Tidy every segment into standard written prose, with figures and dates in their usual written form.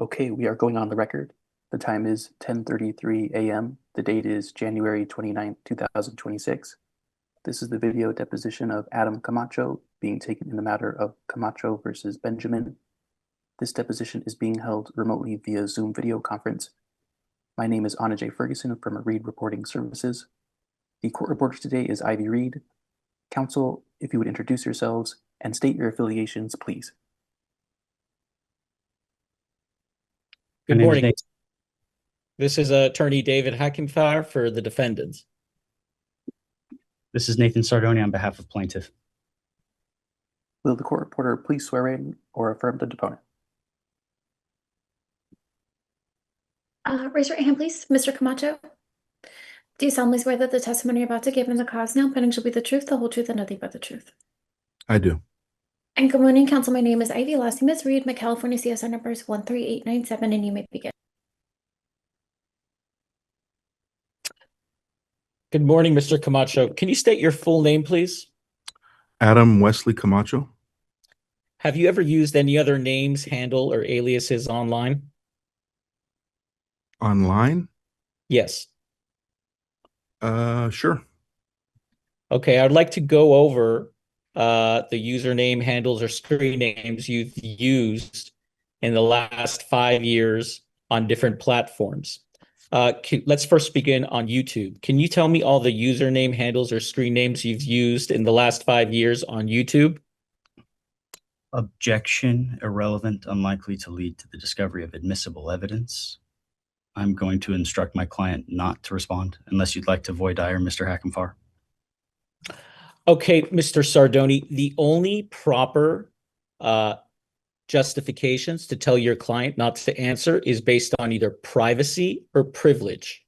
Okay, we are going on the record. The time is 10:33 a.m. The date is January 29th, 2026. This is the video deposition of Adam Camacho being taken in the matter of Camacho versus Benjamin. This deposition is being held remotely via Zoom video conference. My name is Anna J. Ferguson from Reed Reporting Services. The court reporter today is Ivy Reed. Counsel, if you would introduce yourselves and state your affiliations, please. Good morning. This is Attorney David Hackenfire for the defendants. This is Nathan Sardoni on behalf of plaintiff. Will the court reporter please swear in or affirm the deponent? Raise your hand, please. Mr. Camacho, do you solemnly swear that the testimony you're about to give in the cause now pending shall be the truth, the whole truth, and nothing but the truth? I do. And good morning, counsel. My name is Ivy. Last name is Reed. My California CSR number is 13897, and you may begin. Good morning, Mr. Camacho. Can you state your full name, please? Adam Wesley Camacho. Have you ever used any other names, handle, or aliases online? Online? Yes. Sure. Okay, I'd like to go over the username, handles, or screen names you've used in the last 5 years on different platforms. Let's first begin on YouTube. Can you tell me all the username, handles, or screen names you've used in the last 5 years on YouTube? Objection, irrelevant, unlikely to lead to the discovery of admissible evidence. I'm going to instruct my client not to respond unless you'd like to void dire, Mr. Hackenfire. Okay, Mr. Sardoni, the only proper justifications to tell your client not to answer is based on either privacy or privilege.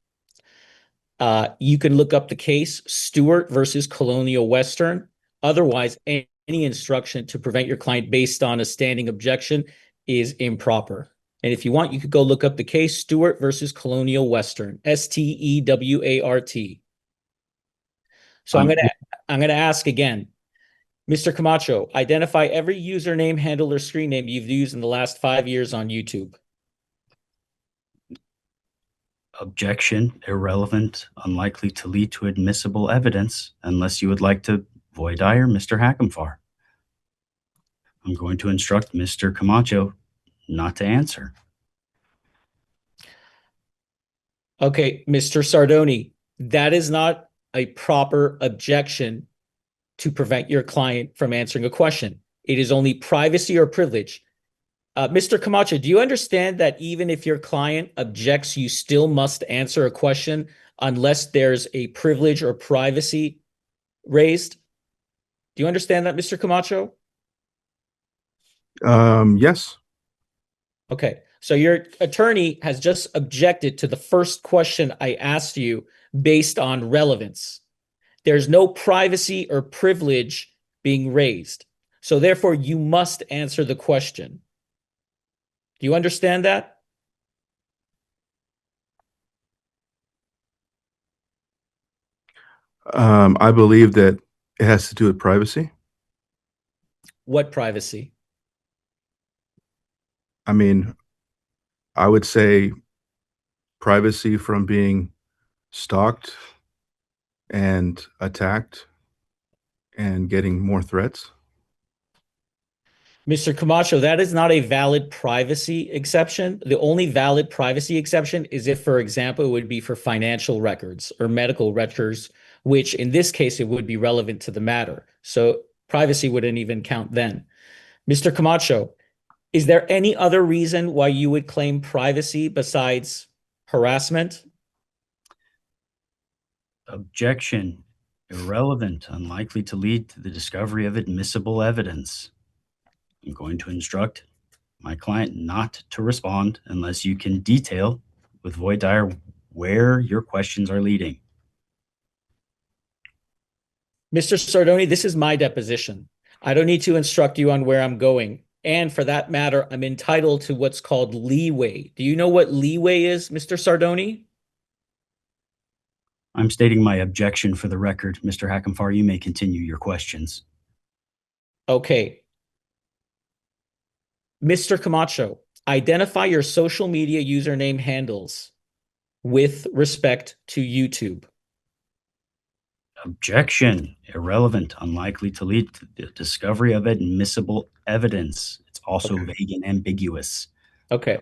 You can look up the case Stewart versus Colonial Western. Otherwise, any instruction to prevent your client based on a standing objection is improper. And if you want, you could go look up the case Stewart versus Colonial Western, STEWART. So I'm gonna ask again, Mr. Camacho, identify every username, handle, or screen name you've used in the last 5 years on YouTube. Objection, irrelevant, unlikely to lead to admissible evidence unless you would like to void dire, Mr. Hackenfire. I'm going to instruct Mr. Camacho not to answer. Okay, Mr. Sardoni, that is not a proper objection to prevent your client from answering a question. It is only privacy or privilege. Mr. Camacho, do you understand that even if your client objects, you still must answer a question unless there's a privilege or privacy raised? Do you understand that, Mr. Camacho? Yes. Okay, so your attorney has just objected to the first question I asked you based on relevance. There's no privacy or privilege being raised. So therefore, you must answer the question. Do you understand that? I believe that it has to do with privacy. What privacy? I mean, I would say privacy from being stalked and attacked and getting more threats. Mr. Camacho, that is not a valid privacy exception. The only valid privacy exception is if, for example, it would be for financial records or medical records, which in this case, it would be relevant to the matter. So privacy wouldn't even count then. Mr. Camacho, is there any other reason why you would claim privacy besides harassment? Objection, irrelevant, unlikely to lead to the discovery of admissible evidence. I'm going to instruct my client not to respond unless you can detail with void dire where your questions are leading. Mr. Sardoni, this is my deposition. I don't need to instruct you on where I'm going. And for that matter, I'm entitled to what's called leeway. Do you know what leeway is, Mr. Sardoni? I'm stating my objection for the record. Mr. Hackenfire, you may continue your questions. Okay. Mr. Camacho, Identify your social media username handles with respect to YouTube. Objection. Irrelevant. Unlikely to lead to the discovery of admissible evidence. It's also Okay. vague and ambiguous. Okay.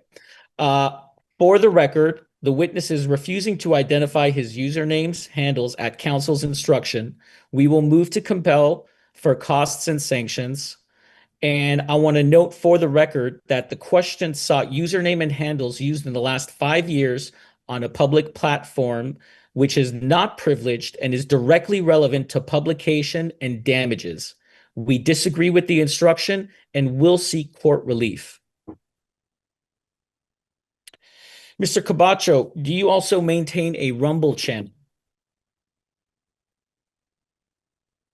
For the record, the witness is refusing to identify his usernames, handles at counsel's instruction. We will move to compel for costs and sanctions. And I want to note for the record that the question sought username and handles used in the last 5 years on a public platform, which is not privileged and is directly relevant to publication and damages. We disagree with the instruction and will seek court relief. Mr. Camacho, do you also maintain a Rumble channel?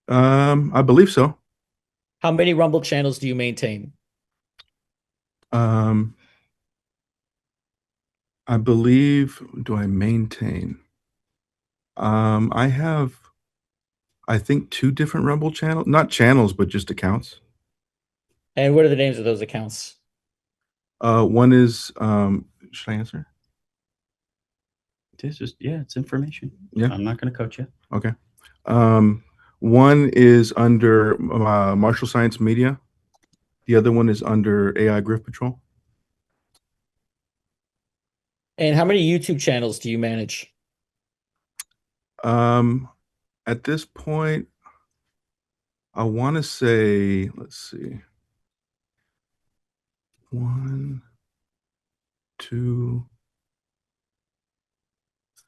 I believe so. How many Rumble channels do you maintain? I believe, do I maintain? I have, I think, 2 different Rumble channels, not channels, but just accounts. And what are the names of those accounts? One is, should I answer? It is just, yeah, it's information. Yeah. I'm not going to coach you. Okay. One is under Martial Science Media. The other one is under AI Grift Patrol. And how many YouTube channels do you manage? At this point, I want to say, let's see, 1, 2,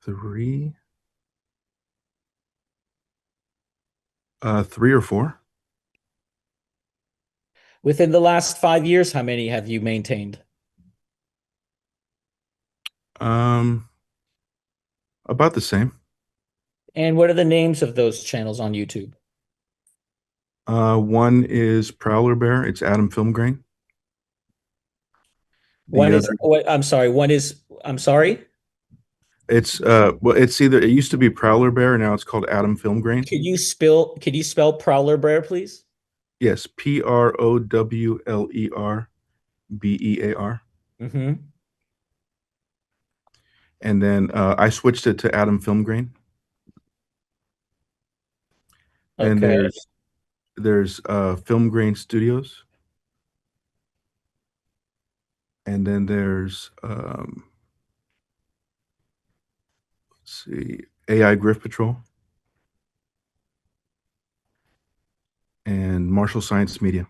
3, 3 or 4. Within the last 5 years, how many have you maintained? About the same. And what are the names of those channels on YouTube? One is Prowler Bear. It's Adam Filmgrain. One is what? I'm sorry. One is, I'm sorry. It's well, it's either, it used to be Prowler Bear, now it's called Adam Filmgrain. Could you spell Prowler Bear, please? Yes, PROWLERBEAR. Mm-hmm. And then I switched it to Adam Filmgrain. And Okay. there's Filmgrain Studios. And then there's let's see, AI Grift Patrol and Martial Science Media.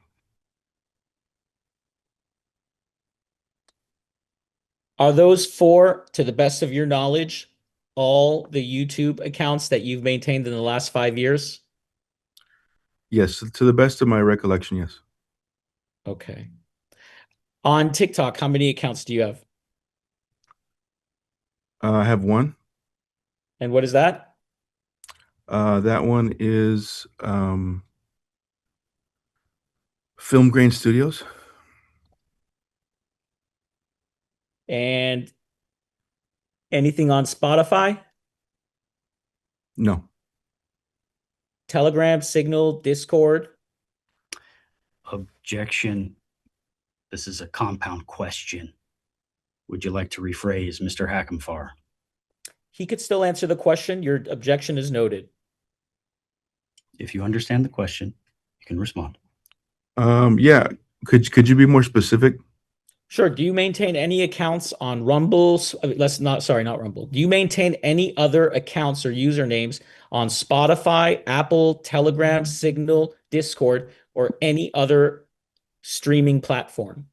Are those 4, to the best of your knowledge, all the YouTube accounts that you've maintained in the last 5 years? Yes, to the best of my recollection, yes. Okay. On TikTok, how many accounts do you have? I have one. And what is that? That one is Filmgrain Studios. And anything on Spotify? No. Telegram, Signal, Discord? Objection. This is a compound question. Would you like to rephrase, Mr. Hackenfar? He could still answer the question. Your objection is noted. If you understand the question, you can respond. Yeah. Could you be more specific? Sure. Do you maintain any accounts on Rumbles? Not Rumble. Do you maintain any other accounts or usernames on Spotify, Apple, Telegram, Signal, Discord, or any other streaming platform?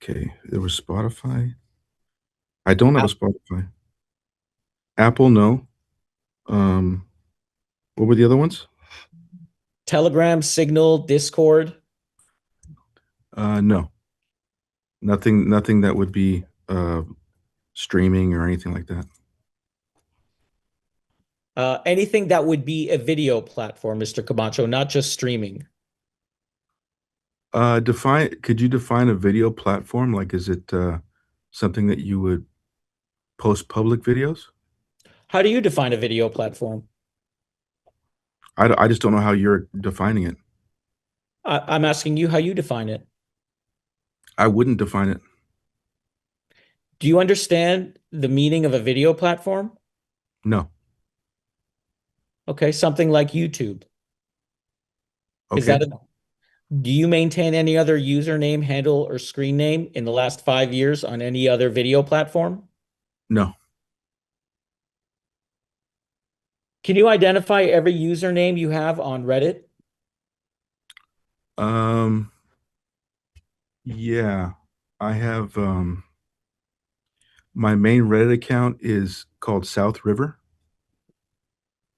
Okay. There was Spotify. I don't have a Spotify. Apple, no. What were the other ones? Telegram, Signal, Discord? No. Nothing that would be streaming or anything like that. Anything that would be a video platform, Mr. Camacho, not just streaming. Could you define a video platform? Like, is it something that you would post public videos? How do you define a video platform? I just don't know how you're defining it. I'm asking you how you define it. I wouldn't define it. Do you understand the meaning of a video platform? No. Okay, something like YouTube. Is Okay. that do you maintain any other username, handle, or screen name in the last 5 years on any other video platform? No. Can you identify every username you have on Reddit? Yeah. I have my main Reddit account is called South River.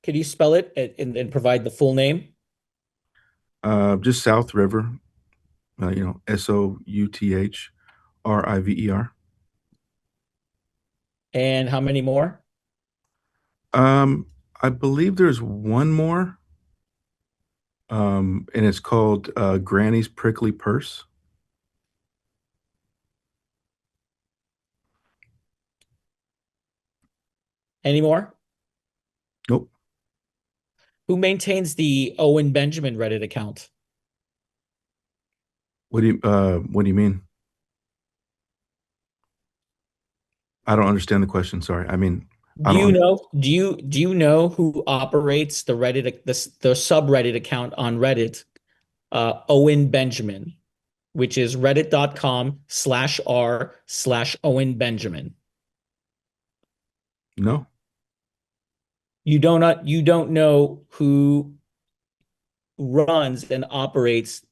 Can you spell it and provide the full name? Just South River. SOUTHRIVER. And how many more? I believe there's one more. And it's called Granny's Prickly Purse. Any more? Nope. Who maintains the Owen Benjamin Reddit account? What do you mean? I don't understand the question. Sorry. I mean, I Do don't. you know? Do you know who operates the Reddit the subreddit account on Reddit? Owen Benjamin, which is reddit.com/r/Owen Benjamin. No. You don't know who runs and operates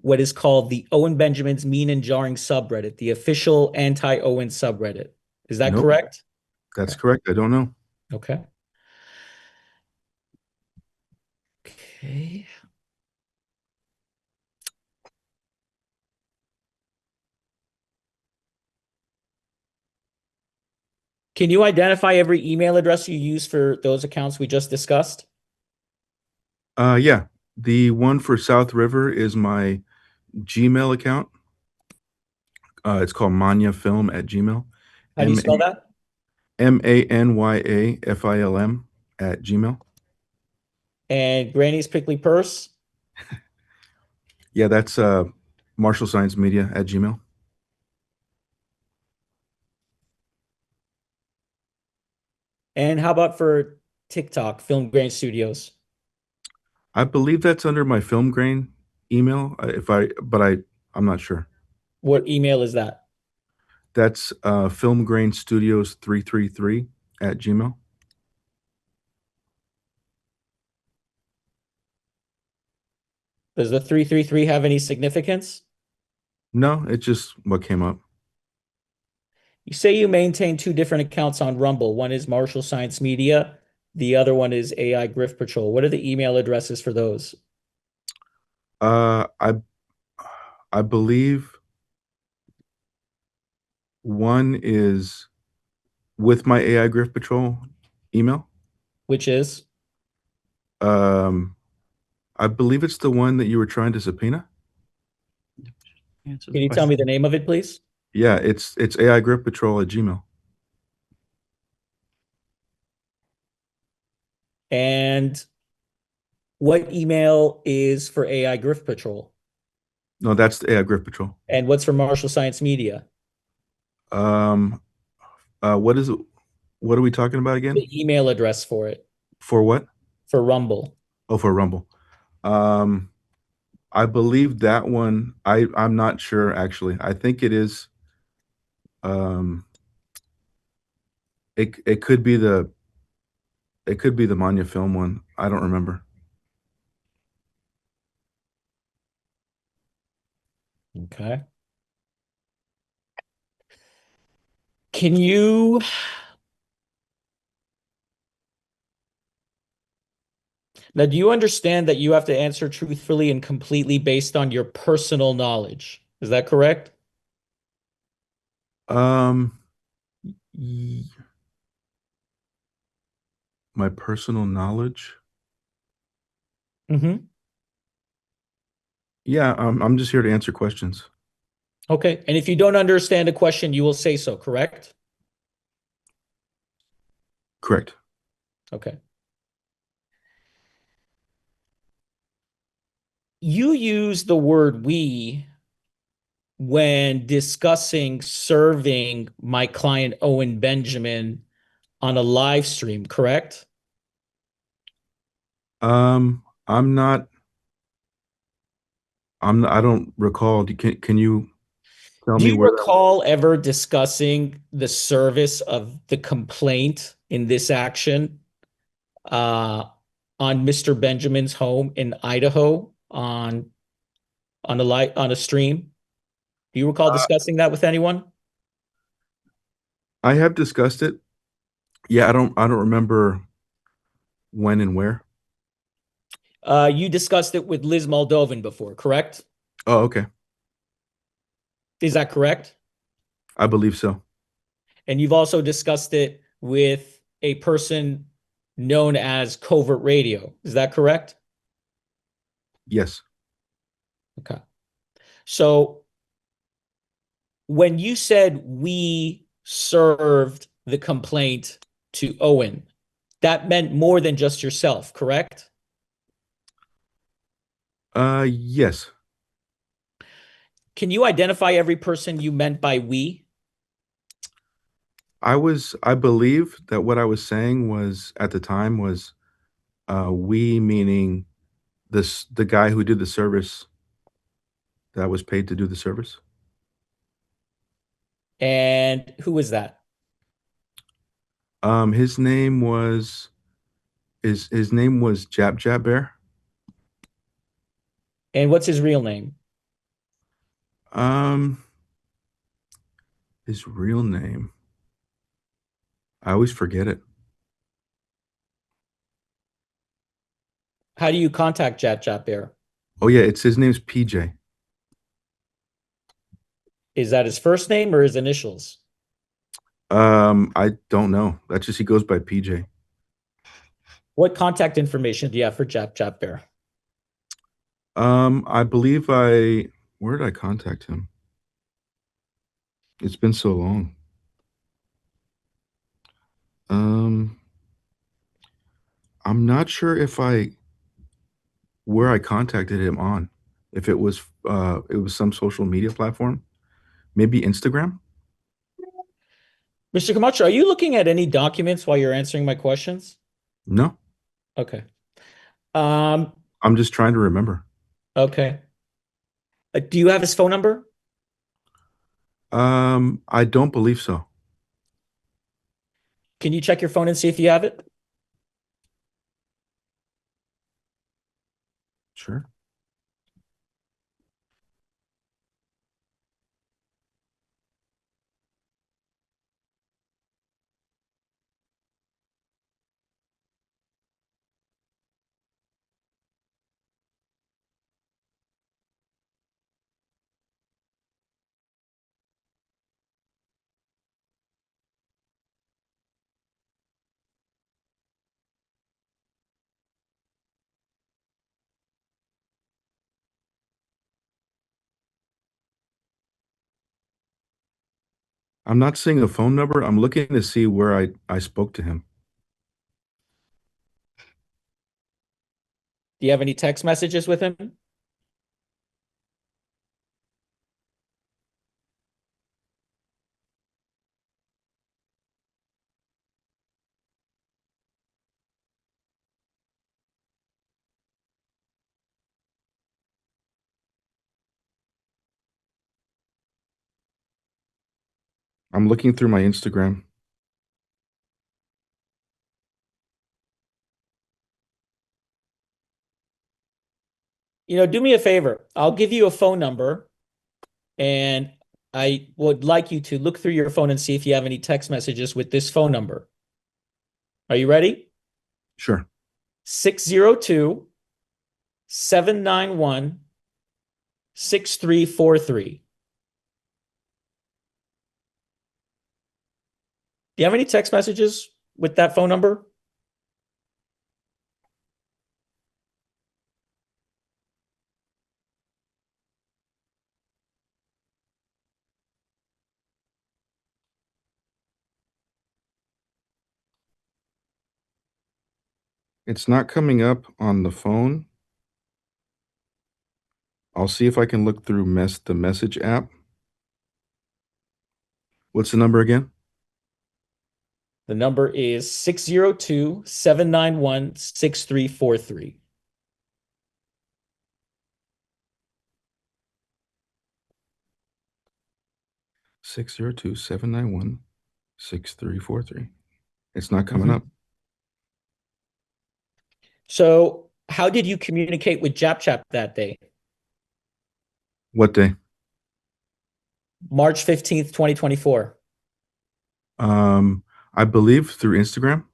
what is called the Owen Benjamin's Mean and Jarring subreddit, the official anti-Owen subreddit. Is that Nope. correct? That's correct. I don't know. Okay. Okay. Can you identify every email address you use for those accounts we just discussed? Yeah. The one for South River is my Gmail account. It's called manyafilm@gmail. How do you spell that? MANYAFILM@gmail. And Granny's Prickly Purse? Yeah, that's Marshall Science Media at Gmail. And how about for TikTok, Film Grain Studios? I believe that's under my Film Grain email. I'm not sure. What email is that? That's filmgrainstudios333 @gmail. Does the 333 have any significance? No, it's just what came up. You say you maintain two different accounts on Rumble. One is Marshall Science Media, the other one is AI Grift Patrol. What are the email addresses for those? Uh, I I believe one is with my AI Grift Patrol email. Which is? Um, I believe it's the one that you were trying to subpoena. Answer Can the you tell me question. the name of it, please? Yeah, it's AI Grift Patrol @gmail. And what email is for AI Grift Patrol? No, that's the AI Grift Patrol. And what's for Marshall Science Media? Um, what is it? What are we talking about again? The email address for it, For what? for Rumble. Oh, for Rumble. Um, I believe that one. I'm not sure actually. I think it is. Um, it could be the Manya Film one. I don't remember. Okay. Can you now do you understand that you have to answer truthfully and completely based on your personal knowledge? Is that correct? Um, y- my personal knowledge. Mm-hmm. Yeah, I'm just here to answer questions. Okay. And if you don't understand a question, you will say so, correct? Correct. Okay. You use the word we when discussing serving my client Owen Benjamin on a live stream, correct? I'm not. I don't recall. Can you tell Do me you where that? recall ever discussing the service of the complaint in this action uh, on Mr. Benjamin's home in Idaho on a stream? Do you recall discussing that with anyone? I have discussed it. Yeah, I don't remember when and where. You discussed it with Liz Moldovan before, correct? Oh, okay. Is that correct? I believe so. And you've also discussed it with a person known as Covert Radio. Is that correct? Yes. Okay. So when you said we served the complaint to Owen, that meant more than just yourself, correct? Yes. Can you identify every person you meant by we? I believe that what I was saying was at the time was we meaning the guy who did the service that was paid to do the service. And who was that? His name was his name was Jab Jab Bear. And what's his real name? Um, his real name. I always forget it. How do you contact Jat Jat Bear? Oh yeah, it's his name's PJ. Is that his first name or his initials? I don't know. That's just he goes by PJ. What contact information do you have for Jap Jap Bear? I believe where did I contact him? It's been so long. Um, I'm not sure if where I contacted him on. If it was some social media platform, maybe Instagram. Mr. Camacho, are you looking at any documents while you're answering my questions? No, Okay. Um, I'm just trying to remember. okay. Do you have his phone number? I don't believe so. Can you check your phone and see if you have it? Sure. I'm not seeing a phone number. I'm looking to see where I spoke to him. Do you have any text messages with him? I'm looking through my Instagram. Do me a favor. I'll give you a phone number, and I would like you to look through your phone and see if you have any text messages with this phone number. Are you ready? Sure. 602 791 6343. Do you have any text messages with that phone number? It's not coming up on the phone. I'll see if I can look through the message app. What's the number again? The number is 602-791-6343. Six 602-791-6343. It's not coming up. So how did you communicate with JapChap that day? What day? March 15th, 2024. I believe through Instagram.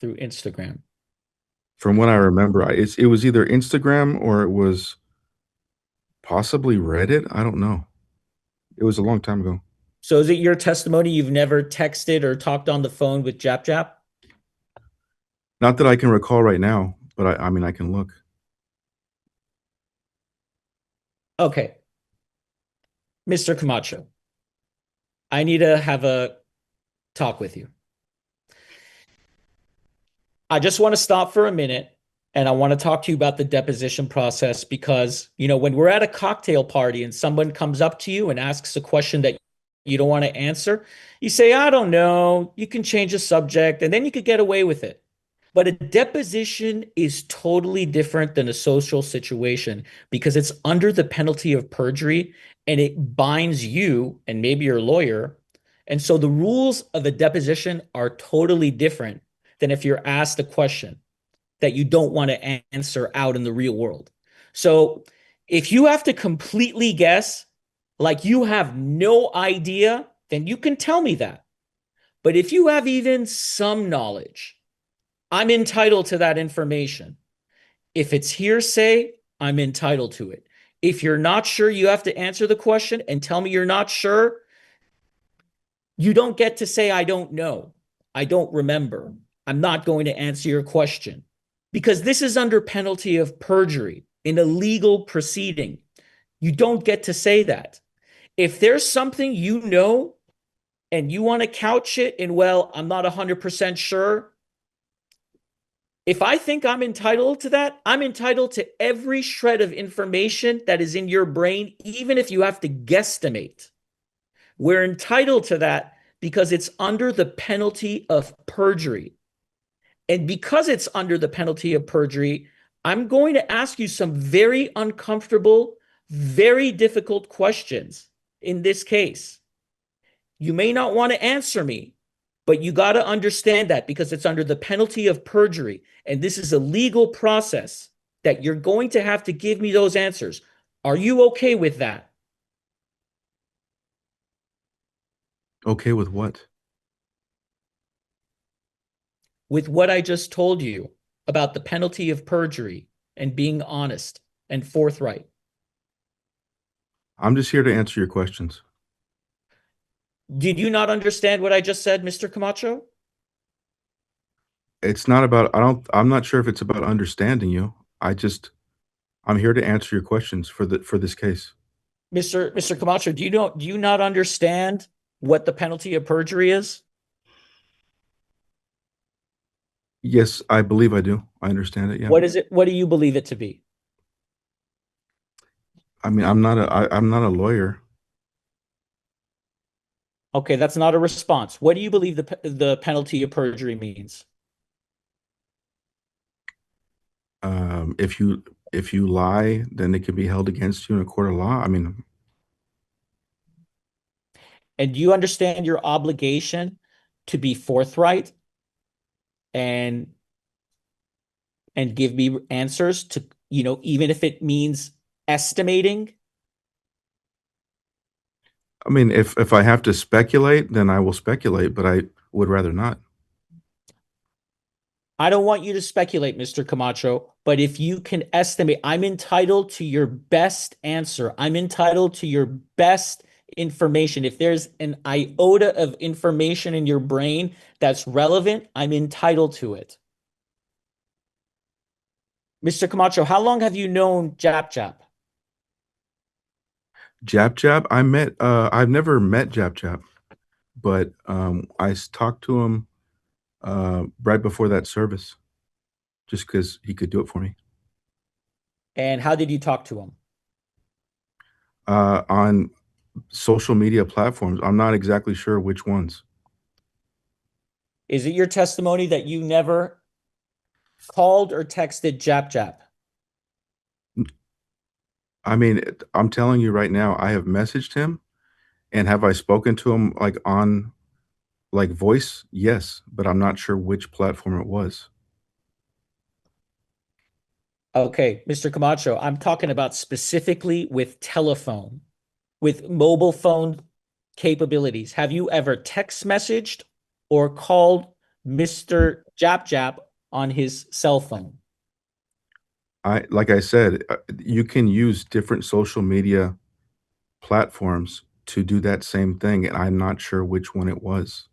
Through Instagram. From what I remember, it was either Instagram or it was possibly Reddit. I don't know. It was a long time ago. So is it your testimony you've never texted or talked on the phone with JapChap? Not that I can recall right now, but I mean, I can look. Okay. Mr. Camacho, I need to have a talk with you. I just want to stop for a minute and I want to talk to you about the deposition process because, when we're at a cocktail party and someone comes up to you and asks a question that you don't want to answer, you say, I don't know, you can change the subject and then you could get away with it. But a deposition is totally different than a social situation because it's under the penalty of perjury and it binds you and maybe your lawyer. And so the rules of a deposition are totally different than if you're asked a question that you don't want to answer out in the real world. So if you have to completely guess, like you have no idea, then you can tell me that. But if you have even some knowledge, I'm entitled to that information. If it's hearsay, I'm entitled to it. If you're not sure, you have to answer the question and tell me you're not sure. You don't get to say, I don't know. I don't remember. I'm not going to answer your question because this is under penalty of perjury in a legal proceeding. You don't get to say that. If there's something you know and you want to couch it in, well, I'm not 100% sure. If I think I'm entitled to that, I'm entitled to every shred of information that is in your brain, even if you have to guesstimate. We're entitled to that because it's under the penalty of perjury. And because it's under the penalty of perjury, I'm going to ask you some very uncomfortable, very difficult questions in this case. You may not want to answer me, but you got to understand that because it's under the penalty of perjury. And this is a legal process that you're going to have to give me those answers. Are you okay with that? Okay with what? With what I just told you about the penalty of perjury and being honest and forthright. I'm just here to answer your questions. Did you not understand what I just said, Mr. Camacho? It's not about, I'm not sure if it's about understanding you. I'm here to answer your questions for this case. Mr. Camacho, do you not understand what the penalty of perjury is? Yes, I believe I do. I understand it. Yeah. What is it? What do you believe it to be? I mean, I'm not a lawyer. Okay, that's not a response. What do you believe the penalty of perjury means? If you lie, then it can be held against you in a court of law. I mean, and do you understand your obligation to be forthright and give me answers to, even if it means estimating? I mean, if I have to speculate, then I will speculate, but I would rather not. I don't want you to speculate, Mr. Camacho, but if you can estimate, I'm entitled to your best answer. I'm entitled to your best information. If there's an iota of information in your brain that's relevant, I'm entitled to it. Mr. Camacho, how long have you known JapChap? JapChap, I've never met JapChap, but I talked to him right before that service. just because he could do it for me. And how did you talk to him? On social media platforms. I'm not exactly sure which ones. Is it your testimony that you never called or texted Jap Jap? I mean, I'm telling you right now, I have messaged him, and have I spoken to him like on like voice? Yes, but I'm not sure which platform it was. Okay, Mr. Camacho, I'm talking about specifically with telephone, with mobile phone capabilities. Have you ever text messaged or called Mr. Jap Jap on his cell phone? Like I said, you can use different social media platforms to do that same thing, and I'm not sure which one it was.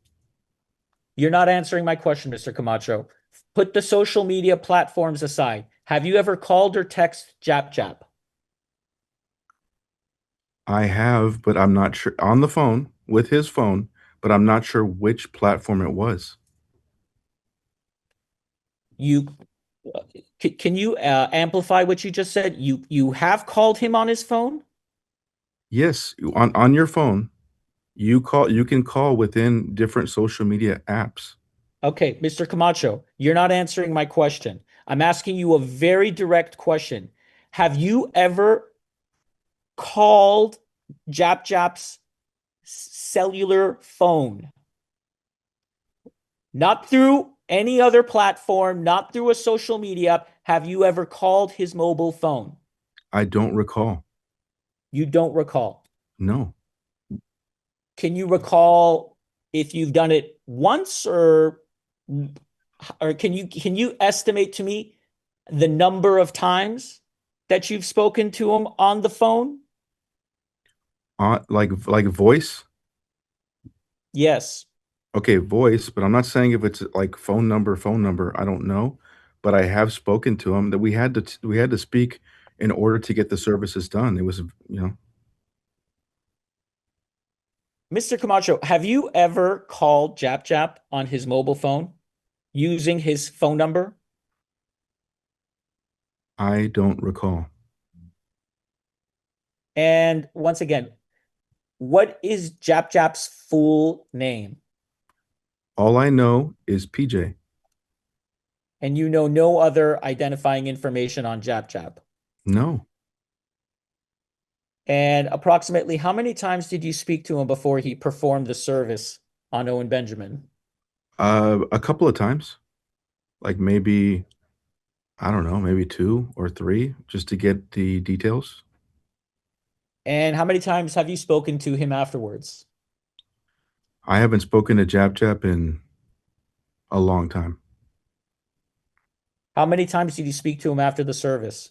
You're not answering my question, Mr. Camacho. Put the social media platforms aside. Have you ever called or texted Jap Jap? I have, but I'm not sure on the phone with his phone, but I'm not sure which platform it was. You can you amplify what you just said? You have called him on his phone? Yes, on your phone, you can call within different social media apps. Okay, Mr. Camacho, you're not answering my question. I'm asking you a very direct question. Have you ever called Jap Jap's cellular phone? Not through any other platform, not through a social media. Have you ever called his mobile phone? I don't recall. You don't recall. No. Can you recall if you've done it once, or can you estimate to me the number of times that you've spoken to him on the phone? Like voice? Yes. Okay, voice, but I'm not saying if it's like phone number, I don't know, but I have spoken to him that we had to speak in order to get the services done. It was, you know, Mr. Camacho, have you ever called Jap Jap on his mobile phone using his phone number? I don't recall. And once again, what is Jap Jap's full name? All I know is PJ. And you know no other identifying information on Jap Jap. No. And approximately how many times did you speak to him before he performed the service on Owen Benjamin? A couple of times. Like maybe, I don't know, maybe 2 or 3 just to get the details. And how many times have you spoken to him afterwards? I haven't spoken to Jap Jap in a long time. How many times did you speak to him after the service?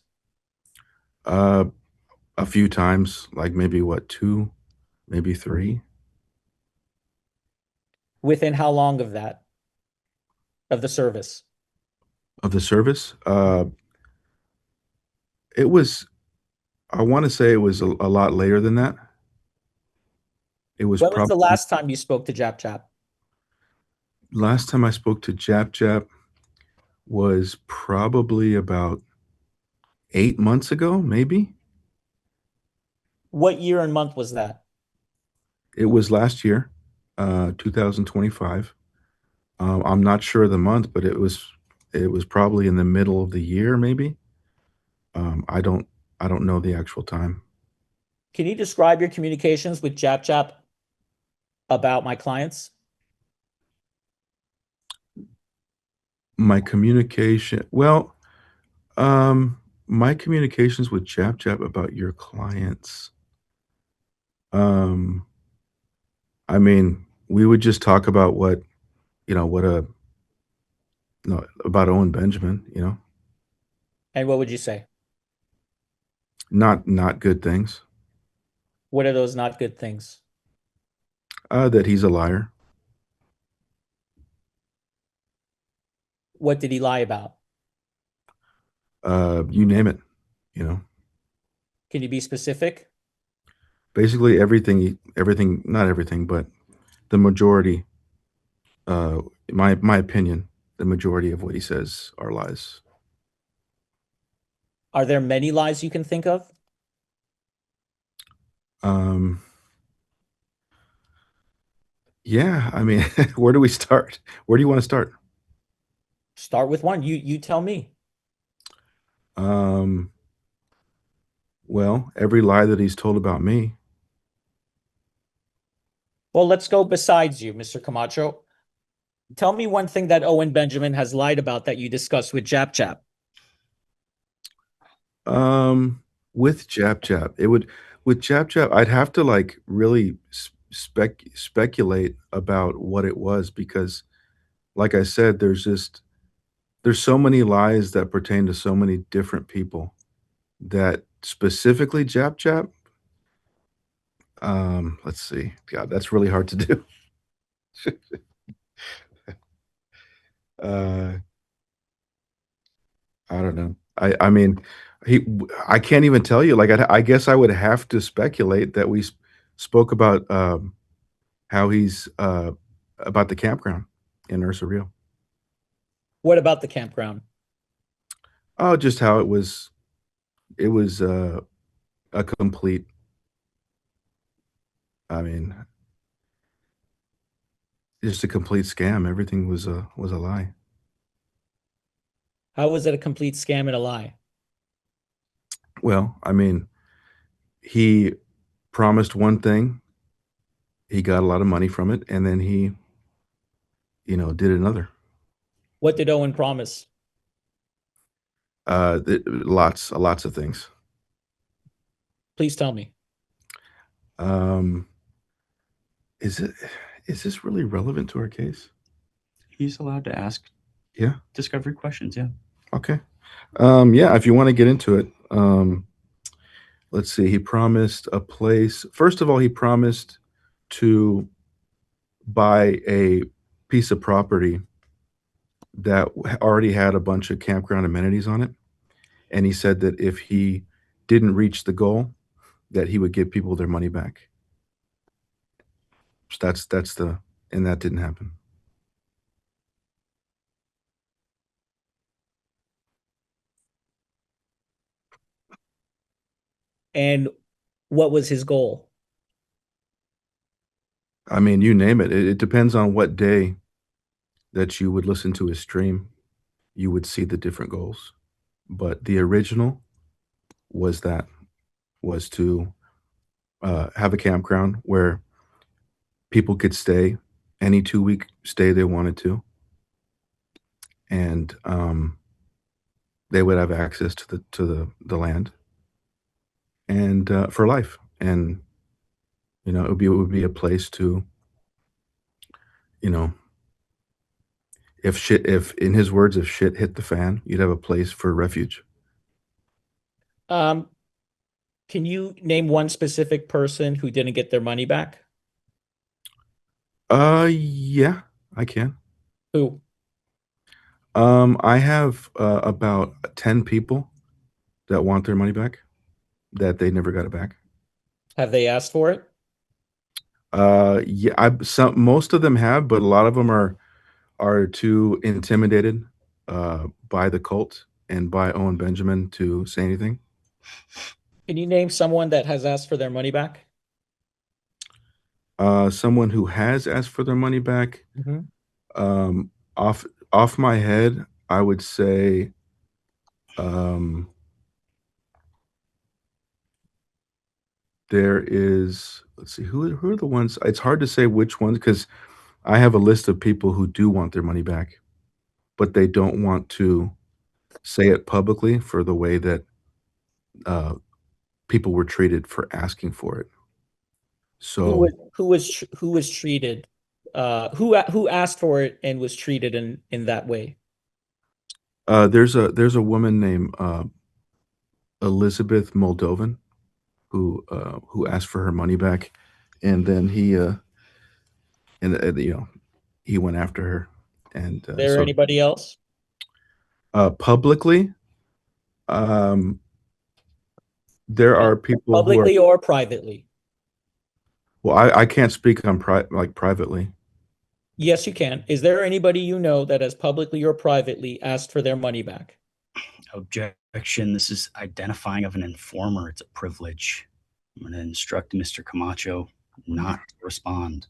Uh, a few times, like maybe what, 2, maybe 3 Within how long of that, of the service? of the service. It was, I want to say it was a lot later than that. It was When was the probably last time you spoke to Jap Jap? last time I spoke to Jap Jap was probably about 8 months ago, maybe. What year and month was that? It was last year, 2025. I'm not sure of the month, but it was probably in the middle of the year, maybe. Um, I don't I don't know the actual time. Can you describe your communications with Jap Jap about my clients? My communication, well, my communications with Jap Jap about your clients. Um, I mean, we would just talk about what, what a no, about Owen Benjamin, And what would you say? not good things. What are those not good things? That he's a liar. What did he lie about? You name it, you know. Can you be specific? Basically everything, not everything, but the majority, my opinion, the majority of what he says are lies. Are there many lies you can think of? Yeah, I mean, where do we start? Where do you want to start? Start with one. You tell me. Um, well, every lie that he's told about me. Well, let's go besides you, Mr. Camacho. Tell me one thing that Owen Benjamin has lied about that you discussed with Jap Jap. With Jap Jap, it would with Jap Jap, I'd have to like really speculate about what it was because, like I said, there's so many lies that pertain to so many different people that specifically Jap Jap. Let's see. God, that's really hard to do. uh, I don't know. I mean, he. I can't even tell you. Like, I guess I would have to speculate that we spoke about how he's about the campground in Ursa Rio. What about the campground? Oh, just how it was. It was a complete. I mean, just a complete scam. Everything was a lie. How was it a complete scam and a lie? Well, I mean, he promised one thing, he got a lot of money from it, and then he, did another. What did Owen promise? Lots of things. Please tell me. Um, is this really relevant to our case? He's allowed to ask Yeah. discovery questions. Yeah. Okay. Yeah, if you want to get into it, let's see. He promised a place. First of all, he promised to buy a piece of property that already had a bunch of campground amenities on it. And he said that if he didn't reach the goal, that he would give people their money back. So and that didn't happen. And what was his goal? I mean, you name it. It depends on what day that you would listen to his stream. You would see the different goals. But the original was to have a campground where people could stay any 2-week stay they wanted to, and they would have access to the land and for life. And it would be a place to, you know, if in his words, if shit hit the fan, you'd have a place for refuge. Um, can you name one specific person who didn't get their money back? Yeah, I can. Who? I have about 10 people that want their money back that they never got it back. Have they asked for it? Yeah, most of them have, but a lot of them are too intimidated by the cult and by Owen Benjamin to say anything. Can you name someone that has asked for their money back? Someone who has asked for their money back, Mm-hmm. off my head, I would say, there is. Let's see, who are the ones? It's hard to say which ones because I have a list of people who do want their money back, but they don't want to say it publicly for the way that people were treated for asking for it. So Who was treated? Who asked for it and was treated in that way? there's a woman named Elizabeth Moldovan who asked for her money back, and then he went after her, and There anybody else? publicly, um, there are people who are. Publicly or privately? Well, I can't speak on privately. Yes, you can. Is there anybody you know that has publicly or privately asked for their money back? Objection. This is identifying of an informer. It's a privilege. I'm going to instruct Mr. Camacho not to respond.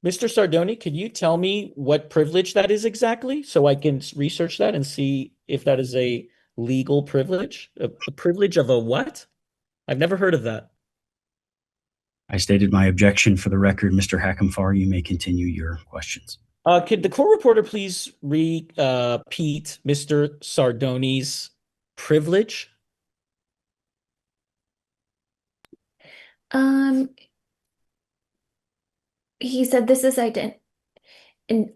Mr. Sardoni, could you tell me what privilege that is exactly so I can research that and see if that is a legal privilege? A privilege of a what? I've never heard of that. I stated my objection for the record. Mr. Hackamfar, you may continue your questions. Could the court reporter please repeat Mr. Sardoni's privilege? He said this is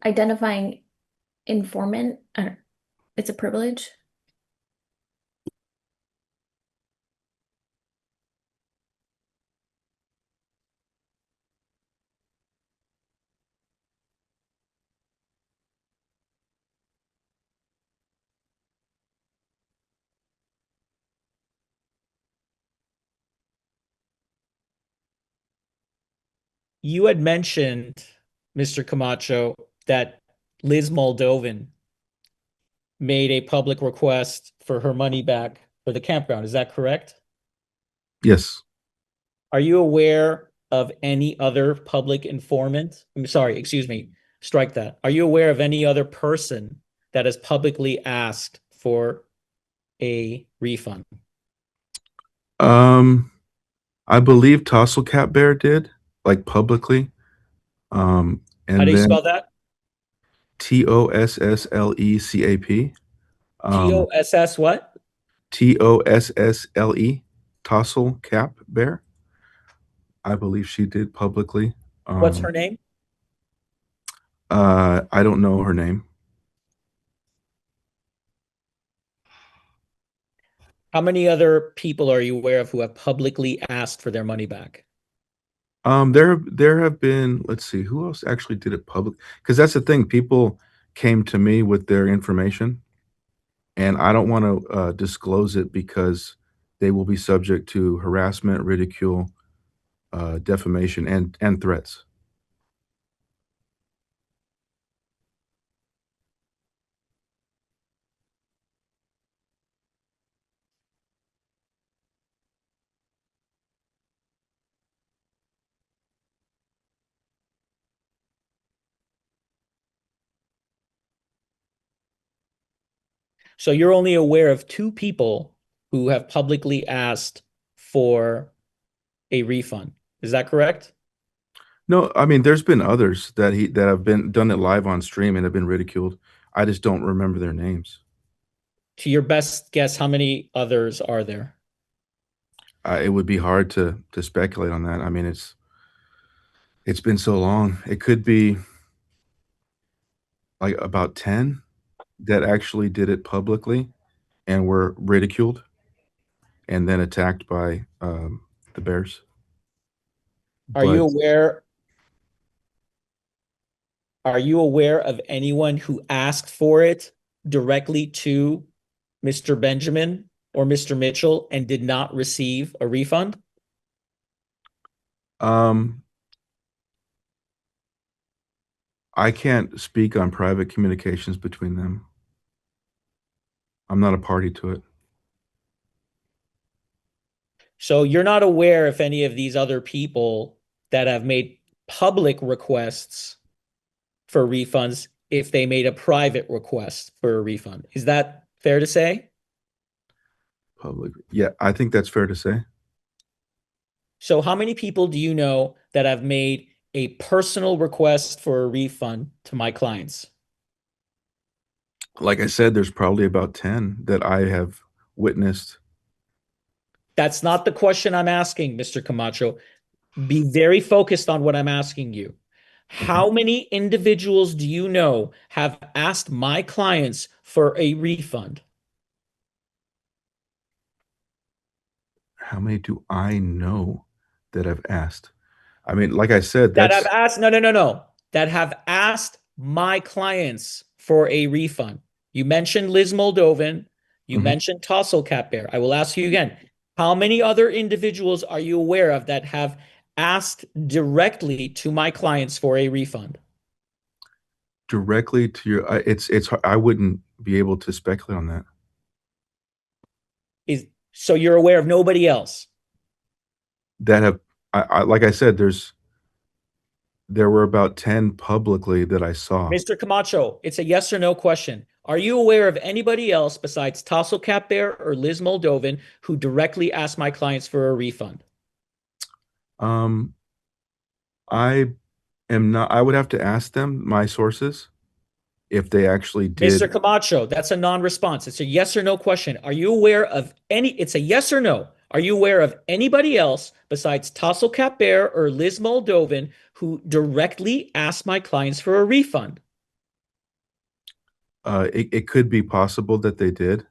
identifying informant. It's a privilege. You had mentioned, Mr. Camacho, that Liz Moldovan made a public request for her money back for the campground. Is that correct? Yes. Are you aware of any other public informant? I'm sorry, excuse me, strike that. Are you aware of any other person that has publicly asked for a refund? I believe Tossle Cat Bear did, like publicly. And How do you then spell that? TOSSLECAP. TOSS what? TOSSLE, Tossle Cap Bear. I believe she did publicly. What's her name? I don't know her name. How many other people are you aware of who have publicly asked for their money back? There have been, let's see, who else actually did it public? Because that's the thing, people came to me with their information, and I don't want to disclose it because they will be subject to harassment, ridicule, defamation, and threats. So you're only aware of two people who have publicly asked for a refund. Is that correct? No, I mean, there's been others that have been done it live on stream and have been ridiculed. I just don't remember their names. To your best guess, how many others are there? It would be hard to speculate on that. I mean, it's been so long. It could be like about 10 that actually did it publicly and were ridiculed and then attacked by the Bears. Are you aware of anyone who asked for it directly to Mr. Benjamin or Mr. Mitchell and did not receive a refund? I can't speak on private communications between them. I'm not a party to it. So you're not aware if any of these other people that have made public requests for refunds, if they made a private request for a refund. Is that fair to say? Public. Yeah, I think that's fair to say. So how many people do you know that have made a personal request for a refund to my clients? Like I said, there's probably about 10 that I have witnessed. That's not the question I'm asking, Mr. Camacho. Be very focused on what I'm asking you. How many individuals do you know have asked my clients for a refund? How many do I know that have asked? I mean, like I said, that have asked, no. That have asked my clients for a refund. You mentioned Liz Moldovan. You mentioned Tossle Cat Bear. I will ask you again. How many other individuals are you aware of that have asked directly to my clients for a refund? Directly to your, I wouldn't be able to speculate on that. So you're aware of nobody else? That have, like I said, there were about 10 publicly that I saw. Mr. Camacho, it's a yes or no question. Are you aware of anybody else besides Tassel Cap Bear or Liz Moldovan who directly asked my clients for a refund? I am not. I would have to ask them, my sources, if they actually did. Mr. Camacho, that's a non-response. It's a yes or no question. Are you aware of any? It's a yes or no. Are you aware of anybody else besides Tassel Cap Bear or Liz Moldovan who directly asked my clients for a refund? It could be possible that they did.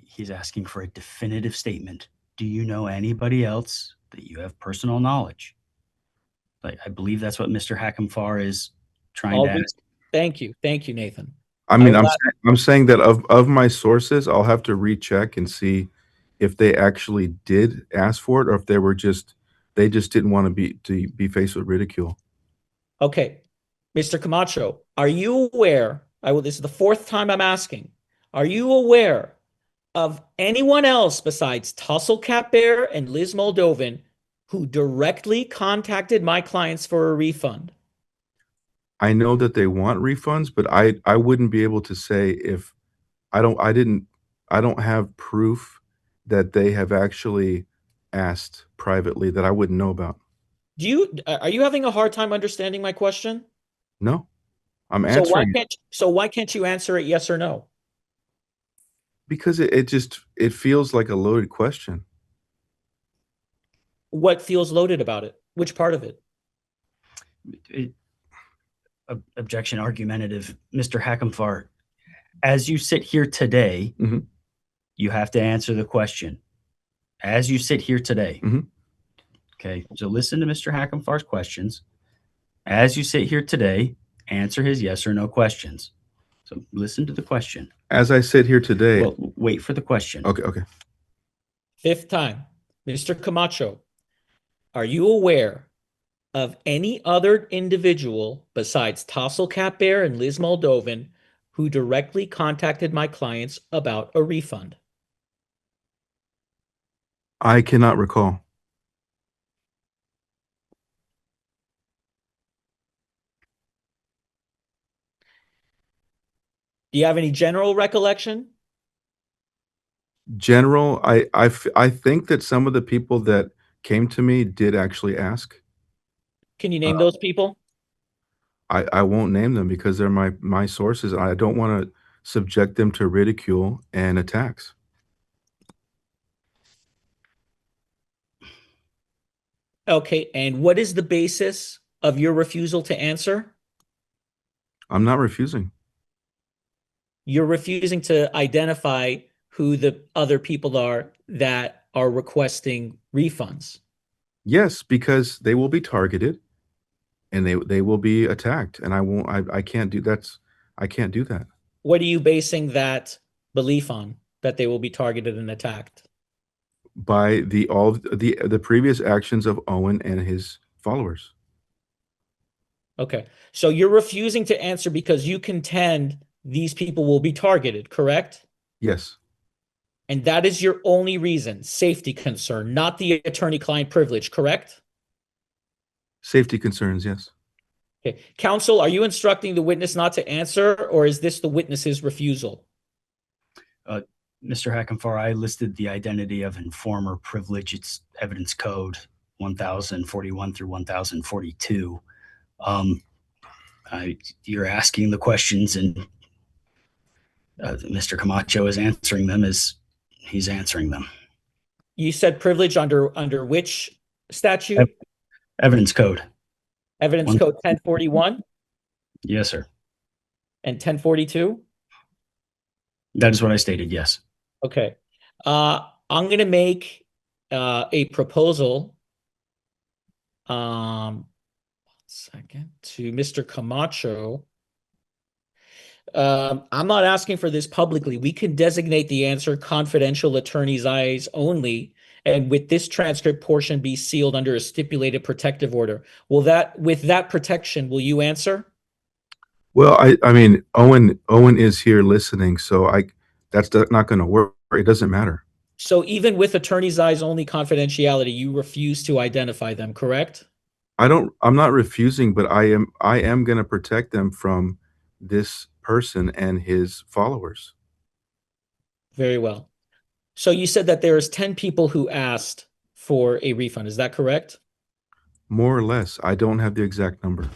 He's asking for a definitive statement. Do you know anybody else that you have personal knowledge? Like, I believe that's what Mr. Hackenfar is trying to ask. Thank you, Nathan. I mean, I'm saying that of my sources, I'll have to recheck and see if they actually did ask for it, or if they just didn't want to be faced with ridicule. Okay, Mr. Camacho, are you aware? This is the fourth time I'm asking. Are you aware of anyone else besides Tassel Cap Bear and Liz Moldovan who directly contacted my clients for a refund? I know that they want refunds, but I wouldn't be able to say if I don't have proof that they have actually asked privately that I wouldn't know about. Are you having a hard time understanding my question? No, I'm answering. So why can't you answer it yes or no? Because it feels like a loaded question. What feels loaded about it? Which part of it? Objection argumentative. Mr. Hackenfar, as you sit here today, you have to answer the question. As you sit here today. Okay, so listen to Mr. Hackenfar's questions. As you sit here today, answer his yes or no questions. So listen to the question. As I sit here today. Well, wait for the question. Okay. Fifth time. Mr. Camacho, are you aware of any other individual besides Tassel Cap Bear and Liz Moldovan who directly contacted my clients about a refund? I cannot recall. Do you have any general recollection? General, I think that some of the people that came to me did actually ask. Can you name those people? I won't name them because they're my sources. I don't want to subject them to ridicule and attacks. Okay, and what is the basis of your refusal to answer? I'm not refusing. You're refusing to identify who the other people are that are requesting refunds. Yes, because they will be targeted and they will be attacked, and I can't do that. What are you basing that belief on, that they will be targeted and attacked? By the previous actions of Owen and his followers. Okay, so you're refusing to answer because you contend these people will be targeted, correct? Yes. And that is your only reason, safety concern, not the attorney-client privilege, correct? Safety concerns, yes. Okay. Counsel, are you instructing the witness not to answer, or is this the witness's refusal? Mr. Hackenfar, I listed the identity of informer privilege. It's evidence code 1041 through 1042. You're asking the questions, and Mr. Camacho is answering them as he's answering them. You said privilege under which statute? Evidence code. Evidence code 1041? Yes, sir. And 1042? That is what I stated, yes. Okay. I'm going to make a proposal second, to Mr. Camacho. I'm not asking for this publicly. We can designate the answer confidential attorney's eyes only, and with this transcript portion be sealed under a stipulated protective order. With that protection, will you answer? Well, I mean, Owen is here listening, so that's not going to work. It doesn't matter. So even with attorney's eyes only confidentiality, you refuse to identify them, correct? I'm not refusing, but I am going to protect them from this person and his followers. Very well. So you said that there's 10 people who asked for a refund. Is that correct? More or less. I don't have the exact number.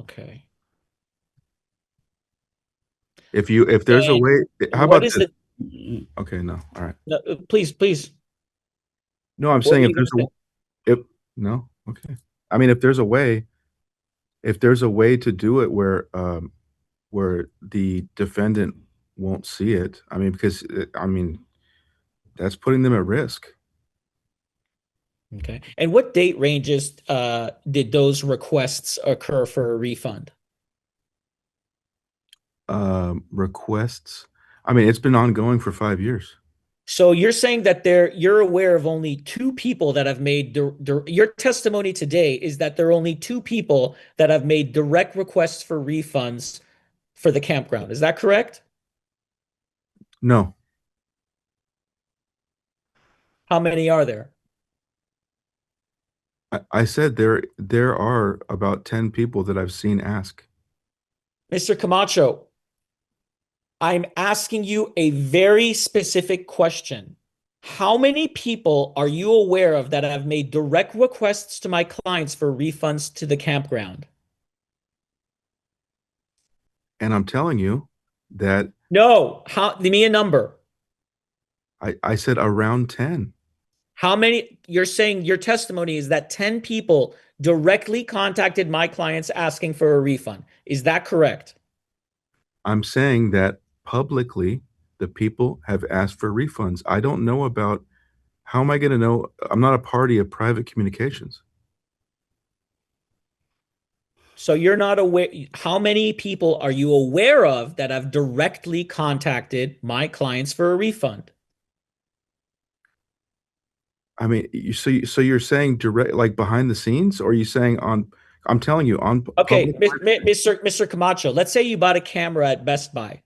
Okay. If there's a And way, how what about is this? the Okay, no. All right. no, please. No, I'm What saying were if you there's gonna a if no, okay. I mean, if there's a way to do it where the defendant won't see it, I mean, because I mean, that's putting them at risk. say? Okay. And what date ranges did those requests occur for a refund? Requests. I mean, it's been ongoing for 5 years. So you're saying that you're aware of only two people that have made your testimony today is that there are only two people that have made direct requests for refunds for the campground. Is that correct? No, How many are there? I said there are about 10 people that I've seen ask. Mr. Camacho, I'm asking you a very specific question. How many people are you aware of that have made direct requests to my clients for refunds to the campground? And I'm telling you that No. Give me a number. I said around 10. How many? You're saying your testimony is that 10 people directly contacted my clients asking for a refund. Is that correct? I'm saying that publicly the people have asked for refunds. I don't know about how am I going to know? I'm not a party of private communications. So you're not aware. How many people are you aware of that have directly contacted my clients for a refund? I mean, so you're saying direct, like behind the scenes, or are you saying on? I'm telling you on Okay, public. Mr. Camacho, let's say you bought a camera at Best Buy,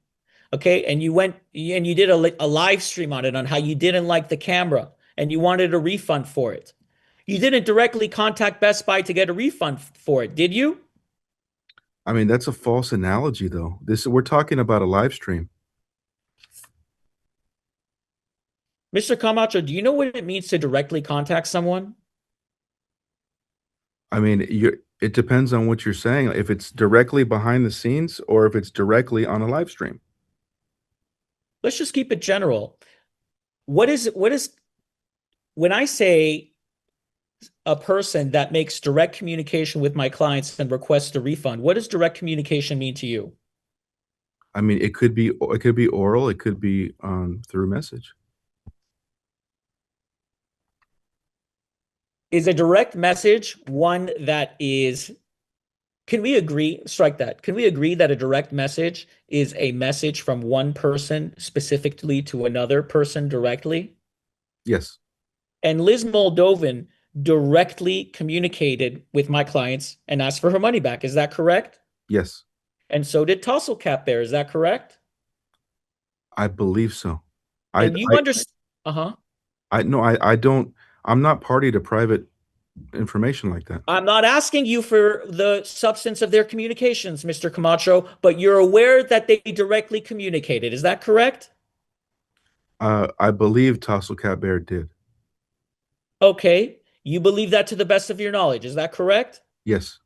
okay, and you went and you did a live stream on it on how you didn't like the camera and you wanted a refund for it. You didn't directly contact Best Buy to get a refund for it, did you? I mean, that's a false analogy, though. We're talking about a live stream. Mr. Camacho, do you know what it means to directly contact someone? I mean, it depends on what you're saying. If it's directly behind the scenes or if it's directly on a live stream. Let's just keep it general. What is when I say a person that makes direct communication with my clients and requests a refund, what does direct communication mean to you? I mean, it could be oral, it could be through message. Is a direct message one that is, can we agree, strike that? Can we agree that a direct message is a message from one person specifically to another person directly? Yes, And Liz Moldovan directly communicated with my clients and asked for her money back. Is that correct? yes, And so did Tussle Cap Bear. Is that correct? I believe so. I And you I understand? Uh-huh. I no, I don't. I'm not party to private information like that. I'm not asking you for the substance of their communications, Mr. Camacho, but you're aware that they directly communicated. Is that correct? I believe Tassel Cat Bear did. Okay. You believe that to the best of your knowledge. Is that correct? Yes,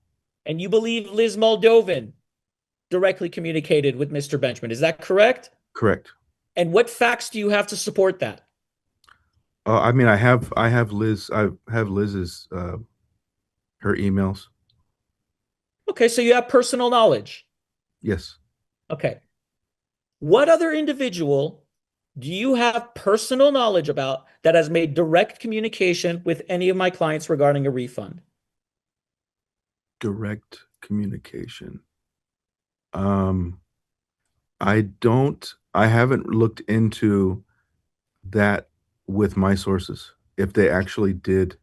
And you believe Liz Moldovan directly communicated with Mr. Benjamin. Is that correct? correct. And what facts do you have to support that? I mean, I have Liz's her emails. Okay, so you have personal knowledge. Yes. Okay. What other individual do you have personal knowledge about that has made direct communication with any of my clients regarding a refund? Direct communication. Um, I haven't looked into that with my sources. If they actually did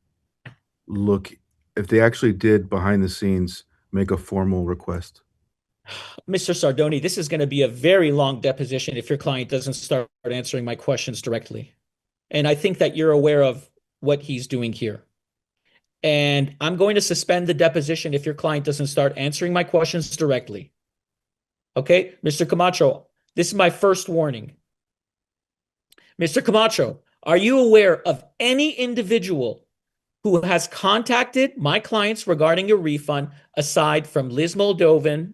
look, if they actually did behind the scenes make a formal request. Mr. Sardoni, this is going to be a very long deposition if your client doesn't start answering my questions directly. And I think that you're aware of what he's doing here. And I'm going to suspend the deposition if your client doesn't start answering my questions directly. Okay, Mr. Camacho, this is my first warning. Mr. Camacho, are you aware of any individual who has contacted my clients regarding a refund aside from Liz Moldovan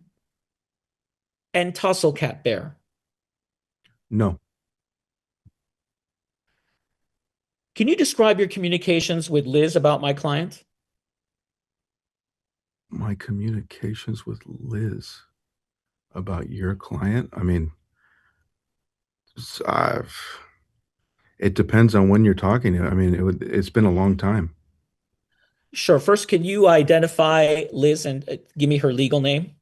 and Tussle Cat Bear? No. Can you describe your communications with Liz about my client? My communications with Liz about your client? I mean, it depends on when you're talking to. I mean, it's been a long time. Sure. First, can you identify Liz and give me her legal name?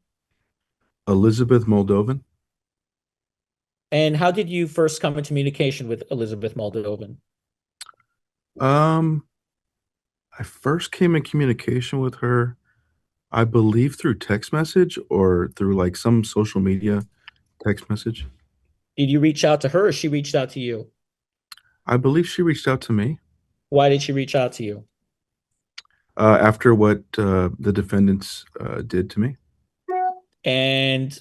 Elizabeth Moldovan. And how did you first come in communication with Elizabeth Moldovan? I first came in communication with her, I believe, through text message or through like some social media text message. Did you reach out to her or she reached out to you? I believe she reached out to me. Why did she reach out to you? After what the defendants did to me. And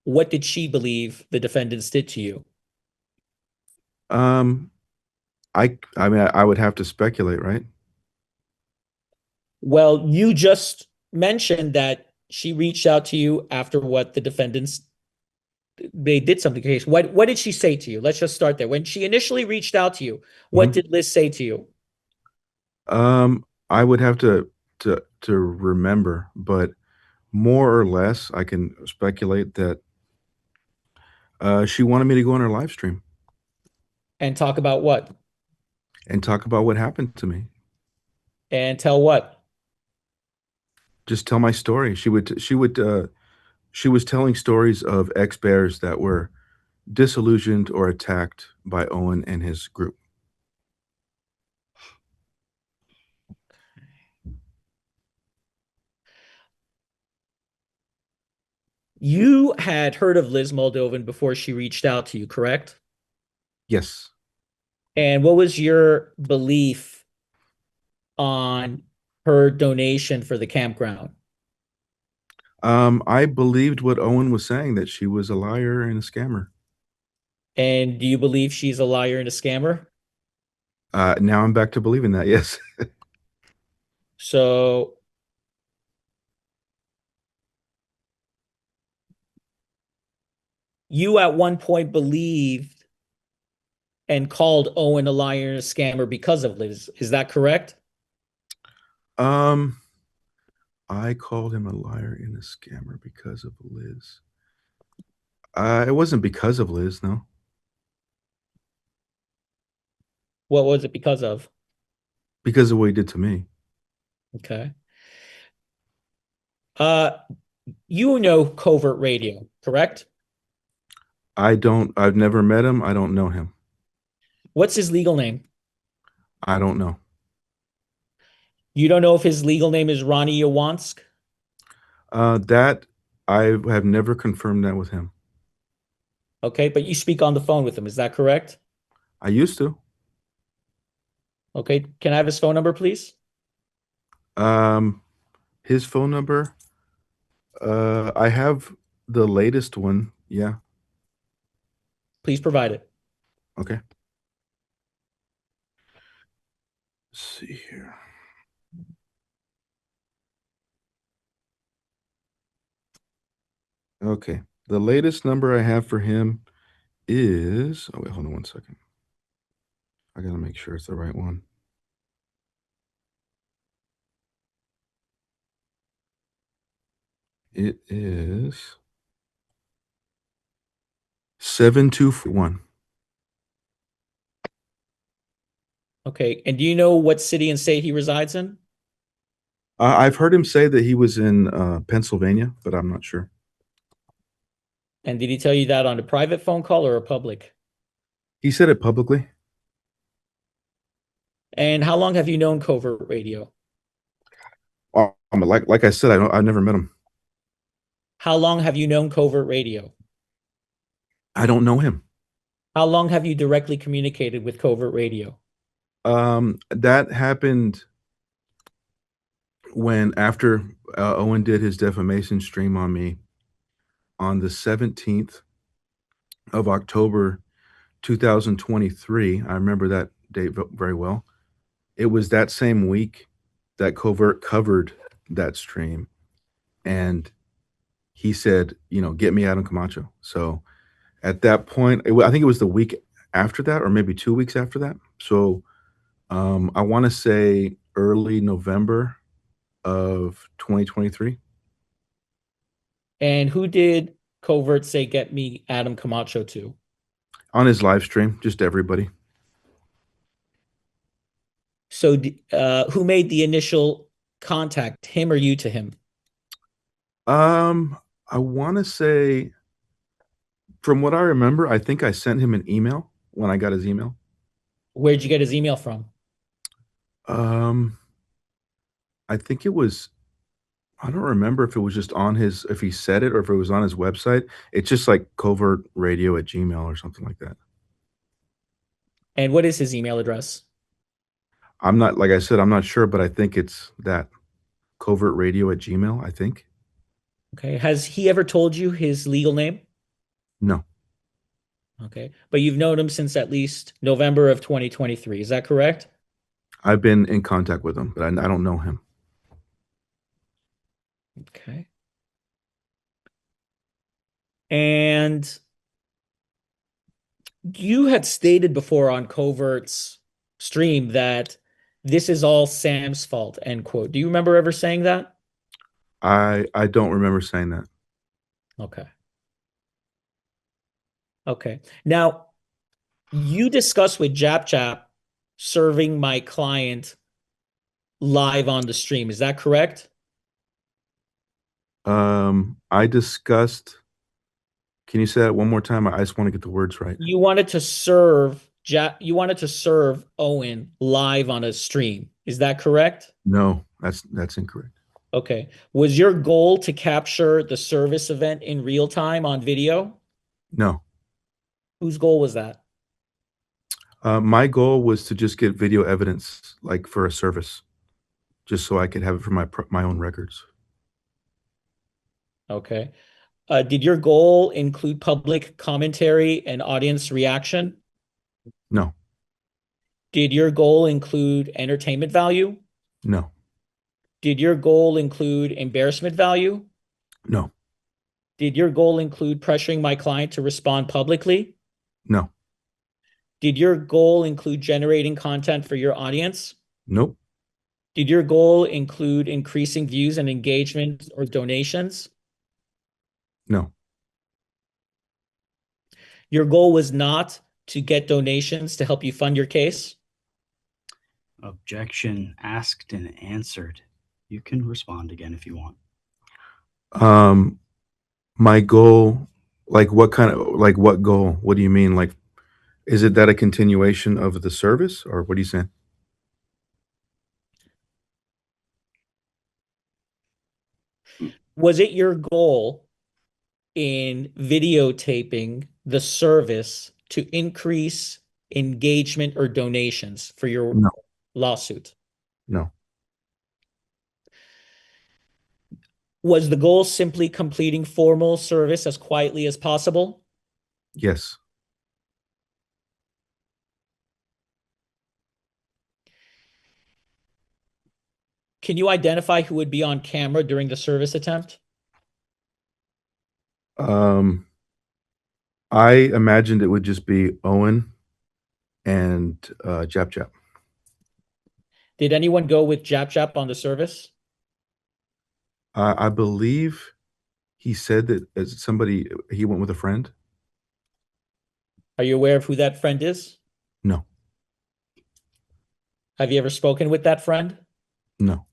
what did she believe the defendants did to you? I mean, I would have to speculate, right? Well, you just mentioned that she reached out to you after what the defendants they did something case. What did she say to you? Let's just start there. When she initially reached out to you, what did Liz say to you? I would have to remember, but more or less, I can speculate that she wanted me to go on her live stream And talk about what? and talk about what happened to me. And tell what? Just tell my story. She was telling stories of ex-bears that were disillusioned or attacked by Owen and his group. You had heard of Liz Moldovan before she reached out to you, correct? Yes. And what was your belief on her donation for the campground? I believed what Owen was saying, that she was a liar and a scammer. And do you believe she's a liar and a scammer? Now I'm back to believing that, yes. So you at one point believed and called Owen a liar and a scammer because of Liz. Is that correct? I called him a liar and a scammer because of Liz. It wasn't because of Liz, no. What was it because of? Because of what he did to me. Okay. You know Covert Radio, correct? I've never met him. I don't know him. What's his legal name? I don't know. You don't know if his legal name is Ronnie Yawansk? That I have never confirmed that with him. Okay, but you speak on the phone with him, is that correct? I used to. Okay, can I have his phone number, please? His phone number. I have the latest one. Yeah. Please provide it. Okay. Let's see here. Okay. The latest number I have for him is, oh wait, hold on one second. I gotta make sure it's the right one. It is 7241. Okay, and do you know what city and state he resides in? I've heard him say that he was in Pennsylvania, but I'm not sure. And did he tell you that on a private phone call or a public? He said it publicly. And how long have you known Covert Radio? Like I said, I never met him. How long have you known Covert Radio? I don't know him. How long have you directly communicated with Covert Radio? That happened when after Owen did his defamation stream on me on the 17th of October 2023. I remember that date very well. It was that same week that Covert covered that stream, and he said, get me Adam Camacho. So at that point, I think it was the week after that, or maybe 2 weeks after that. So I want to say early November of 2023. And who did Covert say get me Adam Camacho to? On his live stream, just everybody. So who made the initial contact, him or you to him? I want to say, from what I remember, I think I sent him an email when I got his email. Where'd you get his email from? I think it was, I don't remember if it was just on his, if he said it or if it was on his website. It's just like covertradio@gmail or something like that. And what is his email address? I'm not, like I said, I'm not sure, but I think it's that covertradio@gmail, I think. Okay. Has he ever told you his legal name? No, Okay. But you've known him since at least November of 2023. Is that correct? I've been in contact with him, but I don't know him. Okay. And you had stated before on Covert's stream that this is all Sam's fault, end quote. Do you remember ever saying that? I don't remember saying that. Okay. Okay. Now, you discussed with Jap serving my client live on the stream. Is that correct? I discussed, can you say that one more time? I just want to get the words right. You wanted to serve Owen live on a stream. Is that correct? No, that's incorrect. Okay. Was your goal to capture the service event in real time on video? No. Whose goal was that? My goal was to just get video evidence, like for a service, just so I could have it for my own records. Okay. Did your goal include public commentary and audience reaction? No. Did your goal include entertainment value? No. Did your goal include embarrassment value? No. Did your goal include pressuring my client to respond publicly? No. Did your goal include generating content for your audience? Nope. Did your goal include increasing views and engagement or donations? No. Your goal was not to get donations to help you fund your case? Objection asked and answered. You can respond again if you want. My goal, like what goal? What do you mean? Like, is it that a continuation of the service, or what are you saying? Was it your goal in videotaping the service to increase engagement or donations for your No. lawsuit? No. Was the goal simply completing formal service as quietly as possible? Yes. Can you identify who would be on camera during the service attempt? I imagined it would just be Owen and Jap. Did anyone go with Jap on the service? I believe he said that as somebody, he went with a friend. Are you aware of who that friend is? No. Have you ever spoken with that friend? No.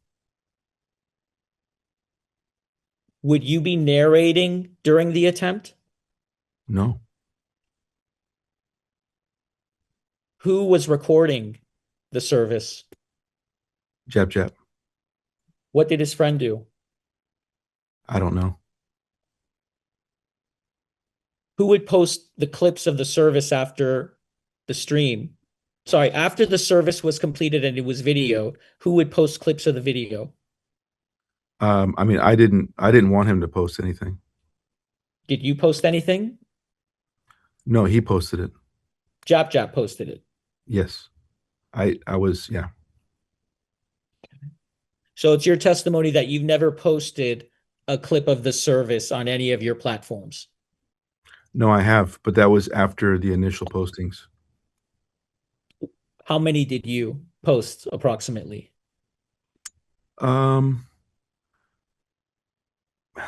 Would you be narrating during the attempt? No. Who was recording the service? Jap. What did his friend do? I don't know. Who would post the clips of the service after the stream? Sorry, after the service was completed and it was video, who would post clips of the video? I mean, I didn't want him to post anything. Did you post anything? No, he posted it. Jap Jap posted it. Yes. I was, yeah. So it's your testimony that you've never posted a clip of the service on any of your platforms. No, I have, but that was after the initial postings. How many did you post approximately? How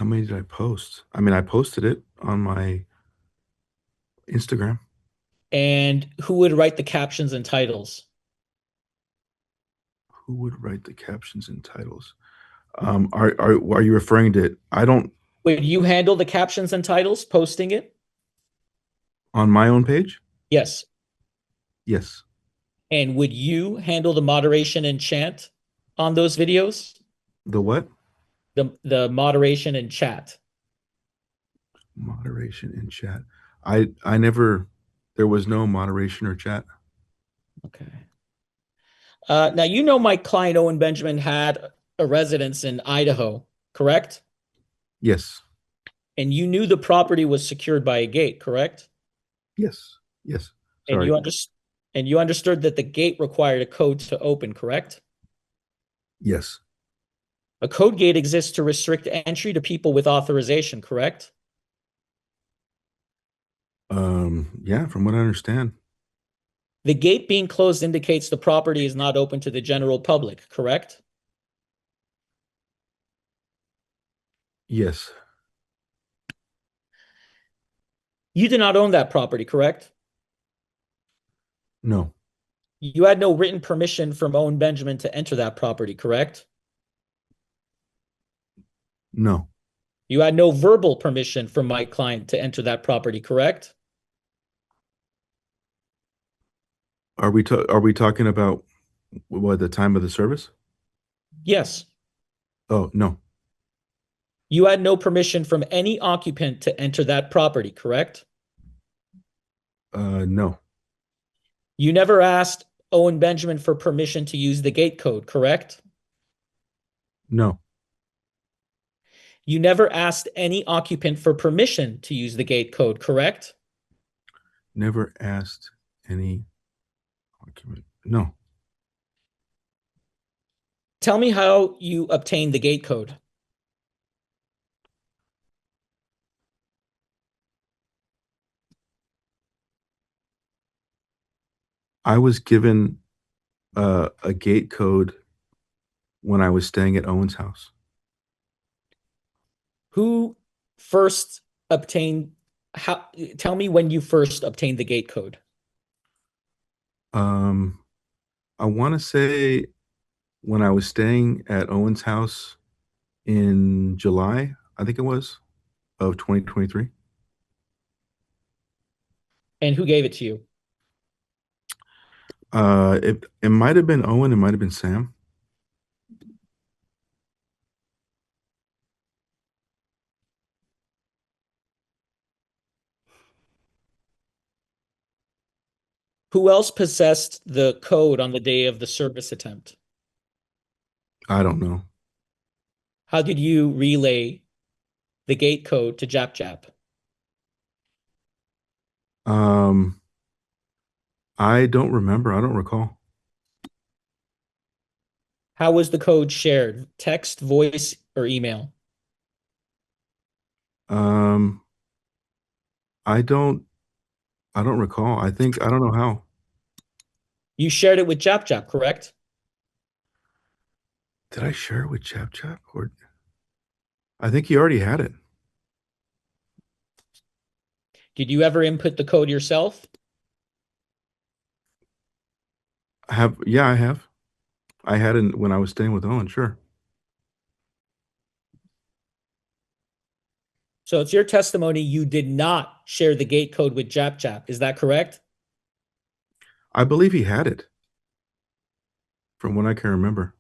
many did I post? I mean, I posted it on my Instagram. And who would write the captions and titles? Who would write the captions and titles? Are you referring to? I don't. Would you handle the captions and titles, posting it? On my own page? Yes. Yes. And would you handle the moderation and chant on those videos? The what? The moderation and chat. Moderation in chat. I never. There was no moderation or chat. Okay. Now, you know my client Owen Benjamin had a residence in Idaho, correct? Yes. And you knew the property was secured by a gate, correct? Yes. Yes. And Sorry. you understood that the gate required a code to open, correct? Yes. A code gate exists to restrict entry to people with authorization, correct? Yeah, from what I understand. The gate being closed indicates the property is not open to the general public, correct? Yes. You did not own that property, correct? No. You had no written permission from Owen Benjamin to enter that property, correct? No. You had no verbal permission from my client to enter that property, correct? Are we talking about what, the time of the service? Yes. Oh, no. You had no permission from any occupant to enter that property, correct? No. You never asked Owen Benjamin for permission to use the gate code, correct? No. You never asked any occupant for permission to use the gate code, correct? Never asked any document. No. Tell me how you obtained the gate code. I was given a gate code when I was staying at Owen's house. Who first obtained how tell me when you first obtained the gate code? I want to say when I was staying at Owen's house in July, I think it was, of 2023. And who gave it to you? It might have been Owen, it might have been Sam. Who else possessed the code on the day of the service attempt? I don't know. How did you relay the gate code to Jap Jap? I don't remember. I don't recall. How was the code shared? Text, voice, or email? Um, I don't recall. I don't know how. You shared it with Jap Jap, correct? Did I share it with Chap Chap, or I think he already had it. Did you ever input the code yourself? I have. I had it when I was staying with Owen, sure. So it's your testimony you did not share the gate code with Jap Jap. Is that correct? I believe he had it, from what I can remember.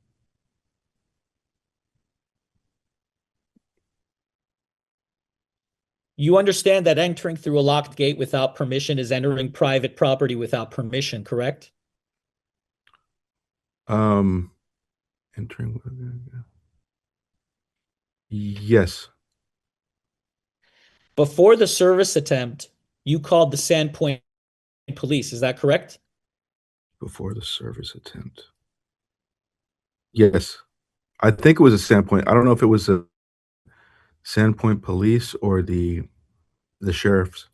You understand that entering through a locked gate without permission is entering private property without permission, correct? Entering. Yes. Before the service attempt, you called the Sandpoint police. Is that correct? Before the service attempt. Yes. I think it was a Sandpoint. I don't know if it was a Sandpoint police or the sheriff's.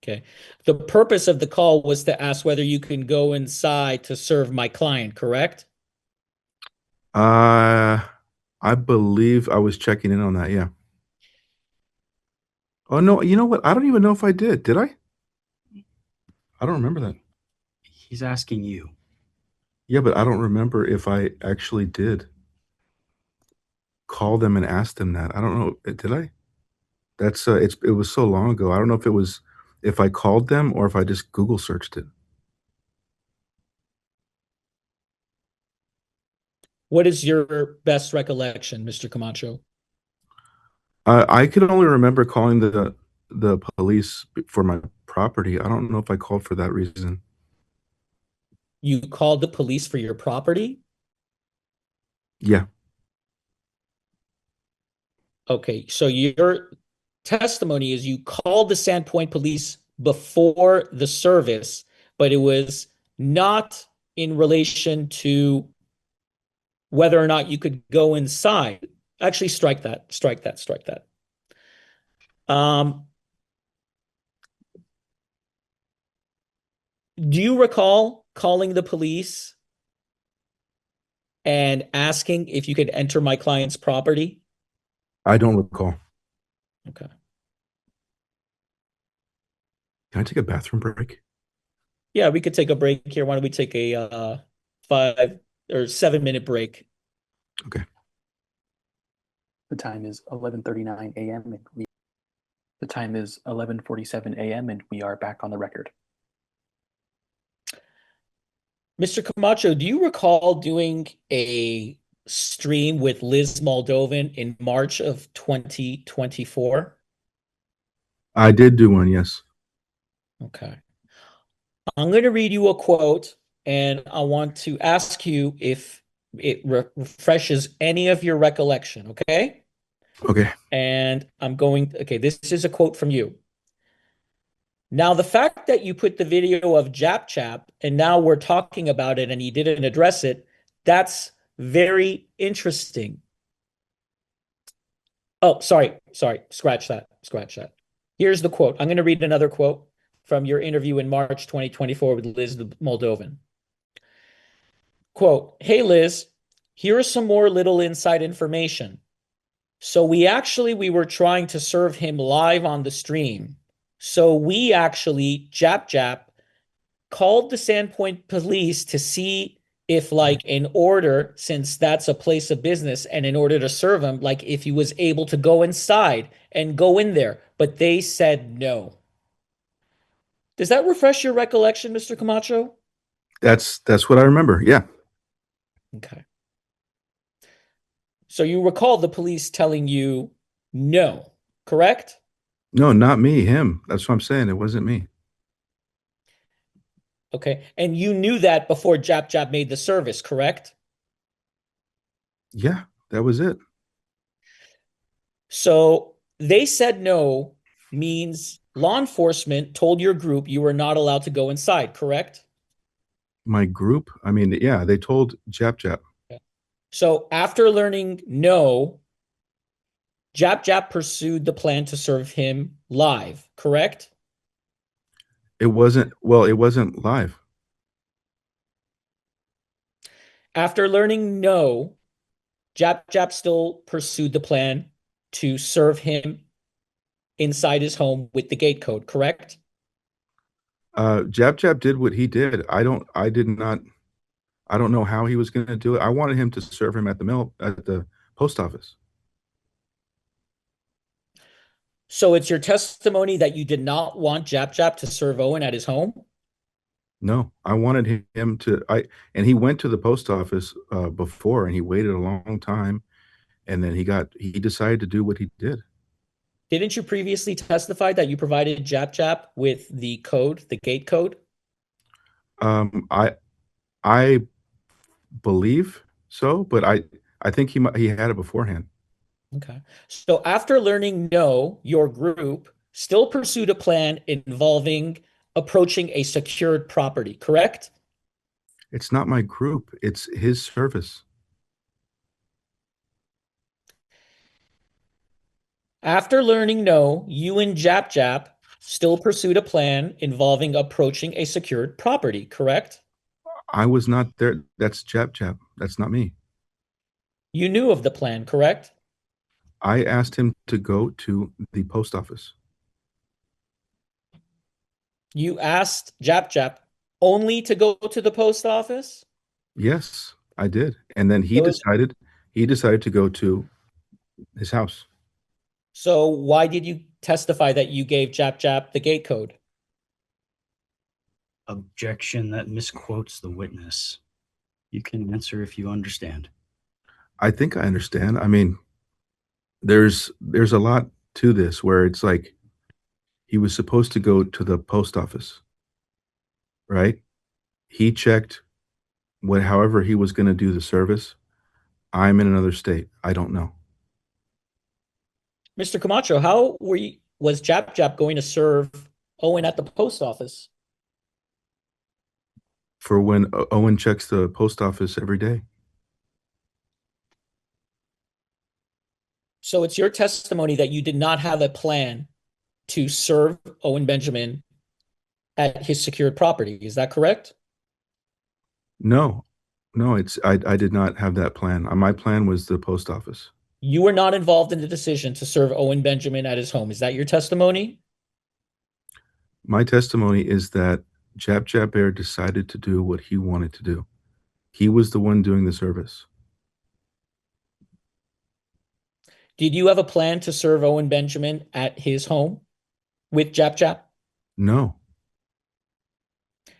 Okay. The purpose of the call was to ask whether you can go inside to serve my client, correct? I believe I was checking in on that. Yeah. Oh no, you know what? I don't even know if I did. Did I? I don't remember that. He's asking you. Yeah, but I don't remember if I actually did call them and ask them that. I don't know. Did I? That's it was so long ago. I don't know if it was if I called them or if I just Google searched it. What is your best recollection, Mr. Camacho? I could only remember calling the police for my property. I don't know if I called for that reason. You called the police for your property? Yeah. Okay, so your testimony is you called the Sandpoint police before the service, but it was not in relation to whether or not you could go inside. Actually, strike that. Do you recall calling the police and asking if you could enter my client's property? I don't recall. Okay. Can I take a bathroom break? Yeah, we could take a break here. Why don't we take a 5 or 7 minute break? Okay. The time is 11:39 a.m. and the time is 11:47 a.m. and we are back on the record. Mr. Camacho, do you recall doing a stream with Liz Moldovan in March of 2024? I did do one, yes. Okay. I'm going to read you a quote, and I want to ask you if it refreshes any of your recollection, okay? Okay. And okay, this is a quote from you. Now, the fact that you put the video of Jap Chap and now we're talking about it and he didn't address it, that's very interesting. Oh, sorry. Scratch that. Here's the quote. I'm going to read another quote from your interview in March 2024 with Liz Moldovan. Quote, "Hey, Liz, here is some more little inside information. So we were trying to serve him live on the stream. So we actually, Jap, called the Sandpoint police to see if, like, in order, since that's a place of business, and in order to serve him, like, if he was able to go inside and go in there. But they said no." Does that refresh your recollection, Mr. Camacho? That's what I remember. Yeah. Okay. So you recall the police telling you no, correct? No, not me, him. That's what I'm saying. It wasn't me. Okay. And you knew that before Jap made the service, correct? Yeah, that was it. So they said no means law enforcement told your group you were not allowed to go inside, correct? My group? I mean, yeah, they told Jap. Okay. So after learning no, Jap pursued the plan to serve him live, correct? It wasn't live. After learning no, Jap still pursued the plan to serve him inside his home with the gate code, correct? Jap did what he did. I don't know how he was going to do it. I wanted him to serve him at the post office. So it's your testimony that you did not want Jap to serve Owen at his home? No, I wanted him to. And he went to the post office before, and he waited a long time, and then he decided to do what he did. Didn't you previously testify that you provided Jap with the code, the gate code? Um, I I believe so, but I think he had it beforehand. Okay. So after learning no, your group still pursued a plan involving approaching a secured property, correct? It's not my group, it's his service. After learning no, you and Jap still pursued a plan involving approaching a secured property, correct? I was not there. That's Jap Jap. That's not me. You knew of the plan, correct? I asked him to go to the post office. You asked Jap only to go to the post office? Yes, I did. And then So, he decided to go to his house. so why did you testify that you gave Jap the gate code? Objection, that misquotes the witness. You can answer if you understand. I think I understand. I mean, there's a lot to this where it's like he was supposed to go to the post office, right? He checked what however he was going to do the service. I'm in another state. I don't know. Mr. Camacho, was Jap going to serve Owen at the post office? For when Owen checks the post office every day. So it's your testimony that you did not have a plan to serve Owen Benjamin at his secured property. Is that correct? No, no, I did not have that plan. My plan was the post office. You were not involved in the decision to serve Owen Benjamin at his home. Is that your testimony? My testimony is that Jap Bear decided to do what he wanted to do. He was the one doing the service. Did you have a plan to serve Owen Benjamin at his home with Jap? No,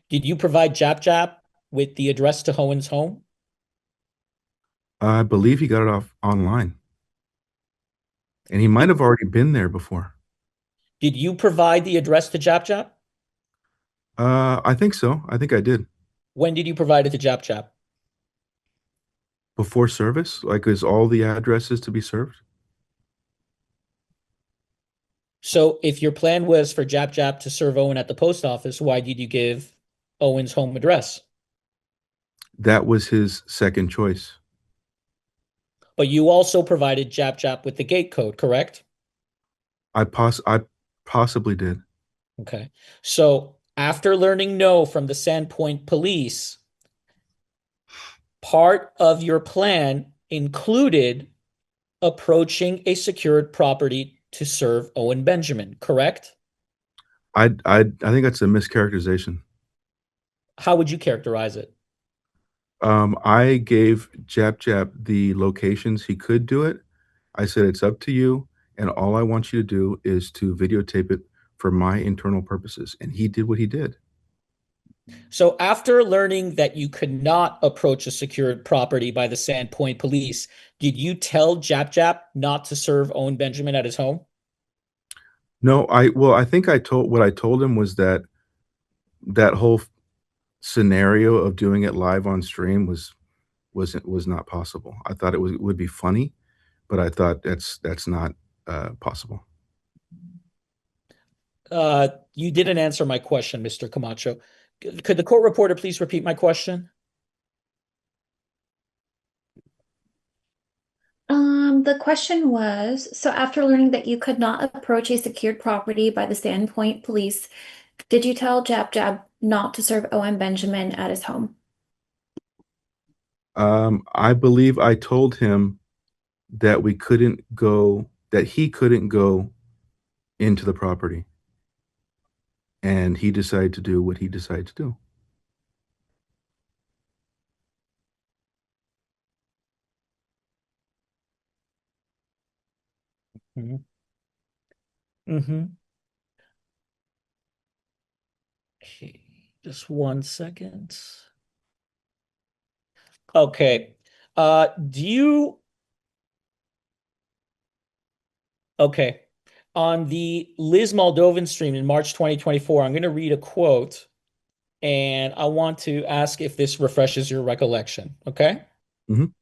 Did you provide Jap with the address to Owen's home? I believe he got it off online. And he might have already been there before. Did you provide the address to Jap? I think so. I think I did. When did you provide it to Jap? Before service? Like, is all the addresses to be served? So if your plan was for Jap to serve Owen at the post office, why did you give Owen's home address? That was his second choice. But you also provided Jap with the gate code, correct? I possibly did. Okay. So after learning no from the Sandpoint police, part of your plan included approaching a secured property to serve Owen Benjamin, correct? I think that's a mischaracterization. How would you characterize it? I gave Jap the locations he could do it. I said, it's up to you. And all I want you to do is to videotape it for my internal purposes. And he did what he did. So after learning that you could not approach a secured property by the Sandpoint police, did you tell Jap not to serve Owen Benjamin at his home? No, I think what I told him was that that whole scenario of doing it live on stream was not possible. I thought it would be funny, but I thought that's not possible. You didn't answer my question, Mr. Camacho. Could the court reporter please repeat my question? The question was, so after learning that you could not approach a secured property by the Sandpoint police, did you tell Jab not to serve Owen Benjamin at his home? I believe I told him that he couldn't go into the property. And he decided to do what he decided to do. Okay, just 1 second. Okay. Do you Okay. on the Liz Moldovan stream in March 2024, I'm going to read a quote, and I want to ask if this refreshes your recollection, okay? Mhm.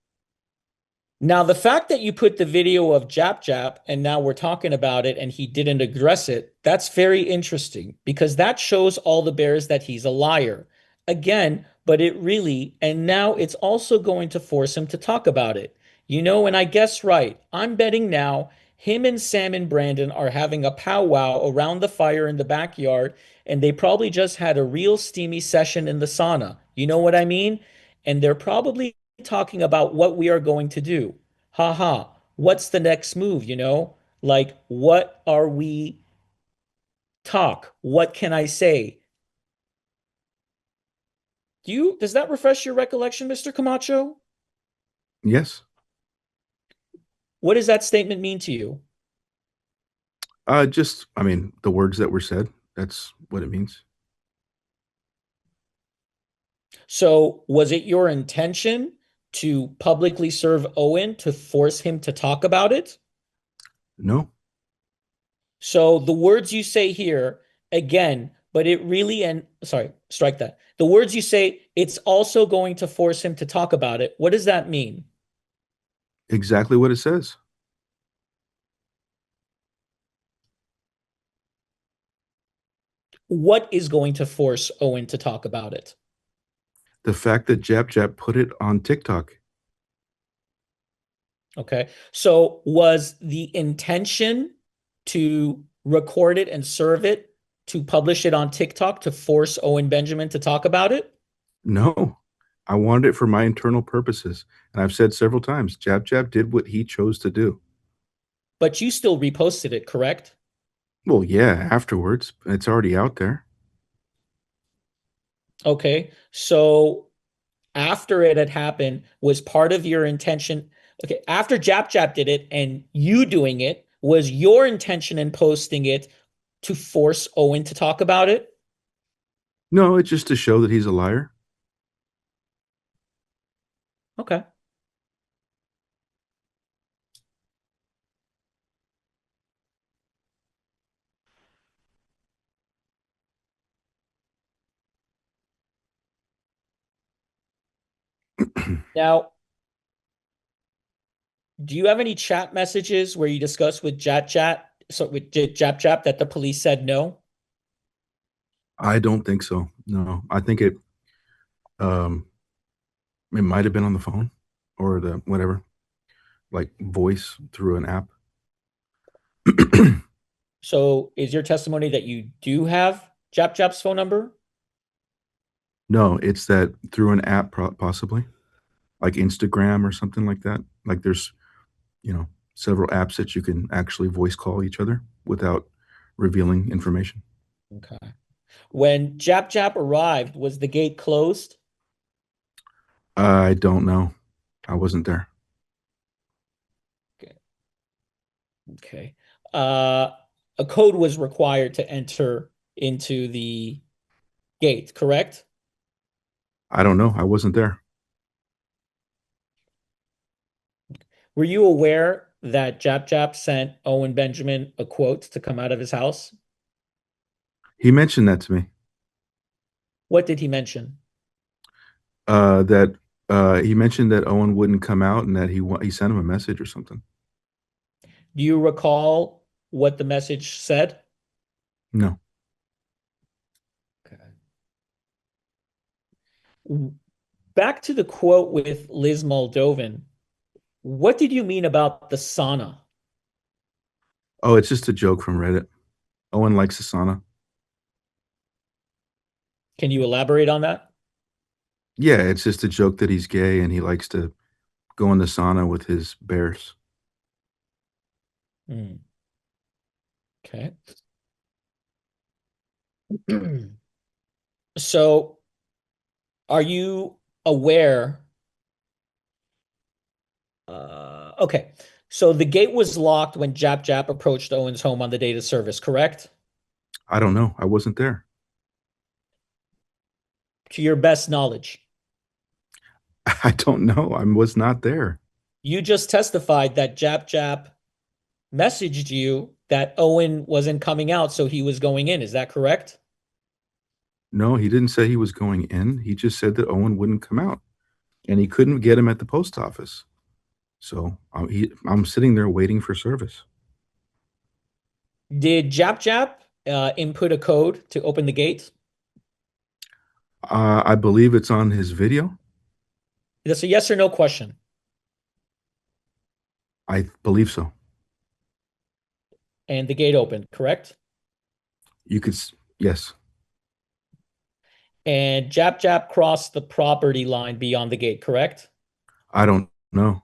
Now, the fact that you put the video of Jap Jap and now we're talking about it and he didn't address it, that's very interesting because that shows all the bears that he's a liar. Again, but it really, and now it's also going to force him to talk about it. You know, and I guess right. I'm betting now him and Sam and Brandon are having a powwow around the fire in the backyard, and they probably just had a real steamy session in the sauna. You know what I mean? And they're probably talking about what we are going to do. Ha ha. What's the next move, you know? Like, what are we talk? What can I say? Does that refresh your recollection, Mr. Camacho? Yes. What does that statement mean to you? Just, I mean, the words that were said, that's what it means. So, was it your intention to publicly serve Owen to force him to talk about it? No. So, the words you say here, again, but it really, and sorry, strike that. The words you say, it's also going to force him to talk about it. What does that mean? Exactly what it says. What is going to force Owen to talk about it? The fact that Jap Jap put it on TikTok. Okay. So was the intention to record it and serve it to publish it on TikTok to force Owen Benjamin to talk about it? No. I wanted it for my internal purposes. And I've said several times, Jap Jap did what he chose to do. But you still reposted it, correct? Well, yeah, afterwards. It's already out there. Okay. So after it had happened, was part of your intention, okay, after Jap Jap did it and you doing it, was your intention in posting it to force Owen to talk about it? No, it's just to show that he's a liar. Okay. Now, do you have any chat messages where you discuss with Jap Jap that the police said no? I don't think so. No. I think um it might have been on the phone or the whatever, like voice through an app. So is your testimony that you do have Jap Jap's phone number? No, it's that through an app possibly, like Instagram or something like that. Like there's, several apps that you can actually voice call each other without revealing information. Okay. When Jap Jap arrived, was the gate closed? I don't know. I wasn't there. Okay. Okay. A code was required to enter into the gate, correct? I don't know. I wasn't there. Were you aware that Jap Jap sent Owen Benjamin a quote to come out of his house? He mentioned that to me. What did he mention? That he mentioned that Owen wouldn't come out and that he sent him a message or something. Do you recall what the message said? No. Okay. Back to the quote with Liz Moldovan. What did you mean about the sauna? Oh, it's just a joke from Reddit. Owen likes the sauna. Can you elaborate on that? Yeah, it's just a joke that he's gay and he likes to go in the sauna with his bears. Hmm. Okay. So, are you aware? Okay. So the gate was locked when Jap Jap approached Owen's home on the date of service, correct? I don't know. I wasn't there. To your best knowledge. I don't know. I was not there. You just testified that Jap Jap messaged you that Owen wasn't coming out, so he was going in. Is that correct? No, he didn't say he was going in. He just said that Owen wouldn't come out, and he couldn't get him at the post office. So I'm sitting there waiting for service. Did Jap input a code to open the gate? I believe it's on his video. That's a yes or no question. I believe so. And the gate opened, correct? Yes. And Jap crossed the property line beyond the gate, correct? I don't know.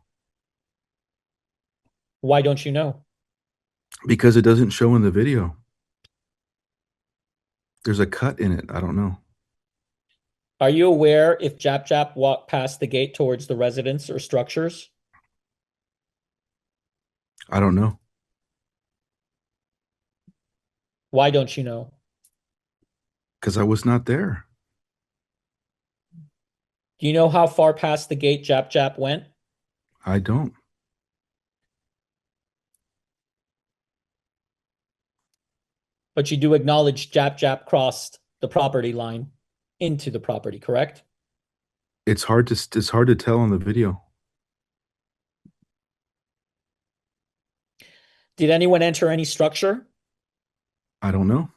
Why don't you know? Because it doesn't show in the video. There's a cut in it. I don't know. Are you aware if Jap walked past the gate towards the residence or structures? I don't know. Why don't you know? Because I was not there. Do you know how far past the gate Jap went? I don't. But you do acknowledge Jap crossed the property line into the property, correct? It's hard to tell on the video. Did anyone enter any structure? I don't know.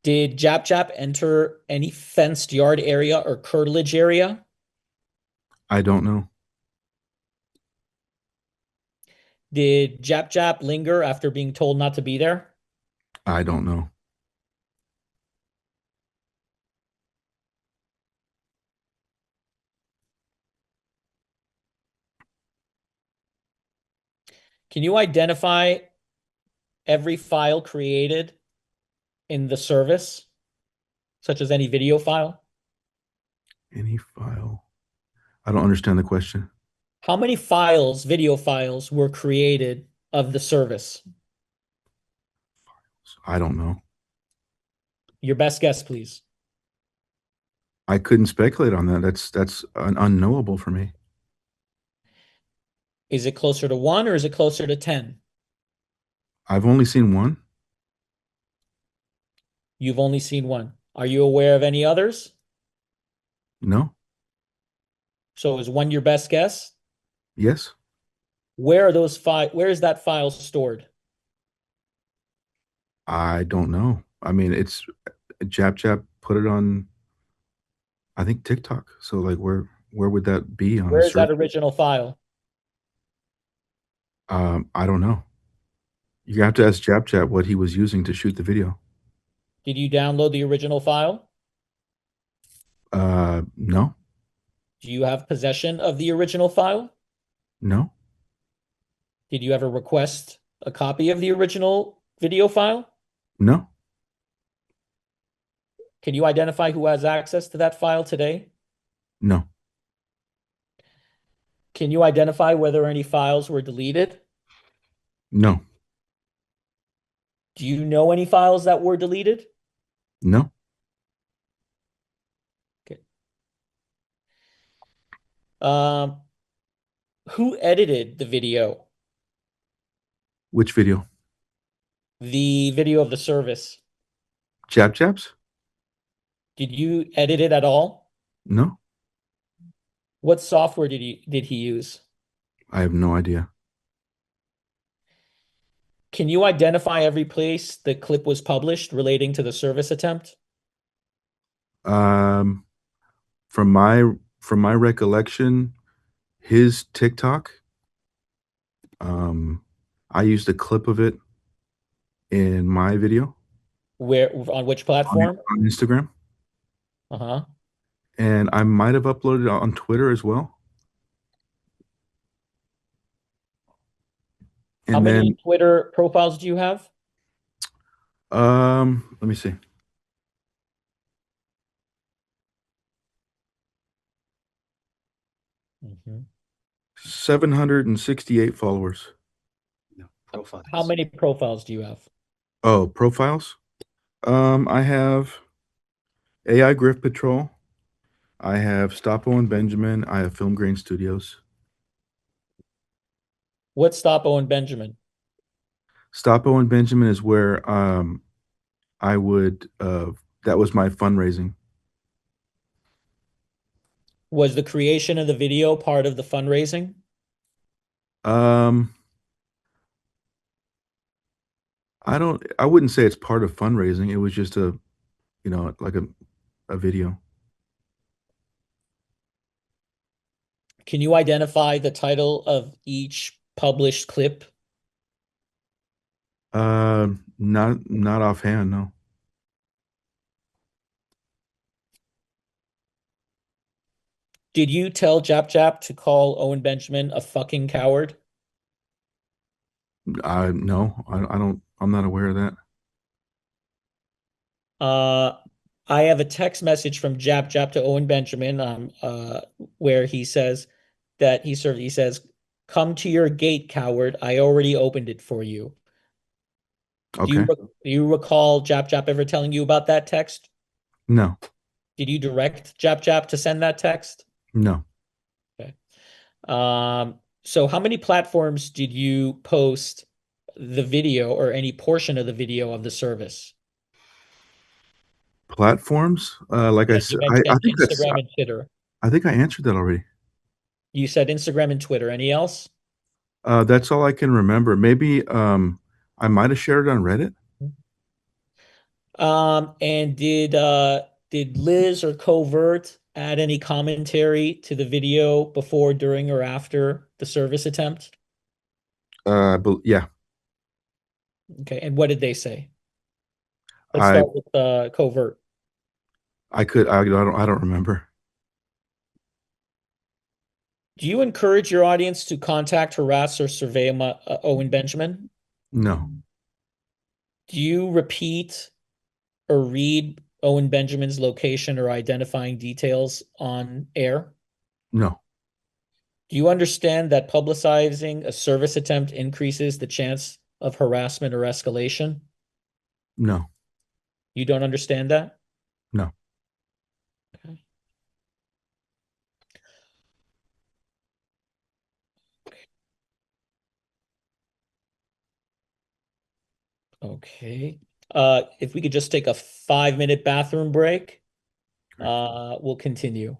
Did Jap enter any fenced yard area or curtilage area? I don't know. Did Jap linger after being told not to be there? I don't know. Can you identify every file created in the service, such as any video file? Any file? I don't understand the question. How many files, video files, were created of the service? I don't know. Your best guess, please. I couldn't speculate on that. That's an unknowable for me. Is it closer to 1 or is it closer to 10? I've only seen one. You've only seen one. Are you aware of any others? No. So is 1 your best guess? Yes. Where are those where is that file stored? I don't know. I mean, it's Jap put it on, I think, TikTok. So like, where would that be on? Where is that original file? I don't know. You have to ask Jap what he was using to shoot the video. Did you download the original file? No. Do you have possession of the original file? No. Did you ever request a copy of the original video file? No. Can you identify who has access to that file today? No. Can you identify whether any files were deleted? No. Do you know any files that were deleted? No. Okay. Who edited the video? Which video? The video of the service. Jap's? Did you edit it at all? No. What software did he use? I have no idea. Can you identify every place the clip was published relating to the service attempt? From my recollection, his TikTok, I used a clip of it in my video. Where, on which platform? On Instagram. Uh-huh. And I might have uploaded it on Twitter as well. How many Twitter profiles do you have? Let me see. Mm-hmm. 768 followers. No, profiles. How many profiles do you have? Oh, profiles? I have AI Griff Patrol. I have Stop Owen Benjamin. I have Film Grain Studios. What stop Owen Benjamin? Stop Owen Benjamin is where I would that was my fundraising. Was the creation of the video part of the fundraising? Um, I wouldn't say it's part of fundraising. It was just a, like a video. Can you identify the title of each published clip? Not offhand, no. Did you tell Jap Jap to call Owen Benjamin a fucking coward? No, I don't. I'm not aware of that. I have a text message from Jap Jap to Owen Benjamin, where he says that he says, "Come to your gate, coward. I already opened it for you." Okay. Do you recall Jap Jap ever telling you about that text? No, Did you direct Jap Jap to send that text? no. Okay. So how many platforms did you post the video or any portion of the video of the service? Platforms. Like I Yeah, you said, I mentioned think Instagram and Twitter. I think I answered that already. You said Instagram and Twitter. Any else? That's all I can remember. Maybe I might have shared it on Reddit. And did Liz or Covert add any commentary to the video before, during, or after the service attempt? But yeah, Okay, and what did they say? Let's I start with Covert. I could I don't remember. Do you encourage your audience to contact, harass, or survey Owen Benjamin? No, Do you repeat or read Owen Benjamin's location or identifying details on air? no, Do you understand that publicizing a service attempt increases the chance of harassment or escalation? no, You don't understand that? no. Okay. Okay. If we could just take a 5-minute bathroom break, we'll continue.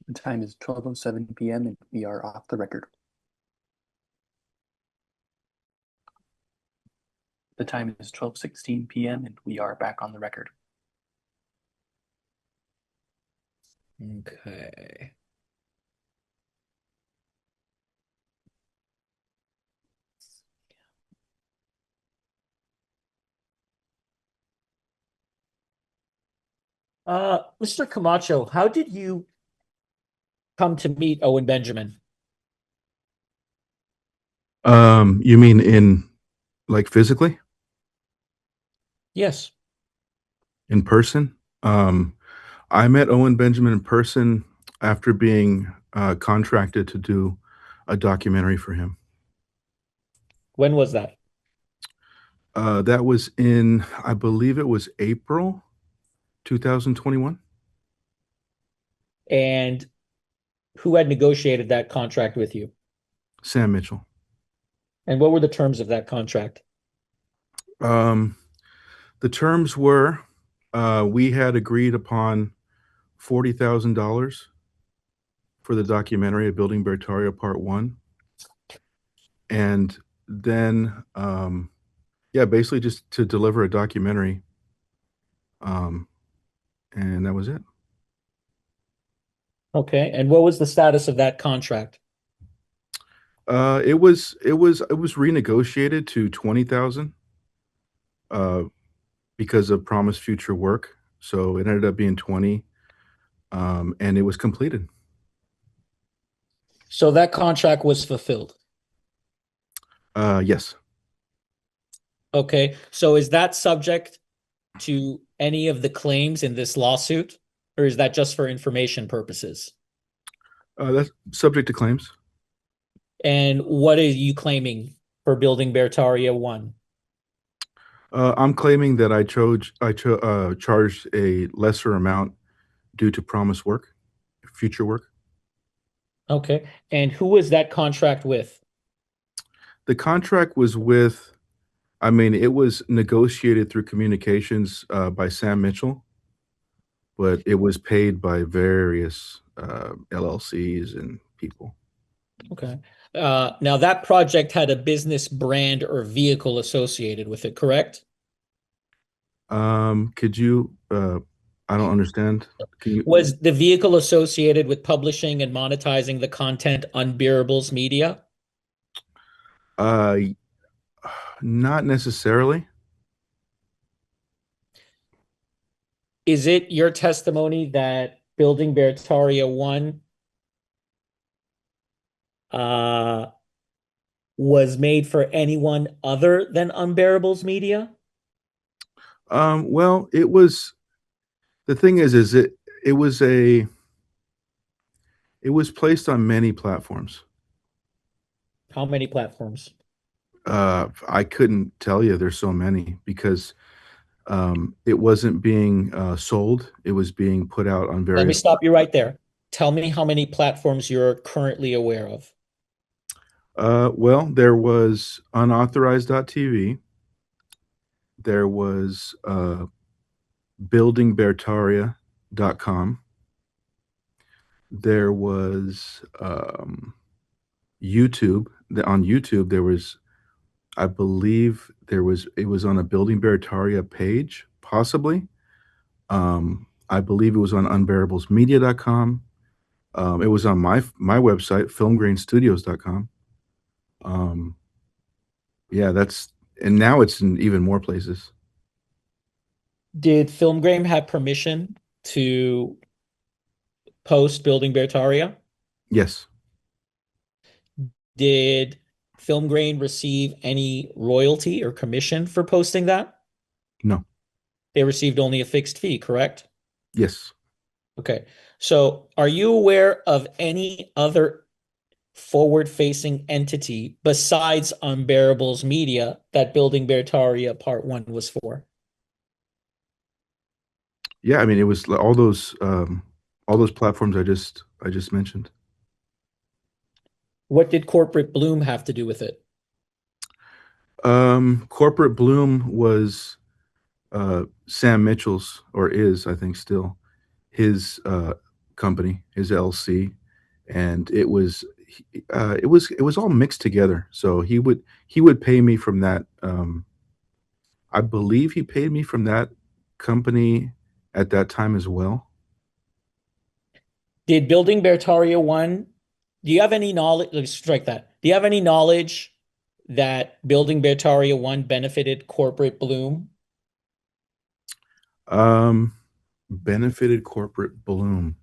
The time is 12:07 p.m. and we are off the record. The time is 12:16 p.m. and we are back on the record. Okay. Mr. Camacho, how did you come to meet Owen Benjamin? You mean in like physically Yes. in person? I met Owen Benjamin in person after being contracted to do a documentary for him. When was that? That was in, I believe it was April 2021. And who had negotiated that contract with you? Sam Mitchell. And what were the terms of that contract? The terms were we had agreed upon $40,000 for the documentary of Building Beartaria Part 1. And then, yeah, basically just to deliver a documentary. And that was it. Okay. And what was the status of that contract? It was renegotiated to 20,000 because of promised future work. So it ended up being 20, and it was completed. So that contract was fulfilled. Yes. Okay. So is that subject to any of the claims in this lawsuit, or is that just for information purposes? That's subject to claims. And what are you claiming for Building Beartaria 1? I'm claiming that I charged a lesser amount due to promised work, future work. Okay. And who was that contract with? The contract was with, I mean, it was negotiated through communications by Sam Mitchell, but it was paid by various LLCs and people. Okay. Now that project had a business brand or vehicle associated with it, correct? Could you, I don't understand. Can you, Was the vehicle associated with publishing and monetizing the content Unbearable's media? uh, not necessarily. Is it your testimony that Building Beartaria 1 was made for anyone other than Unbearable's media? Well, it was, the thing is it was a, it was placed on many platforms. How many platforms? I couldn't tell you, there's so many, because it wasn't being sold. It was being put out on Let me various. stop you right there. Tell me how many platforms you're currently aware of. Well, there was unauthorized.tv. There was buildingbeartaria.com. There was YouTube. On YouTube, there was, I believe there was, it was on a Building Beartaria page, possibly. I believe it was on unbearablesmedia.com. It was on my website, filmgrainstudios.com. Yeah, that's, and now it's in even more places. Did Filmgrain have permission to post Building Beartaria? Yes. Did Filmgrain receive any royalty or commission for posting that? No. They received only a fixed fee, correct? Yes. Okay. So are you aware of any other forward-facing entity besides Unbearable's media that Building Beartaria Part 1 was for? Yeah, I mean, it was all those platforms I just mentioned. What did Corporate Bloom have to do with it? Corporate Bloom was Sam Mitchell's, or is, I think, still his company, his LC, and it was all mixed together. So he would pay me from that. I believe he paid me from that company at that time as well. Did Building Beartaria 1, do you have any knowledge? Let's strike that. Do you have any knowledge that Building Beartaria 1 benefited Corporate Bloom? Benefited Corporate Bloom.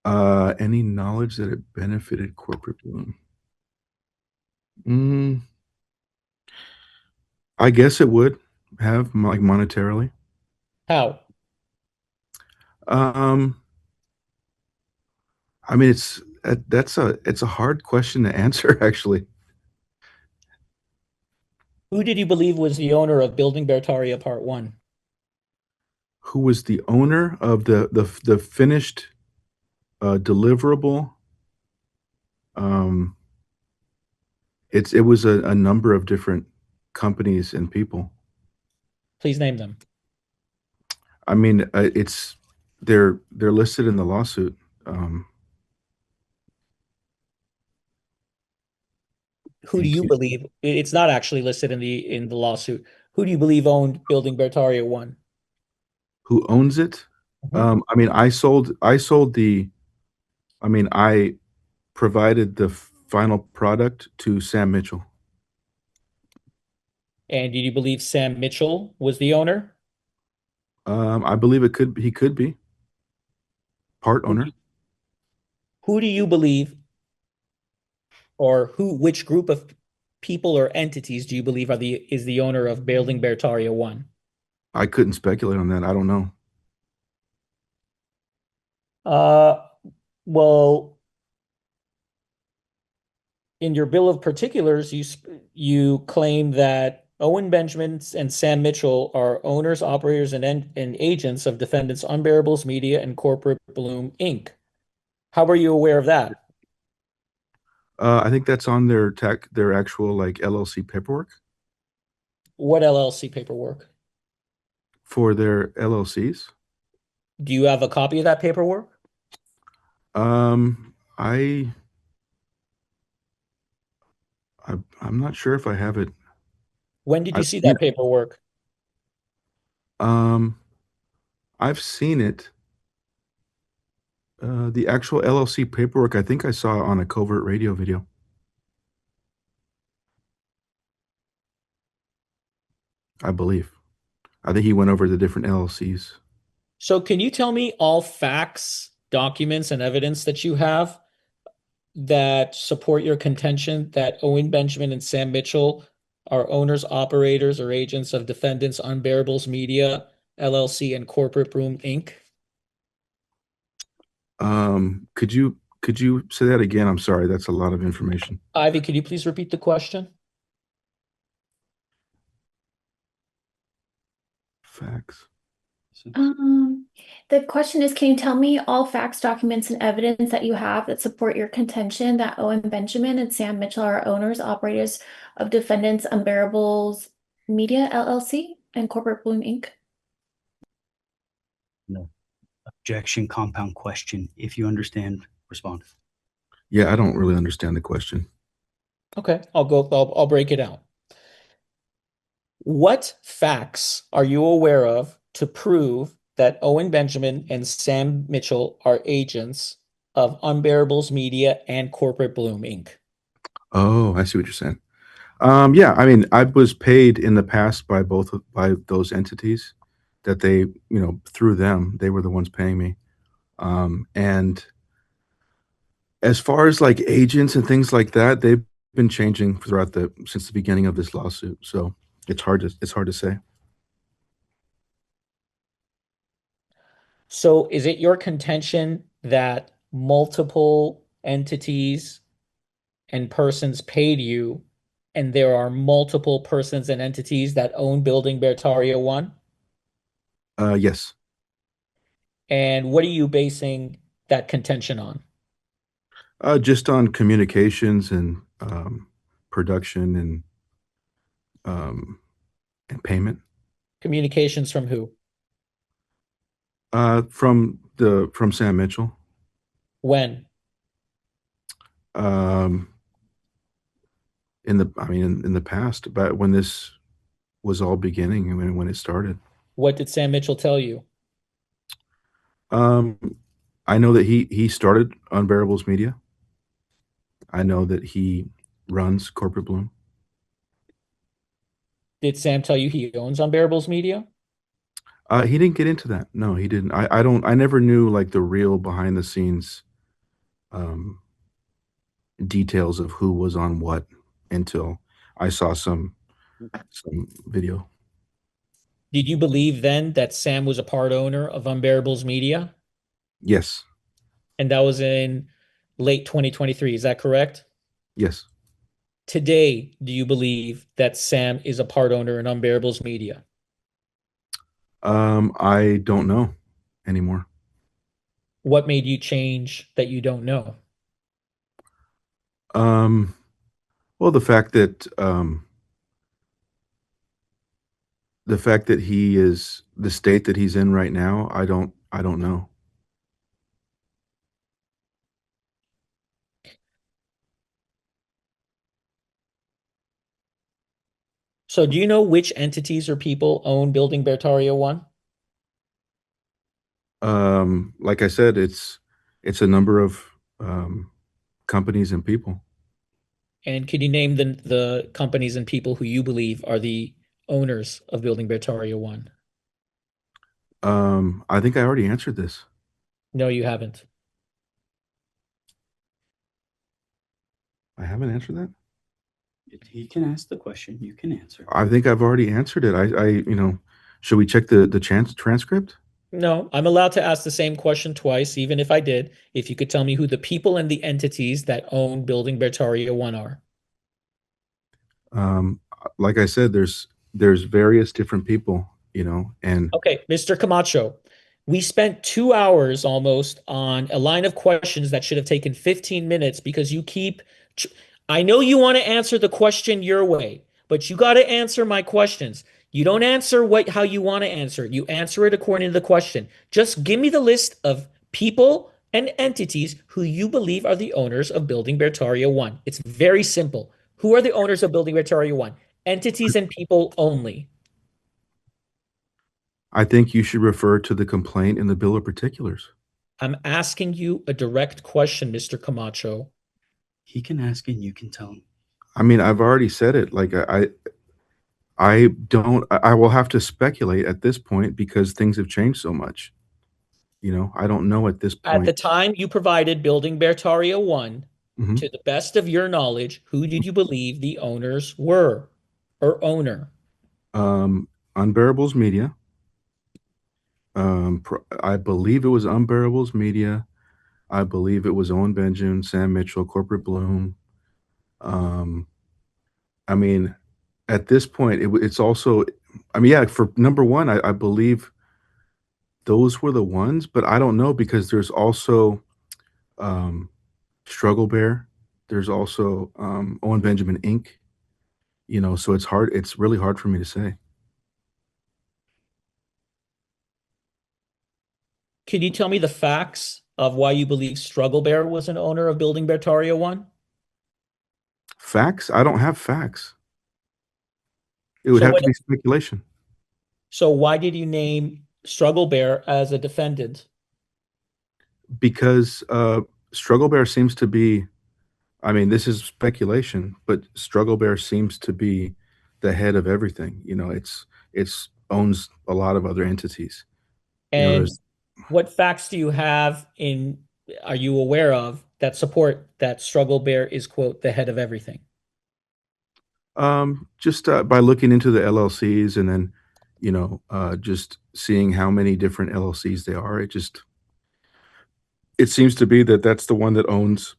Any knowledge that it benefited Corporate Bloom? I guess it would have, like, monetarily. How? I mean, it's a hard question to answer, actually. Who did you believe was the owner of Building Beartaria Part 1? Who was the owner of the finished deliverable? It was a number of different companies and people. Please name them. I mean, they're listed in the lawsuit. Who do you believe? It's not actually listed in the lawsuit. Who do you believe owned Building Beartaria 1? Who owns it? I mean, I provided the final product to Sam Mitchell. And did you believe Sam Mitchell was the owner? I believe he could be part owner. Who do you believe, or which group of people or entities do you believe is the owner of Building Beartaria 1? I couldn't speculate on that. I don't know. Well, in your bill of particulars, you claim that Owen Benjamin and Sam Mitchell are owners, operators, and agents of defendants Unbearable's Media and Corporate Bloom Inc. How are you aware of that? I think that's on their actual like LLC paperwork What LLC paperwork? for their LLCs. Do you have a copy of that paperwork? Um, I, I'm not sure if I have it. When did you I've see seen that paperwork? Um, I've seen it. The actual LLC paperwork, I think I saw on a covert radio video. I believe. I think he went over the different LLCs. So can you tell me all facts, documents, and evidence that you have that support your contention that Owen Benjamin and Sam Mitchell are owners, operators, or agents of defendants Unbearables Media, LLC, and Corporate Broom, Inc.? Could you say that again? I'm sorry, that's a lot of information. Ivy, could you please repeat the question? Facts. The question is, can you tell me all facts, documents, and evidence that you have that support your contention that Owen Benjamin and Sam Mitchell are owners, operators of defendants Unbearables Media, LLC, and Corporate Bloom, Inc.? No. Objection, compound question. If you understand, respond. Yeah, I don't really understand the question. Okay, I'll break it out. What facts are you aware of to prove that Owen Benjamin and Sam Mitchell are agents of Unbearables Media and Corporate Bloom, Inc.? Oh, I see what you're saying. Yeah, I mean, I was paid in the past by by those entities that they, through them, they were the ones paying me. And as far as like agents and things like that, they've been changing since the beginning of this lawsuit. So it's hard to say. So is it your contention that multiple entities and persons paid you, and there are multiple persons and entities that own Building Beartaria 1? Yes. And what are you basing that contention on? Just on communications and production and payment. Communications from who? From Sam Mitchell. When? Um, in the past, but when this was all beginning, and when it started. What did Sam Mitchell tell you? I know that he started Unbearables Media. I know that he runs Corporate Bloom. Did Sam tell you he owns Unbearables Media? He didn't get into that. No, he didn't. I never knew like the real behind the scenes details of who was on what until I saw some video. Did you believe then that Sam was a part owner of Unbearables Media? Yes. And that was in late 2023, is that correct? Yes. Today, do you believe that Sam is a part owner in Unbearables Media? I don't know anymore. What made you change that you don't know? Well, the fact that he is the state that he's in right now, I don't know. So do you know which entities or people own Building Beartaria 1? Like I said, it's a number of companies and people. And can you name the companies and people who you believe are the owners of Building Beartaria 1? I think I already answered this. No, you haven't. I haven't answered that. He can ask the question. You can answer. I think I've already answered it. Should we check the transcript? No, I'm allowed to ask the same question twice, even if I did, if you could tell me who the people and the entities that own Building Beartaria 1 are. Like I said, there's various different people, and Okay, Mr. Camacho, we spent 2 hours almost on a line of questions that should have taken 15 minutes because you keep I know you want to answer the question your way, but you got to answer my questions. You don't answer how you want to answer it. You answer it according to the question. Just give me the list of people and entities who you believe are the owners of Building Beartaria 1. It's very simple. Who are the owners of Building Beartaria 1? Entities and people only. I think you should refer to the complaint in the bill of particulars. I'm asking you a direct question, Mr. Camacho. He can ask and you can tell him. I mean, I've already said it. Like I don't. I will have to speculate at this point because things have changed so much. You know, I don't know at this At the point. time you provided Building Beartaria 1, Mhm. to the best of your knowledge, who did you believe the owners were or owner? Unbearables Media. I believe it was Unbearables Media. I believe it was Owen Benjamin, Sam Mitchell, Corporate Bloom. Um, I mean, at this point, it's also. I mean, yeah, for number one, I believe those were the ones, but I don't know because there's also um, Struggle Bear. There's also Owen Benjamin Inc. You know, so it's hard. It's really hard for me to say. Can you tell me the facts of why you believe Struggle Bear was an owner of Building Beartaria 1? Facts? I don't have facts. It would So have what, to be speculation so why did you name Struggle Bear as a defendant? because Struggle Bear seems to be. I mean, this is speculation, but Struggle Bear seems to be the head of everything. You know, it's owns a lot of other entities. You know, And there's what facts do you have are you aware of that support that Struggle Bear is, quote, the head of everything? just by looking into the LLCs and then, you know, just seeing how many different LLCs they are. It seems to be that that's the one that owns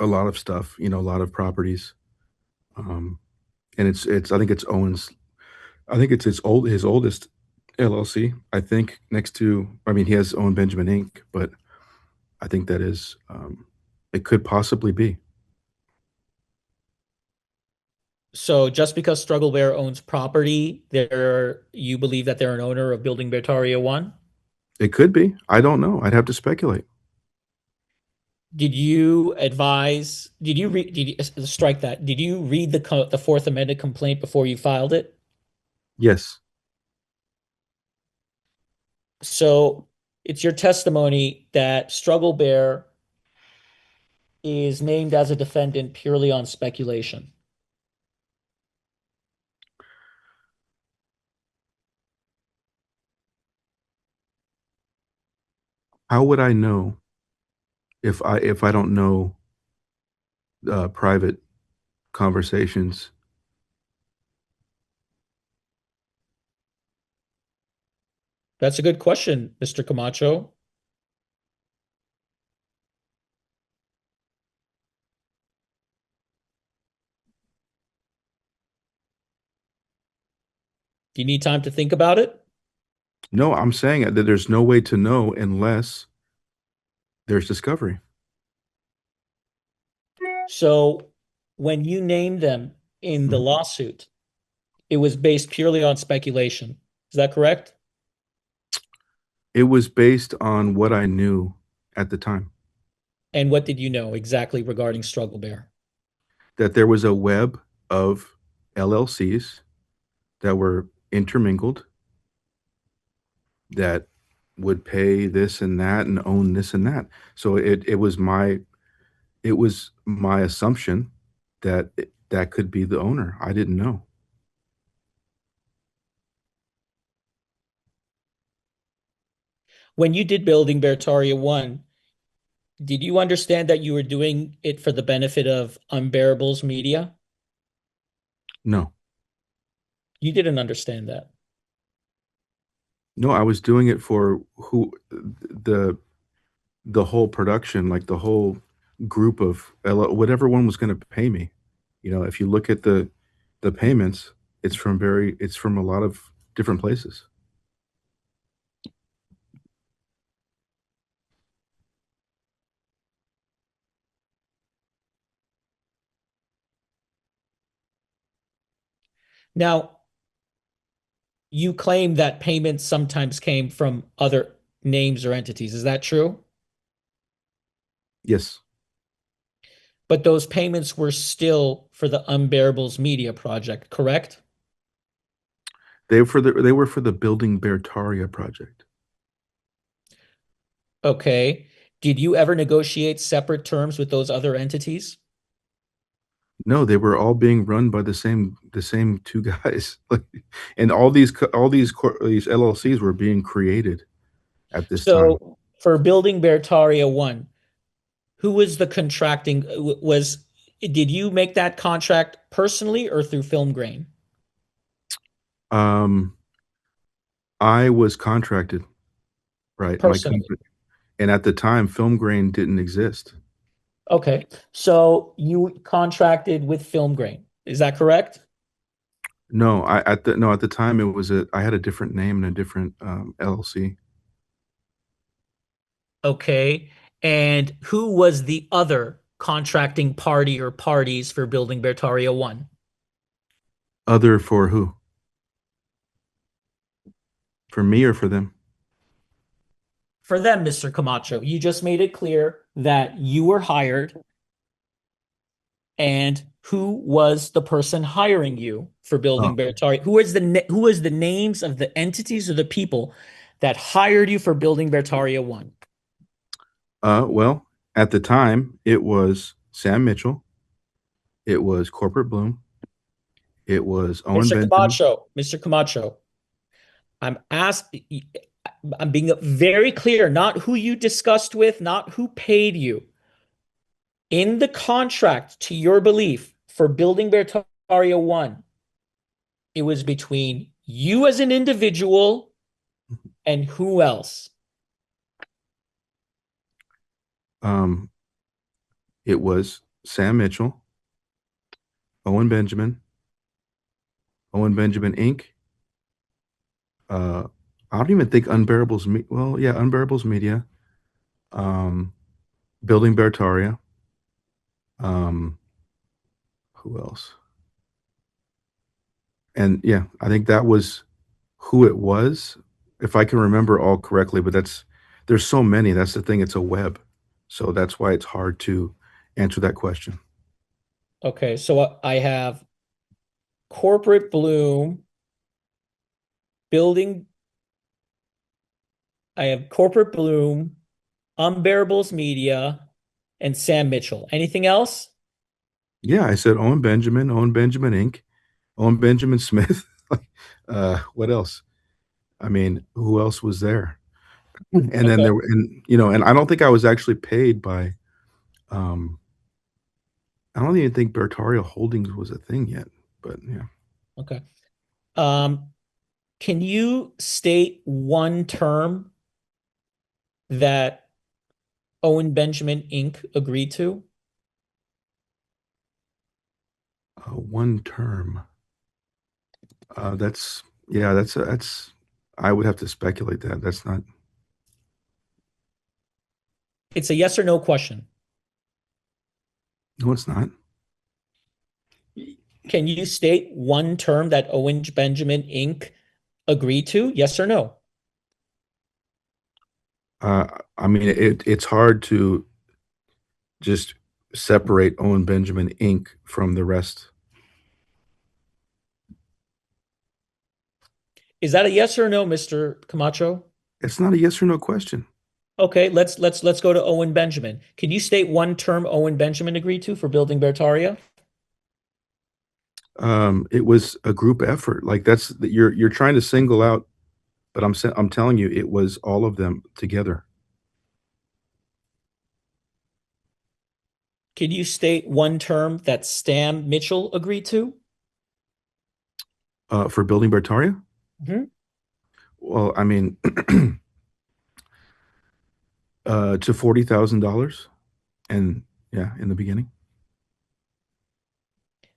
a lot of stuff. You know, a lot of properties. Um, and it's I think it's Owens. I think it's his oldest LLC. I think next to. I mean, he has Owen Benjamin Inc. But I think that is. It could possibly be. So just because Struggle Bear owns property, you believe that they're an owner of Building Beartaria 1? It could be. I don't know. I'd have to speculate. Did you advise, did you read, did you strike that? Did you read the Fourth Amendment complaint before you filed it? Yes. So it's your testimony that Struggle Bear is named as a defendant purely on speculation. How would I know if I don't know private conversations? That's a good question, Mr. Camacho. Do you need time to think about it? No, I'm saying that there's no way to know unless there's discovery. So when you named them in the Mhm. lawsuit, it was based purely on speculation. Is that correct? It was based on what I knew at the time, And what did you know exactly regarding Struggle Bear? that there was a web of LLCs that were intermingled that would pay this and that and own this and that. So it was my assumption that that could be the owner. I didn't know. When you did Building Beartaria 1, did you understand that you were doing it for the benefit of Unbearables Media? No. You didn't understand that. No, I was doing it for who the whole production, like the whole group of whatever one was going to pay me. You know, if you look at the payments, it's from a lot of different places. Now, you claim that payments sometimes came from other names or entities. Is that true? Yes, But those payments were still for the Unbearables Media project, correct? they were for the Building Beartaria project. Okay. Did you ever negotiate separate terms with those other entities? No, they were all being run by the same two guys. Like, and these LLCs were being created at this time. So for building Beartaria 1, who was the contracting was did you make that contract personally or through Film Grain? Um, I was contracted, right? My Personally. company, and at the time, Film Grain didn't exist. Okay. So you contracted with Film Grain. Is that correct? No, at the time I had a different name and a different LLC. Okay. And who was the other contracting party or parties for building Beartaria 1? Other for who? For me or for them? For them, Mr. Camacho, you just made it clear that you were hired, and who was the person hiring you for building Oh, Beartaria? Who was the names of the entities or the people that hired you for building Beartaria 1? well, at the time, it was Sam Mitchell. It was Corporate Bloom. It was Owen Benjamin. Mr. Camacho, I'm asking, I'm being very clear, not who you discussed with, not who paid you. In the contract, to your belief, for building Beartaria 1, it was between you as an individual and who else? Um, it was Sam Mitchell, Owen Benjamin, Owen Benjamin Inc. I don't even think Unbearables. Well, yeah, Unbearables Media. Um, Building Beartaria. Um, who else? And yeah, I think that was who it was, if I can remember all correctly. But there's so many. That's the thing. It's a web, so that's why it's hard to answer that question. Okay, so I have Corporate Bloom, building, I have Corporate Bloom, Unbearables Media, and Sam Mitchell. Anything else? Yeah, I said Owen Benjamin Inc., Owen Benjamin Smith. What else? I mean, who else was there? And then Okay, there were, and I don't think I was actually paid by. Um, I don't even think Beartaria Holdings was a thing yet. But yeah, okay. Um, can you state one term that Owen Benjamin Inc. agreed to? one term. That's yeah, that's. I would have to speculate that. That's not. It's a yes or no question. No, it's not. Can you state one term that Owen Benjamin Inc. agreed to? Yes or no? Uh, I mean, it's hard to just separate Owen Benjamin Inc. from the rest. Is that a yes or no, Mr. Camacho? It's not a yes or no question. Okay, let's go to Owen Benjamin. Can you state one term Owen Benjamin agreed to for building Beartaria? It was a group effort. Like you're trying to single out, but I'm telling you, it was all of them together. Can you state one term that Stam Mitchell agreed to? For building Beartaria. Mhm. Well, I mean, to $40,000, and yeah, in the beginning.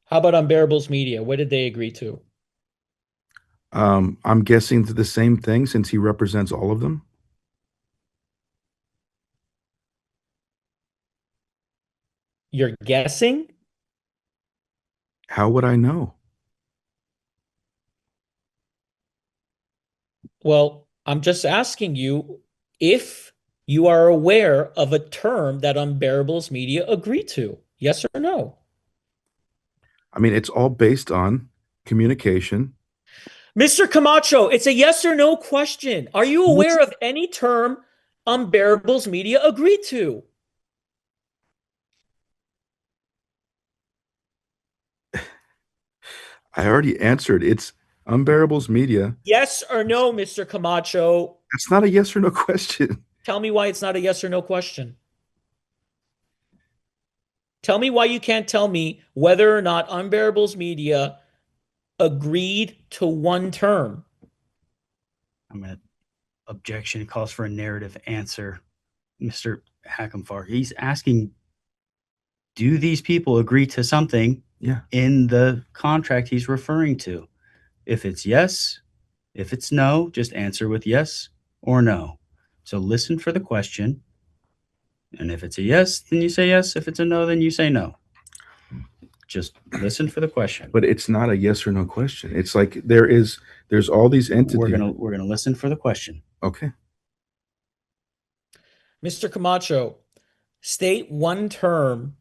How about Unbearables Media? What did they agree to? I'm guessing to the same thing since he represents all of them. You're guessing? How would I know? Well, I'm just asking you if you are aware of a term that Unbearables Media agreed to. Yes or no? I mean, it's all based on communication. Mr. Camacho, it's a yes or no question. Are you aware of any term Unbearables Media agreed to? I already answered. It's Unbearables Media. Yes or no, Mr. Camacho? It's not a yes or no question. Tell me why it's not a yes or no question. Tell me why you can't tell me whether or not Unbearables Media agreed to one term. I'm going to objection. It calls for a narrative answer. Mr. Hackenfar, he's asking, do these people agree to something in the contract he's referring to? If it's yes, if it's no, just answer with yes or no. So listen for the question. And if it's a yes, then you say yes. If it's a no, then you say no. Just listen for the question. But it's not a yes or no question. It's like there's all these entities. We're gonna listen for the question. Okay. Mr. Camacho, state one term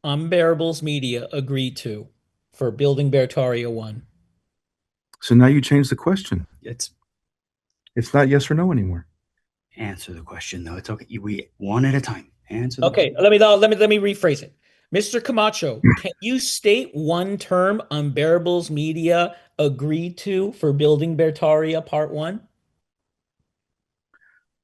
Unbearables Media agreed to for building Beartaria 1. So now you change the question. It's not yes or no anymore. Answer the question though. It's okay. We one at a time. Answer. Okay, let me rephrase it. Mr. Camacho, can you state one term Unbearables Media agreed to for building Beartaria Part 1?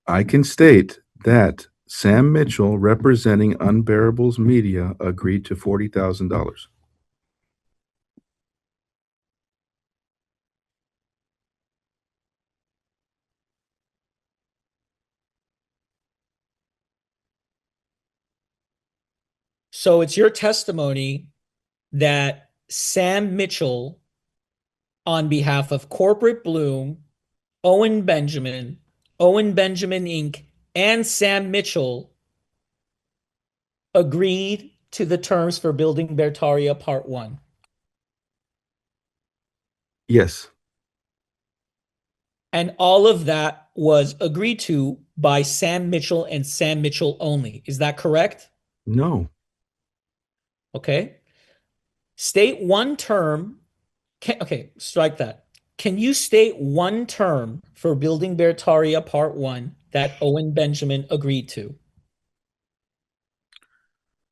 I can state that Sam Mitchell, representing Unbearables Media, agreed to $40,000. So it's your testimony that Sam Mitchell, on behalf of Corporate Bloom, Owen Benjamin Inc., and Sam Mitchell, agreed to the terms for building Beartaria Part 1. Yes. And all of that was agreed to by Sam Mitchell and Sam Mitchell only. Is that correct? No. Okay. State one term. Okay, strike that. Can you state one term for building Beartaria Part 1 that Owen Benjamin agreed to?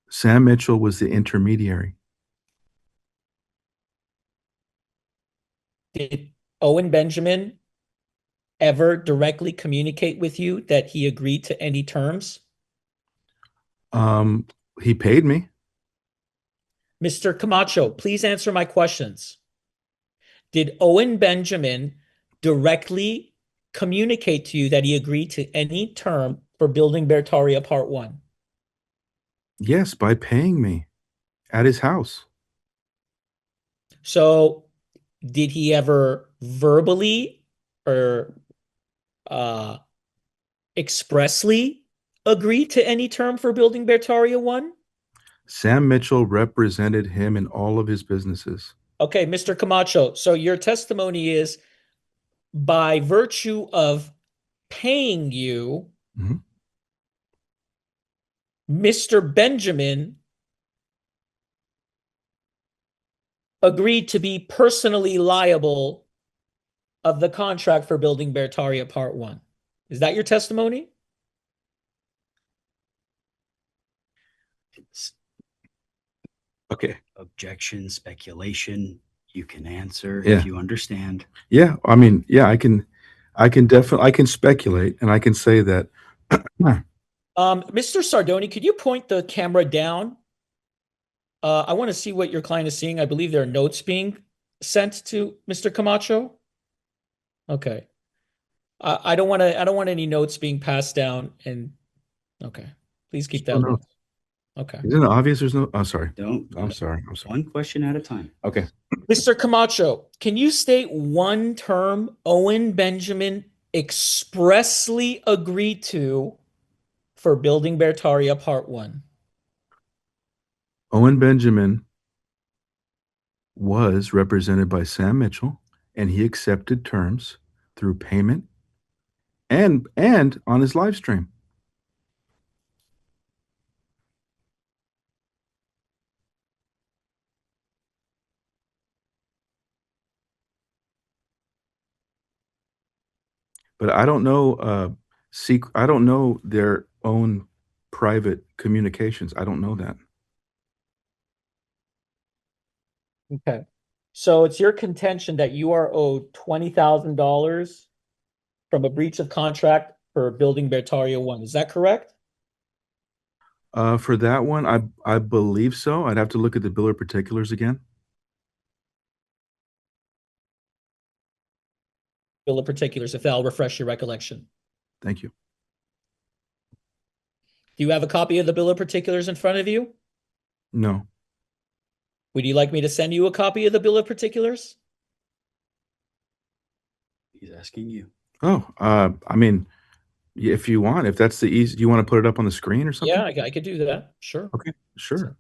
Sam Mitchell was the intermediary. Did Owen Benjamin ever directly communicate with you that he agreed to any terms? He paid me. Mr. Camacho, please answer my questions. Did Owen Benjamin directly communicate to you that he agreed to any term for building Beartaria Part 1? Yes, by paying me at his house. So did he ever verbally or expressly agree to any term for building Beartaria 1? Sam Mitchell represented him in all of his businesses. Okay, Mr. Camacho, so your testimony is by virtue of paying you, Mr. Benjamin agreed to be personally liable of the contract for building Beartaria Part 1. Is that your testimony? Okay. Objection, speculation. You can answer Yeah. if you understand. Yeah, I mean, yeah, I can speculate, and I can say that. Mr. Sardoni, could you point the camera down? I want to see what your client is seeing. I believe there are notes being sent to Mr. Camacho. Okay. I don't want any notes being passed down. And okay, please keep that. No. Okay. Isn't it obvious? There's no. Oh, sorry. I'm sorry. One question at a time. Okay. Mr. Camacho, can you state one term Owen Benjamin expressly agreed to for building Beartaria Part 1? Owen Benjamin was represented by Sam Mitchell, and he accepted terms through payment and on his live stream. But I don't know I don't know their own private communications. I don't know that. Okay. So it's your contention that you are owed $20,000 from a breach of contract for building Beartaria 1. Is that correct? For that one, I believe so. I'd have to look at the bill of particulars again. Bill of particulars, if that'll refresh your recollection. Thank you. Do you have a copy of the bill of particulars in front of you? No. Would you like me to send you a copy of the bill of particulars? He's asking you. Oh, I mean, if you want, if that's the easy, do you want to put it up on the screen or something? Yeah, I could do that. Sure. Okay, sure.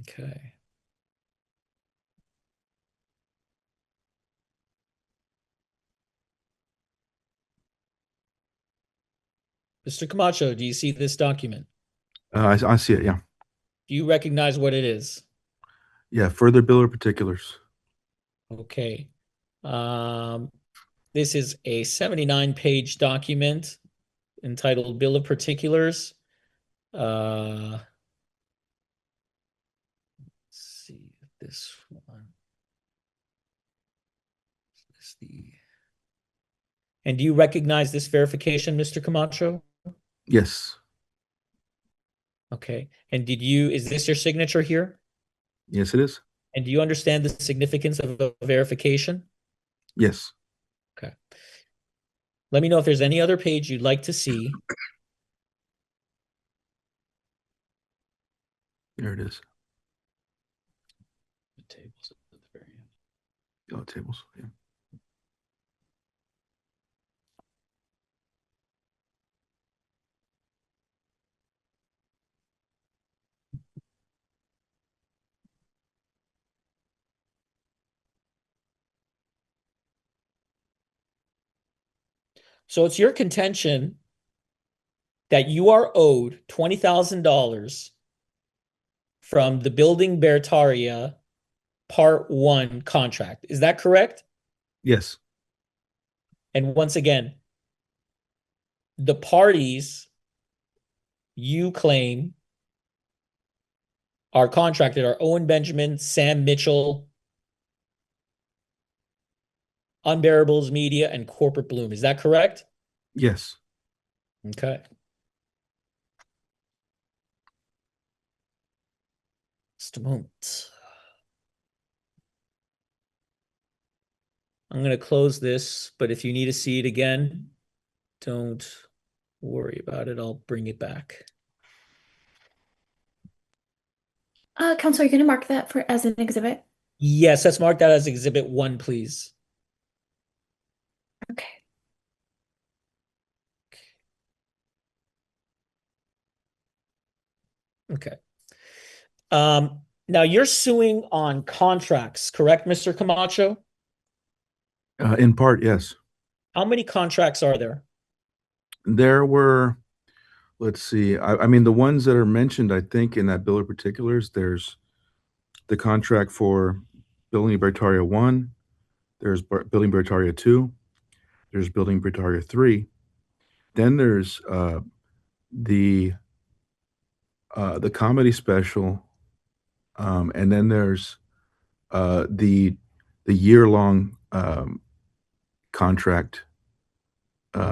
Okay. Mr. Camacho, do you see this document? I see it, yeah. Do you recognize what it is? Yeah, further bill of particulars. Okay. This is a 79-page document entitled Bill of Particulars. Let's see this one. And do you recognize this verification, Mr. Camacho? Yes. Okay. And is this your signature here? Yes, it is. And do you understand the significance of a verification? Yes. Okay. Let me know if there's any other page you'd like to see. There it is. The tables at the very end. Oh, tables, yeah. So it's your contention that you are owed $20,000 from the Building Beartaria Part 1 contract. Is that correct? Yes. And once again, the parties you claim are contracted are Owen Benjamin, Sam Mitchell, Unbearables Media, and Corporate Bloom. Is that correct? Yes. Okay. Just a moment. I'm going to close this, but if you need to see it again, don't worry about it. I'll bring it back. Counselor, you're going to mark that as an exhibit? Yes, let's mark that as Exhibit 1, please. Okay. Okay. Now you're suing on contracts, correct, Mr. Camacho? In part, yes. How many contracts are there? There were, let's see, I mean, the ones that are mentioned, I think, in that bill of particulars, there's the contract for Building Beartaria 1, there's Building Beartaria 2, there's Building Beartaria 3, then there's the comedy special, and then there's the year-long contract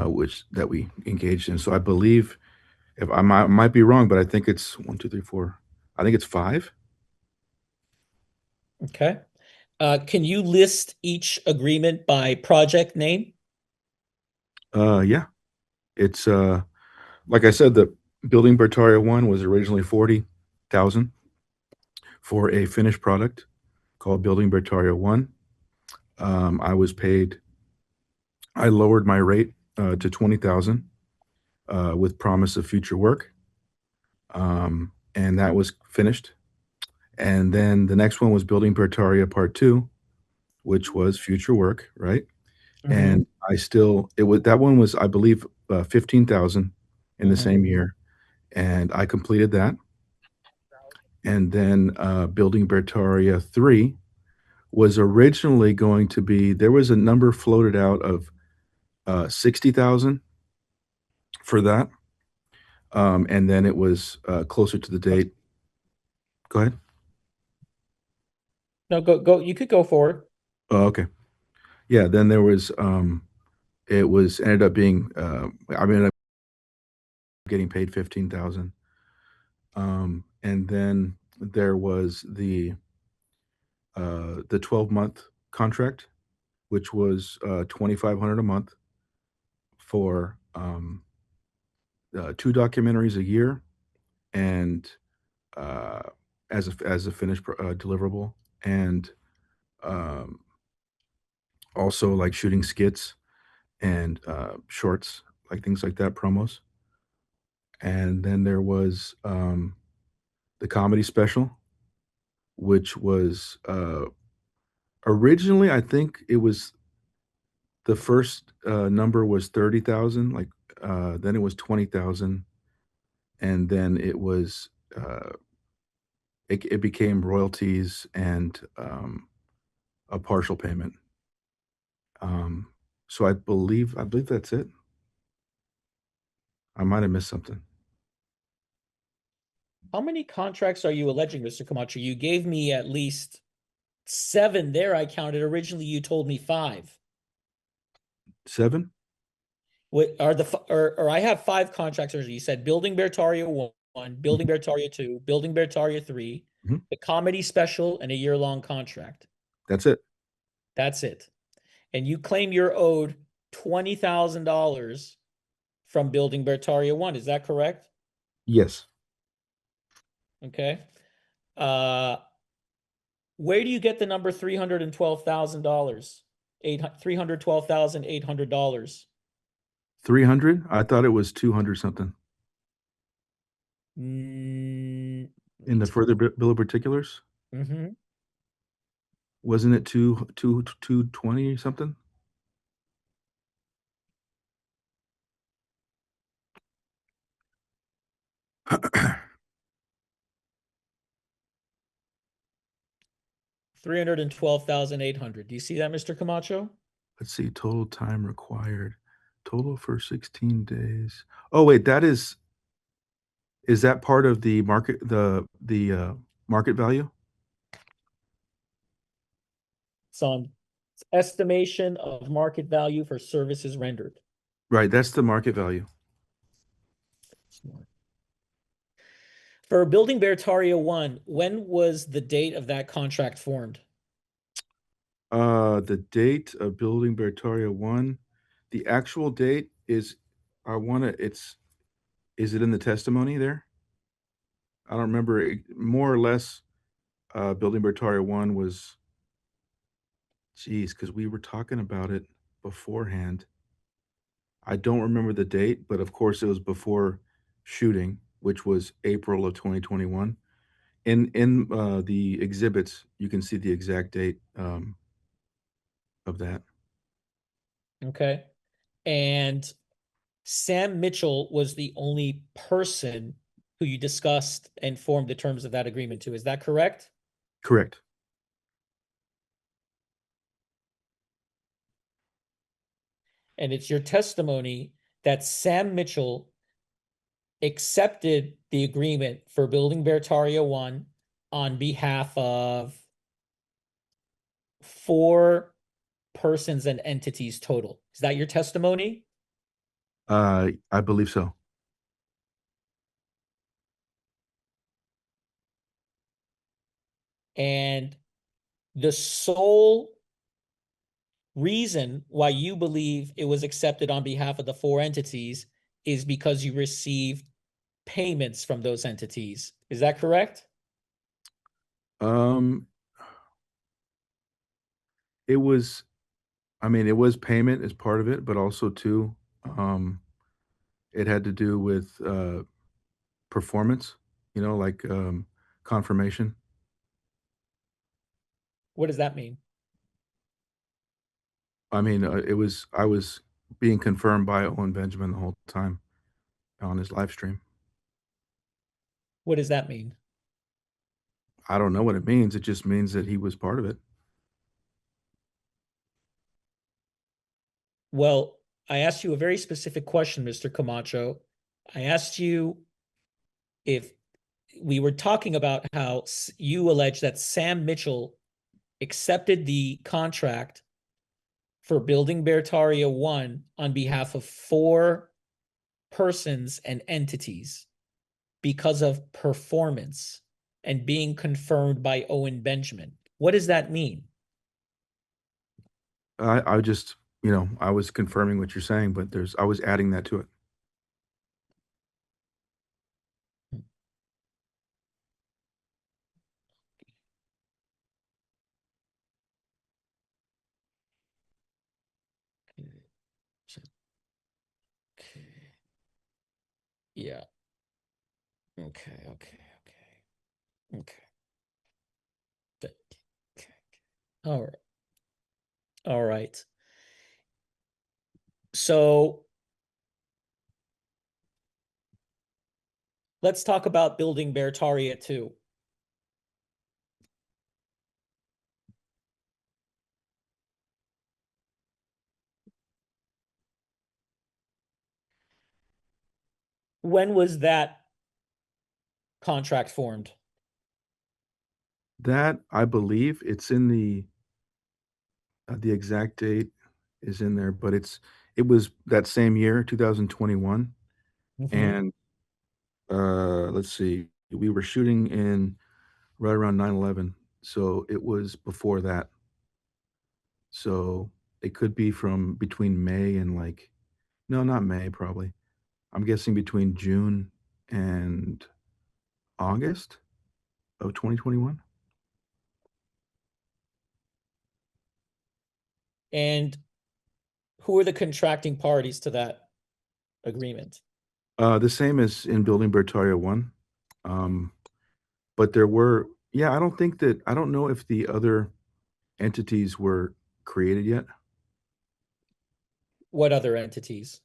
which that we engaged in. So I believe, if I might be wrong, but I think it's 1, 2, 3, 4. I think it's 5. Okay. Can you list each agreement by project name? Yeah. It's like I said, the Building Beartaria 1 was originally 40,000 for a finished product called Building Beartaria 1. I lowered my rate to 20,000 with promise of future work. and that was finished. And then the next one was building Beartaria Part 2, which was future work, right? And I still it was that one was, I believe, 15,000 in the same year, and I completed that. And then, building Beartaria 3 was originally going to be there was a number floated out of, 60,000 for that, and then it was, closer to the date. Go ahead. No, go. You could go forward. Oh, okay. Yeah, then there was, it was ended up being, I ended up getting paid 15,000. And then there was the 12-month contract, which was, 2,500 a month for, 2 documentaries a year and, uh, as a finished deliverable, and, um, also, like, shooting skits and, shorts, like, things like that, promos. And then there was, the comedy special, which was, originally, I think it was the first, number was 30,000, like, then it was 20,000, and then it was, it became royalties and, a partial payment. So I believe that's it. I might have missed something. How many contracts are you alleging, Mr. Camacho? You gave me at least 7 there. I counted. Originally, you told me 5. 7? What are or I have 5 contracts. You said building Beartaria 1, building Beartaria 2, building Beartaria 3, Mhm. the comedy special, and a year-long contract. That's it. That's it. And you claim you're owed $20,000 from building Beartaria 1. Is that correct? Yes. Okay. Where do you get the number $312,000? $312,800. 300? I thought it was 200 something. Mm, In the further bill of particulars? mm-hmm. Wasn't it 220 something? $312,800. Do you see that, Mr. Camacho? Let's see, total time required. Total for 16 days. Oh, wait, is that part of the market value? It's on estimation of market value for services rendered. Right, that's the market value. For building Beartaria 1, when was the date of that contract formed? The date of building Beartaria 1, the actual date is, is it in the testimony there? I don't remember. More or less, building Beartaria 1 was, geez, because we were talking about it beforehand. I don't remember the date, but of course it was before shooting, which was April of 2021. In the exhibits, you can see the exact date, of that. Okay. And Sam Mitchell was the only person who you discussed and formed the terms of that agreement to. Is that correct? Correct. And it's your testimony that Sam Mitchell accepted the agreement for building Beartaria 1 on behalf of 4 persons and entities total. Is that your testimony? I believe so. And the sole reason why you believe it was accepted on behalf of the 4 entities is because you received payments from those entities. Is that correct? Um, it was, it was payment as part of it, but also too, it had to do with, performance. like confirmation. What does that mean? I mean, I was being confirmed by Owen Benjamin the whole time on his live stream. What does that mean? I don't know what it means. It just means that he was part of it. Well, I asked you a very specific question, Mr. Camacho. I asked you if we were talking about how you allege that Sam Mitchell accepted the contract for building Beartaria 1 on behalf of 4 persons and entities because of performance and being confirmed by Owen Benjamin. What does that mean? I just, I was confirming what you're saying, but I was adding that to it. Okay. Yeah. Okay. Okay. All right. All right. So let's talk about building Beartaria 2. When was that contract formed? That, I believe it's in the exact date is in there, but it was that same year, 2021. Mhm. And let's see, we were shooting in right around 9/11, so it was before that. So it could be from between May and no, not May, probably. I'm guessing between June and August of 2021. And who are the contracting parties to that agreement? The same as in building Bertaria 1. Um, but there were, yeah, I don't know if the other entities were created yet. What other entities?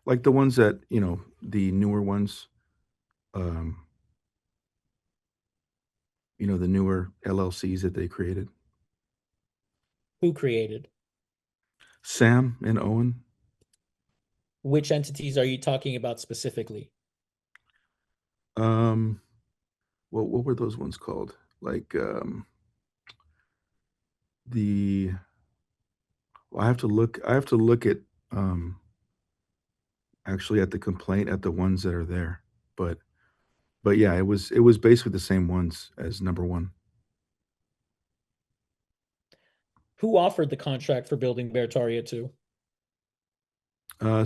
Like the ones that, the newer ones, um, the newer LLCs that they created. Who created? Sam and Owen. Which entities are you talking about specifically? Um, what were those ones called? Like the well, I have to look at actually at the complaint at the ones that are there. But yeah, it was basically the same ones as number 1. Who offered the contract for building Beartaria 2?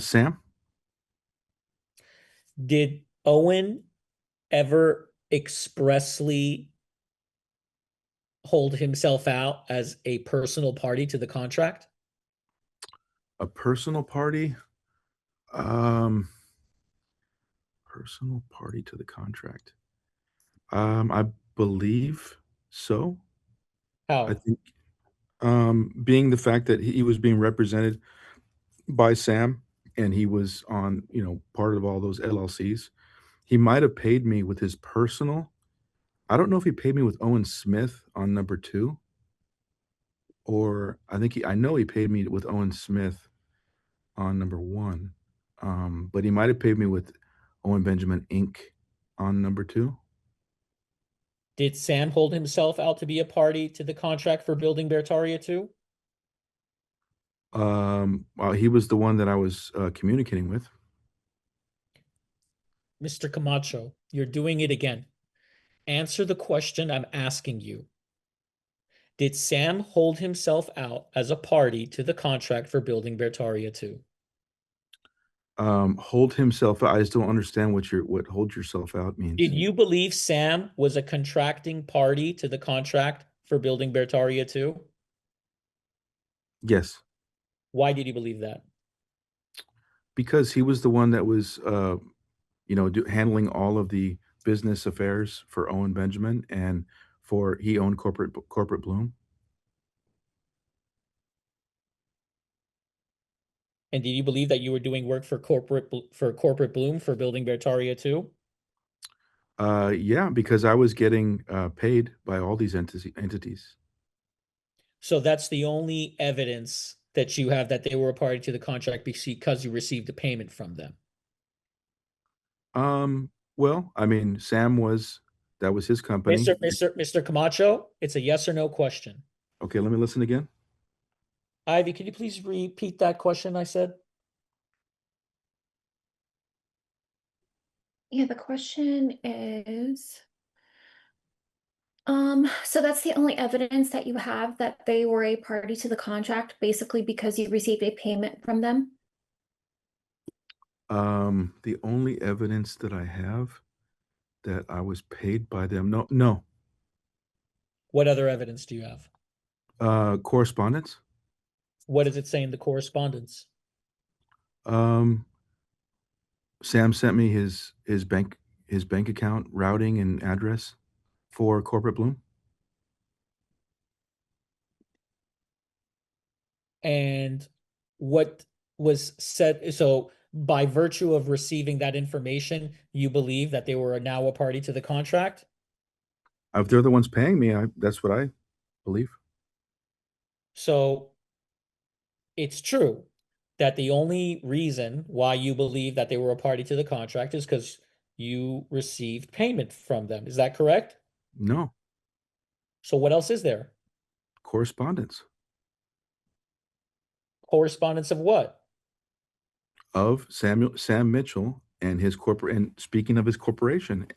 Sam? Did Owen ever expressly hold himself out as a personal party to the contract? A personal party? Um, personal party to the contract. I believe so. I How? think being the fact that he was being represented by Sam and he was on, part of all those LLCs, he might have paid me with his personal. I don't know if he paid me with Owen Smith on number 2, or I know he paid me with Owen Smith on number 1. But he might have paid me with Owen Benjamin Inc. on number 2. Did Sam hold himself out to be a party to the contract for building Beartaria 2? Well, he was the one that I was communicating with. Mr. Camacho, you're doing it again. Answer the question I'm asking you. Did Sam hold himself out as a party to the contract for building Beartaria 2? Hold himself. I just don't understand what hold yourself out means. Did you believe Sam was a contracting party to the contract for building Beartaria 2? Yes, Why did you believe that? because he was the one that was, handling all of the business affairs for Owen Benjamin, and he owned corporate Bloom. And did you believe that you were doing work for corporate Bloom for building Beartaria too? Yeah, because I was getting paid by all these entities. So that's the only evidence that you have that they were a party to the contract because you received a payment from them. Well, I mean, that was his company. Mr. Camacho, it's a yes or no question. Okay, let me listen again. Ivy, could you please repeat that question I said? Yeah, the question is, so that's the only evidence that you have that they were a party to the contract, basically because you received a payment from them? The only evidence that I have that I was paid by them, no. What other evidence do you have? Correspondence. What does it say in the correspondence? Sam sent me his bank account routing and address for corporate Bloom. And what was said, so by virtue of receiving that information, you believe that they were now a party to the contract? If they're the ones paying me, that's what I believe. So it's true that the only reason why you believe that they were a party to the contract is because you received payment from them. Is that correct? No. So what else is there? Correspondence. Correspondence of what? Of Sam Mitchell and his corporate, and speaking of his corporation.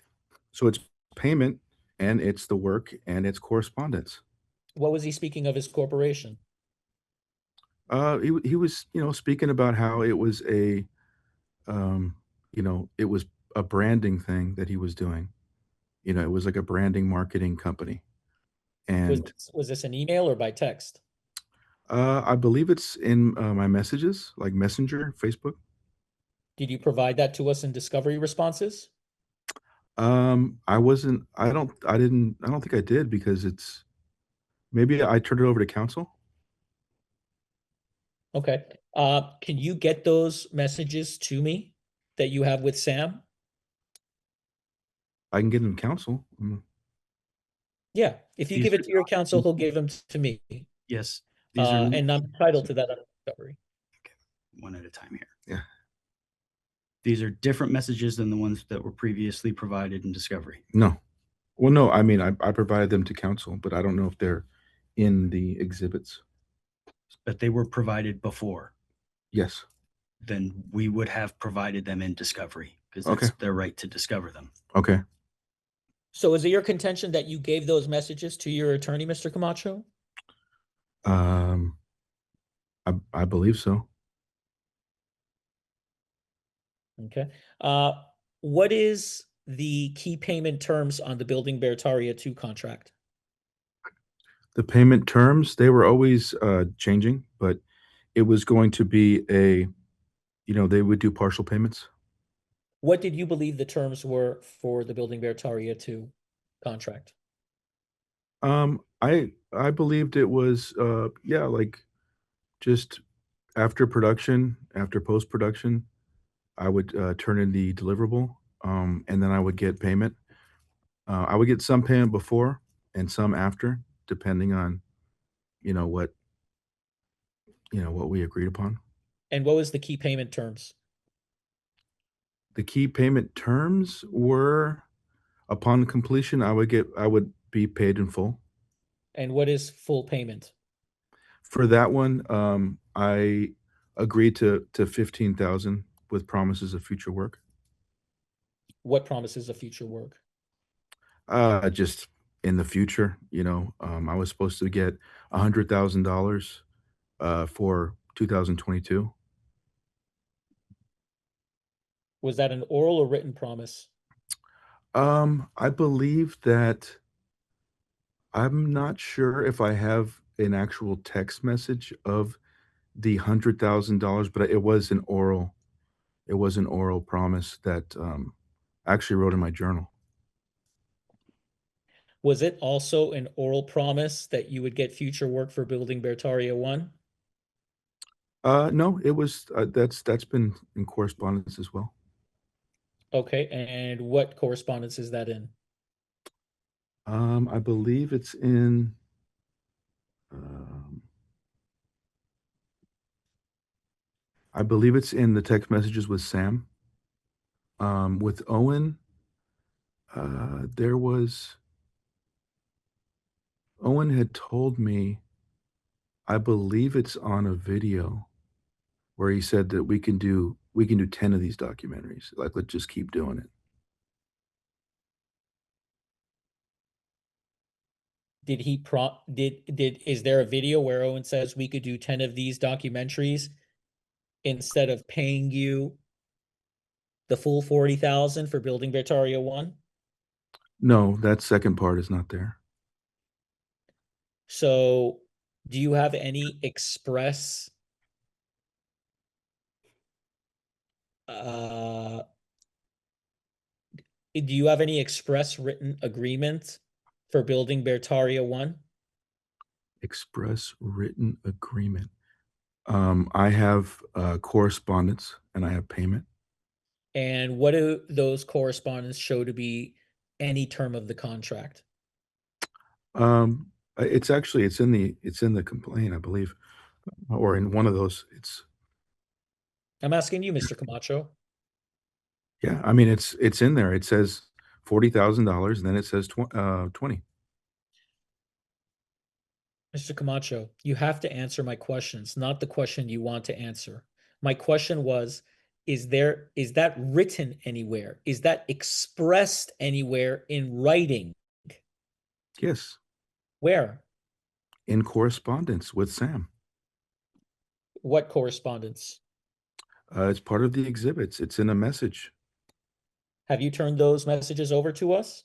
So it's payment, and it's the work, and it's correspondence. What was he speaking of his corporation? He was, speaking about how it was it was a branding thing that he was doing. It was like a branding marketing company. And Was this an email or by text? I believe it's in my messages, like Messenger, Facebook. Did you provide that to us in discovery responses? I don't think I did, because maybe I turned it over to counsel. Okay. Can you get those messages to me that you have with Sam? I can get them to counsel. Yeah. If you give it to your counsel, he'll give them to me. Yes. And I'm entitled to that on discovery. Okay. One at a time here. Yeah. These are different messages than the ones that were previously provided in discovery. No. Well, no, I mean, I provided them to counsel, but I don't know if they're in the exhibits. But they were provided before. Yes. Then we would have provided them in discovery, because that's their right to discover them. Okay. So is it your contention that you gave those messages to your attorney, Mr. Camacho? I believe so. Okay. What is the key payment terms on the Building Beartaria 2 contract? The payment terms, they were always changing, but it was going to be they would do partial payments. What did you believe the terms were for the Building Beartaria 2 contract? I believed it was like just after production, after post-production, I would turn in the deliverable, and then I would get payment. I would get some payment before and some after, depending on what we agreed upon. And what was the key payment terms? The key payment terms were, upon completion, I would be paid in full. And what is full payment? For that one, I agreed to 15,000 with promises of future work. What promises of future work? Just in the future, I was supposed to get $100,000 for 2022. Was that an oral or written promise? I believe that, I'm not sure if I have an actual text message of the $100,000, but it was an oral promise that I actually wrote in my journal. Was it also an oral promise that you would get future work for building Beartaria 1? No, it was that's been in correspondence as well. Okay, and what correspondence is that in? I believe it's in um, I believe it's in the text messages with Sam. With Owen, there was Owen had told me, I believe it's on a video where he said that we can do 10 of these documentaries. Like, let's just keep doing it. Did he is there a video where Owen says we could do 10 of these documentaries instead of paying you the full 40,000 for building Beartaria 1? No, that second part is not there. So, do you have any express uh do you have any express written agreement for building Beartaria 1? Express written agreement. I have correspondence and I have payment. And what do those correspondence show to be any term of the contract? It's in the complaint, I believe, or in one of those. I'm asking you, Mr. Camacho. Yeah, I mean it's in there. It says $40,000, and then it says 20. Mr. Camacho, you have to answer my questions, not the question you want to answer. My question was, is that written anywhere? Is that expressed anywhere in writing? Yes, Where? in correspondence with Sam. What correspondence? It's part of the exhibits. It's in a message. Have you turned those messages over to us?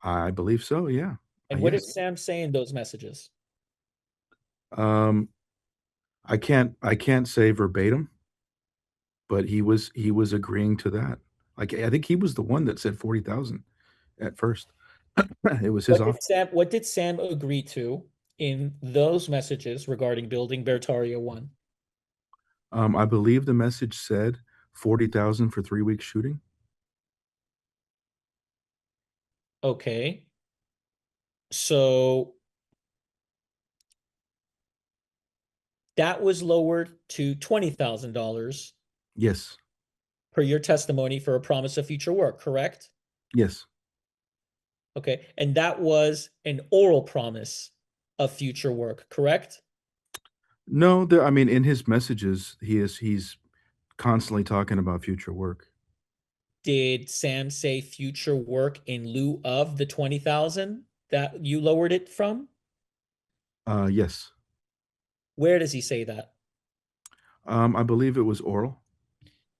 I believe so. Yeah. And what did Yes. Sam say in those messages? Um, I can't say verbatim, but he was agreeing to that. Like, I think he was the one that said 40,000 at first. It was his office. What did Sam agree to in those messages regarding building Beartaria 1? I believe the message said 40,000 for 3 weeks shooting. Okay. So that was lowered to $20,000 Yes. per your testimony for a promise of future work, correct? Yes. Okay. And that was an oral promise of future work, correct? No, I mean, in his messages, he's constantly talking about future work. Did Sam say future work in lieu of the 20,000 that you lowered it from? Yes. Where does he say that? I believe it was oral,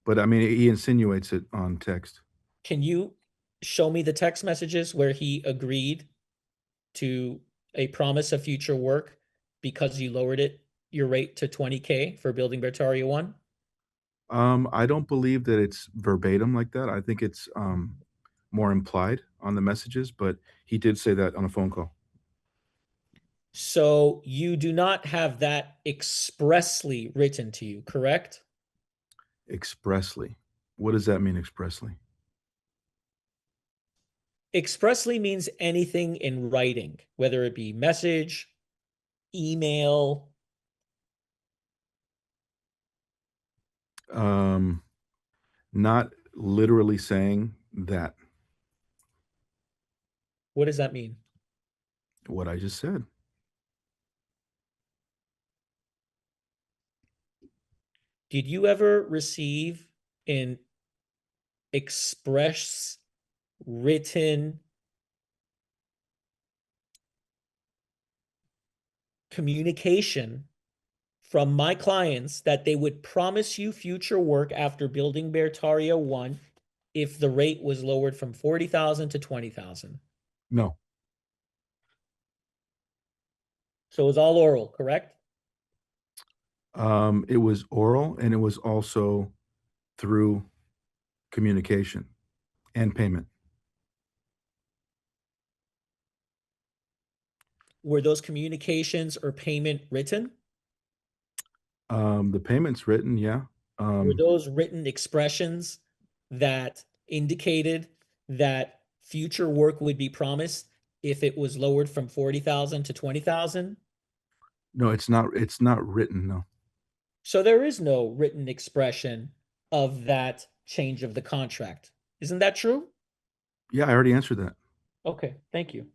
but I mean, he insinuates it on text. Can you show me the text messages where he agreed to a promise of future work because you lowered your rate to 20K for building Beartaria 1? I don't believe that it's verbatim like that. I think it's more implied on the messages, but he did say that on a phone call. So you do not have that expressly written to you, correct? Expressly. What does that mean, expressly? Expressly means anything in writing, whether it be message, email. Not literally saying that, What does that mean? what I just said. Did you ever receive an express written communication from my clients that they would promise you future work after building Beartaria 1 if the rate was lowered from 40,000 to 20,000? No. So it was all oral, correct? It was oral, and it was also through communication and payment. were those communications or payment written? The payment's written, yeah. Were those written expressions that indicated that future work would be promised if it was lowered from 40,000 to 20,000? No, it's not written, no. So there is no written expression of that change of the contract. Isn't that true? Yeah, I already answered that. Okay, thank you.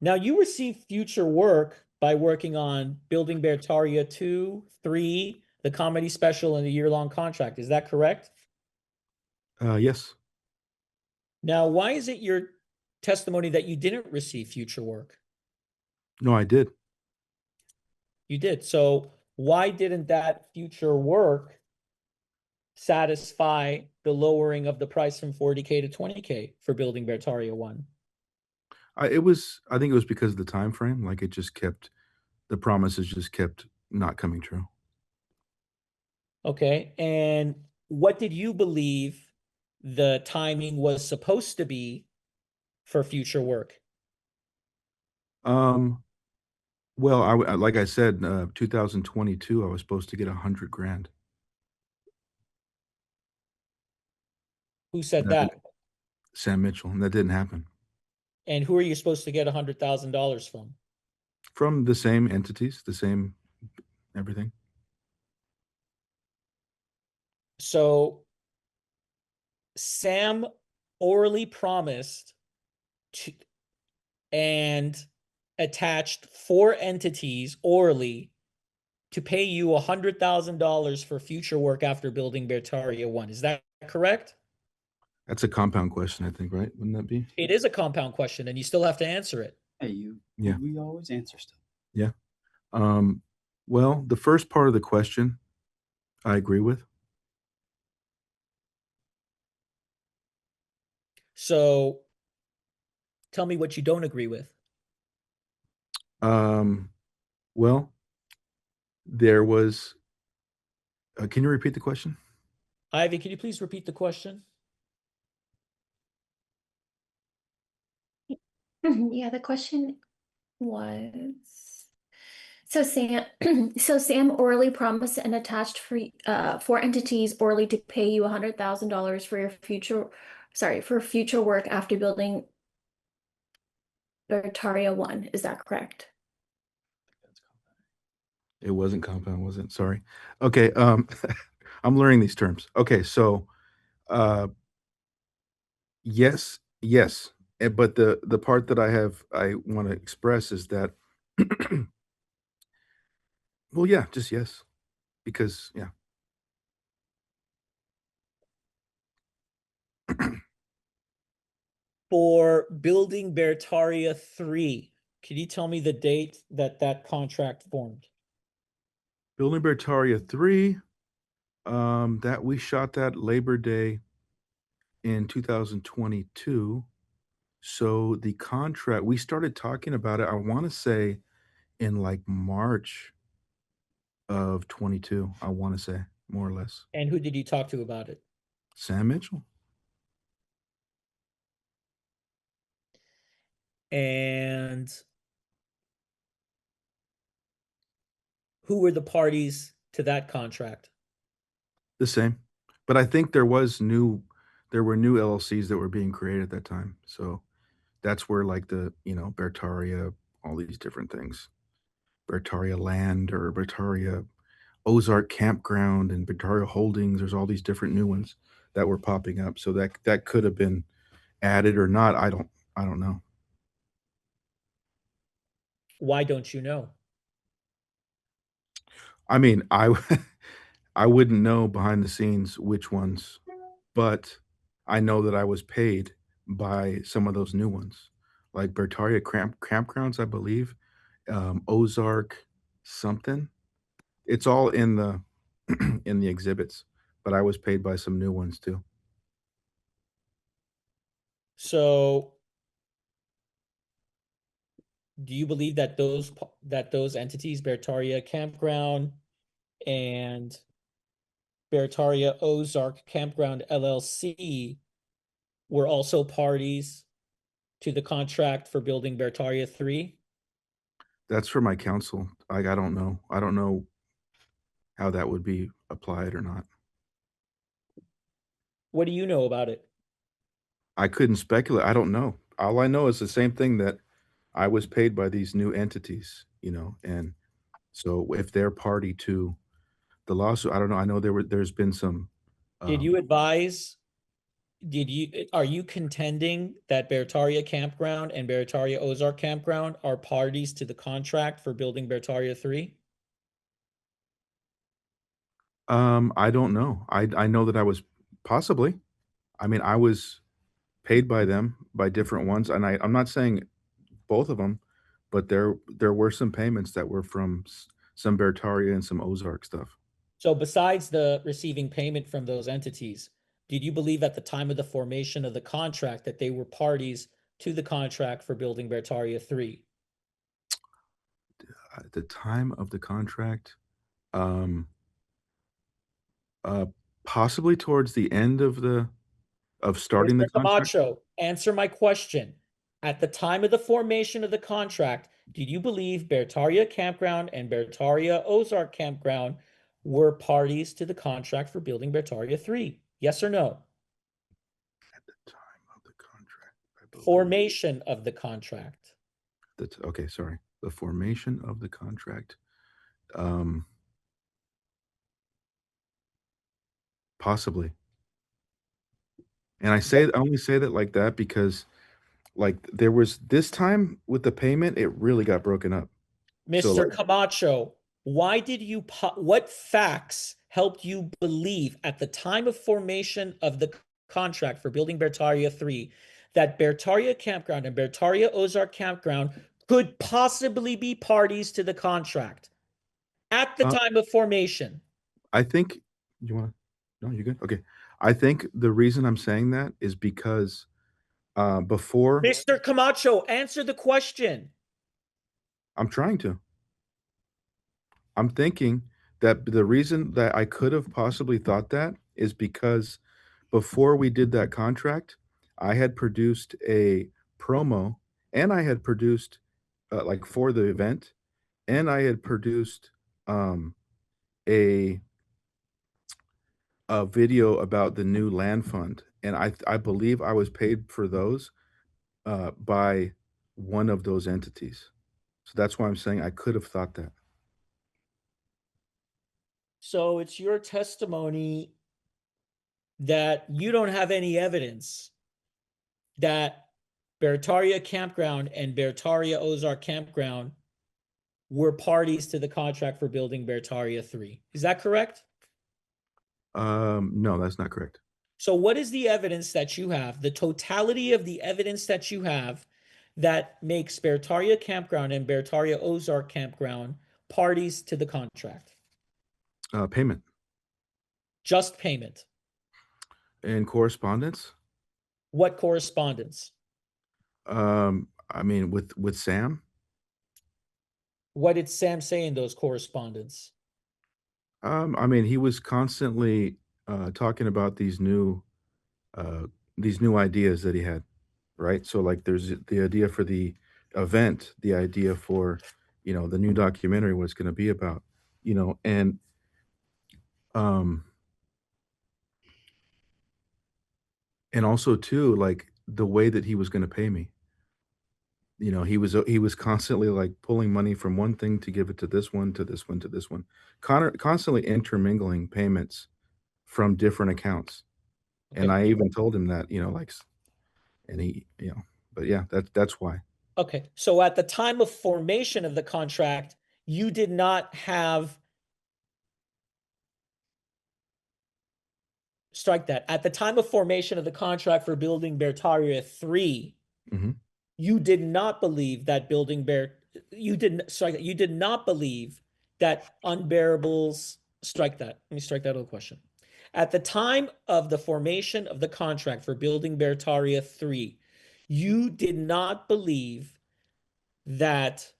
Now you receive future work by working on Building Beartaria 2, 3, the comedy special, and a year-long contract. Is that correct? Yes. Now, why is it your testimony that you didn't receive future work? No, I did. You did. So why didn't that future work satisfy the lowering of the price from 40K to 20K for Building Beartaria 1? I think it was because of the time frame. Like the promises just kept not coming true. Okay. And what did you believe the timing was supposed to be for future work? Well, like I said, 2022, I was supposed to get 100 grand. Who said That that? Sam Mitchell, and that didn't happen. And who are you supposed to get $100,000 from? From the same entities, the same everything. So Sam orally promised to and attached 4 entities orally to pay you $100,000 for future work after Building Beartaria 1. Is that correct? That's a compound question, I think, right? Wouldn't that be? It is a compound question, and you still have to answer it. Hey, Yeah. we always answer stuff. Yeah. Well, the first part of the question, I agree with. So tell me what you don't agree with. Well, there was. Can you repeat the question? Ivy, can you please repeat the question? Yeah, the question was, so Sam orally promised and attached for 4 entities orally to pay you $100,000 for your future work after Building Beartaria 1. Is that correct? It wasn't compound, was it? Sorry. Okay. I'm learning these terms. Okay, so yes. But the part that I want to express is that well, yeah, just yes. Because yeah. For Building Beartaria 3, can you tell me the date that that contract formed? Building Beartaria 3, that we shot that Labor Day in 2022. So the contract, we started talking about it, I want to say in like March of 22, I want to say, more or less. And who did you talk to about it? Sam Mitchell. And who were the parties to that contract? The same. But I think there were new LLCs that were being created at that time. So that's where like the, Beartaria, all these different things. Beartaria Land or Beartaria Ozark Campground and Beartaria Holdings. There's all these different new ones that were popping up. So that could have been added or not. I don't know. Why don't you know? I mean, I wouldn't know behind the scenes which ones, but I know that I was paid by some of those new ones, like Beartaria Campgrounds, I believe, Ozark something. It's all in the in the exhibits, but I was paid by some new ones too. So do you believe that those entities, Beartaria Campground and Beartaria Ozark Campground LLC, were also parties to the contract for building Beartaria 3? That's for my counsel. I don't know. I don't know how that would be applied or not. What do you know about it? I couldn't speculate. I don't know. All I know is the same thing, that I was paid by these new entities, and so if they're party to the lawsuit, I don't know. I know there's been some. Did you advise, are you contending that Beartaria Campground and Beartaria Ozark Campground are parties to the contract for building Beartaria 3? I don't know. I know that I was possibly. I mean, I was paid by them, by different ones, and I'm not saying both of them, but there were some payments that were from some Beartaria and some Ozark stuff. So besides the receiving payment from those entities, did you believe at the time of the formation of the contract that they were parties to the contract for building Beartaria 3? At the time of the contract, um, uh, possibly towards the end of starting the Mr. contract. Camacho, answer my question. At the time of the formation of the contract, did you believe Beartaria Campground and Beartaria Ozark Campground were parties to the contract for building Beartaria 3? Yes or no? At the time of the contract, I believe. Formation of the contract. Okay, sorry. The formation of the contract. Um, Possibly. And I only say that like that because, like, there was this time with the payment, it really got broken up. So, Mr. like, Camacho, why did you, what facts helped you believe at the time of formation of the contract for building Beartaria 3 that Beartaria Campground and Beartaria Ozark Campground could possibly be parties to the contract at the uh, time of formation? I think you want to. No, you good? Okay. I think the reason I'm saying that is because before. Mr. Camacho, answer the question. I'm trying to. I'm thinking that the reason that I could have possibly thought that is because before we did that contract, I had produced a promo, and I had produced, like, for the event, and I had produced, a video about the new land fund, and I believe I was paid for those, by one of those entities. So that's why I'm saying I could have thought that. So it's your testimony that you don't have any evidence that Beartaria Campground and Beartaria Ozark Campground were parties to the contract for building Beartaria 3. Is that correct? No, that's not correct. So what is the evidence that you have, the totality of the evidence that you have that makes Beartaria Campground and Beartaria Ozark Campground parties to the contract? Payment Just payment. and correspondence. What correspondence? I mean, with Sam. What did Sam say in those correspondence? I mean, he was constantly talking about these new ideas that he had, right? So, like, there's the idea for the event, the idea for, the new documentary, what it's going to be about, um, and also too, like, the way that he was going to pay me. He was constantly, like, pulling money from one thing to give it to this one, to this one, to this one, constantly intermingling payments from different accounts. And Okay. I even told him that, like, and he, but yeah, that's why. Okay. So at the time of formation of the contract, you did not have, strike that. At the time of formation of the contract for building Beartaria 3, Mhm. you did not believe that you did not believe that unbearables, strike that. Let me strike that little question. At the time of the formation of the contract for building Beartaria 3, you did not believe that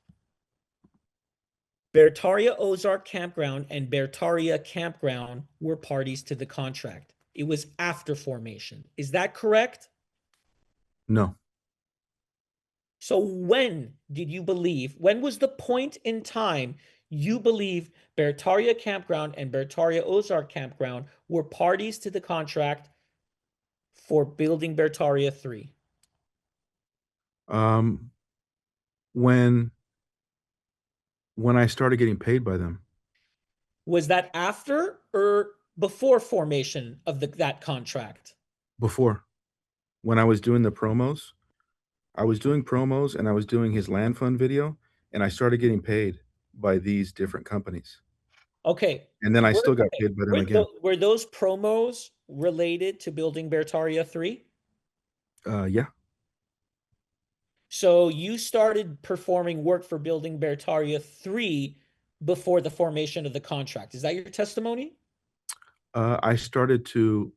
Beartaria Ozark Campground and Beartaria Campground were parties to the contract. It was after formation. Is that correct? No. So when did you believe, when was the point in time you believe Beartaria Campground and Beartaria Ozark Campground were parties to the contract for building Beartaria 3? Um, when I started getting paid by them. Was that after or before formation of that contract? Before, when I was doing the promos, I was doing promos and I was doing his land fund video, and I started getting paid by these different companies. Okay. And then I still got paid by them again. Were those promos related to building Beartaria 3? Yeah. So you started performing work for building Beartaria 3 before the formation of the contract. Is that your testimony? I started to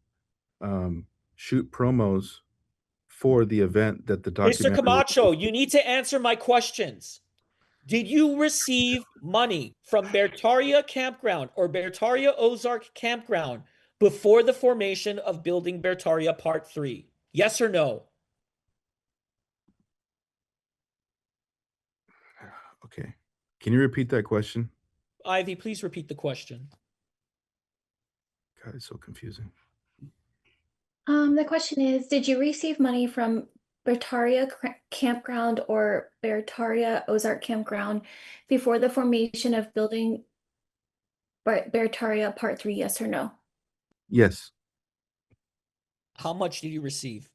shoot promos for the event that the Mr. documentary. Camacho, you need to answer my questions. Did you receive money from Beartaria Campground or Beartaria Ozark Campground before the formation of building Beartaria Part 3? Yes or no? Okay. Can you repeat that question? Ivy, please repeat the question. God, it's so confusing. The question is, did you receive money from Beartaria Campground or Beartaria Ozark Campground before the formation of building Beartaria Part 3, yes or no? Yes. How much did you receive?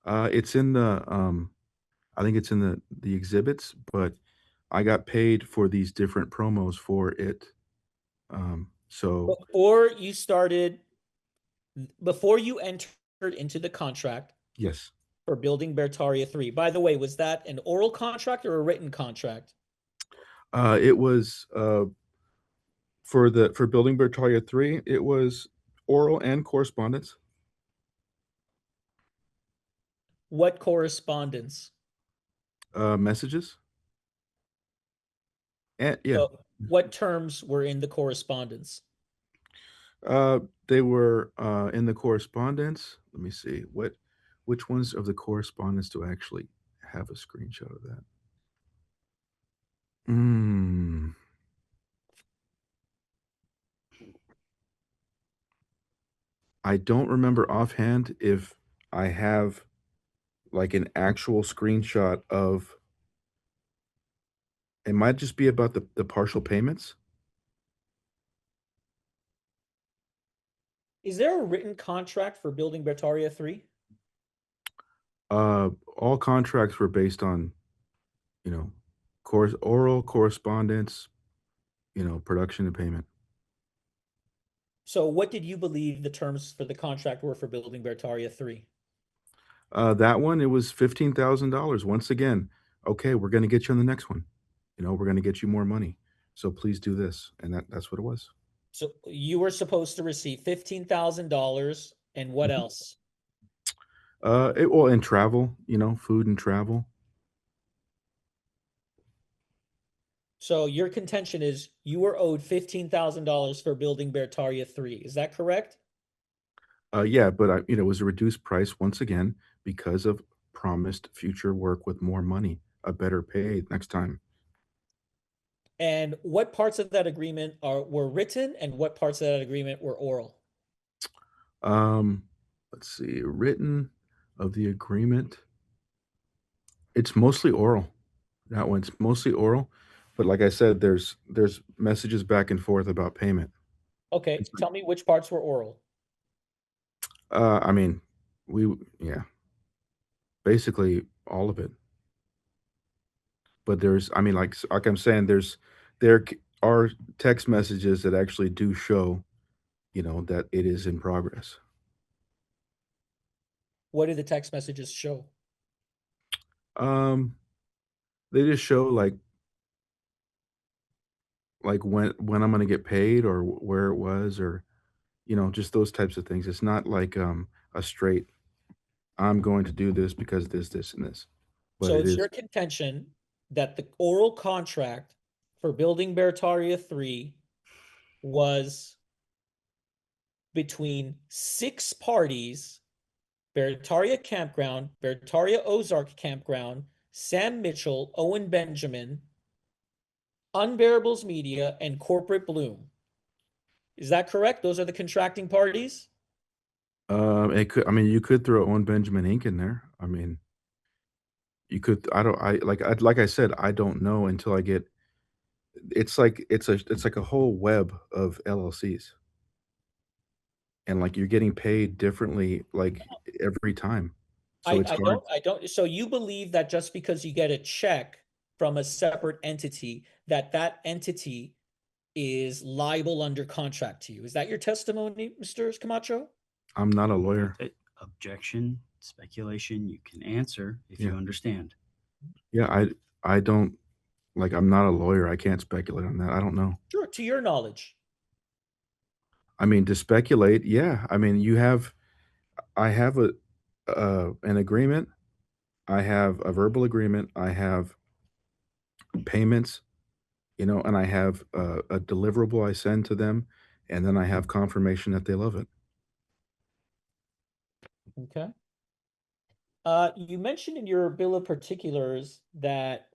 It's in the I think it's in the exhibits, but I got paid for these different promos for it. So Before you entered into the contract yes. for building Beartaria 3. By the way, was that an oral contract or a written contract? It was for building Beartaria 3, it was oral and correspondence. What correspondence? Messages. And yeah. So what terms were in the correspondence? They were in the correspondence. Let me see. Which ones of the correspondence do I actually have a screenshot of that? I don't remember offhand if I have like an actual screenshot of. It might just be about the partial payments. Is there a written contract for building Beartaria 3? All contracts were based on, oral correspondence, production and payment. So what did you believe the terms for the contract were for building Beartaria 3? That one, it was $15,000. Once again, okay, we're going to get you on the next one. We're going to get you more money. So please do this. And that's what it was. So you were supposed to receive $15,000 and what else? And travel, food and travel. So your contention is you were owed $15,000 for building Beartaria 3. Is that correct? Yeah, but it was a reduced price once again because of promised future work with more money, a better pay next time. And what parts of that agreement were written and what parts of that agreement were oral? Let's see, written of the agreement. It's mostly oral. That one's mostly oral, but like I said, there's messages back and forth about payment. Okay, tell me which parts were oral. I mean, basically all of it. But there's, I mean, like I'm saying, there are text messages that actually do show, that it is in progress. What do the text messages show? They just show like when I'm going to get paid or where it was or, just those types of things. It's not like a straight, I'm going to do this because this, and this. But So it it's is. your contention that the oral contract for building Beartaria 3 was between 6 parties Beartaria Campground, Beartaria Ozark Campground, Sam Mitchell, Owen Benjamin, Unbearables Media, and Corporate Bloom. Is that correct? Those are the contracting parties? It could. I mean, you could throw Owen Benjamin Inc. in there. I mean, you could. I don't. Like I said, I don't know until I get. It's like a whole web of LLCs, and like you're getting paid differently like every time. So it's hard. I don't. So you believe that just because you get a check from a separate entity, that that entity is liable under contract to you. Is that your testimony, Mr. Camacho? I'm not a lawyer. Objection, speculation, you can answer if you Yeah. understand. Yeah, I don't like. I'm not a lawyer. I can't speculate on that. I don't know. Sure, to your knowledge. I mean, to speculate, yeah. I mean, I have an agreement. I have a verbal agreement. I have payments, and I have a deliverable I send to them, and then I have confirmation that they love it. Okay. You mentioned in your bill of particulars that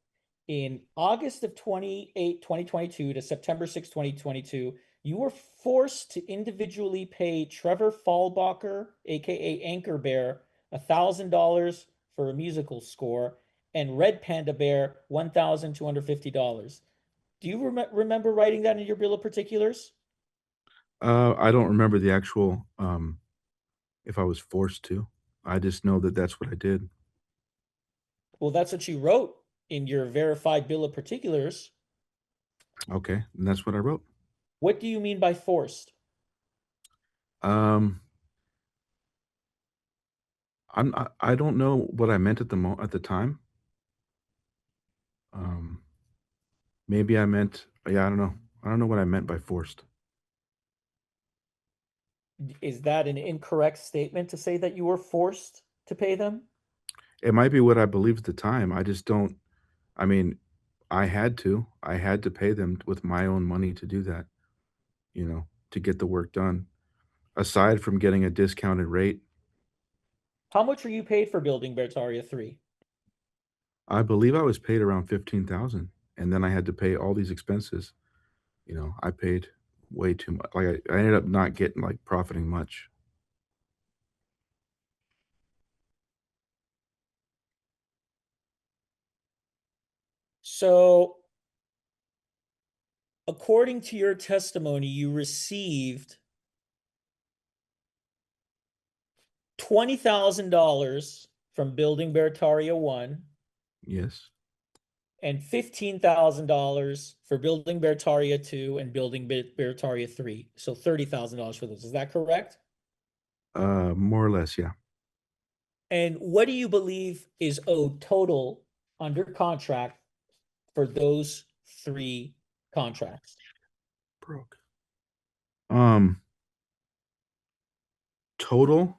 in August of 2022 to September 6, 2022, you were forced to individually pay Trevor Fallbacher, aka Anchor Bear, $1,000 for a musical score, and Red Panda Bear, $1,250. Do you remember writing that in your bill of particulars? I don't remember the actual if I was forced to. I just know that that's what I did. Well, that's what you wrote in your verified bill of particulars. Okay, and that's what I wrote. What do you mean by forced? Um, I don't know what I meant at the time. Um, maybe I meant, yeah, I don't know. I don't know what I meant by forced. Is that an incorrect statement to say that you were forced to pay them? It might be what I believed at the time. I just don't. I mean, I had to. I had to pay them with my own money to do that, to get the work done. Aside from getting a discounted rate, How much were you paid for building Beartaria 3? I believe I was paid around 15,000, and then I had to pay all these expenses. I paid way too much. Like I ended up not getting like profiting much. So, according to your testimony, you received $20,000 from building Beartaria 1 Yes. and $15,000 for building Beartaria 2 and building Beartaria 3. So $30,000 for those. Is that correct? More or less, yeah. And what do you believe is owed total under contract for those 3 contracts? Broke. Total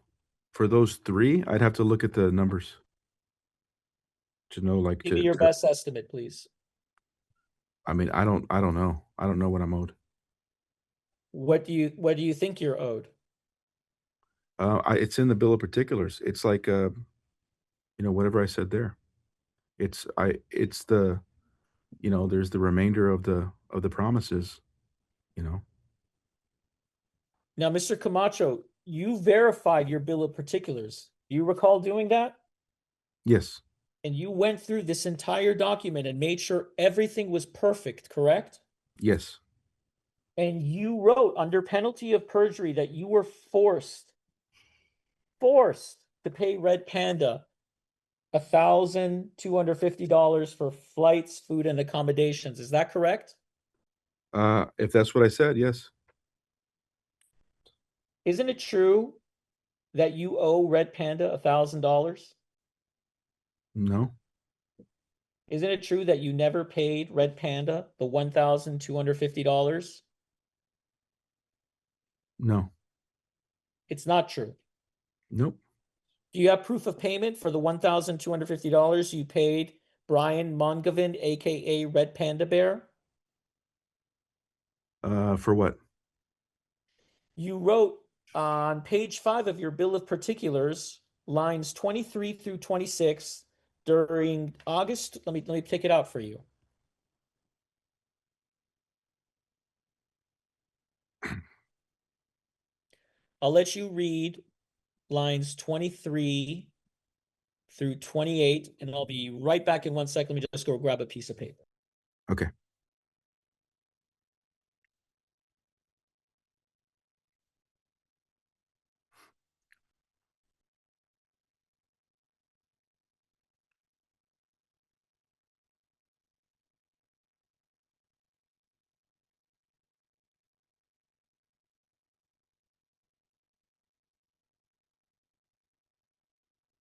for those 3, I'd have to look at the numbers to know, like, Give me your best estimate, please. I mean, I don't know. I don't know what I'm owed. What do you think you're owed? It's in the bill of particulars. It's like, whatever I said there. It's the, there's the remainder of the promises, you know. Now, Mr. Camacho, you verified your bill of particulars. Do you recall doing that? Yes. And you went through this entire document and made sure everything was perfect, correct? Yes. And you wrote under penalty of perjury that you were forced to pay Red Panda $1,250 for flights, food, and accommodations. Is that correct? If that's what I said, yes. Isn't it true that you owe Red Panda $1,000? No. Isn't it true that you never paid Red Panda the $1,250? No. It's not true. Nope. Do you have proof of payment for the $1,250 you paid Brian Mongavin, aka Red Panda Bear? For what? You wrote on page 5 of your bill of particulars lines 23 through 26 during August. Let me take it out for you. I'll let you read lines 23 through 28, and I'll be right back in 1 second. Let me just go grab a piece of paper. Okay.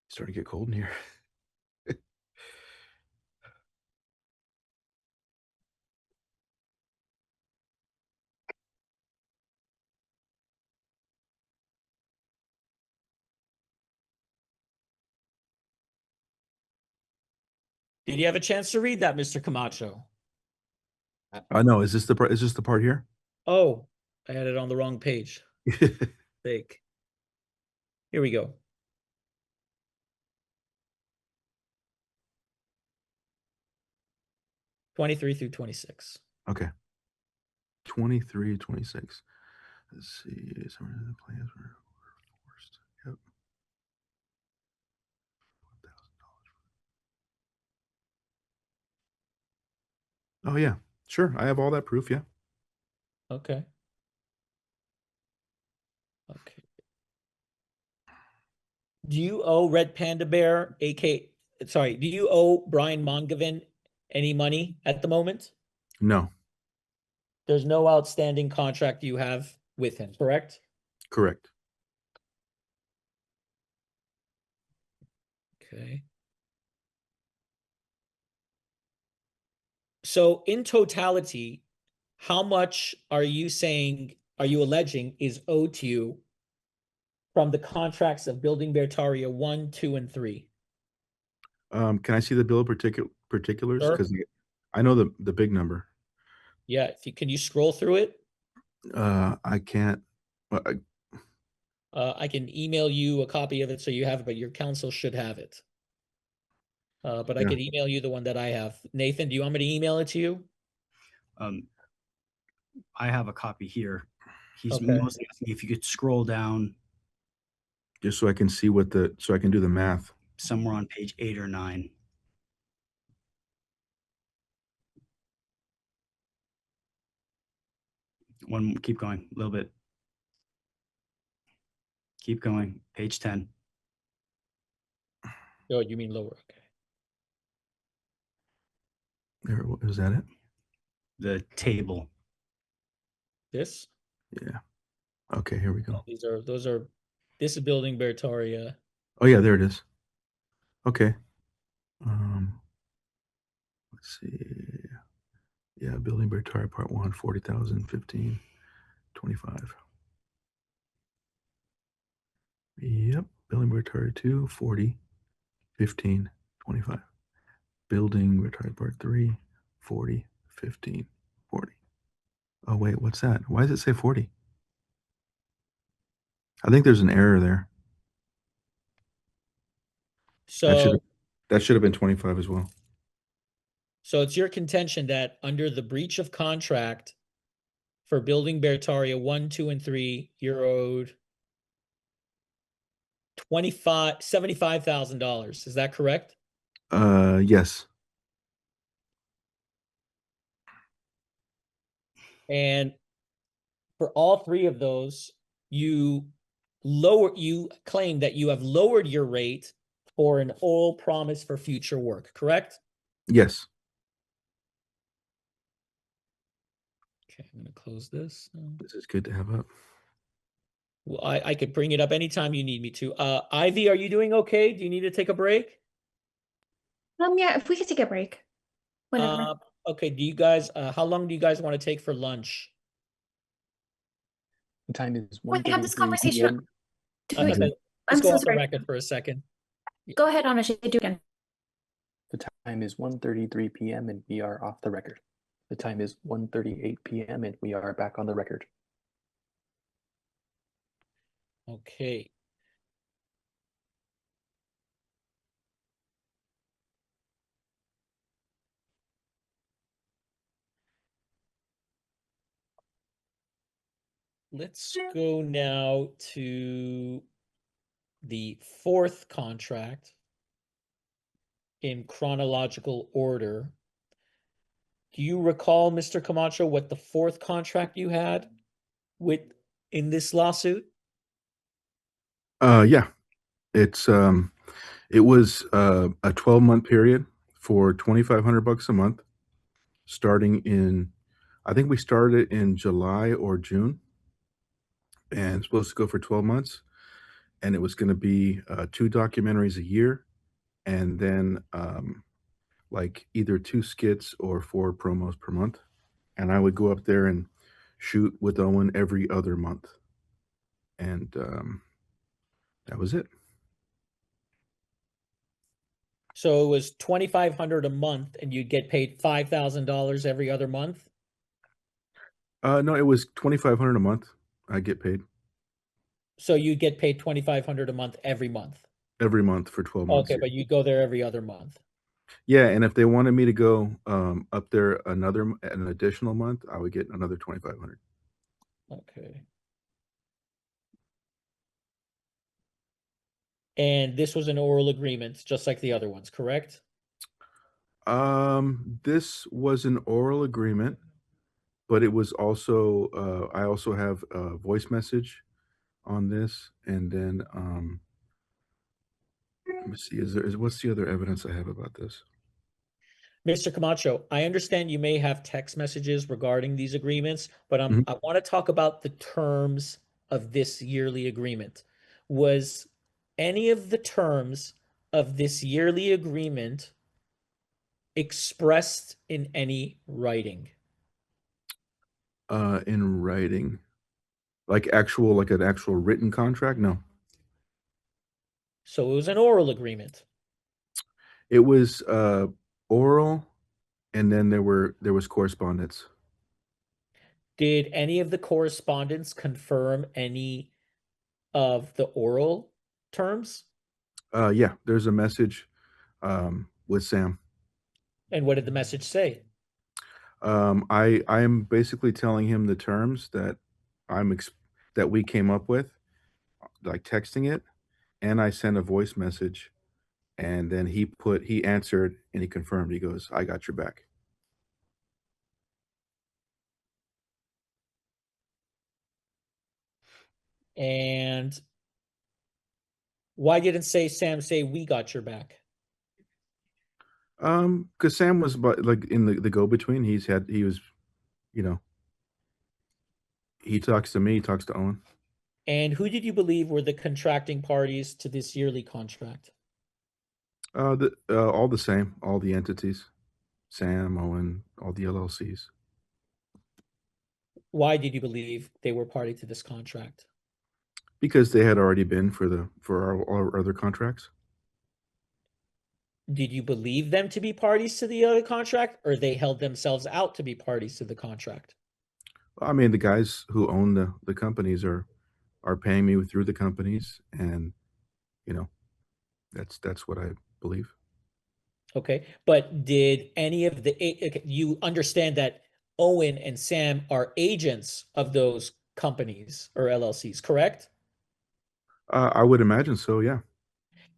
Starting to get cold in here. Did you have a chance to read that, Mr. Camacho? No, is this the part? Is this the part here? Oh, I had it on the wrong page. Fake. Here we go. '23 through 26. Okay. 23, 26. Let's see. Some of the plans were forced. Yep. $1,000. Oh yeah, sure. I have all that proof. Yeah. Okay. Okay. Do you owe Red Panda Bear, do you owe Brian Mongavin any money at the moment? No. There's no outstanding contract you have with him, correct? Correct. Okay. So in totality, how much are you alleging is owed to you from the contracts of Building Beartaria 1, 2, and 3? Can I see the bill of particulars? Sure. Because I know the big number. Yeah, can you scroll through it? I can't. I can email you a copy of it so you have it, but your counsel should have it. But I Yeah. could email you the one that I have. Nathan, do you want me to email it to you? I have a copy here. He's Okay. mostly asking if you could scroll down Just so I can see so I can do the math. somewhere on page 8 or 9. Keep going a little bit. Keep going. Page 10. Oh, you mean lower? Okay. There, is that it? The table. This? Yeah. Okay, here we go. This is Building Beartaria. Oh yeah, there it is. Okay. Let's see. Yeah, Building Beartaria Part 1, 40,000, 15, 25. Yep. Building Beartaria 2, 40, 15, 25. Building Beartaria Part 3, 40, 15, 40. Oh wait, what's that? Why does it say 40? I think there's an error there. So That should have been 25 as well. So it's your contention that under the breach of contract for Building Beartaria 1, 2, and 3, you're owed $75,000. Is that correct? Yes. And for all three of those, you claim that you have lowered your rate for an oral promise for future work, correct? Yes. Okay, I'm going to close this. This is good to have up. Well, I could bring it up anytime you need me to. Ivy, are you doing okay? Do you need to take a break? Yeah, if we could take a break. Whenever. Okay, do you guys, how long do you guys want to take for lunch? The time is Wait, have this 1:33 conversation. p.m. Okay, I'm let's go so off the sorry. record for a second. Go ahead, Anish. Do again. The time is 1:33 p.m. and we are off the record. The time is 1:38 p.m. and we are back on the record. Okay. let's go now to the fourth contract in chronological order. Do you recall, Mr. Camacho, what the fourth contract you had with in this lawsuit? Yeah, it's it was a 12-month period for $2,500 a month, starting in, I think we started in July or June, and supposed to go for 12 months, and it was going to be 2 documentaries a year, and then like either 2 skits or 4 promos per month, and I would go up there and shoot with Owen every other month, and that was it. So it was $2,500 a month, and you'd get paid $5,000 every other month. No, it was 2,500 a month. I get paid So you get paid $2,500 a month every month. every month for 12 months. Okay, but you go there every other month. Yeah, and if they wanted me to go up there an additional month, I would get another 2,500. Okay. And this was an oral agreement, just like the other ones, correct? This was an oral agreement, but it was also I also have a voice message on this, and then let me see, what's the other evidence I have about this? Mr. Camacho, I understand you may have text messages regarding these agreements, but Mhm. I want to talk about the terms of this yearly agreement. Was any of the terms of this yearly agreement expressed in any writing? In writing, like an actual written contract? No, So it was an oral agreement. it was oral, and then there was correspondence. Did any of the correspondence confirm any of the oral terms? Yeah, there's a message with Sam. And what did the message say? I am basically telling him the terms that that we came up with, like texting it, and I sent a voice message, and then he answered and he confirmed. He goes, "I got your back." And why didn't Sam say we got your back? Because Sam was like in the go between. He was, you know, he talks to me, he talks to Owen. And who did you believe were the contracting parties to this yearly contract? All the same, all the entities, Sam, Owen, all the LLCs. Why did you believe they were party to this contract? Because they had already been for our other contracts. Did you believe them to be parties to the other contract, or they held themselves out to be parties to the contract? I mean, the guys who own the companies are paying me through the companies, and you know, that's what I believe. Okay, but did any of you understand that Owen and Sam are agents of those companies or LLCs, correct? I would imagine so, yeah.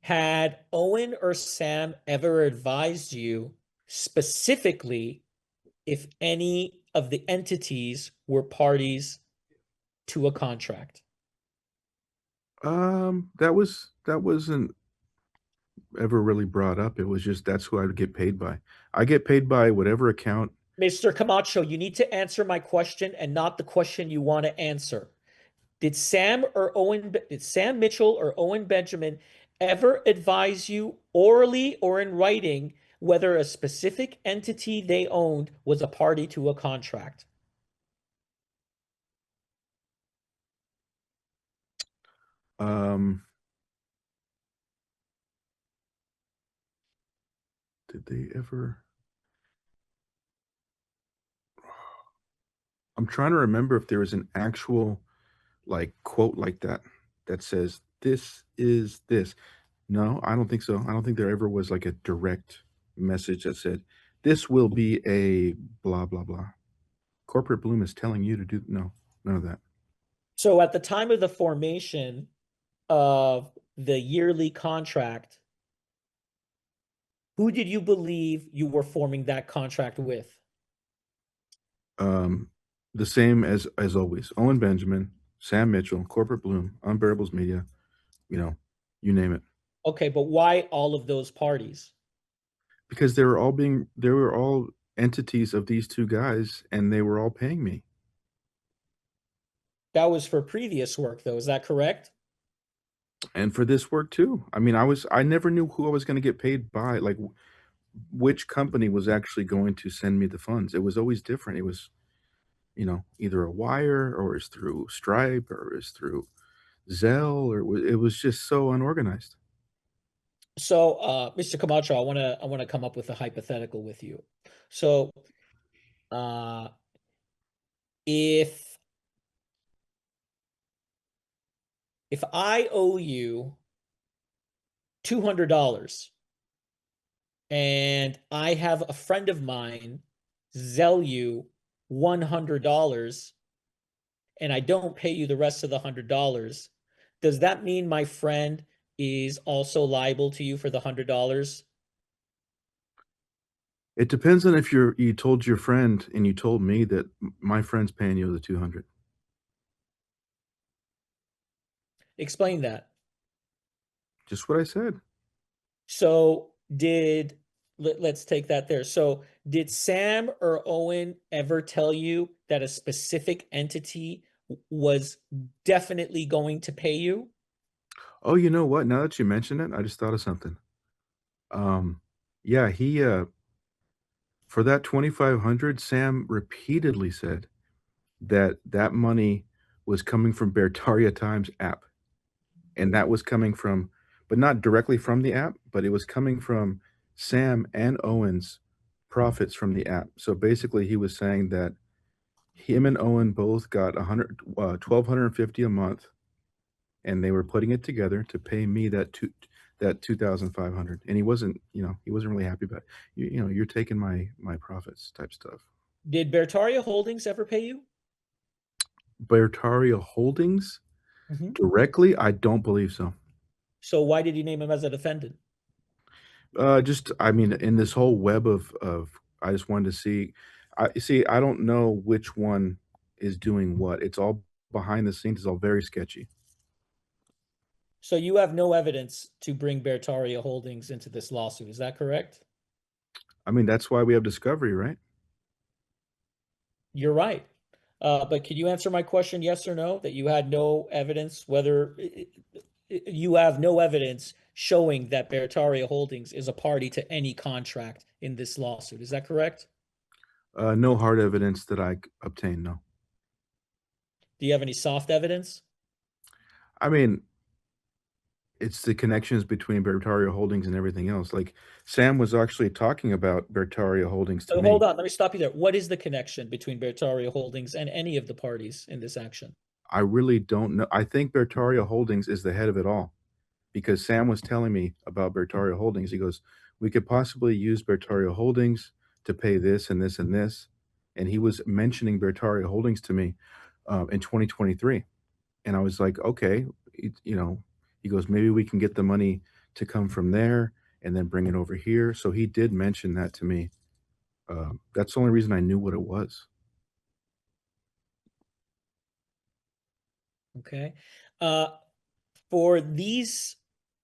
Had Owen or Sam ever advised you specifically if any of the entities were parties to a contract? That wasn't ever really brought up. It was just that's who I would get paid by. I get paid by whatever account. Mr. Camacho, you need to answer my question and not the question you want to answer. Did Sam Mitchell or Owen Benjamin ever advise you orally or in writing whether a specific entity they owned was a party to a contract? Um, did they ever? I'm trying to remember if there was an actual like quote like that says this is this. No, I don't think so. I don't think there ever was like a direct message that said this will be a blah blah blah. Corporate Bloom is telling you to do, no, none of that. So at the time of the formation of the yearly contract, who did you believe you were forming that contract with? The same as always. Owen Benjamin, Sam Mitchell, Corporate Bloom, Unbearables Media, you know, you name it. Okay, but why all of those parties? Because they were all entities of these two guys and they were all paying me. That was for previous work, though. Is that correct? And for this work too. I mean, I never knew who I was going to get paid by, like which company was actually going to send me the funds. It was always different. It was, either a wire or it's through Stripe or it's through Zelle it was just so unorganized. So, Mr. Camacho, I wanna come up with a hypothetical with you. So, uh, if if I owe you $200 and I have a friend of mine Zelle you $100 and I don't pay you the rest of the $100, does that mean my friend is also liable to you for the $100? It depends on if you told your friend and you told me that my friend's paying you the 200. Explain that. Just what I said. So let's take that there. So did Sam or Owen ever tell you that a specific entity was definitely going to pay you? Oh, you know what? Now that you mention it, I just thought of something. Yeah, for that 2,500, Sam repeatedly said that that money was coming from Beartaria Times app, and that was coming from, but not directly from the app, but it was coming from Sam and Owen's profits from the app. So basically, he was saying that him and Owen both got 1,250 a month, and they were putting it together to pay me that 2,500. And he wasn't really happy about it. You're taking my profits type stuff. Did Beartaria Holdings ever pay you? Beartaria Holdings Mhm. directly, I don't believe so. So why did you name him as a defendant? Just, I mean, in this whole web of, I just wanted to see. I don't know which one is doing what. It's all behind the scenes. It's all very sketchy. So you have no evidence to bring Beartaria Holdings into this lawsuit. Is that correct? I mean, that's why we have discovery, right? You're right. But could you answer my question, yes or no, that you had no evidence whether you have no evidence showing that Beartaria Holdings is a party to any contract in this lawsuit. Is that correct? No hard evidence that obtained. No. Do you have any soft evidence? I mean, it's the connections between Beartaria Holdings and everything else. Like Sam was actually talking about Beartaria Holdings to So me. hold on, let me stop you there. What is the connection between Beartaria Holdings and any of the parties in this action? I really don't know. I think Beartaria Holdings is the head of it all because Sam was telling me about Beartaria Holdings. He goes, we could possibly use Beartaria Holdings to pay this and this and this. And he was mentioning Beartaria Holdings to me in 2023. And I was like, okay, he goes, maybe we can get the money to come from there and then bring it over here. So he did mention that to me. That's the only reason I knew what it was. Okay. Uh, for these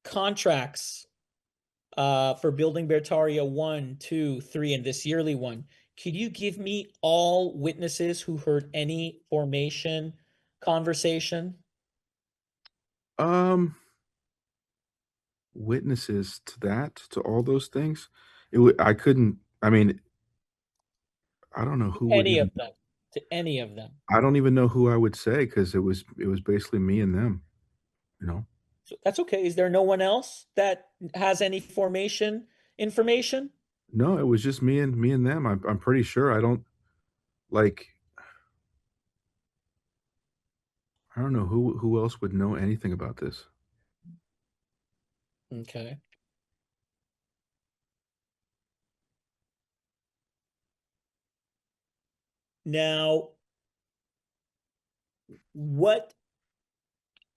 contracts, for building Beartaria 1, 2, 3, and this yearly one, could you give me all witnesses who heard any formation conversation? Um, Witnesses to all those things. I couldn't. I mean, I don't know who would Any even. of them. To any of them. I don't even know who I would say because it was basically me and them. You know. So that's okay. Is there no one else that has any formation information? No, it was just me and them. I'm pretty sure. I don't like. I don't know who else would know anything about this. Okay. Now, what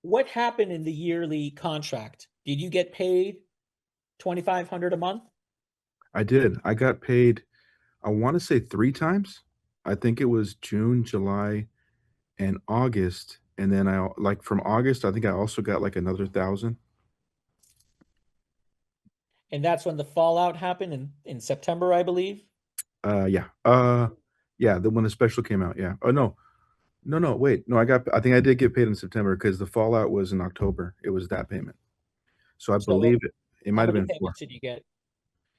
what happened in the yearly contract? Did you get paid $2,500 a month? I did. I got paid, I want to say 3 times. I think it was June, July, and August. And then like from August, I think I also got like another 1,000. And that's when the fallout happened in September, I believe. Yeah. Yeah, when the special came out, yeah. Oh, no. No, wait. No, I think I did get paid in September because the fallout was in October. It was that payment. So I So believe it how might have many been 4. payments did you get?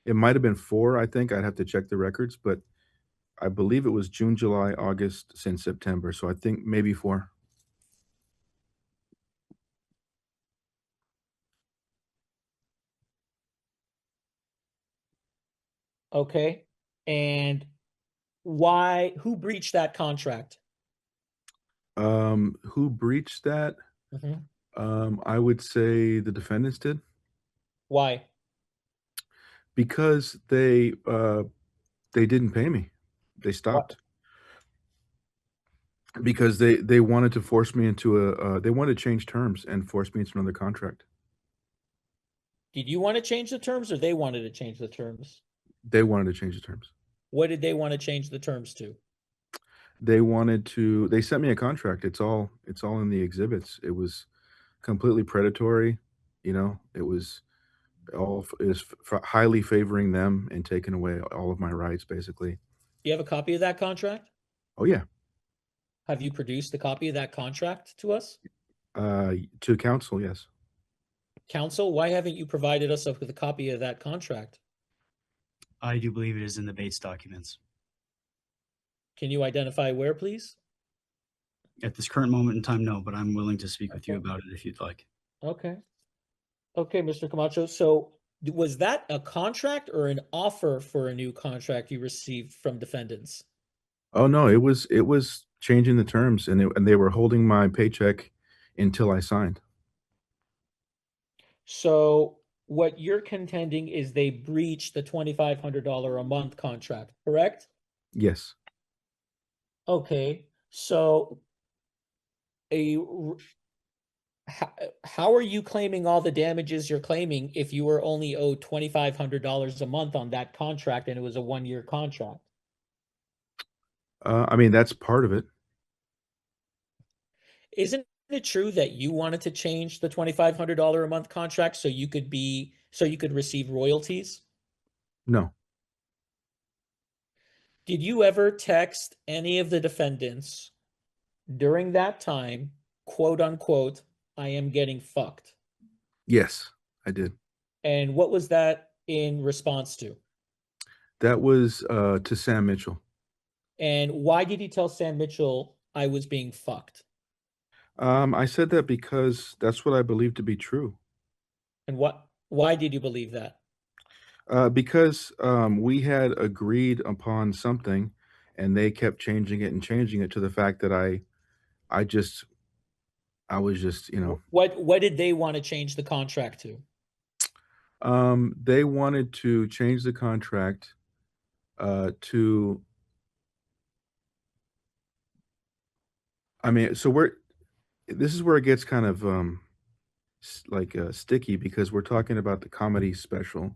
It might have been 4, I think. I'd have to check the records, but I believe it was June, July, August, since September. So I think maybe 4. Okay. And who breached that contract? Who breached that? Mhm. I would say the defendants did Why? because they didn't pay me. They What? stopped because they wanted to force me into they wanted to change terms and force me into another contract. Did you want to change the terms or they wanted to change the terms? They wanted to change the terms. What did they want to change the terms to? They sent me a contract. It's all in the exhibits. It was completely predatory, it was highly favoring them and taking away all of my rights, basically. Do you have a copy of that contract? Oh yeah. Have you produced a copy of that contract to us? To counsel, yes. Counsel, why haven't you provided us with a copy of that contract? I do believe it is in the Bates documents. Can you identify where, please? At this current moment in time, no, but I'm willing to speak with you about it if you'd like. Okay. Okay, Mr. Camacho. So was that a contract or an offer for a new contract you received from defendants? Oh no, it was changing the terms, and they were holding my paycheck until I signed. So what you're contending is they breached the $2,500 a month contract, correct? Yes. Okay. So a how are you claiming all the damages you're claiming if you were only owed $2,500 a month on that contract and it was a 1-year contract? I mean, that's part of it. Isn't it true that you wanted to change the $2,500 a month contract so you could receive royalties? No. Did you ever text any of the defendants during that time, quote unquote, I am getting fucked? Yes, I did. And what was that in response to? That was, to Sam Mitchell. And why did you tell Sam Mitchell I was being fucked? I said that because that's what I believe to be true. And why did you believe that? Because, we had agreed upon something, and they kept changing it and changing it to the fact that I just I was just, What did they want to change the contract to? they wanted to change the contract, to I mean, this is where it gets kind of, sticky because we're talking about the comedy special,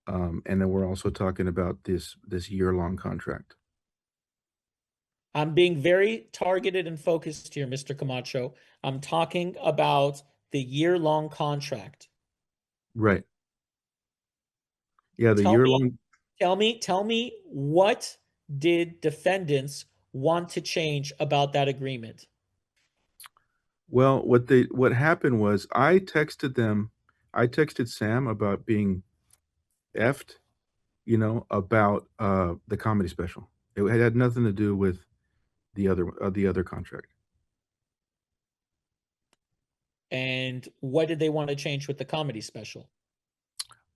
and then we're also talking about this year-long contract. I'm being very targeted and focused here, Mr. Camacho. I'm talking about the year-long contract. Right. Yeah, the Tell me, year-long tell me what did defendants want to change about that agreement? Well, what happened was I texted Sam about being effed, about, the comedy special. It had nothing to do with the other contract. And what did they want to change with the comedy special?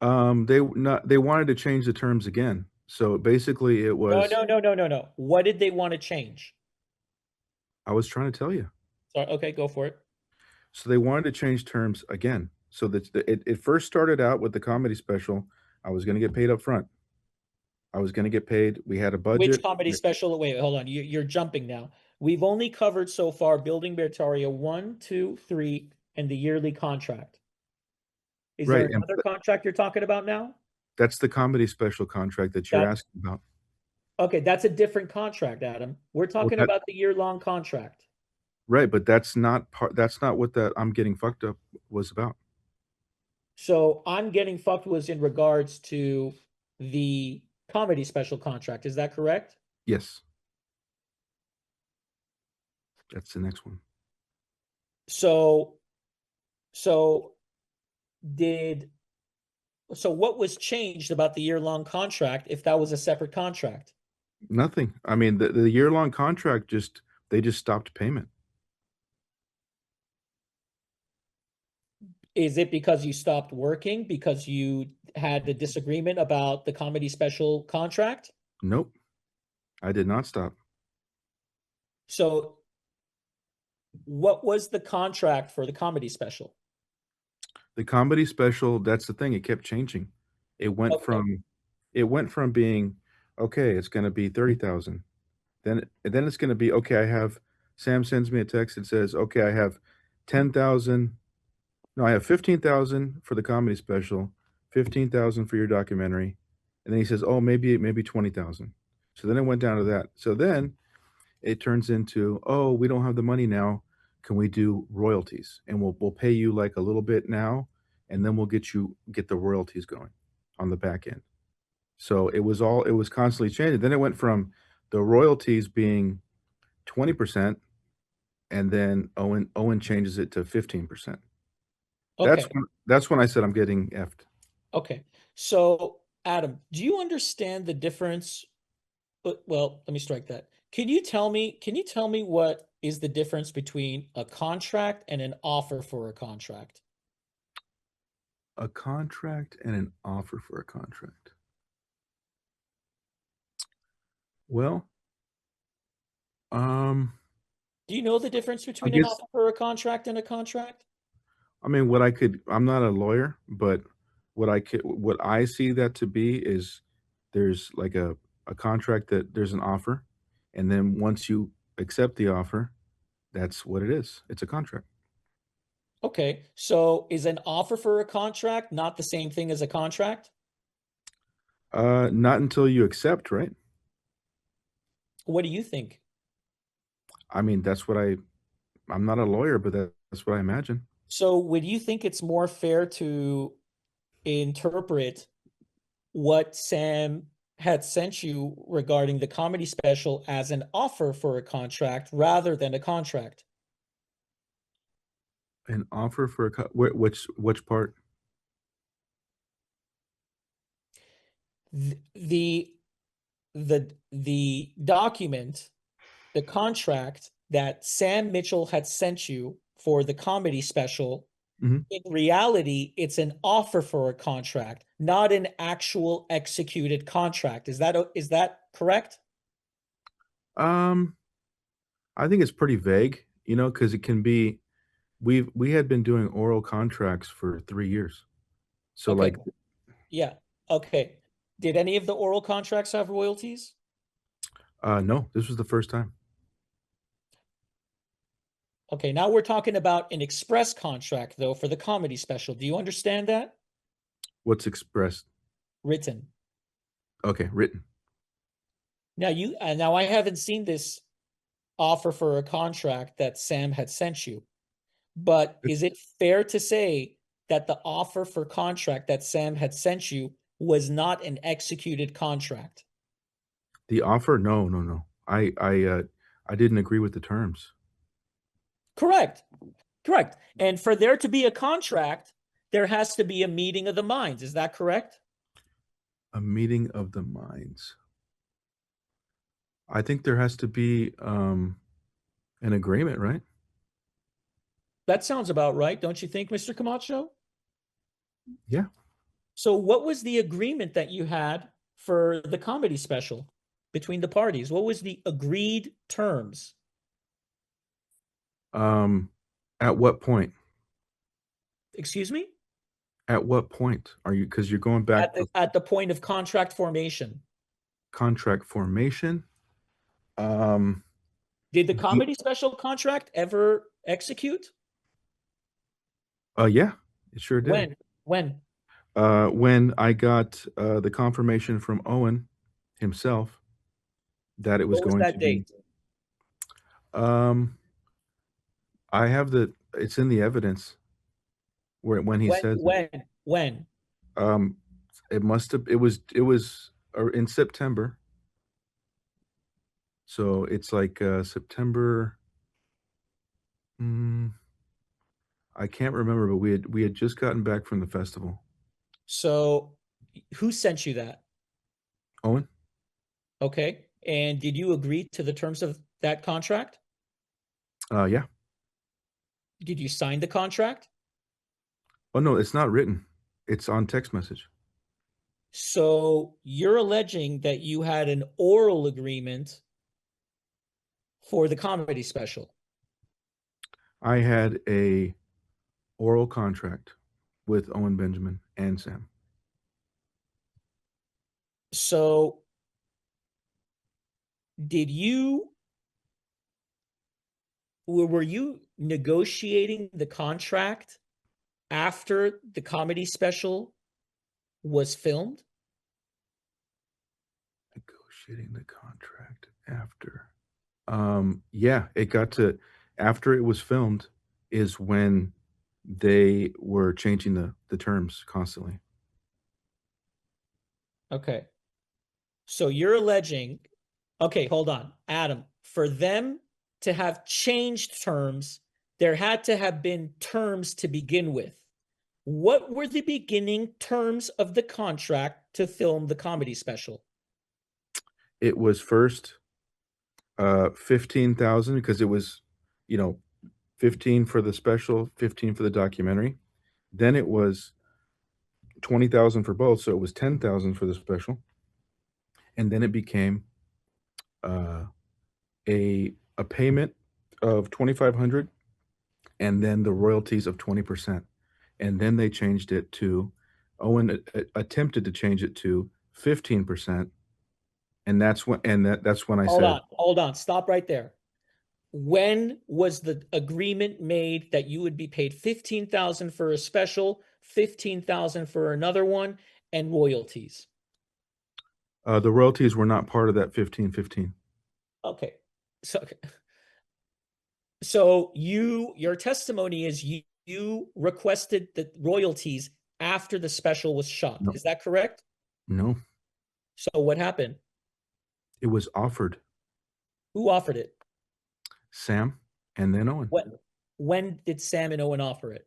They wanted to change the terms again. So basically it No, was no, no, no, no, no. What did they want to change? I was trying to tell you. Sorry, okay, go for it. So they wanted to change terms again. So that it first started out with the comedy special. I was going to get paid up front. I was going to get paid. We had a Which budget. comedy special? Wait, hold on. You're jumping now. We've only covered so far building Beartaria 1, 2, 3, and the yearly contract. Is there Right, and another contract you're talking about now? that's the comedy special contract that you're asking about. Okay, that's a different contract, Adam. We're Well, talking about the year-long contract. right, but that's not what that I'm getting fucked up was about. So I'm getting fucked was in regards to the comedy special contract. Is that correct? Yes. That's the next one. So did so what was changed about the year-long contract if that was a separate contract? Nothing. I mean, the year-long contract they just stopped payment. Is it because you stopped working because you had a disagreement about the comedy special contract? Nope. I did not stop. So what was the contract for the comedy special? The comedy special, that's the thing, it kept changing. It went Okay. from being, okay, it's gonna be 30,000. Then it's gonna be, okay, Sam sends me a text that says, okay, I have 10,000. No, I have 15,000 for the comedy special, 15,000 for your documentary. And then he says, oh, maybe 20,000. So then it went down to that. So then it turns into, oh, we don't have the money now. Can we do royalties? And we'll pay you like a little bit now, and then we'll get the royalties going on the back end. So it was constantly changing. Then it went from the royalties being 20%, and then Owen changes it to 15%. Okay. That's when I said I'm getting effed. Okay. So, Adam, do you understand the difference? Well, let me strike that. Can you tell me what is the difference between a contract and an offer for a contract? A contract and an offer for a contract. Well, Do you know the difference between I an guess, offer for a contract and a contract? I mean, I'm not a lawyer, but what I see that to be is there's like a contract that there's an offer, and then once you accept the offer, that's what it is. It's a contract. Okay. So, is an offer for a contract not the same thing as a contract? Not until you accept, right? What do you think? I mean, I'm not a lawyer, but that's what I imagine. So, would you think it's more fair to interpret what Sam had sent you regarding the comedy special as an offer for a contract rather than a contract? An offer for which part? The the document, the contract that Sam Mitchell had sent you for the comedy special, Mhm. in reality, it's an offer for a contract, not an actual executed contract. Is that correct? Um, I think it's pretty vague, because it can be we had been doing oral contracts for 3 years. So, Okay. like, Yeah. Okay. Did any of the oral contracts have royalties? no, this was the first time. Okay, now we're talking about an express contract, though, for the comedy special. Do you understand that? What's expressed? Written. Okay, written. Now I haven't seen this offer for a contract that Sam had sent you, but is it fair to say that the offer for contract that Sam had sent you was not an executed contract? The offer? No, no, no. I didn't agree with the terms. Correct. Correct. And for there to be a contract, there has to be a meeting of the minds. Is that correct? A meeting of the minds. I think there has to be an agreement, right? That sounds about right, don't you think, Mr. Camacho? Yeah. So what was the agreement that you had for the comedy special between the parties? What was the agreed terms? At what point? Excuse me? At what point are you? Because you're going back to At the point of contract formation. contract formation. Um, Did the comedy special contract ever execute? Yeah, it sure did. When? When I got the confirmation from Owen himself that it was What was going that to be. date? I have it's in the evidence when he says it. When? It was in September. So it's like September. I can't remember, but we had just gotten back from the festival. So who sent you that? Owen? Okay. And did you agree to the terms of that contract? Yeah. Did you sign the contract? Oh no, it's not written. It's on text message. So you're alleging that you had an oral agreement for the comedy special. I had a oral contract with Owen Benjamin and Sam. So were you negotiating the contract after the comedy special was filmed? Negotiating the contract after. Yeah, it got to after it was filmed is when they were changing the terms constantly. Okay. So you're alleging, okay, hold on. Adam, for them to have changed terms, there had to have been terms to begin with. What were the beginning terms of the contract to film the comedy special? It was first 15,000 because it was, 15 for the special, 15 for the documentary. Then it was 20,000 for both, so it was 10,000 for the special. And then it became a payment of 2,500 and then the royalties of 20%. And then they changed it to Owen attempted to change it to 15%. And that's when I said, Hold on, stop right there. When was the agreement made that you would be paid 15,000 for a special, 15,000 for another one, and royalties? the royalties were not part of that 15-15. Okay. So your testimony is you requested the royalties after the special was shot. No. Is that correct? No, So what happened? it was offered. Who offered it? Sam and then Owen. When did Sam and Owen offer it?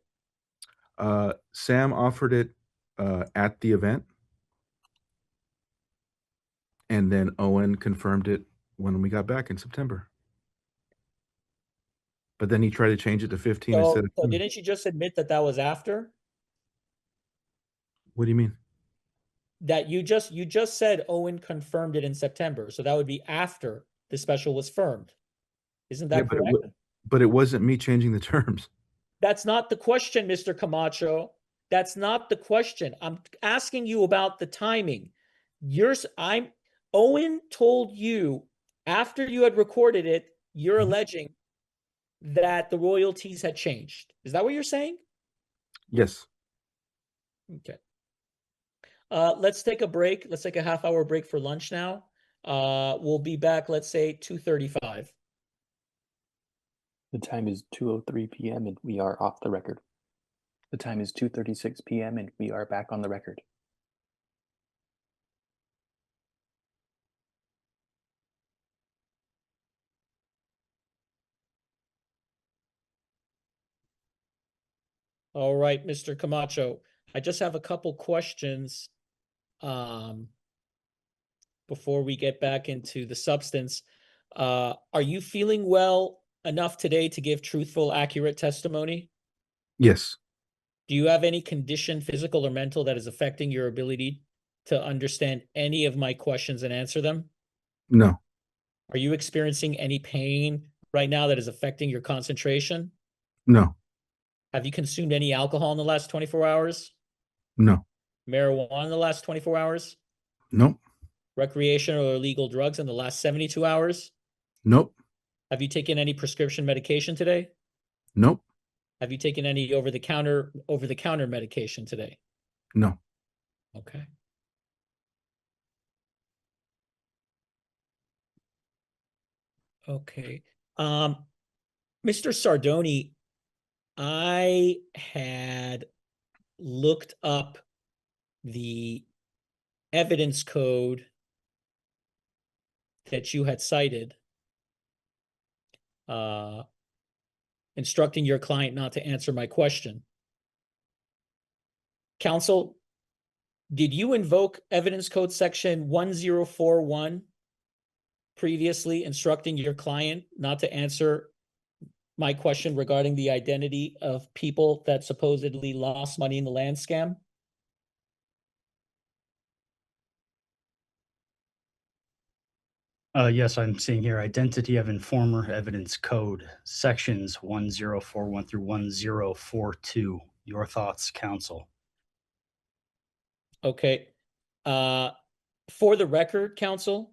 Sam offered it at the event, and then Owen confirmed it when we got back in September. But then he tried to change it to 15 instead of 20. Didn't you just admit that was after? What do you mean? That you just said Owen confirmed it in September, so that would be after the special was firmed. Isn't that correct? But it wasn't me changing the terms. That's not the question, Mr. Camacho. That's not the question. I'm asking you about the timing. Owen told you after you had recorded it, you're alleging that the royalties had changed. Is that what you're saying? Yes. Okay. Let's take a break. Let's take a half-hour break for lunch now. We'll be back, let's say 2:35. The time is 2:03 p.m. and we are off the record. The time is 2:36 p.m. and we are back on the record. All right, Mr. Camacho. I just have a couple questions before we get back into the substance. Are you feeling well enough today to give truthful, accurate testimony? Yes. Do you have any condition, physical or mental, that is affecting your ability to understand any of my questions and answer them? No. Are you experiencing any pain right now that is affecting your concentration? No. Have you consumed any alcohol in the last 24 hours? No. Marijuana in the last 24 hours? Nope. Recreational or illegal drugs in the last 72 hours? Nope. Have you taken any prescription medication today? Nope. Have you taken any over-the-counter medication today? No. Okay. Okay. Mr. Sardoni, I had looked up the evidence code that you had cited, instructing your client not to answer my question. Counsel, did you invoke evidence code section 1041 previously, instructing your client not to answer my question regarding the identity of people that supposedly lost money in the land scam? Yes, I'm seeing here identity of informer evidence code, sections 1041 through 1042. Your thoughts, counsel? Okay. For the record, counsel,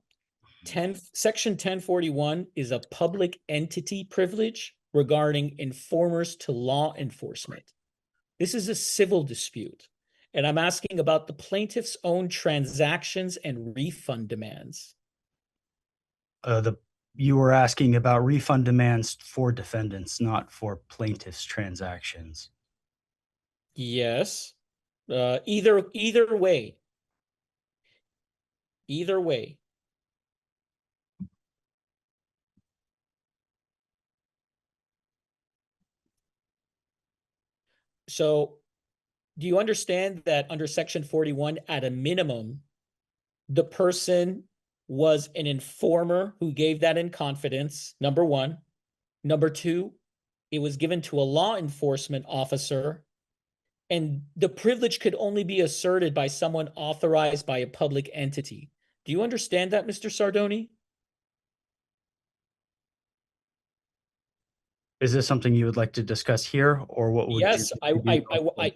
section 1041 is a public entity privilege regarding informers to law enforcement. This is a civil dispute, and I'm asking about the plaintiff's own transactions and refund demands. You were asking about refund demands for defendants, not for plaintiffs' transactions. Yes. Either way. Either way. So, do you understand that under section 41, at a minimum, the person was an informer who gave that in confidence, number one. Number two, it was given to a law enforcement officer, and the privilege could only be asserted by someone authorized by a public entity. Do you understand that, Mr. Sardoni? Is this something you would like to discuss here, or what would Yes, you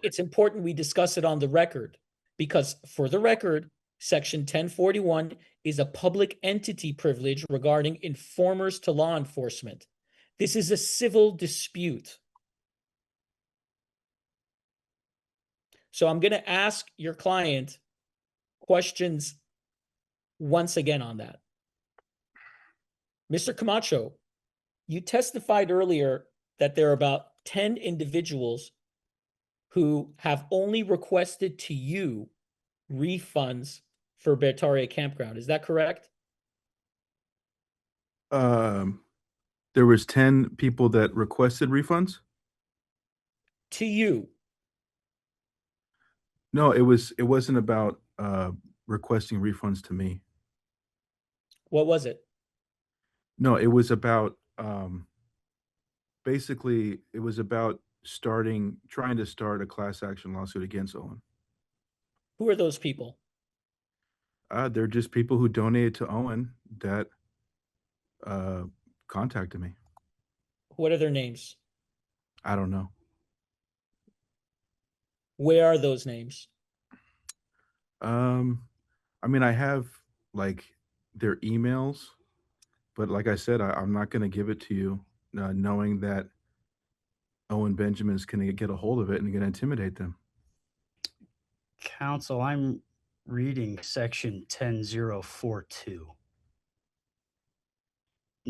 it's important we discuss it on the record, because for the record, section 1041 is a public entity privilege regarding informers to law enforcement. This is a civil dispute. So I'm going to ask your client questions once again on that. Mr. Camacho, you testified earlier that there are about 10 individuals who have only requested to you refunds for Beartaria Campground. Is that correct? There was 10 people that requested refunds? To you. No, it wasn't about requesting refunds to me. What was it? No, it was about basically it was about trying to start a class action lawsuit against Owen. Who are those people? They're just people who donated to Owen that contacted me. What are their names? I don't know. Where are those names? I mean, I have like their emails, but like I said, I'm not going to give it to you, knowing that Owen Benjamin is going to get a hold of it and going to intimidate them. Counsel, I'm reading section 10042.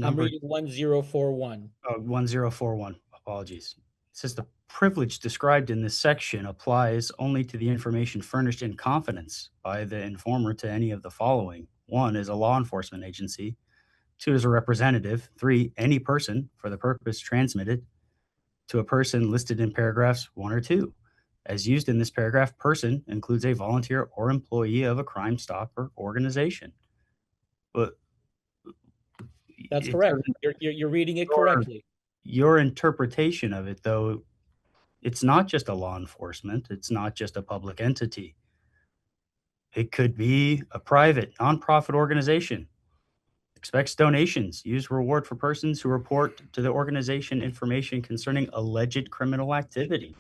I'm reading 1041. 1041. Apologies. It says the privilege described in this section applies only to the information furnished in confidence by the informer to any of the following. 1 is a law enforcement agency. 2 is a representative. 3, any person for the purpose transmitted to a person listed in paragraphs 1 or 2. As used in this paragraph, person includes a volunteer or employee of a Crime Stopper organization. But that's correct. You're reading it correctly. Your interpretation of it, though, it's not just a law enforcement. It's not just a public entity. It could be a private, nonprofit organization. Expects donations. Use reward for persons who report to the organization information concerning alleged criminal activity.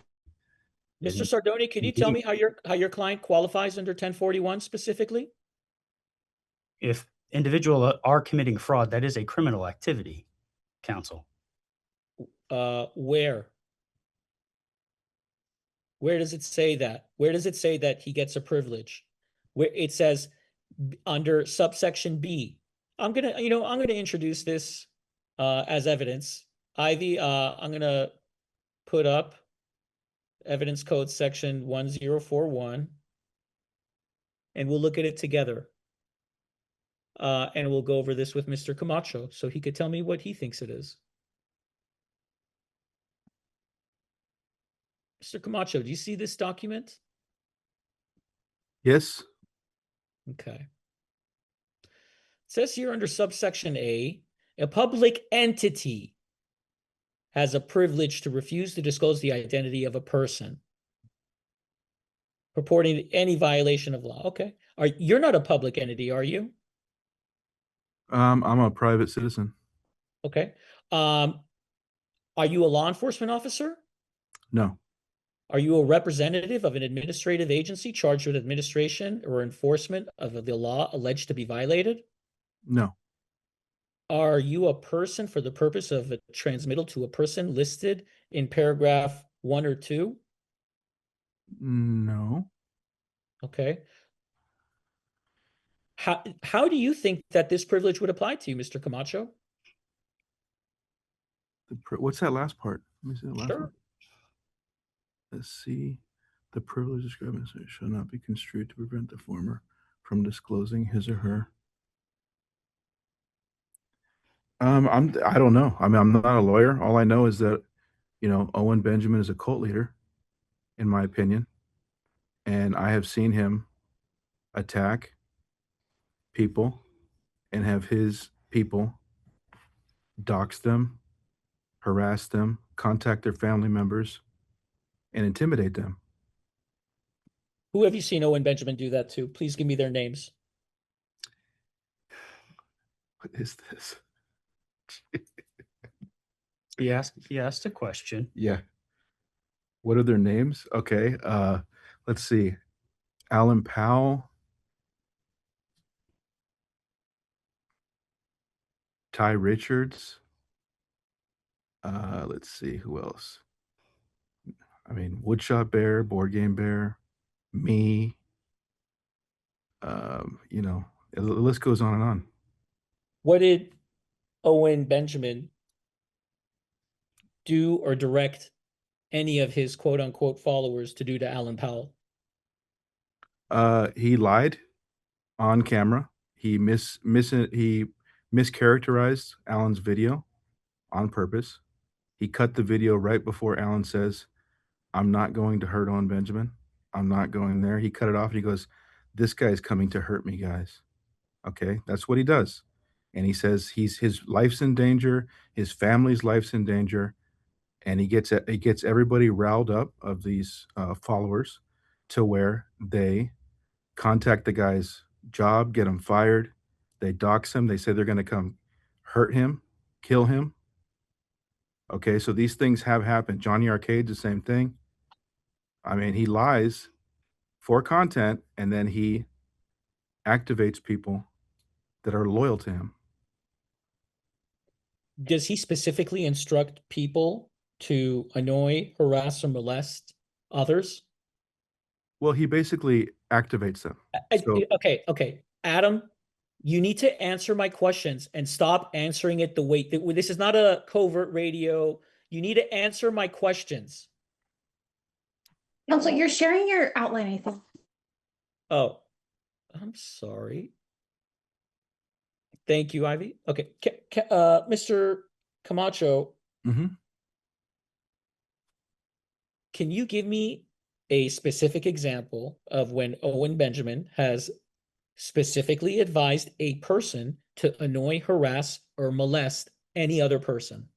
Mr. Sardoni, can you tell me how your client qualifies under 1041 specifically? If individuals are committing fraud, that is a criminal activity. counsel. Where? Where does it say that? Where does it say that he gets a privilege? Where it says under subsection B. I'm gonna introduce this as evidence. Ivy, I'm gonna put up evidence code section 1041, and we'll look at it together. And we'll go over this with Mr. Camacho so he could tell me what he thinks it is. Mr. Camacho, do you see this document? Yes. Okay. It says here under subsection A public entity has a privilege to refuse to disclose the identity of a person purporting any violation of law. Okay. You're not a public entity, are you? I'm a private citizen. Okay. Are you a law enforcement officer? No. Are you a representative of an administrative agency charged with administration or enforcement of the law alleged to be violated? No. Are you a person for the purpose of a transmittal to a person listed in paragraph 1 or 2? No. Okay. How do you think that this privilege would apply to you, Mr. Camacho? What's that last part? Let me see the last Sure. one. Let's see. The privilege described shall not be construed to prevent the former from disclosing his or her. I don't know. I mean, I'm not a lawyer. All I know is that, Owen Benjamin is a cult leader, in my opinion. And I have seen him attack people and have his people dox them, harass them, contact their family members, and intimidate them. Who have you seen Owen Benjamin do that to? Please give me their names. What is this? He asked a question. Yeah. What are their names? Okay. Let's see. Alan Powell, Ty Richards. Let's see who else. I mean, Woodshot Bear, Board Game Bear, me. The list goes on and on. What did Owen Benjamin do or direct any of his quote unquote followers to do to Alan Powell? He lied on camera. He mischaracterized Alan's video on purpose. He cut the video right before Alan says, "I'm not going to hurt Owen Benjamin. I'm not going there." He cut it off and he goes, "This guy's coming to hurt me, guys." Okay, that's what he does. And he says his life's in danger, his family's life's in danger, and he gets everybody riled up of these followers to where they contact the guy's job, get him fired. They dox him. They say they're going to come hurt him, kill him. Okay, so these things have happened. Johnny Arcade's the same thing. I mean, he lies for content, and then he activates people that are loyal to him. Does he specifically instruct people to annoy, harass, or molest others? Well, he basically activates them. Okay. Adam, you need to answer my questions and stop answering it the way this is not a covert radio. You need to answer my questions. Counsel, you're sharing your outline, I think. Oh, I'm sorry. Thank you, Ivy. Okay, Mr. Camacho, can you give me a specific example of when Owen Benjamin has specifically advised a person to annoy, harass, or molest any other person?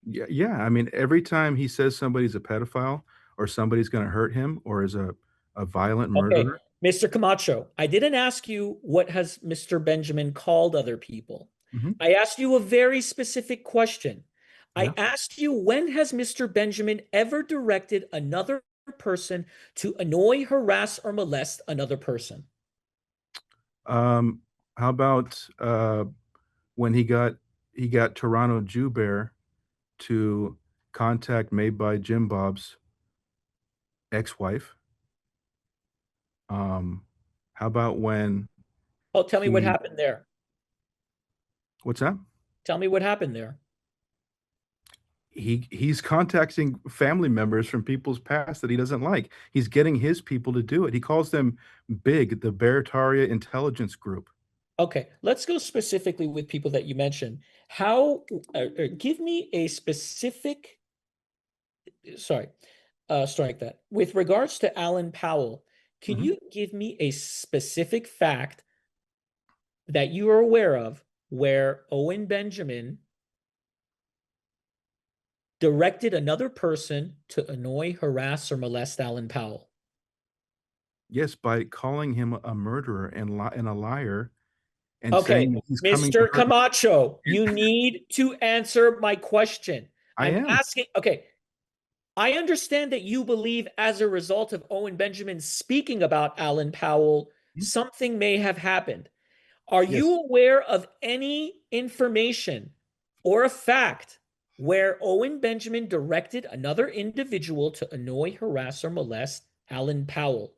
Yeah. I mean, every time he says somebody's a pedophile or somebody's going to hurt him or is a violent murderer. Okay, Mr. Camacho, I didn't ask you what has Mr. Benjamin called other people. I asked you a very specific question. Yeah. I asked you, when has Mr. Benjamin ever directed another person to annoy, harass, or molest another person? How about when he got he got Toronto Jew Bear to contact Made by Jim Bob's ex-wife. How about when Oh, tell me what he, happened there. what's that? Tell me what happened there. He's contacting family members from people's past that he doesn't like. He's getting his people to do it. He calls them Big, the Beartaria Intelligence Group. Okay, let's go specifically with people that you mentioned. How, give me a specific, sorry, strike that. With regards to Alan Powell, can Mhm. you give me a specific fact that you are aware of where Owen Benjamin directed another person to annoy, harass, or molest Alan Powell? Yes, by calling him a murderer and a liar and Okay, saying that he's coming to Mr. hurt him. Camacho, you need to answer my question. I I'm am. asking, okay, I understand that you believe as a result of Owen Benjamin speaking about Alan Powell, Mhm. something may have happened. Are Yes. you aware of any information or a fact where Owen Benjamin directed another individual to annoy, harass, or molest Alan Powell?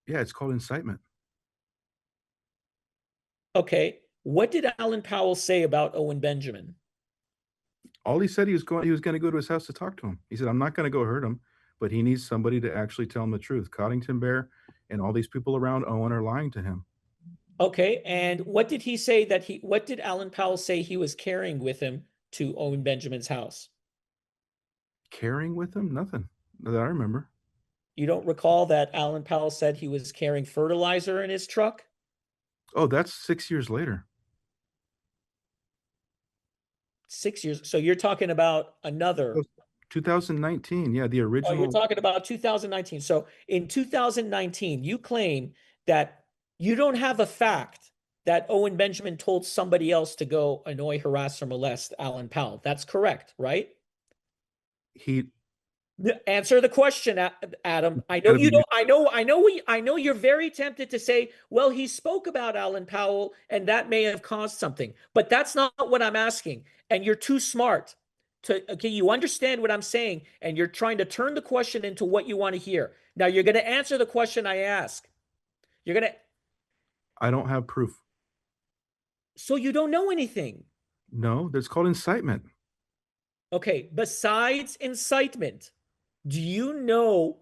Yeah, it's called incitement. Okay, what did Alan Powell say about Owen Benjamin? All he said, he was going to go to his house to talk to him. He said, I'm not going to go hurt him, but he needs somebody to actually tell him the truth. Coddington Bear and all these people around Owen are lying to him. Okay, and what did he say what did Alan Powell say he was carrying with him to Owen Benjamin's house? Carrying with him? Nothing that I remember. You don't recall that Alan Powell said he was carrying fertilizer in his truck? Oh, that's 6 years later. 6 years. So you're talking about another. 2019. Yeah, the Oh, you're original. talking about 2019. So in 2019, you claim that you don't have a fact that Owen Benjamin told somebody else to go annoy, harass, or molest Alan Powell. That's correct, right? He Answer the question, Adam. I know gotta you be. don't. I know you're very tempted to say, "Well, he spoke about Alan Powell, and that may have caused something." But that's not what I'm asking. And you're too smart to. Okay, you understand what I'm saying, and you're trying to turn the question into what you want to hear. Now you're going to answer the question I ask. You're going to. I don't have proof. So you don't know anything. No, that's called incitement. Okay. Besides incitement, do you know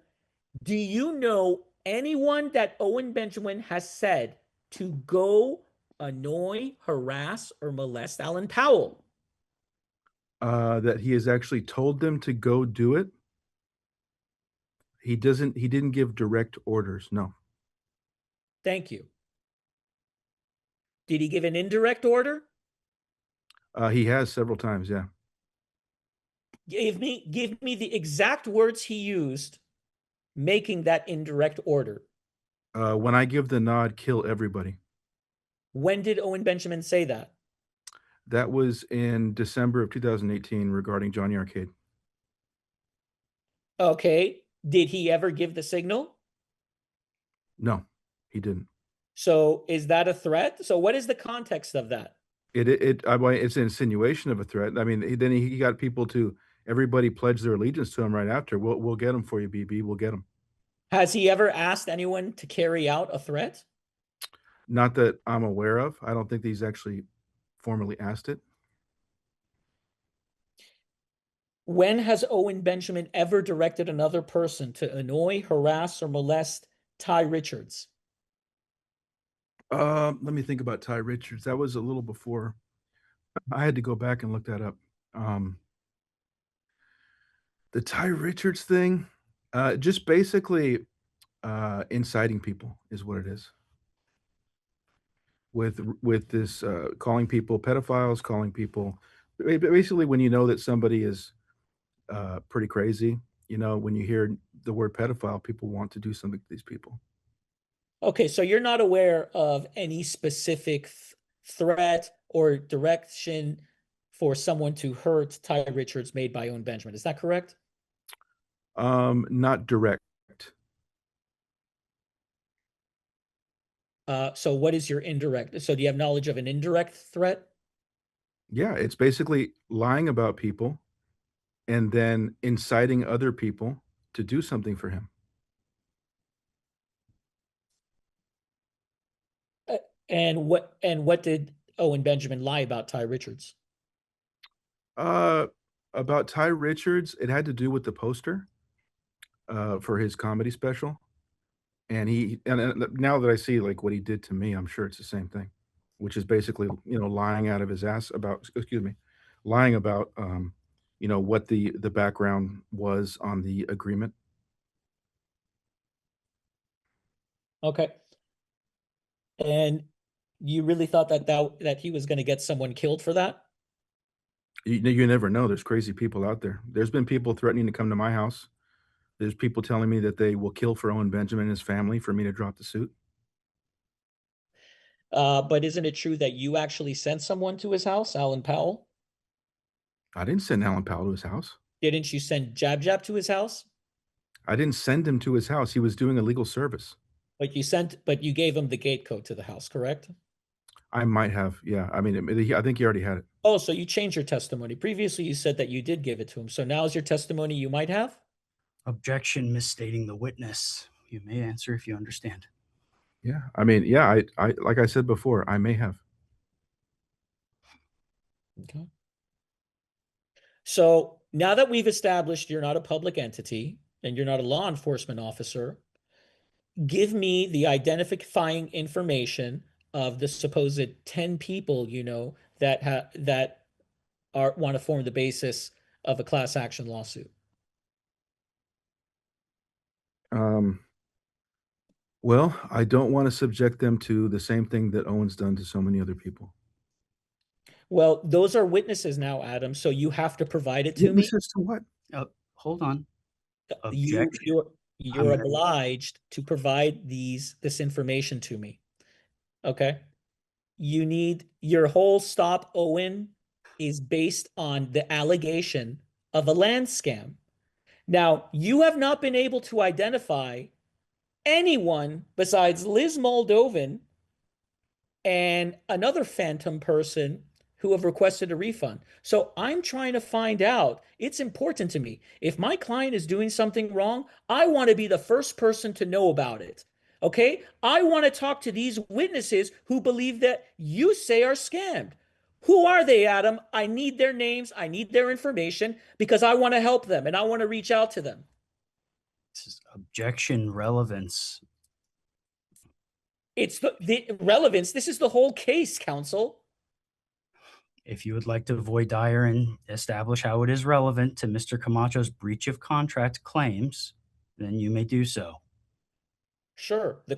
Do you know anyone that Owen Benjamin has said to go annoy, harass, or molest Alan Powell? That he has actually told them to go do it. He didn't give direct orders. No. Thank you. Did he give an indirect order? He has several times. Yeah. Give me the exact words he used making that indirect order. When I give the nod, kill everybody. When did Owen Benjamin say that? That was in December of 2018 regarding Johnny Arcade. Okay. Did he ever give the signal? No, he didn't. So is that a threat? So what is the context of that? It's an insinuation of a threat. I mean, then he got people to everybody pledge their allegiance to him right after. We'll get him for you, BB. We'll get him. Has he ever asked anyone to carry out a threat? Not that I'm aware of. I don't think he's actually formally asked it. When has Owen Benjamin ever directed another person to annoy, harass, or molest Ty Richards? Let me think about Ty Richards. That was a little before. I had to go back and look that up. The Ty Richards thing, just basically inciting people is what it is. With this calling people pedophiles, calling people basically when you know that somebody is pretty crazy, when you hear the word pedophile, people want to do something to these people. Okay, so you're not aware of any specific threat or direction for someone to hurt Ty Richards made by Owen Benjamin. Is that correct? Not direct. So what is your indirect? So do you have knowledge of an indirect threat? Yeah, it's basically lying about people and then inciting other people to do something for him. And what did Owen Benjamin lie about Ty Richards? Uh, about Ty Richards, it had to do with the poster for his comedy special. And now that I see like what he did to me, I'm sure it's the same thing, which is basically, lying out of his ass about, excuse me, lying about, what the background was on the agreement. Okay. And you really thought that he was going to get someone killed for that? You never know. There's crazy people out there. There's been people threatening to come to my house. There's people telling me that they will kill for Owen Benjamin and his family for me to drop the suit. But isn't it true that you actually sent someone to his house, Alan Powell? I didn't send Alan Powell to his house. Didn't you send Jab Jab to his house? I didn't send him to his house. He was doing a legal service. But you gave him the gate code to the house, correct? I might have, yeah. I mean, I think he already had it. Oh, so you changed your testimony. Previously, you said that you did give it to him. So now is your testimony you might have? Objection, misstating the witness. You may answer if you understand. Yeah, I mean, yeah. I like I said before, I may have. Okay. So now that we've established you're not a public entity and you're not a law enforcement officer, give me the identifying information of the supposed 10 people you know that want to form the basis of a class action lawsuit. Well, I don't want to subject them to the same thing that Owen's done to so many other people. Well, those are witnesses now, Adam, so you have to provide it to me. Witnesses to what? Hold on. You're Objection. obliged to provide this information to me. Okay? You need your whole Stop Owen is based on the allegation of a land scam. Now, you have not been able to identify anyone besides Liz Moldovan and another phantom person who have requested a refund. So I'm trying to find out. It's important to me. If my client is doing something wrong, I want to be the first person to know about it. Okay? I want to talk to these witnesses who believe that you say are scammed. Who are they, Adam? I need their names. I need their information because I want to help them and I want to reach out to them. This is objection relevance. It's the relevance. This is the whole case, counsel. If you would like to void dire and establish how it is relevant to Mr. Camacho's breach of contract claims, then you may do so. Sure. The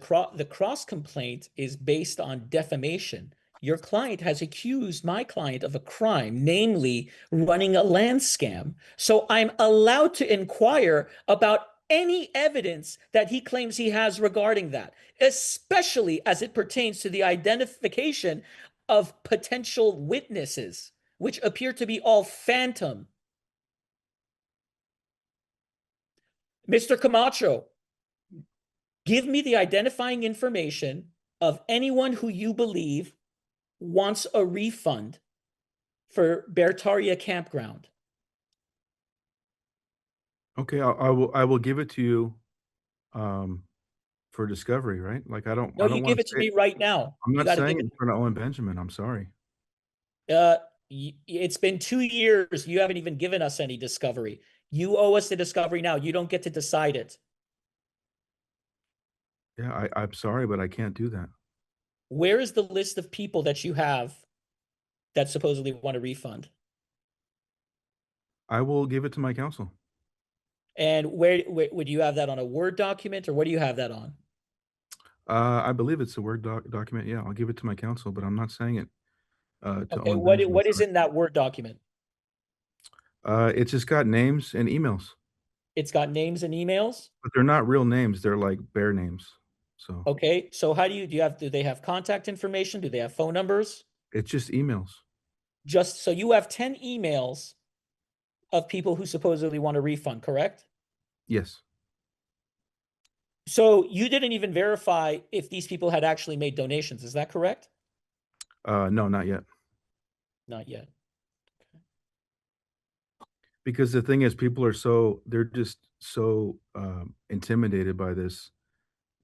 cross complaint is based on defamation. Your client has accused my client of a crime, namely running a land scam. So I'm allowed to inquire about any evidence that he claims he has regarding that, especially as it pertains to the identification of potential witnesses, which appear to be all phantom. Mr. Camacho, give me the identifying information of anyone who you believe wants a refund for Beartaria campground. Okay, I will give it to you for discovery, right? Like I don't No, you want give to it to say me right now. I'm You not got to saying give it in front of Owen Benjamin. I'm sorry. it. It's been 2 years. You haven't even given us any discovery. You owe us the discovery now. You don't get to decide it. Yeah, I'm sorry, but I can't do that. Where is the list of people that you have that supposedly want a refund? I will give it to my counsel. And where would you have that on a Word document or what do you have that on? I believe it's a Word document. Yeah, I'll give it to my counsel, but I'm not saying it to Okay, Owen Benjamin. what is Sorry. in that Word document? It's just got names and emails, It's got names and emails. but they're not real names. They're like bear names. So Okay, so how do they have contact information? Do they have phone numbers? it's just emails. Just so you have 10 emails of people who supposedly want a refund, correct? Yes. So you didn't even verify if these people had actually made donations. Is that correct? No, not yet. Not yet. Because the thing is, people are they're just so intimidated by this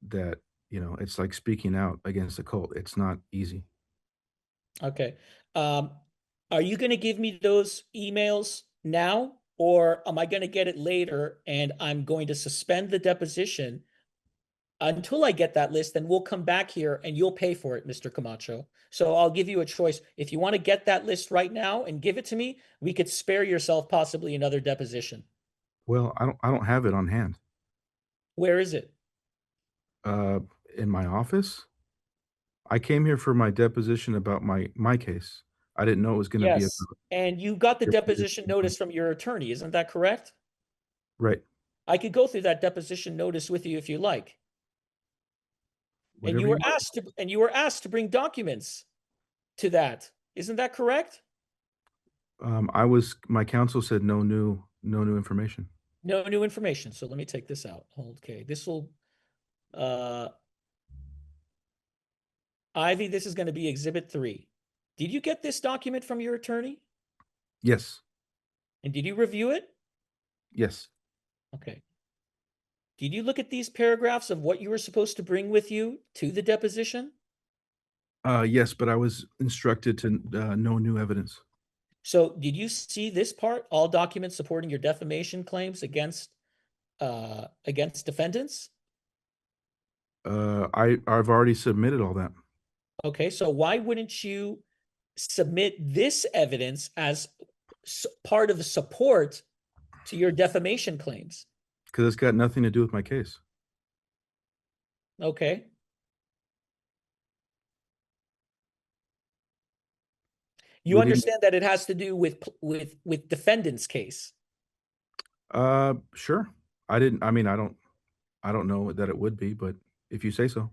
that, it's like speaking out against a cult. It's not easy. Okay. Um, are you going to give me those emails now, or am I going to get it later and I'm going to suspend the deposition until I get that list? Then we'll come back here and you'll pay for it, Mr. Camacho. So I'll give you a choice. If you want to get that list right now and give it to me, we could spare yourself possibly another deposition. Well, I don't have it on hand. Where is it? Uh, in my office, I came here for my deposition about my case. I didn't know it was going to be Yes. about And you got the your deposition position. notice from your attorney. Isn't that correct? Right. I could go through that deposition notice with you if you like. And Whatever you want. you were asked to bring documents to that. Isn't that correct? My counsel said no new information. No new information. So let me take this out. Okay. This will Ivy, this is going to be exhibit 3. Did you get this document from your attorney? Yes. And did you review it? Yes. Okay. Did you look at these paragraphs of what you were supposed to bring with you to the deposition? Yes, but I was instructed to no new evidence. So did you see this part? All documents supporting your defamation claims against defendants? I've already submitted all that. Okay, so why wouldn't you submit this evidence as part of the support to your defamation claims? Because it's got nothing to do with my case. Okay. You understand that it has to do with defendant's case. Sure. I don't know that it would be, but if you say so.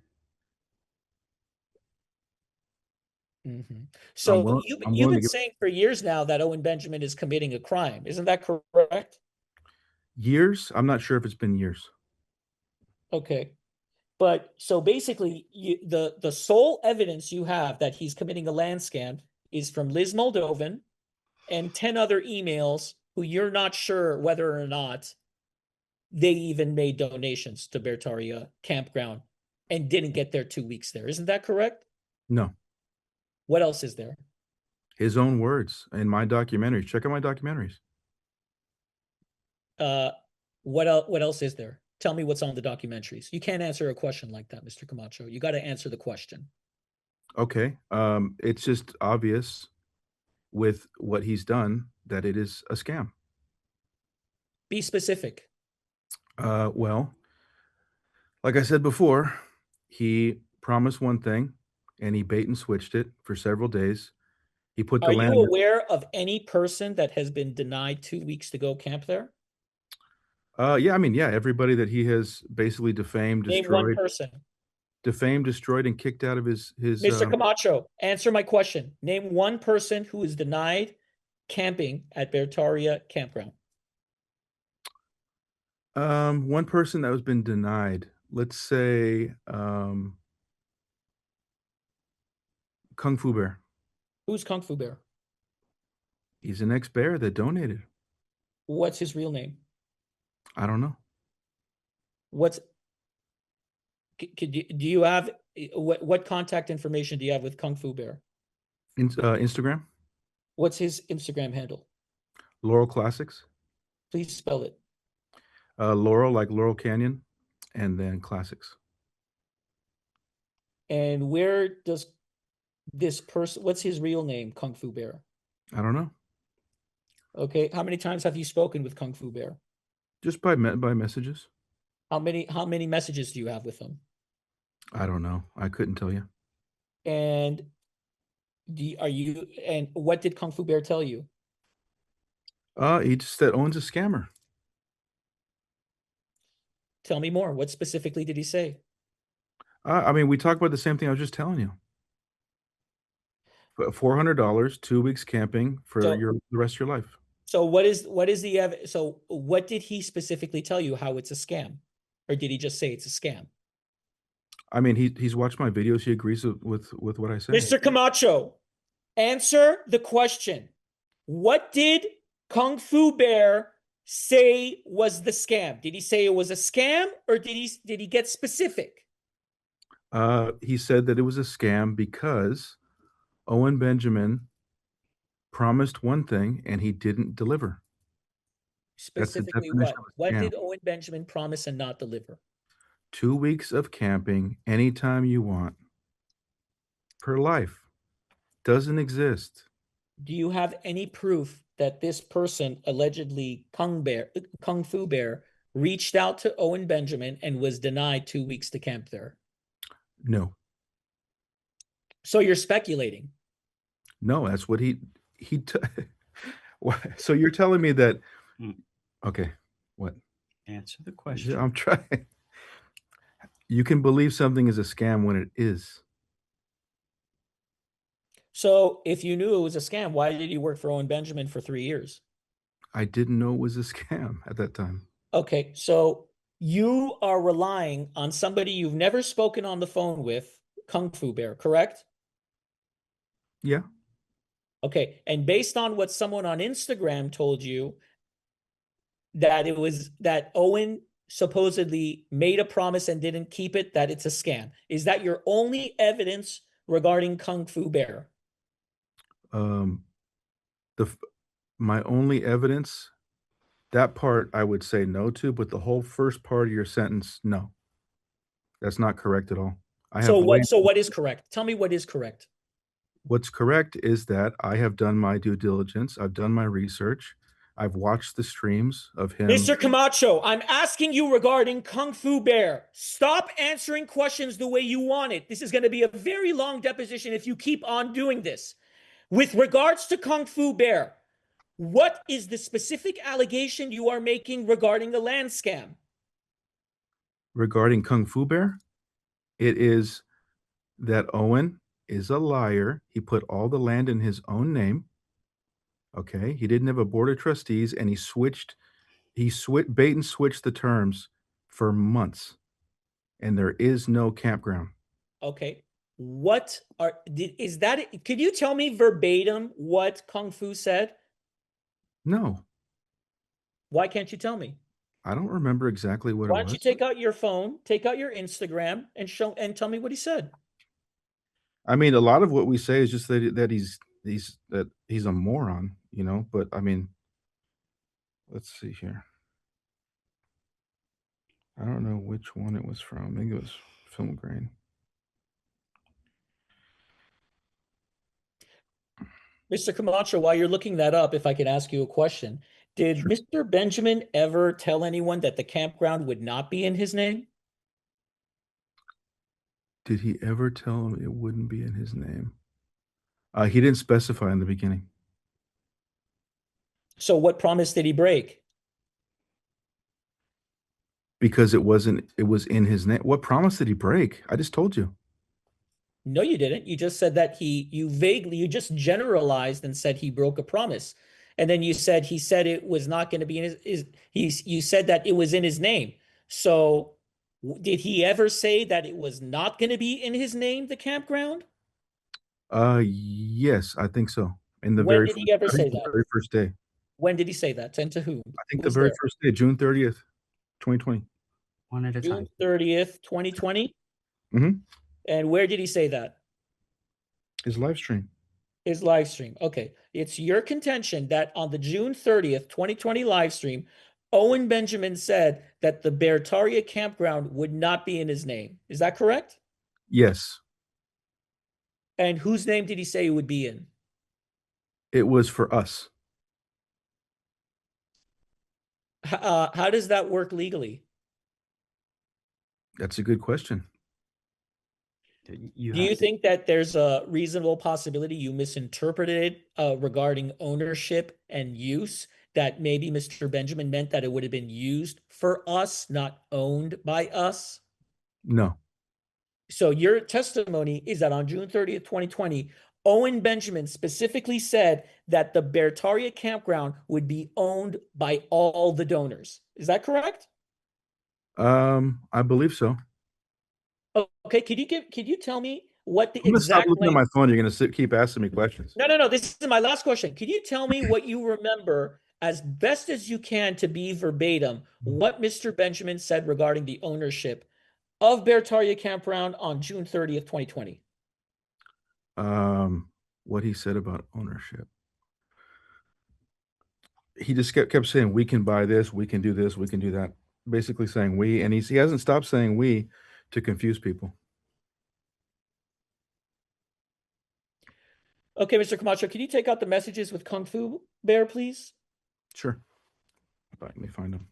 Mm-hmm. So you've been to saying for years now that Owen Benjamin is committing a crime. Isn't that correct? Years? I'm not sure if it's been years. Okay. But so basically, the sole evidence you have that he's committing a land scam is from Liz Moldovan and 10 other emails who you're not sure whether or not they even made donations to Beartaria campground and didn't get their 2 weeks there. Isn't that correct? No. What else is there? His own words in my documentaries. Check out my documentaries. What else is there? Tell me what's on the documentaries. You can't answer a question like that, Mr. Camacho. You got to answer the question. Okay. It's just obvious with what he's done that it is a scam. Be specific. Well, like I said before, he promised one thing and he bait and switched it for several days. He put the Are land. you aware of any person that has been denied 2 weeks to go camp there? Yeah, everybody that he has basically defamed, Name one destroyed, person. destroyed, and kicked out of his. Mr. Camacho, answer my question. Name one person who is denied camping at Beartaria campground. One person that has been denied. Let's say Kung Fu Bear. Who's Kung Fu Bear? He's an ex-bear that donated. What's his real name? I don't know. Do you have what contact information do you have with Kung Fu Bear? Instagram. What's his Instagram handle? Laurel Classics. Please spell it. Laurel, like Laurel Canyon, and then Classics. And where does this person, what's his real name, Kung Fu Bear? I don't know. Okay. How many times have you spoken with Kung Fu Bear? Just by messages. How many messages do you have with him? I don't know. I couldn't tell you. And what did Kung Fu Bear tell you? He just said Owen's a scammer. Tell me more. What specifically did he say? We talked about the same thing I was just telling you. $400, 2 weeks camping for the rest of your life. So what did he specifically tell you how it's a scam? Or did he just say it's a scam? He's watched my videos. He agrees with what I say. Mr. Camacho, answer the question. What did Kung Fu Bear say was the scam? Did he say it was a scam, or did he get specific? He said that it was a scam because Owen Benjamin promised one thing and he didn't deliver. That's the Specifically definition what? of a What scam. did Owen Benjamin promise and not deliver? 2 weeks of camping anytime you want per life. Doesn't exist. Do you have any proof that this person, allegedly Kung Fu Bear, reached out to Owen Benjamin and was denied 2 weeks to camp there? No. So you're speculating. No, that's what he so you're telling me that okay, what? Answer the question. I'm trying. You can believe something is a scam when it is. So if you knew it was a scam, why did you work for Owen Benjamin for 3 years? I didn't know it was a scam at that time. Okay, so you are relying on somebody you've never spoken on the phone with, Kung Fu Bear, correct? Yeah. Okay, and based on what someone on Instagram told you, that it was that Owen supposedly made a promise and didn't keep it, that it's a scam. Is that your only evidence regarding Kung Fu Bear? My only evidence, that part I would say no to, but the whole first part of your sentence, no. That's not correct at all. So what is correct? Tell me what is correct. What's correct is that I have done my due diligence. I've done my research. I've watched the streams of him. Mr. Camacho, I'm asking you regarding Kung Fu Bear. Stop answering questions the way you want it. This is going to be a very long deposition if you keep on doing this. With regards to Kung Fu Bear, what is the specific allegation you are making regarding the land scam? Regarding Kung Fu Bear, it is that Owen is a liar. He put all the land in his own name. Okay. He didn't have a board of trustees, and he bait and switched the terms for months. And there is no campground. Okay. Could you tell me verbatim what Kung Fu said? No. Why can't you tell me? I don't remember exactly what it was. Why don't you take out your phone, take out your Instagram, and tell me what he said? I mean, a lot of what we say is just that he's a moron, you know. But I mean, let's see here. I don't know which one it was from. Maybe it was Film Grain. Mr. Camacho, while you're looking that up, if I could ask you a question. Did Sure. Mr. Benjamin ever tell anyone that the campground would not be in his name? Did he ever tell him it wouldn't be in his name? He didn't specify in the beginning. So what promise did he break? Because it was in his name. What promise did he break? I just told you. No, you didn't. You just said that you just generalized and said he broke a promise. And then you said he said it was not going to be in you said that it was in his name. So did he ever say that it was not going to be in his name, the campground? Yes, I think so. When did he ever say the that? very first day. When did he say that? And to whom? I think Who was the very there? first day, June 30th, 2020. One at a June time. 30th, 2020? Mhm. And where did he say that? His live stream. His live stream. Okay. It's your contention that on the June 30th, 2020 live stream, Owen Benjamin said that the Beartaria campground would not be in his name. Is that correct? Yes. And whose name did he say it would be in? It was for us. How does that work legally? That's a good question. Do you think that there's a reasonable possibility you misinterpreted regarding ownership and use, that maybe Mr. Benjamin meant that it would have been used for us, not owned by us? No. So your testimony is that on June 30th, 2020, Owen Benjamin specifically said that the Beartaria campground would be owned by all the donors. Is that correct? I believe so. Okay, could you tell me what the I'm gonna stop exact looking at my phone. You're gonna keep asking me questions. No. This is my last question. Could you tell me what you remember as best as you can to be verbatim what Mr. Benjamin said regarding the ownership of Beartaria Campground on June 30th, 2020. What he said about ownership. He just kept saying, we can buy this, we can do this, we can do that. Basically saying we, and he hasn't stopped saying we to confuse people. Okay, Mr. Camacho, can you take out the messages with Kung Fu Bear, please? Sure. Let me find them.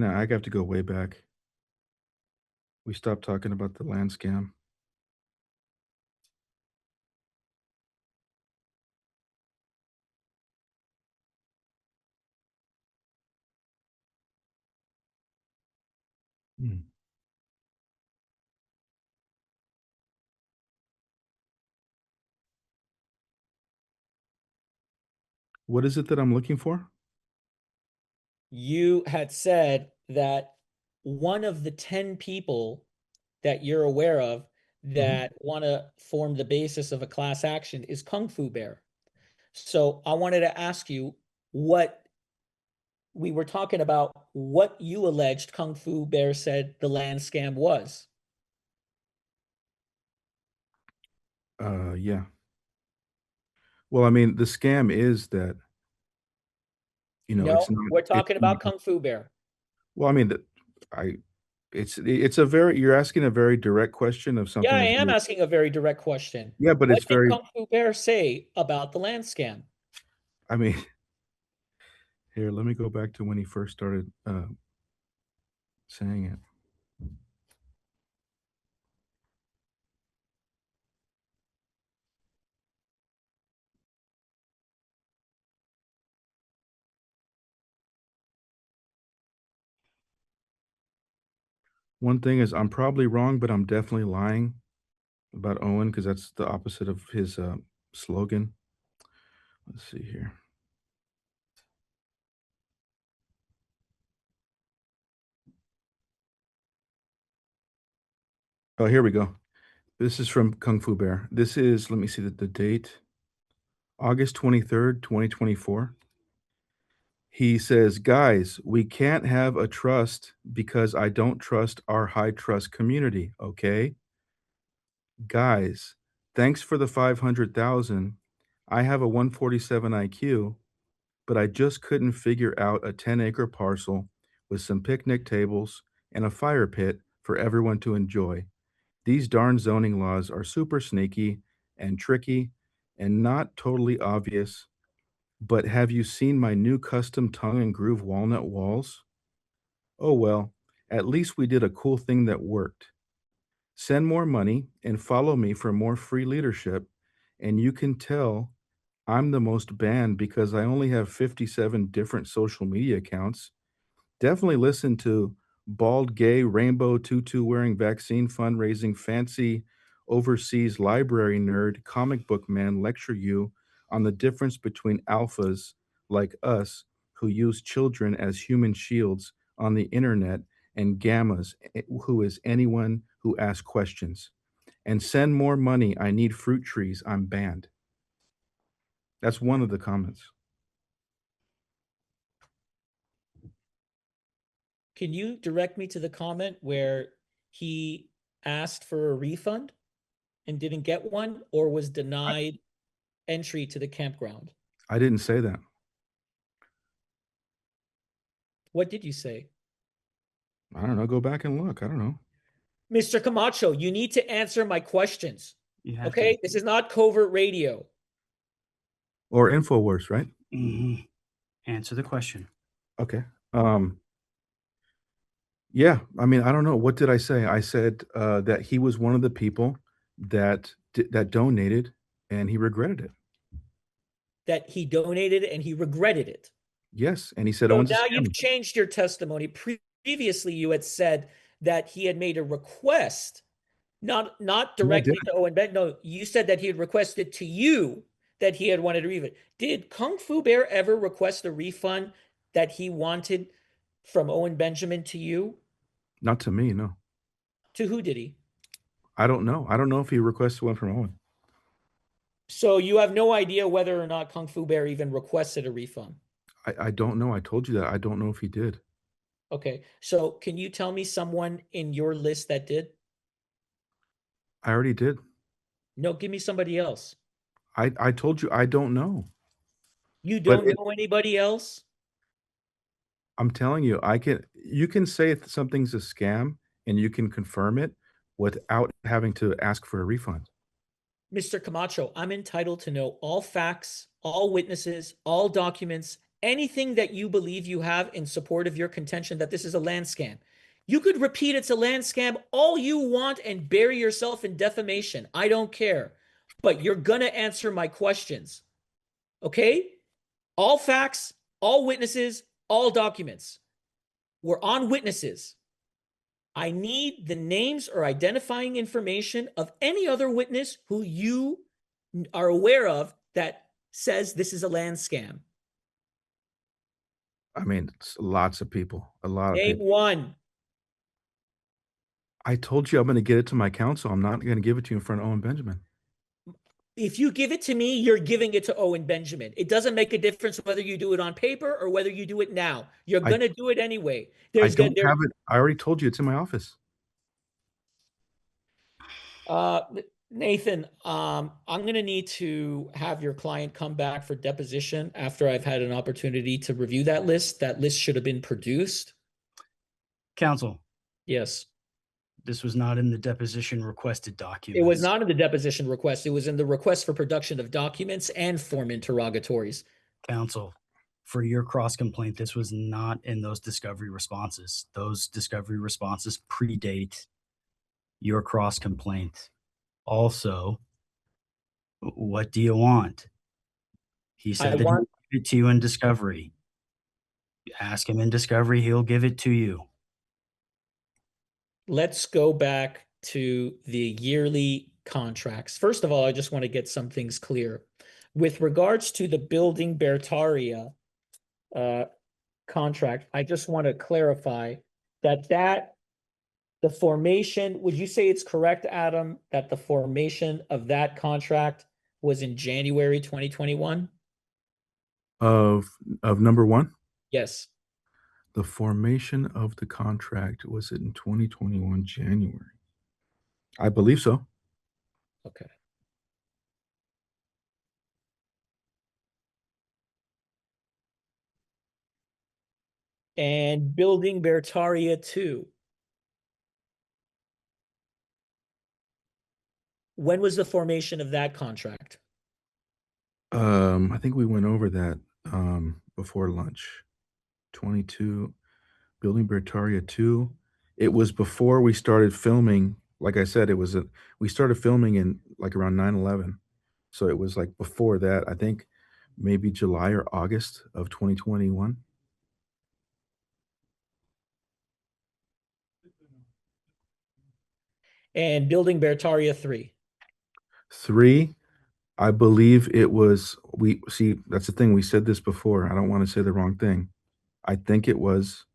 I have to go way back. We stopped talking about the land scam. What is it that I'm looking for? You had said that one of the 10 people that you're aware of that want to form the basis of a class action is Kung Fu Bear. So I wanted to ask you what we were talking about, what you alleged Kung Fu Bear said the land scam was. Yeah. Well, I mean, the scam is that, No, it's not. we're talking about Kung Fu Bear. Well, I mean, it's a very, you're asking a very direct question of something. Yeah, I am asking a very direct question. Yeah, but What it's did very, Kung Fu Bear say about the land scam? I mean, here, let me go back to when he first started saying it. One thing is, I'm probably wrong, but I'm definitely lying about Owen because that's the opposite of his slogan. Let's see here. Oh, here we go. This is from Kung Fu Bear. This is, let me see the date, August 23rd, 2024. He says, guys, we can't have a trust because I don't trust our high trust community, okay? Guys, thanks for the 500,000. I have a 147 IQ, but I just couldn't figure out a 10-acre parcel with some picnic tables and a fire pit for everyone to enjoy. These darn zoning laws are super sneaky and tricky and not totally obvious. But have you seen my new custom tongue and groove walnut walls? Oh well, at least we did a cool thing that worked. Send more money and follow me for more free leadership, and you can tell I'm the most banned because I only have 57 different social media accounts. Definitely listen to bald, gay, rainbow tutu wearing, vaccine fundraising, fancy overseas library nerd, comic book man lecture you on the difference between alphas like us who use children as human shields on the internet and gammas who is anyone who asks questions. And send more money. I need fruit trees. I'm banned. That's one of the comments. Can you direct me to the comment where he asked for a refund and didn't get one, or was denied entry to the campground? I didn't say that. What did you say? I don't know. Go back and look. I don't know. Mr. Camacho, you need to answer my questions. Okay? To. This is not covert radio. Or InfoWars, right? Answer the question. Okay. Yeah, I mean, I don't know. What did I say? I said that he was one of the people that donated, and he regretted it. That he donated and he regretted it. Yes, and he said, So "Owens now a scammer." you've changed your testimony. Previously, you had said that he had made a request Not No, I directly didn't. to Owen Ben. No, you said that he had requested to you that he had wanted a refund. Did Kung Fu Bear ever request a refund that he wanted from Owen Benjamin to you? Not to me, no. To who did he? I don't know. I don't know if he requested one from Owen. So you have no idea whether or not Kung Fu Bear even requested a refund. I don't know. I told you that. I don't know if he did. Okay. So can you tell me someone in your list that did? I already did. No, give me somebody else. I told you I don't know. You But don't know anybody else? I'm telling you, you can say if something's a scam and you can confirm it without having to ask for a refund. Mr. Camacho, I'm entitled to know all facts, all witnesses, all documents, anything that you believe you have in support of your contention that this is a land scam. You could repeat it's a land scam all you want and bury yourself in defamation. I don't care. But you're going to answer my questions. Okay? All facts, all witnesses, all documents. We're on witnesses. I need the names or identifying information of any other witness who you are aware of that says this is a land scam. I mean, it's lots of people, a lot of Name people. one. I told you I'm going to get it to my counsel. I'm not going to give it to you in front of Owen Benjamin. If you give it to me, you're giving it to Owen Benjamin. It doesn't make a difference whether you do it on paper or whether you do it now. You're going to do it anyway. I don't have it. I already told you it's in my office. Nathan, I'm going to need to have your client come back for deposition after I've had an opportunity to review that list. That list should have been produced. Counsel, Yes. this was not in the deposition requested It documents. was not in the deposition request. It was in the request for production of documents and form interrogatories. Counsel, for your cross complaint, this was not in those discovery responses. Those discovery responses predate your cross complaint. Also, what do you want? He said that he'll give it to you in discovery. You ask him in discovery, he'll give it to you. Let's go back to the yearly contracts. First of all, I just want to get some things clear. With regards to the building Beartaria contract, I just want to clarify that the formation, would you say it's correct, Adam, that the formation of that contract was in January 2021? Of number one? Yes. The formation of the contract was in 2021 January. I believe so. Okay. And building Beartaria 2. When was the formation of that contract? I think we went over that before lunch. 22 building Beartaria 2. It was before we started filming. Like I said, we started filming in like around 9/11. So it was like before that, I think maybe July or August of 2021. And building Beartaria 3. 3, I believe it was that's the thing. We said this before. I don't want to say the wrong thing. I think it was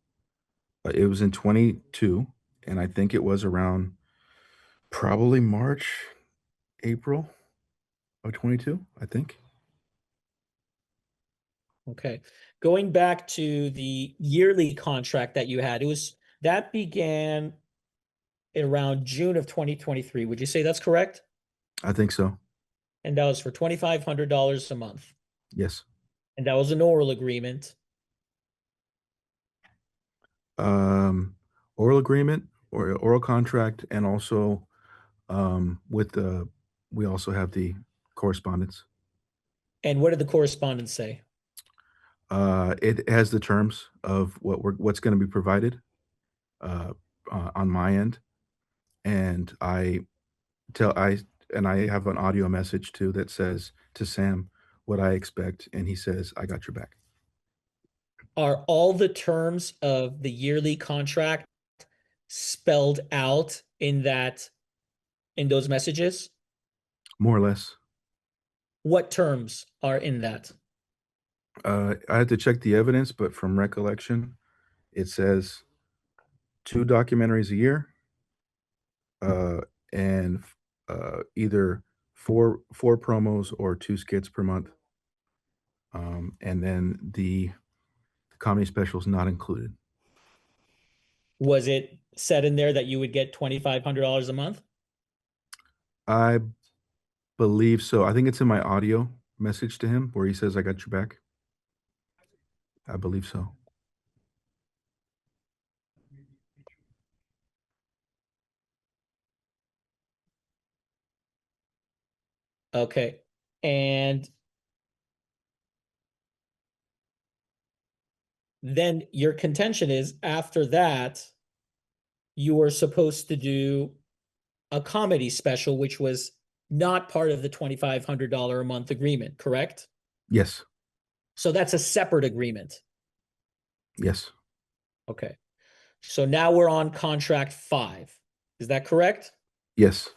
in 22, and I think it was around probably March, April of 22, I think. Okay. Going back to the yearly contract that you had, that began around June of 2023. Would you say that's correct? I think so. And that was for $2,500 a month. Yes. And that was an oral agreement. Oral agreement or oral contract, and also we also have the correspondence. And what did the correspondence say? It has the terms of what's going to be provided on my end, and I have an audio message too that says to Sam what I expect, and he says, "I got your back." Are all the terms of the yearly contract spelled out in that in those messages? More or less. What terms are in that? I had to check the evidence, but from recollection, it says 2 documentaries a year, uh, and either four promos or 2 skits per month. And then the comedy special is not included. Was it said in there that you would get $2,500 a month? I believe so. I think it's in my audio message to him where he says, "I got your back." I believe so. Okay. And then your contention is after that, you were supposed to do a comedy special, which was not part of the $2,500 a month agreement, correct? Yes. So that's a separate agreement. Yes. Okay. So now we're on contract 5. Is that correct? Yes.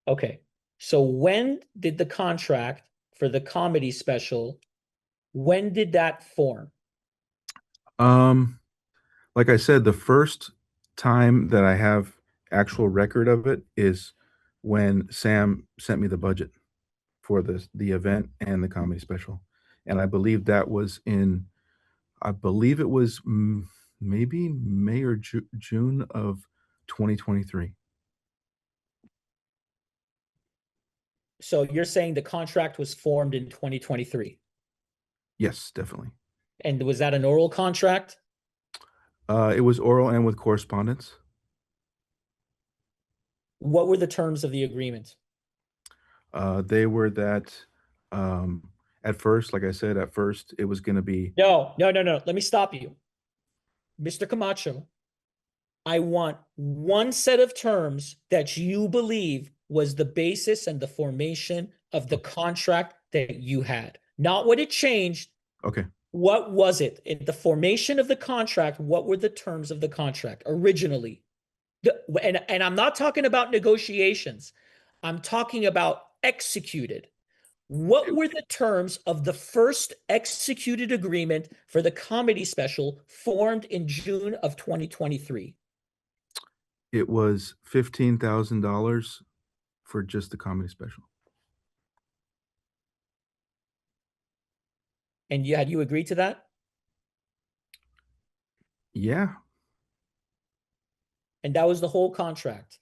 Okay. So when did the contract for the comedy special, when did that form? Like I said, the first time that I have actual record of it is when Sam sent me the budget for the event and the comedy special. And I believe that was in I believe it was maybe May or June of 2023. So you're saying the contract was formed in 2023. Yes, definitely. And was that an oral contract? It was oral and with correspondence. What were the terms of the agreement? They were that at first, like I said, at first it was going to be No. Let me stop you. Mr. Camacho, I want one set of terms that you believe was the basis and the formation of the contract that you had. Not what it changed. okay. What was it? In the formation of the contract, what were the terms of the contract originally? And I'm not talking about negotiations. I'm talking about executed. What were the terms of the first executed agreement for the comedy special formed in June of 2023? It was $15,000 for just the comedy special. And had you agreed to that? Yeah. And that was the whole contract.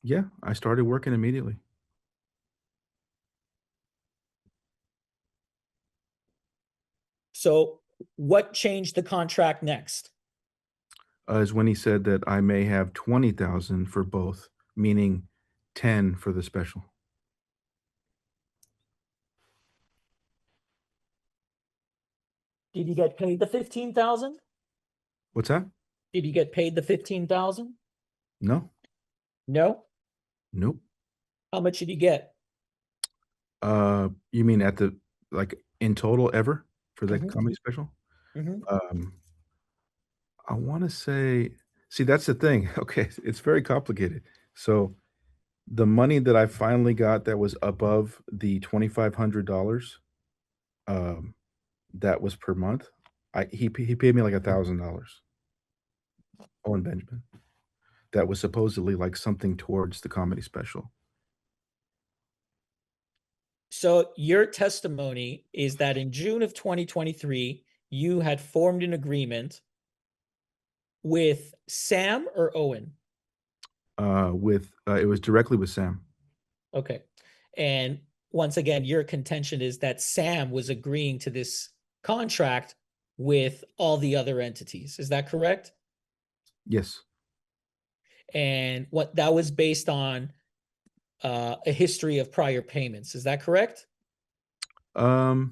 Yeah. I started working immediately. So what changed the contract next? Is when he said that I may have 20,000 for both, meaning 10 for the special. Did you get paid the 15,000? What's that? Did you get paid the 15,000? No. No. Nope. How much did you get? You mean at the like in total ever for the Mhm. comedy special? Mhm. I want to say, see, that's the thing. Okay, it's very complicated. So the money that I finally got that was above the $2,500, um, that was per month. He paid me like $1,000. Owen Benjamin. That was supposedly like something towards the comedy special. So your testimony is that in June of 2023, you had formed an agreement with Sam or Owen? With it was directly with Sam. Okay. And once again, your contention is that Sam was agreeing to this contract with all the other entities. Is that correct? Yes. And what that was based on a history of prior payments. Is that correct? Yeah.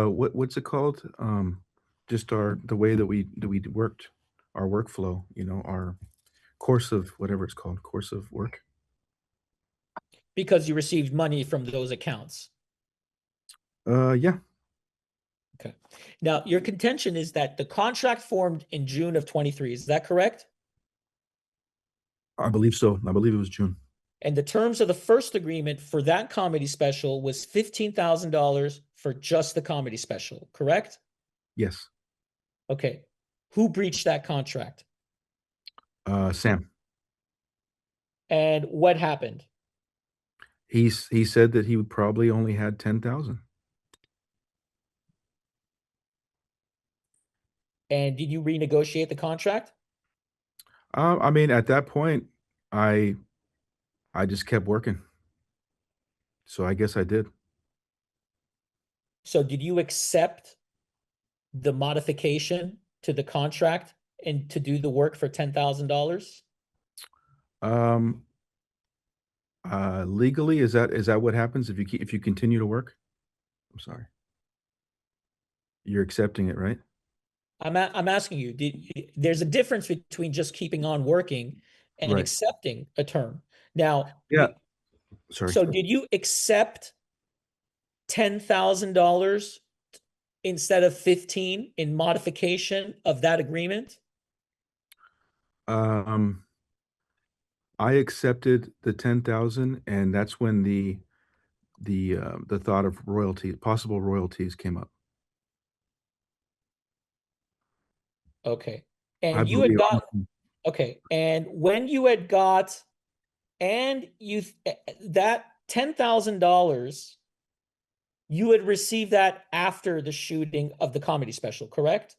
What's it called? Just the way that we worked, our workflow. You know, our course of whatever it's called, course of work. Because you received money from those accounts. Yeah. Okay. Now, your contention is that the contract formed in June of 23. Is that correct? I believe so. I believe it was June. And the terms of the first agreement for that comedy special was $15,000 for just the comedy special, correct? Yes. Okay. Who breached that contract? Sam. And what happened? He said that he probably only had 10,000. And did you renegotiate the contract? I mean, at that point, I just kept working. So I guess I did. So did you accept the modification to the contract and to do the work for $10,000? Um, legally, is that what happens if you continue to work? I'm sorry. You're accepting it, right? I'm asking you, there's a difference between just keeping on working and Right. accepting a term. Now, Yeah. Sorry. so did you accept $10,000 instead of 15 in modification of that agreement? I accepted the 10,000, and that's when the thought of possible royalties came up. Okay. I And you had believe got, okay. And when you had got, and you, that $10,000, you had received that after the shooting of the comedy special, correct?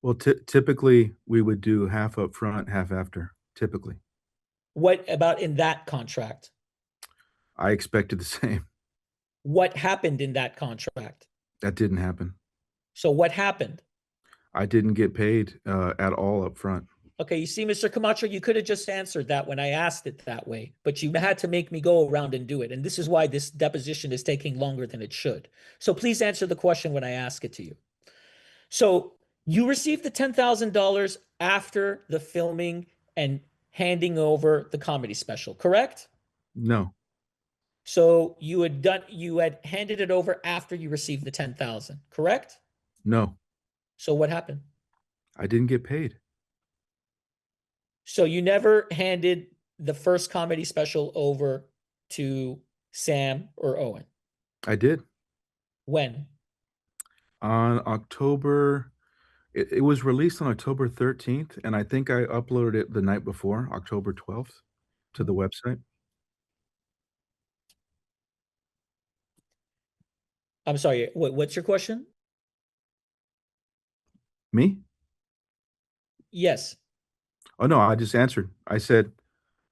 well, typically we would do half up front, half after, typically. What about in that contract? I expected the same. What happened in that contract? That didn't happen. So what happened? I didn't get paid at all up front. Okay, you see, Mr. Camacho, you could have just answered that when I asked it that way, but you had to make me go around and do it. And this is why this deposition is taking longer than it should. So please answer the question when I ask it to you. So you received the $10,000 after the filming and handing over the comedy special, correct? No. So you had handed it over after you received the 10,000, correct? No. So what happened? I didn't get paid. So you never handed the first comedy special over to Sam or Owen? I did. When? On October, it was released on October 13th, and I think I uploaded it the night before, October 12th, to the website. I'm sorry, what's your question? Me? Yes. Oh, no, I just answered. I said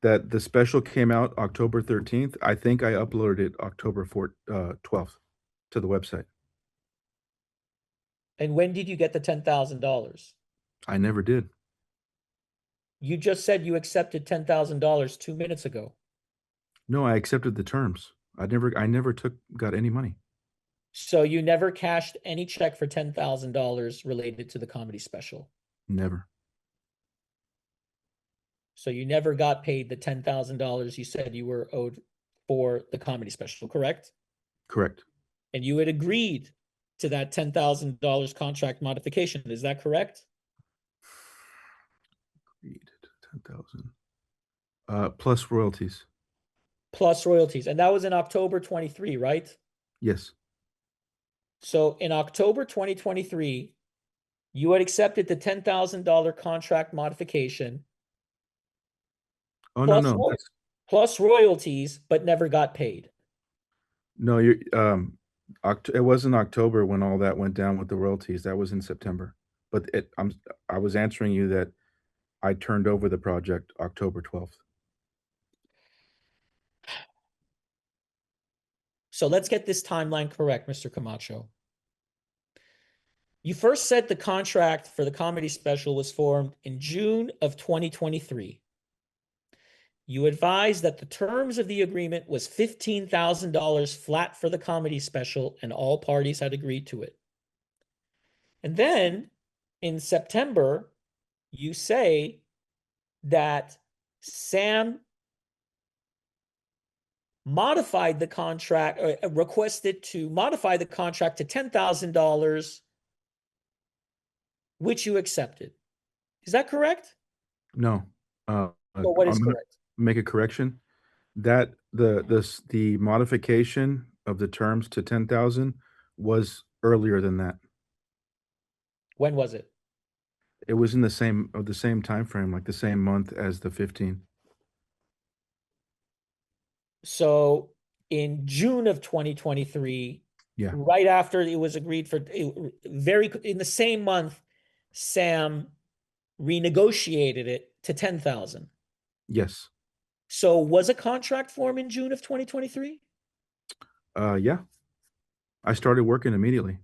that the special came out October 13th. I think I uploaded it October 12th to the website. And when did you get the $10,000? I never did. You just said you accepted $10,000 2 minutes ago. No, I accepted the terms. I never got any money. So you never cashed any check for $10,000 related to the comedy special. Never. So you never got paid the $10,000 you said you were owed for the comedy special, correct? Correct. And you had agreed to that $10,000 contract modification. Is that correct? Agreed. 10,000. Plus royalties. Plus royalties. And that was in October 23, right? Yes. So in October 2023, you had accepted the $10,000 contract modification. Oh, plus, no. plus royalties, but never got paid. No, it was in October when all that went down with the royalties. That was in September. But I was answering you that I turned over the project October 12th. So let's get this timeline correct, Mr. Camacho. You first said the contract for the comedy special was formed in June of 2023. You advised that the terms of the agreement was $15,000 flat for the comedy special, and all parties had agreed to it. And then in September, you say that Sam modified the contract, or requested to modify the contract to $10,000, which you accepted. Is that correct? No. Well, what is correct? Make a correction. That the modification of the terms to 10,000 was earlier than that. When was it? It was in the same time frame, like the same month as the 15. So in June of 2023, Yeah. right after it was agreed for very in the same month, Sam renegotiated it to 10,000. Yes. So was a contract formed in June of 2023? Yeah. I started working immediately.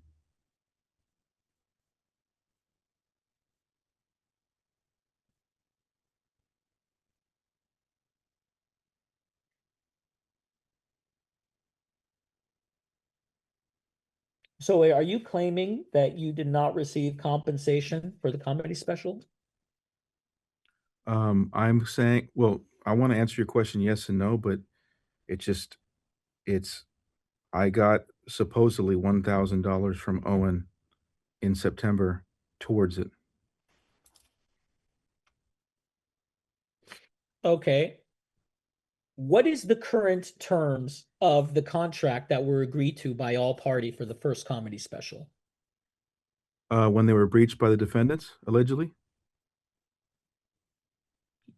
So wait, are you claiming that you did not receive compensation for the comedy special? I'm saying, well, I want to answer your question yes and no, but it just it's I got supposedly $1,000 from Owen in September towards it. Okay. What is the current terms of the contract that were agreed to by all party for the first comedy special? When they were breached by the defendants, allegedly?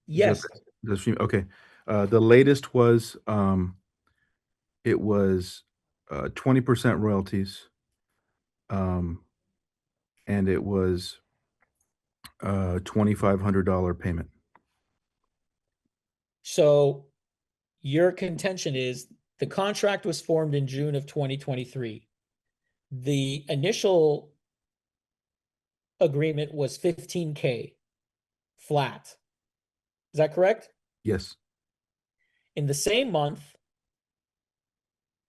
Is that Yes. okay. The latest was it was 20% royalties. And it was $2,500 payment. So your contention is the contract was formed in June of 2023. The initial agreement was 15K flat. Is that correct? Yes. In the same month,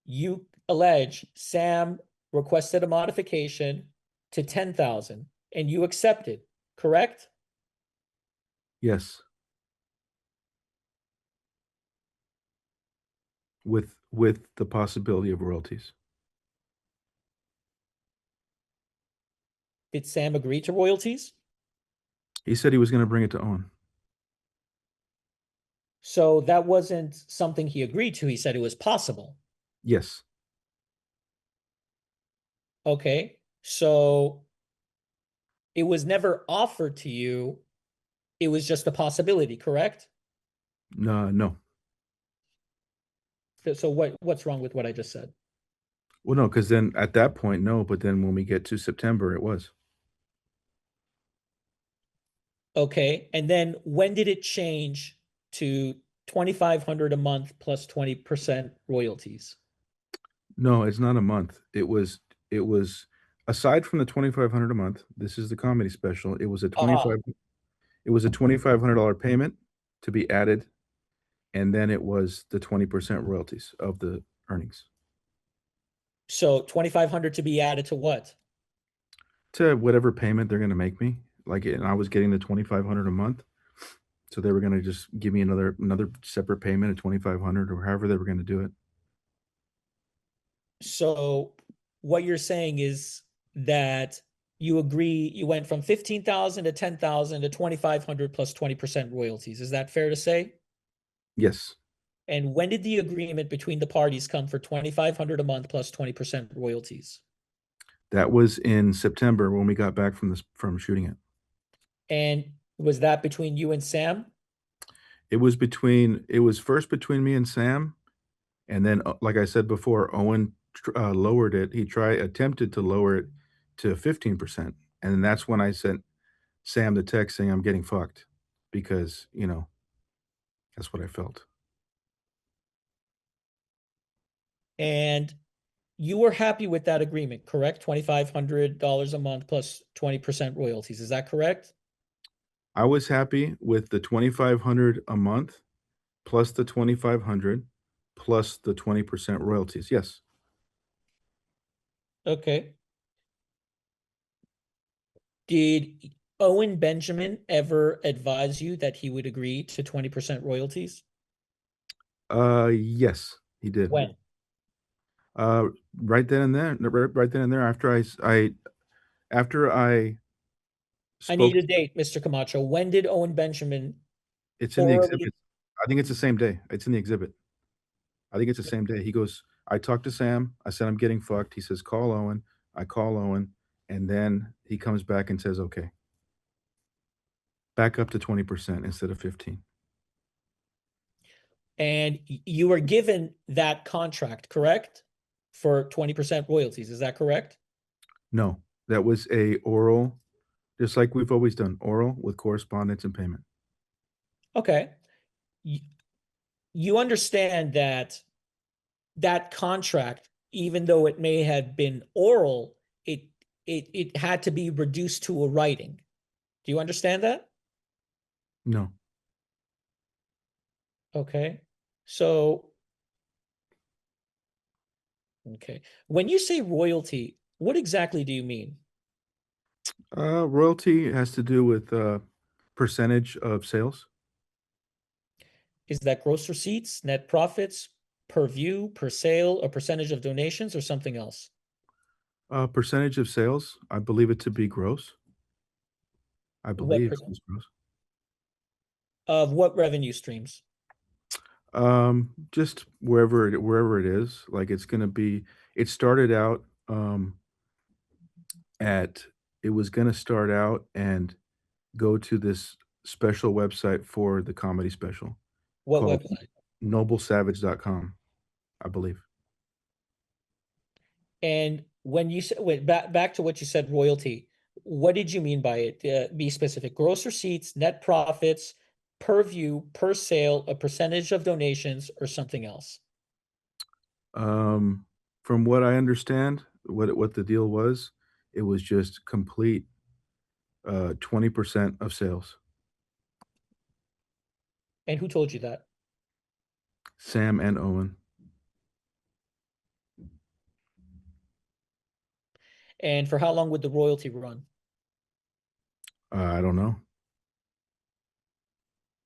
you allege Sam requested a modification to 10,000 and you accepted, correct? Yes. With the possibility of royalties. Did Sam agree to royalties? He said he was going to bring it to Owen. So that wasn't something he agreed to. He said it was possible. Yes. Okay. So it was never offered to you. It was just a possibility, correct? No. So what's wrong with what I just said? Well, no, because then at that point, no, but then when we get to September, it was. Okay. And then when did it change to 2,500 a month plus 20% royalties? No, it's not a month. It was aside from the 2,500 a month, this is the comedy special. It was a $2,500 payment to be added, and then it was the 20% royalties of the earnings. So 2,500 to be added to what? To whatever payment they're gonna make me, like, and I was getting the 2,500 a month, so they were gonna just give me another separate payment of 2,500 or however they were gonna do it. So what you're saying is that you agree you went from 15,000 to 10,000 to 2,500 plus 20% royalties. Is that fair to say? Yes. And when did the agreement between the parties come for 2,500 a month plus 20% royalties? That was in September when we got back from shooting it. And was that between you and Sam? It was first between me and Sam, and then, like I said before, Owen lowered it. He attempted to lower it to 15%, and then that's when I sent Sam the text saying I'm getting fucked because, that's what I felt. And you were happy with that agreement, correct? $2,500 a month plus 20% royalties. Is that correct? I was happy with the 2,500 a month plus the 2,500 plus the 20% royalties. Yes. Okay. Did Owen Benjamin ever advise you that he would agree to 20% royalties? Yes, he did. When? Right then and there, right then and there after I I need spoke. a date, Mr. Camacho. When did Owen Benjamin It's in the orally? exhibit. I think it's the same day. It's in the exhibit. I think it's the same day. He goes, I talked to Sam. I said, I'm getting fucked. He says, call Owen. I call Owen. And then he comes back and says, okay, back up to 20% instead of 15. And you were given that contract, correct? For 20% royalties. Is that correct? No, that was a oral, just like we've always done, oral with correspondence and payment. Okay. You understand that that contract, even though it may have been oral, it had to be reduced to a writing. Do you understand that? No. Okay. So, okay. When you say royalty, what exactly do you mean? Royalty has to do with percentage of sales. Is that gross receipts, net profits, per view, per sale, a percentage of donations, or something else? Percentage of sales, I believe it to be gross. I What believe it's gross. of what revenue streams? Just wherever it is, like it's gonna be. It started out it was gonna start out and go to this special website for the comedy special What called website? noblesavage.com, I believe. And when you said, wait, back to what you said, royalty, what did you mean by it? Be specific. Gross receipts, net profits, per view, per sale, a percentage of donations, or something else? From what I understand, what the deal was, it was just complete 20% of sales. And who told you that? Sam and Owen. And for how long would the royalty run? I don't know.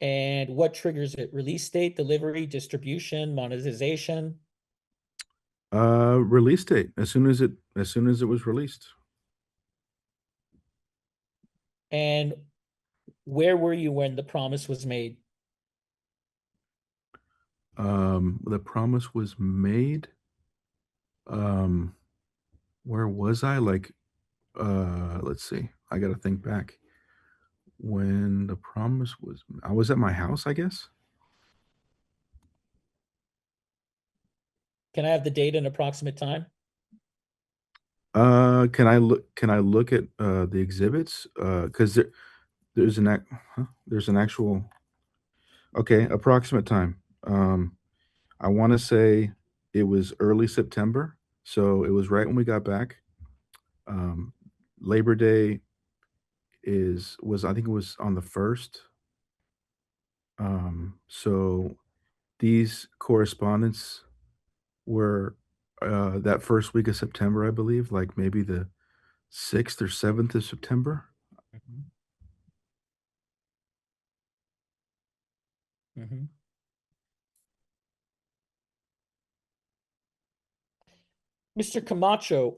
And what triggers it? Release date, delivery, distribution, monetization? Release date as soon as it was released. And where were you when the promise was made? The promise was made. Where was I? Like, let's see. I got to think back. When the promise was, I was at my house, I guess. Can I have the date and approximate time? Can I look? Can I look at the exhibits? Because there's an actual. Okay, approximate time. I want to say it was early September, so it was right when we got back. Um, Labor Day was I think it was on the 1st. So these correspondence were that first week of September, I believe, like maybe the 6th or 7th of September. Mm-hmm. Mr. Camacho,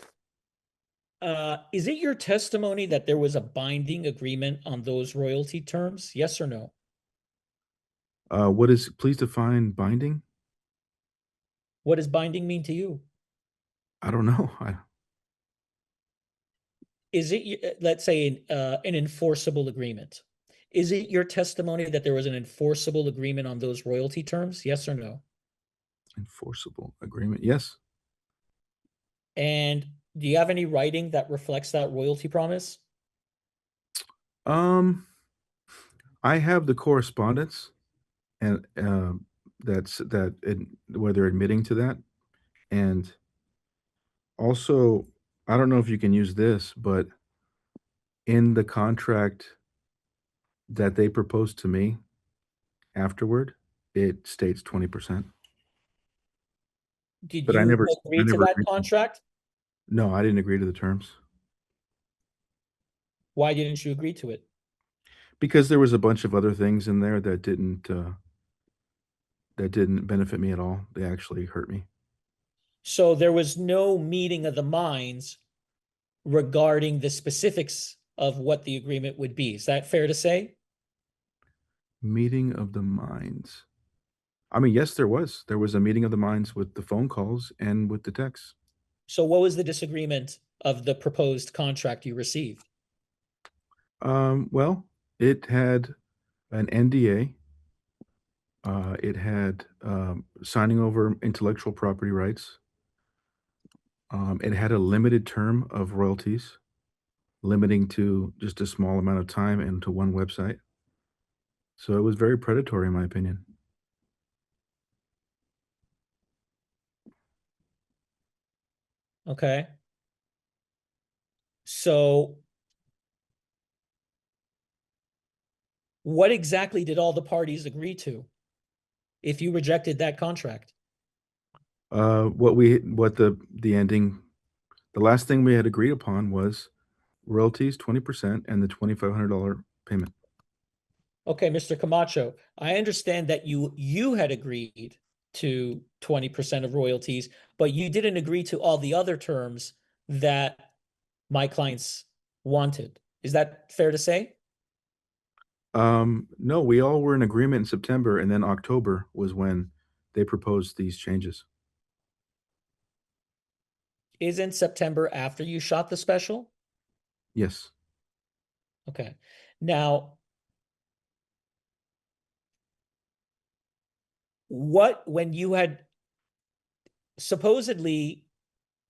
is it your testimony that there was a binding agreement on those royalty terms? Yes or no? What is, please define binding? What does binding mean to you? I don't know. Is it, let's say, an enforceable agreement? Is it your testimony that there was an enforceable agreement on those royalty terms? Yes or no? Enforceable agreement. Yes. And do you have any writing that reflects that royalty promise? Um, I have the correspondence and where they're admitting to that. And also, I don't know if you can use this, but in the contract that they proposed to me afterward, it states 20%. Did But I you never agree to that agreed. contract? No, I didn't agree to the terms Why didn't you agree to it? because there was a bunch of other things in there that didn't benefit me at all. They actually hurt me. So there was no meeting of the minds regarding the specifics of what the agreement would be. Is that fair to say? Meeting of the minds. I mean, yes, there was. There was a meeting of the minds with the phone calls and with the texts. So what was the disagreement of the proposed contract you received? Well, it had an NDA. It had signing over intellectual property rights. It had a limited term of royalties, limiting to just a small amount of time and to one website. So it was very predatory, in my opinion. Okay. So what exactly did all the parties agree to if you rejected that contract? What the ending, the last thing we had agreed upon was royalties 20% and the $2,500 payment. Okay, Mr. Camacho, I understand that you had agreed to 20% of royalties, but you didn't agree to all the other terms that my clients wanted. Is that fair to say? No, we all were in agreement in September, and then October was when they proposed these changes. Isn't September after you shot the special? Yes. Okay. Now, when you had supposedly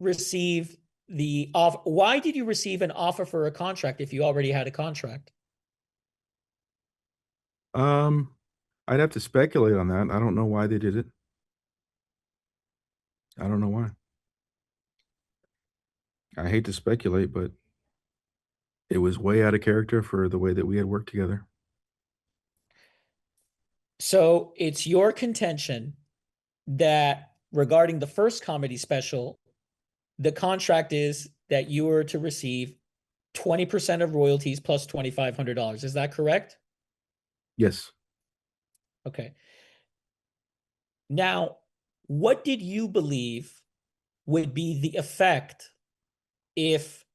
received the offer, why did you receive an offer for a contract if you already had a contract? I'd have to speculate on that. I don't know why they did it. I don't know why. I hate to speculate, but it was way out of character for the way that we had worked together. So it's your contention that regarding the first comedy special, the contract is that you were to receive 20% of royalties plus $2,500. Is that correct? Yes. Okay. Now, what did you believe would be the effect if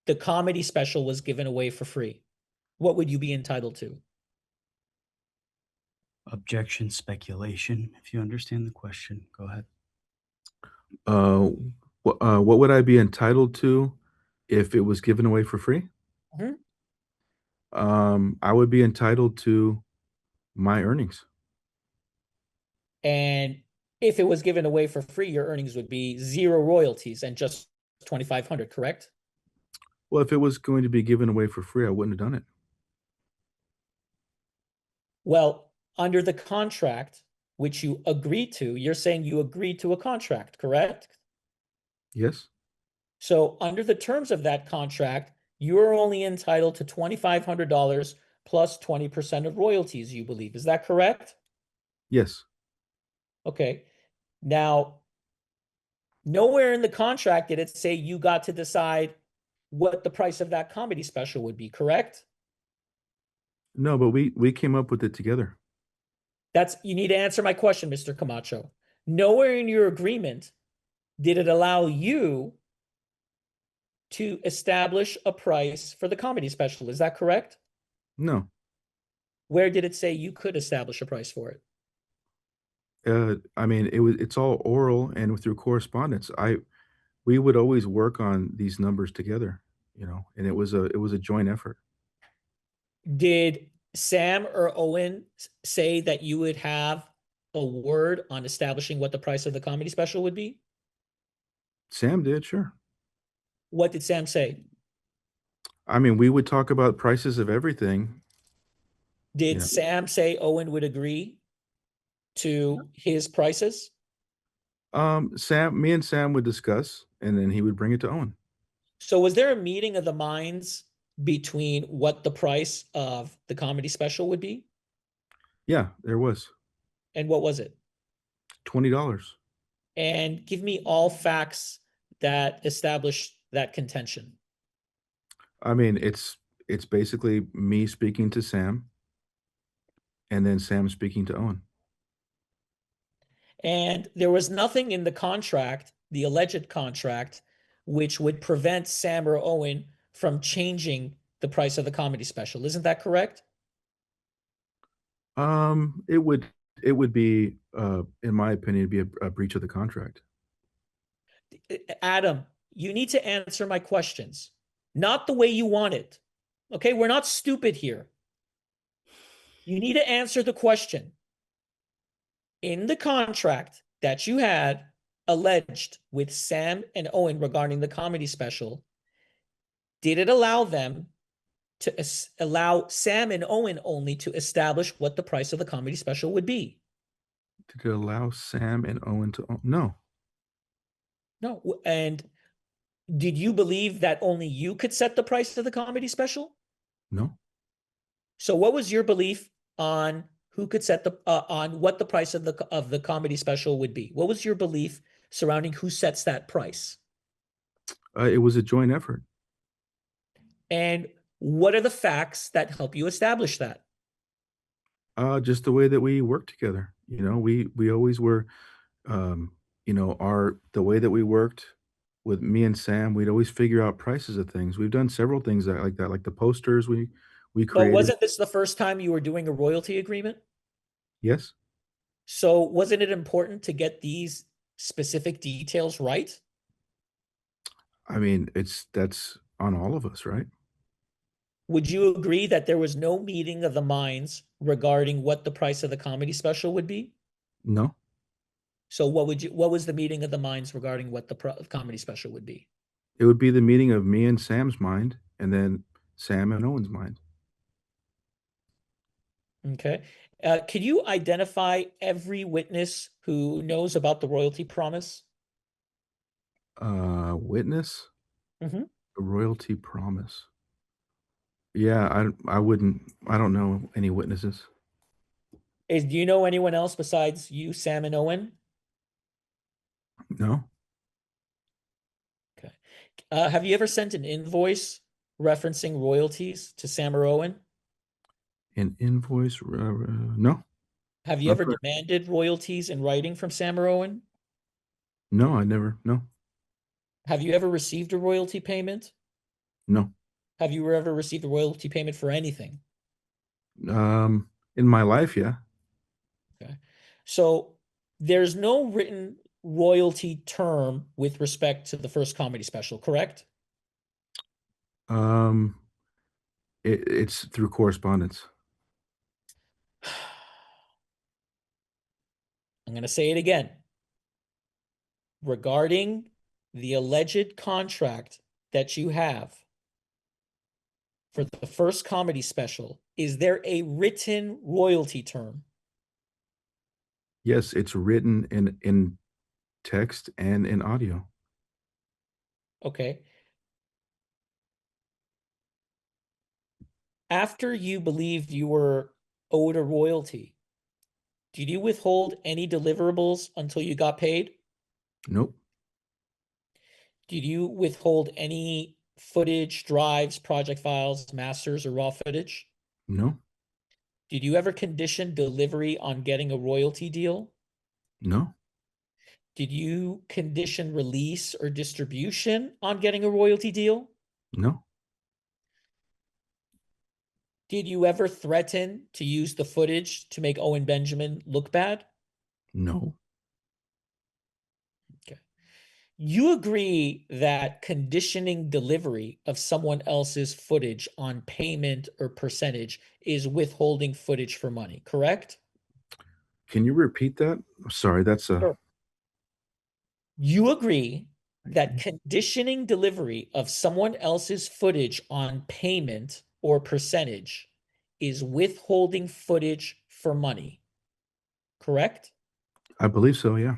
the comedy special was given away for free? What would you be entitled to? Objection, speculation. If you understand the question, go ahead. Uh, what would I be entitled to if it was given away for free? Mhm. I would be entitled to my earnings. And if it was given away for free, your earnings would be zero royalties and just 2,500, correct? Well, if it was going to be given away for free, I wouldn't have done it. Well, under the contract, which you agreed to, you're saying you agreed to a contract, correct? Yes. So under the terms of that contract, you're only entitled to $2,500 plus 20% of royalties, you believe. Is that correct? Yes. Okay. Now, nowhere in the contract did it say you got to decide what the price of that comedy special would be, correct? No, but we came up with it together. You need to answer my question, Mr. Camacho. Nowhere in your agreement did it allow you to establish a price for the comedy special. Is that correct? No. Where did it say you could establish a price for it? I mean, it's all oral and through correspondence. We would always work on these numbers together, and it was a joint effort. Did Sam or Owen say that you would have a word on establishing what the price of the comedy special would be? Sam did, sure. What did Sam say? I mean, we would talk about prices of everything, you Did know. Sam say Owen would agree to his prices? Me and Sam would discuss, and then he would bring it to Owen. So was there a meeting of the minds between what the price of the comedy special would be? Yeah, there was And what was it? $20. And give me all facts that establish that contention. I mean, it's basically me speaking to Sam, and then Sam speaking to Owen. And there was nothing in the contract, the alleged contract, which would prevent Sam or Owen from changing the price of the comedy special. Isn't that correct? It would be, in my opinion, be a breach of the contract. Adam, you need to answer my questions, not the way you want it. Okay, we're not stupid here. You need to answer the question. In the contract that you had alleged with Sam and Owen regarding the comedy special, did it allow them to allow Sam and Owen only to establish what the price of the comedy special would be? Did it allow Sam and Owen to own? No. No. And did you believe that only you could set the price of the comedy special? No. So what was your belief on who could set the on what the price of the comedy special would be? What was your belief surrounding who sets that price? It was a joint effort. And what are the facts that help you establish that? Just the way that we worked together. We always were, the way that we worked with me and Sam, we'd always figure out prices of things. We've done several things like that, like the posters we But created. wasn't this the first time you were doing a royalty agreement? Yes. So wasn't it important to get these specific details right? I mean, that's on all of us, right? Would you agree that there was no meeting of the minds regarding what the price of the comedy special would be? No. So what was the meeting of the minds regarding what the comedy special would be? It would be the meeting of me and Sam's mind, and then Sam and Owen's mind. Okay. Can you identify every witness who knows about the royalty promise? Witness? Mm-hmm. A royalty promise. Yeah, I don't know any witnesses. Do you know anyone else besides you, Sam, and Owen? No. Okay. Have you ever sent an invoice referencing royalties to Sam or Owen? An invoice? No. Have you Not ever correct. demanded royalties in writing from Sam or Owen? No, I never. No. Have you ever received a royalty payment? No. Have you ever received a royalty payment for anything? In my life, yeah. Okay. So there's no written royalty term with respect to the first comedy special, correct? Um, it's through correspondence. I'm going to say it again. Regarding the alleged contract that you have for the first comedy special, is there a written royalty term? Yes, it's written in text and in audio. Okay. After you believed you were owed a royalty, did you withhold any deliverables until you got paid? Nope. Did you withhold any footage, drives, project files, masters, or raw footage? No. Did you ever condition delivery on getting a royalty deal? No. Did you condition release or distribution on getting a royalty deal? No. Did you ever threaten to use the footage to make Owen Benjamin look bad? No. Okay. You agree that conditioning delivery of someone else's footage on payment or percentage is withholding footage for money, correct? Can you repeat that? Sorry, that's a. Sure. You agree that conditioning delivery of someone else's footage on payment or percentage is withholding footage for money, correct? I believe so, yeah.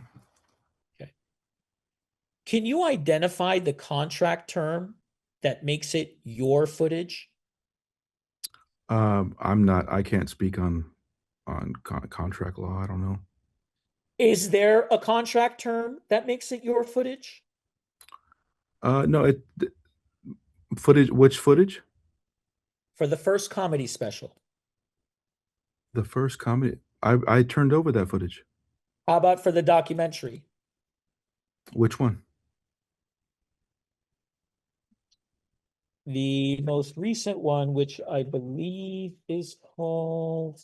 Okay. Can you identify the contract term that makes it your footage? I can't speak on contract law. I don't know. Is there a contract term that makes it your footage? No, footage, which footage? For the first comedy special. The first comedy. I turned over that footage. How about for the documentary? Which one? The most recent one, which I believe is called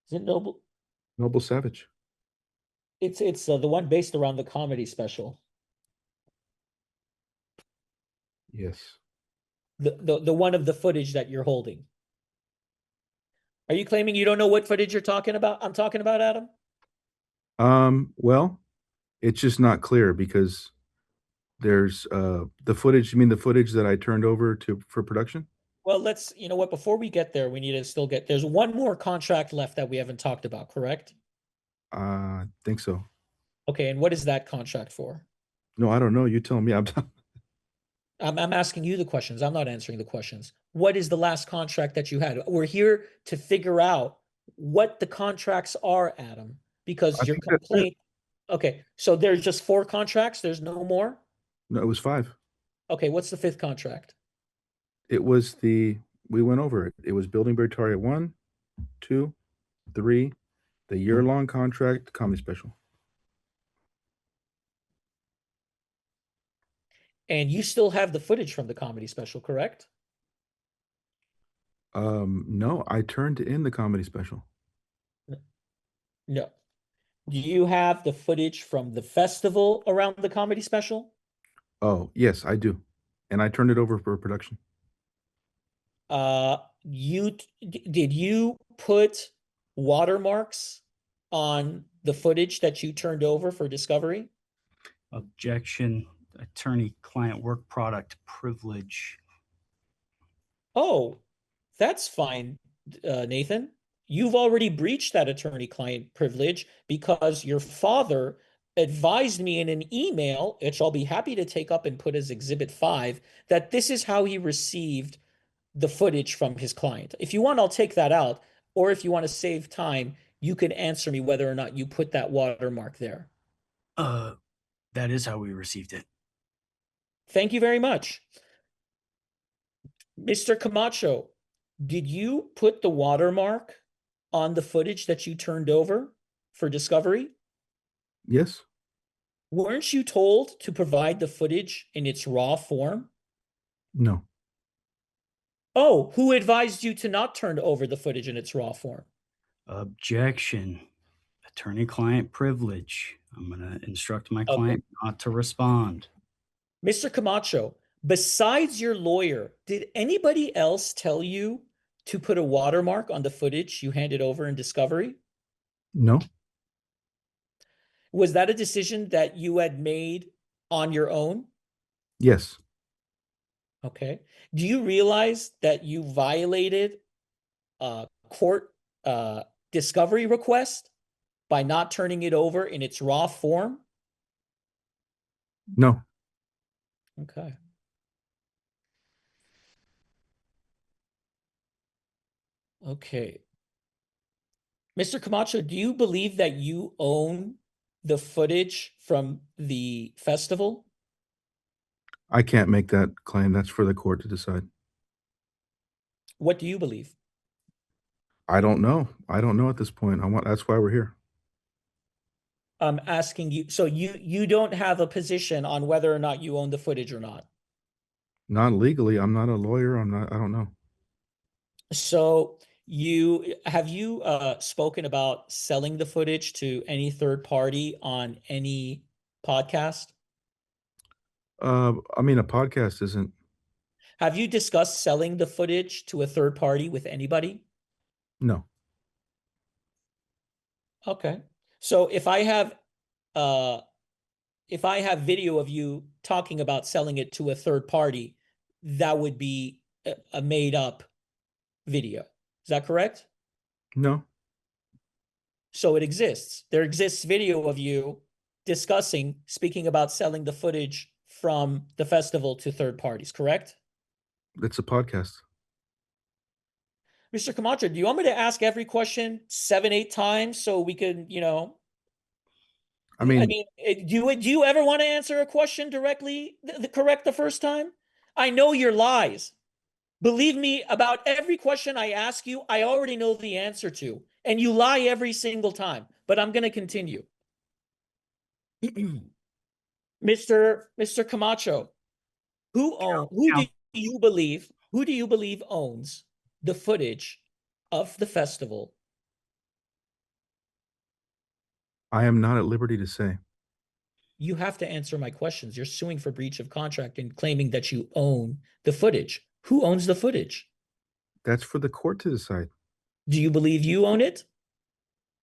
Is it Noble? Noble Savage. It's the one based around the comedy special. Yes. The one of the footage that you're holding. Are you claiming you don't know what footage you're talking about? I'm talking about, Adam? Well, it's just not clear because there's the footage. You mean the footage that I turned over for production? Well, you know what, before we get there, we need to still there's one more contract left that we haven't talked about, correct? I think so. Okay, and what is that contract for? No, I don't know. You tell me. I'm asking you the questions. I'm not answering the questions. What is the last contract that you had? We're here to figure out what the contracts are, Adam, because I your think that's it. complaint. Okay, so there's just 4 contracts. There's no more. No, it was 5. Okay, what's the 5th contract? It was we went over it. It was building Beartaria 1, 2, 3, the year-long contract, the comedy special. And you still have the footage from the comedy special, correct? No, I turned in the comedy special. No. Do you have the footage from the festival around the comedy special? Oh, yes, I do. And I turned it over for production. Did you put watermarks on the footage that you turned over for discovery? Objection. Attorney-client work product privilege. Oh, that's fine, Nathan. You've already breached that attorney-client privilege because your father advised me in an email, which I'll be happy to take up and put as Exhibit 5, that this is how he received the footage from his client. If you want, I'll take that out. Or if you want to save time, you can answer me whether or not you put that watermark there. That is how we received it. Thank you very much. Mr. Camacho, did you put the watermark on the footage that you turned over for discovery? Yes. Weren't you told to provide the footage in its raw form? No. Oh, who advised you to not turn over the footage in its raw form? Objection. Attorney-client privilege. I'm going to instruct my Okay. client not to respond. Mr. Camacho, besides your lawyer, did anybody else tell you to put a watermark on the footage you handed over in discovery? No. Was that a decision that you had made on your own? Yes. Okay. Do you realize that you violated a court discovery request by not turning it over in its raw form? No. Okay. Okay. Mr. Camacho, do you believe that you own the footage from the festival? I can't make that claim. That's for the court to decide. What do you believe? I don't know. I don't know at this point. That's why we're here. I'm asking you, so you don't have a position on whether or not you own the footage or not. Not legally. I'm not a lawyer. I don't know. So have you spoken about selling the footage to any third party on any podcast? I mean, a podcast isn't. Have you discussed selling the footage to a third party with anybody? No. Okay. So if I have video of you talking about selling it to a third party, that would be a made up video. Is that correct? No. So it exists. There exists video of you speaking about selling the footage from the festival to third parties, correct? It's a podcast. Mr. Camacho, do you want me to ask every question 7, 8 times so we can, I mean, do you ever want to answer a question directly, correct the first time? I know your lies. Believe me, about every question I ask you, I already know the answer to, and you lie every single time. But I'm going to continue. Mr. Camacho, who do you believe owns the footage of the festival I am not at liberty to say. You have to answer my questions. You're suing for breach of contract and claiming that you own the footage. Who owns the footage? That's for the court to decide. Do you believe you own it?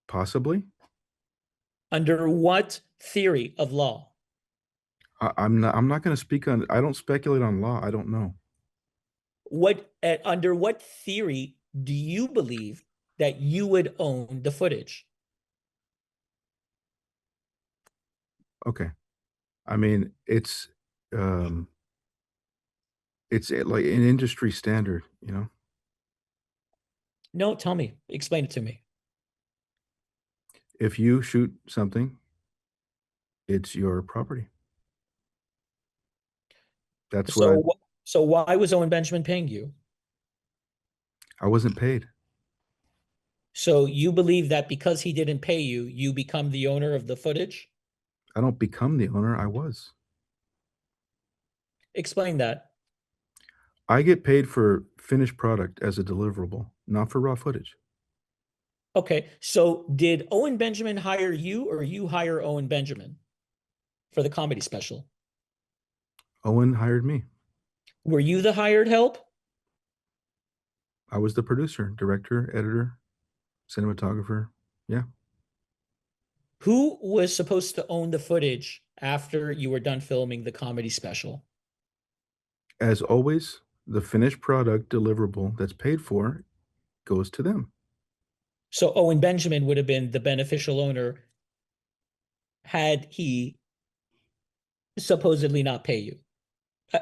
Possibly. Under what theory of law? I'm not going to speak on. I don't speculate on law. I don't know. Under what theory do you believe that you would own the footage? Okay. I mean, it's like an industry standard, you know. No, tell me. Explain it to me. If you shoot something, it's your property. That's what So why was Owen Benjamin paying you? I wasn't paid. So you believe that because he didn't pay you, you become the owner of the footage? I don't become the owner. I was. Explain that. I get paid for finished product as a deliverable, not for raw footage. Okay, so did Owen Benjamin hire you or you hire Owen Benjamin for the comedy special? Owen hired me. Were you the hired help? I was the producer, director, editor, cinematographer. Yeah. Who was supposed to own the footage after you were done filming the comedy special? As always, the finished product deliverable that's paid for goes to them. So Owen Benjamin would have been the beneficial owner had he supposedly not pay you.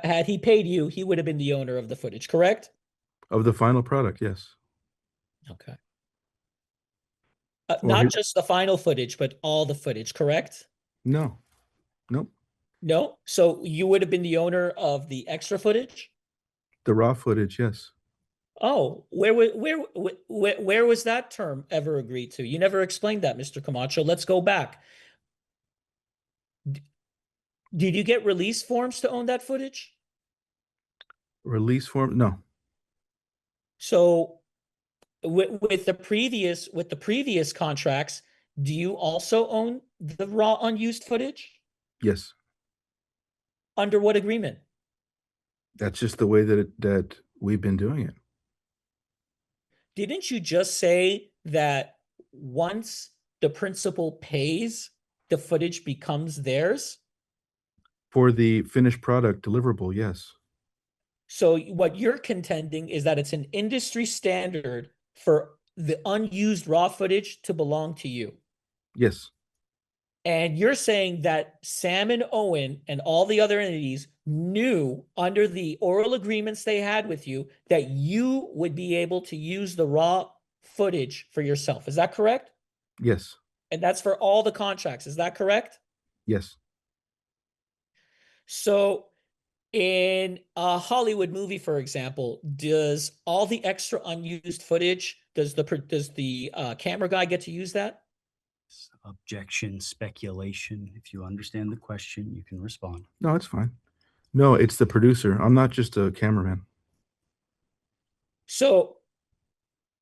Had he paid you, he would have been the owner of the footage, correct? Of the final product, yes. Okay. Or Not just the final footage, but all the footage, correct? no, nope. No? So you would have been the owner of the extra footage? The raw footage, yes. Oh, where was that term ever agreed to? You never explained that, Mr. Camacho. Let's go back. Did you get release forms to own that footage? Release form, no. So with the previous contracts, do you also own the raw unused footage? Yes. Under what agreement? That's just the way that we've been doing it. Didn't you just say that once the principal pays, the footage becomes theirs? For the finished product deliverable, yes. So what you're contending is that it's an industry standard for the unused raw footage to belong to you. Yes. And you're saying that Sam and Owen and all the other entities knew under the oral agreements they had with you that you would be able to use the raw footage for yourself. Is that correct? Yes. And that's for all the contracts. Is that correct? Yes. So in a Hollywood movie, for example, does all the extra unused footage, does the camera guy get to use that? Objection, speculation. If you understand the question, you can respond. No, it's fine. No, it's the producer. I'm not just a cameraman. So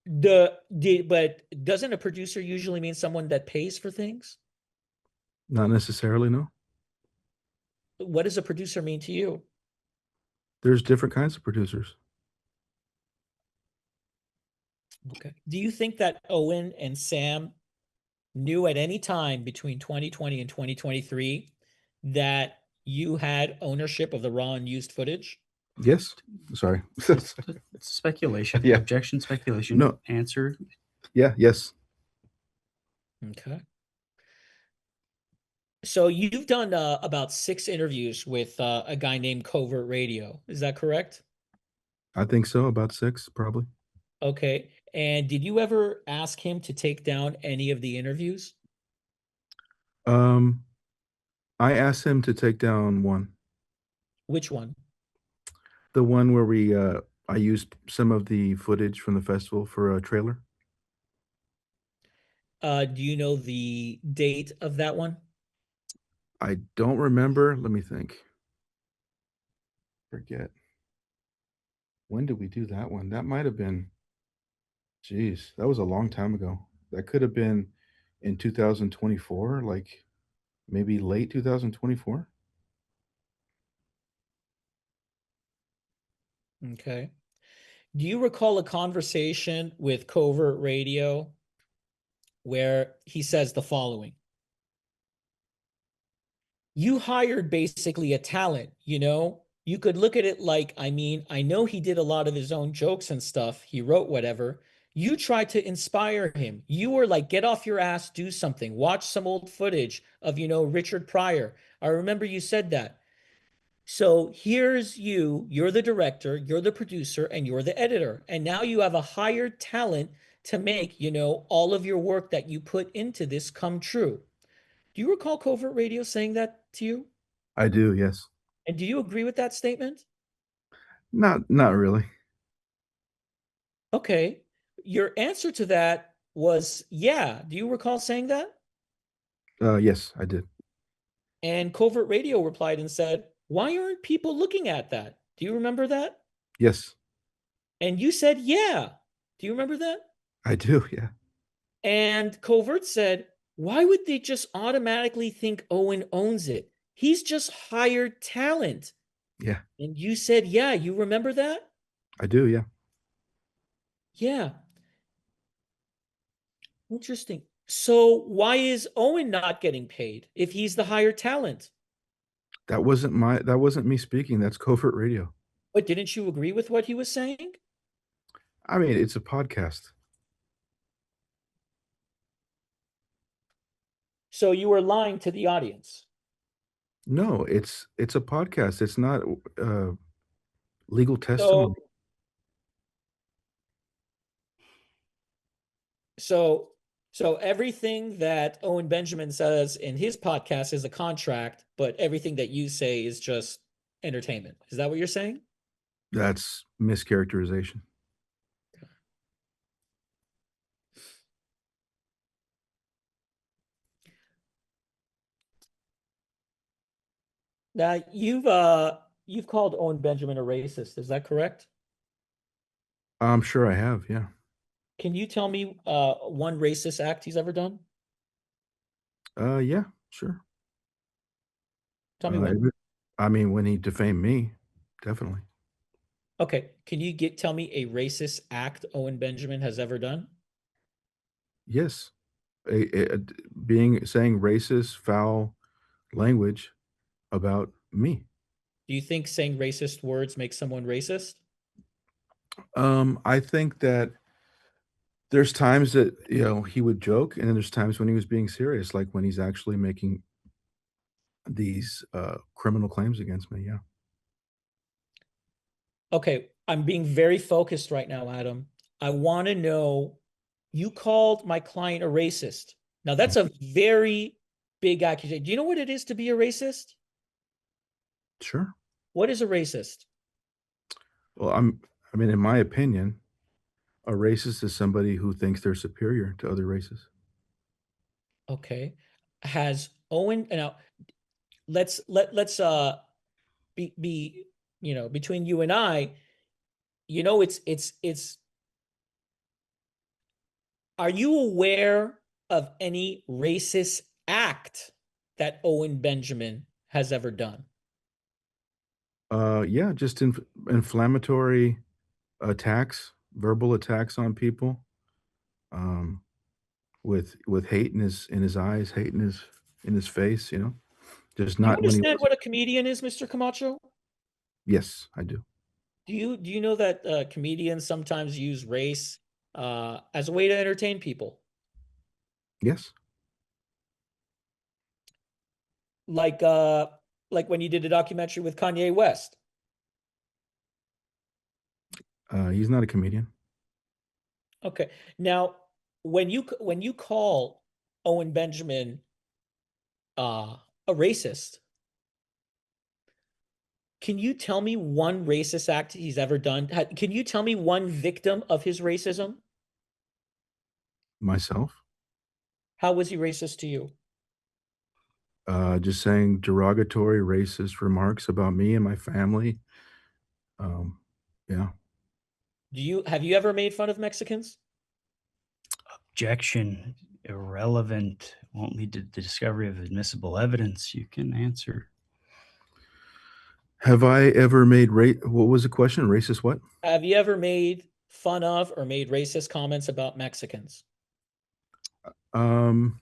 but doesn't a producer usually mean someone that pays for things? Not necessarily, no. What does a producer mean to you? There's different kinds of producers. Okay. Do you think that Owen and Sam knew at any time between 2020 and 2023 that you had ownership of the raw and used footage? Yes. Sorry. It's speculation. Yeah. Objection, speculation. No. Answer. Yeah. Yes. Okay. So you've done about 6 interviews with a guy named Covert Radio. Is that correct? I think so. About 6, probably. Okay. And did you ever ask him to take down any of the interviews? I asked him to take down one. Which one? The one where I used some of the footage from the festival for a trailer. Do you know the date of that one? I don't remember. Let me think. Forget. When did we do that one? That might have been, geez, that was a long time ago. That could have been, in 2024, like maybe late 2024. Okay. Do you recall a conversation with Covert Radio where he says the following? You hired basically a talent, you know? You could look at it like, I mean, I know he did a lot of his own jokes and stuff. He wrote whatever. You tried to inspire him. You were like, get off your ass, do something. Watch some old footage of, Richard Pryor. I remember you said that. So here's you, you're the director, you're the producer, and you're the editor. And now you have a hired talent to make, all of your work that you put into this come true. Do you recall Covert Radio saying that to you? I do, yes. And do you agree with that statement? Not really. Okay. Your answer to that was yeah. Do you recall saying that? Yes, I did. And Covert Radio replied and said, why aren't people looking at that? Do you remember that? Yes, And you said, yeah. Do you remember that? I do. Yeah. And Covert said, why would they just automatically think Owen owns it? He's just hired talent. Yeah, And you said, yeah, you remember that? I do. Yeah. Yeah. Interesting. So why is Owen not getting paid if he's the hired talent? That wasn't me speaking. That's Covert Radio. But didn't you agree with what he was saying? I mean, it's a podcast. So you were lying to the audience. No, it's a podcast. It's not legal testimony. So everything that Owen Benjamin says in his podcast is a contract, but everything that you say is just entertainment. Is that what you're saying? That's mischaracterization. Now you've called Owen Benjamin a racist. Is that correct? I'm sure I have. Yeah. Can you tell me one racist act he's ever done? Yeah, sure. Tell me one. I mean, when he defamed me, definitely. Okay. Can you tell me a racist act Owen Benjamin has ever done? Yes. Saying racist, foul language about me. Do you think saying racist words makes someone racist? I think that there's times that, he would joke, and then there's times when he was being serious, like when he's actually making these criminal claims against me. Yeah. Okay, I'm being very focused right now, Adam. I want to know, you called my client a racist. Now, that's a very big accusation. Do you know what it is to be a racist? Sure. What is a racist? Well, I mean, in my opinion, a racist is somebody who thinks they're superior to other races. Okay. Has Owen, now let's be between you and I, it's are you aware of any racist act that Owen Benjamin has ever done? Yeah, just inflammatory attacks, verbal attacks on people, with hate in his eyes, hate in his face. Just Do you not when he understand was. what a comedian is, Mr. Camacho? Yes, I do. Do you know that comedians sometimes use race as a way to entertain people? Yes. Like when you did a documentary with Kanye West. He's not a comedian. Okay. Now, when you call Owen Benjamin a racist, can you tell me one racist act he's ever done? Can you tell me one victim of his racism? Myself. How was he racist to you? Just saying derogatory, racist remarks about me and my family. Yeah. Have you ever made fun of Mexicans? Objection. irrelevant, won't lead to the discovery of admissible evidence. You can answer. Have I ever made what was the question? Racist what? Have you ever made fun of or made racist comments about Mexicans? Fun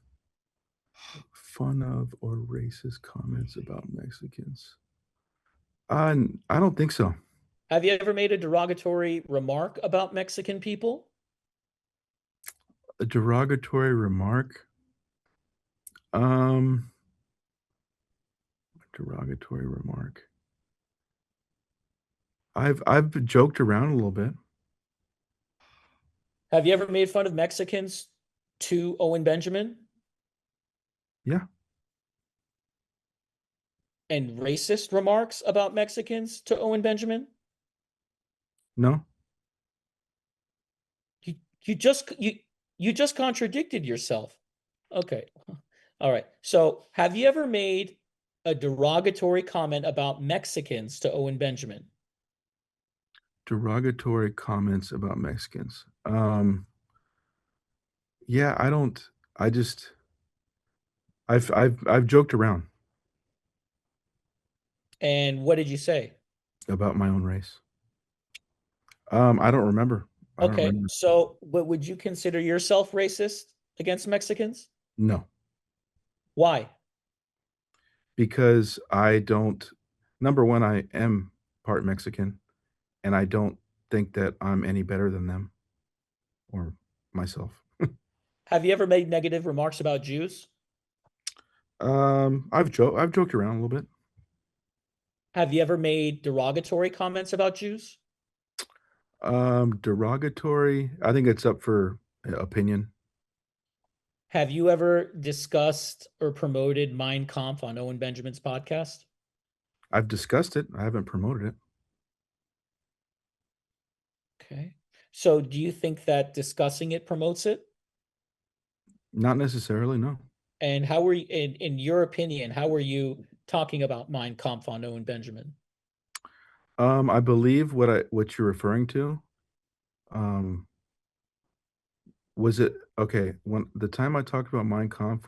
of or racist comments about Mexicans? I don't think so. Have you ever made a derogatory remark about Mexican people? A derogatory remark? Derogatory remark. I've joked around a little bit. Have you ever made fun of Mexicans to Owen Benjamin? Yeah. And racist remarks about Mexicans to Owen Benjamin? No. You just contradicted yourself. Okay. All right. So have you ever made a derogatory comment about Mexicans to Owen Benjamin? Derogatory comments about Mexicans. Yeah, I've joked around And what did you say? about my own race. I don't remember. I don't Okay. remember. So, but would you consider yourself racist against Mexicans? No, Why? because number one, I am part Mexican, and I don't think that I'm any better than them or myself. Have you ever made negative remarks about Jews? I've joked around a little bit. Have you ever made derogatory comments about Jews? Derogatory, I think it's up for opinion. Have you ever discussed or promoted Mein Kampf on Owen Benjamin's podcast? I've discussed it. I haven't promoted it. Okay. So do you think that discussing it promotes it? Not necessarily, no. And how were you, in your opinion, how were you talking about Mein Kampf on Owen Benjamin? I believe what you're referring to, was it okay, when the time I talked about Mein Kampf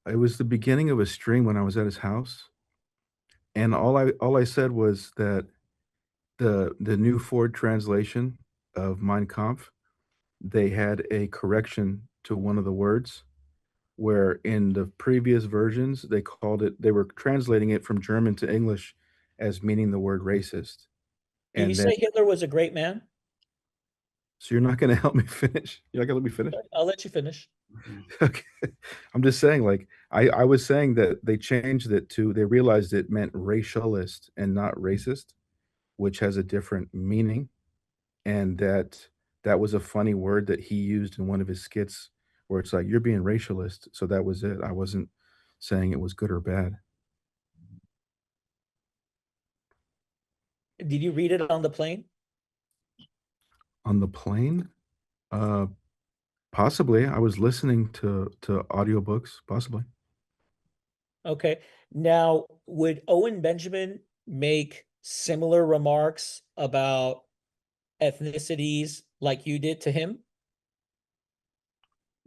it was the beginning of a stream when I was at his house, and all I said was that the new Ford translation of Mein Kampf, they had a correction to one of the words, where in the previous versions, they were translating it from German to English as meaning the word racist. Did you And then say Hitler was a great man? so you're not gonna help me finish? You're not gonna let me finish? I'll let you finish. Okay. I'm just saying, like, I was saying that they realized it meant racialist and not racist, which has a different meaning, and that was a funny word that he used in one of his skits where it's like, "You're being racialist," so that was it. I wasn't saying it was good or bad. Did you read it on the plane? On the plane? Uh, Possibly. I was listening to audiobooks, possibly. Okay. Now, would Owen Benjamin make similar remarks about ethnicities like you did to him?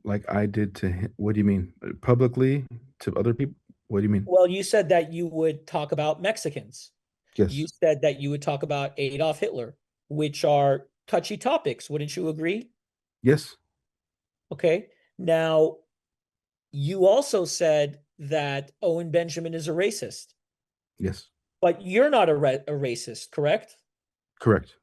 Like I did to him. What do you mean? Publicly to other people? What do you mean? Well, you said that you would talk about Mexicans. You Yes. said that you would talk about Adolf Hitler, which are touchy topics. Wouldn't you agree? Yes. Okay. Now, you also said that Owen Benjamin is a racist, Yes. but you're not a racist, correct? Correct.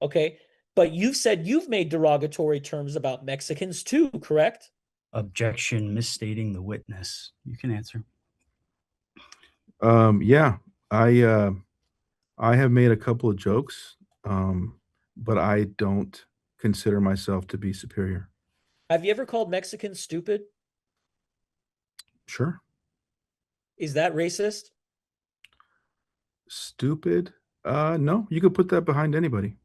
Okay. But you've said you've made derogatory terms about Mexicans too, correct? Objection, misstating the witness. You can answer. Yeah. I have made a couple of jokes, but I don't consider myself to be superior. Have you ever called Mexicans stupid? Sure. Is that racist? Stupid? No, you could put that behind anybody.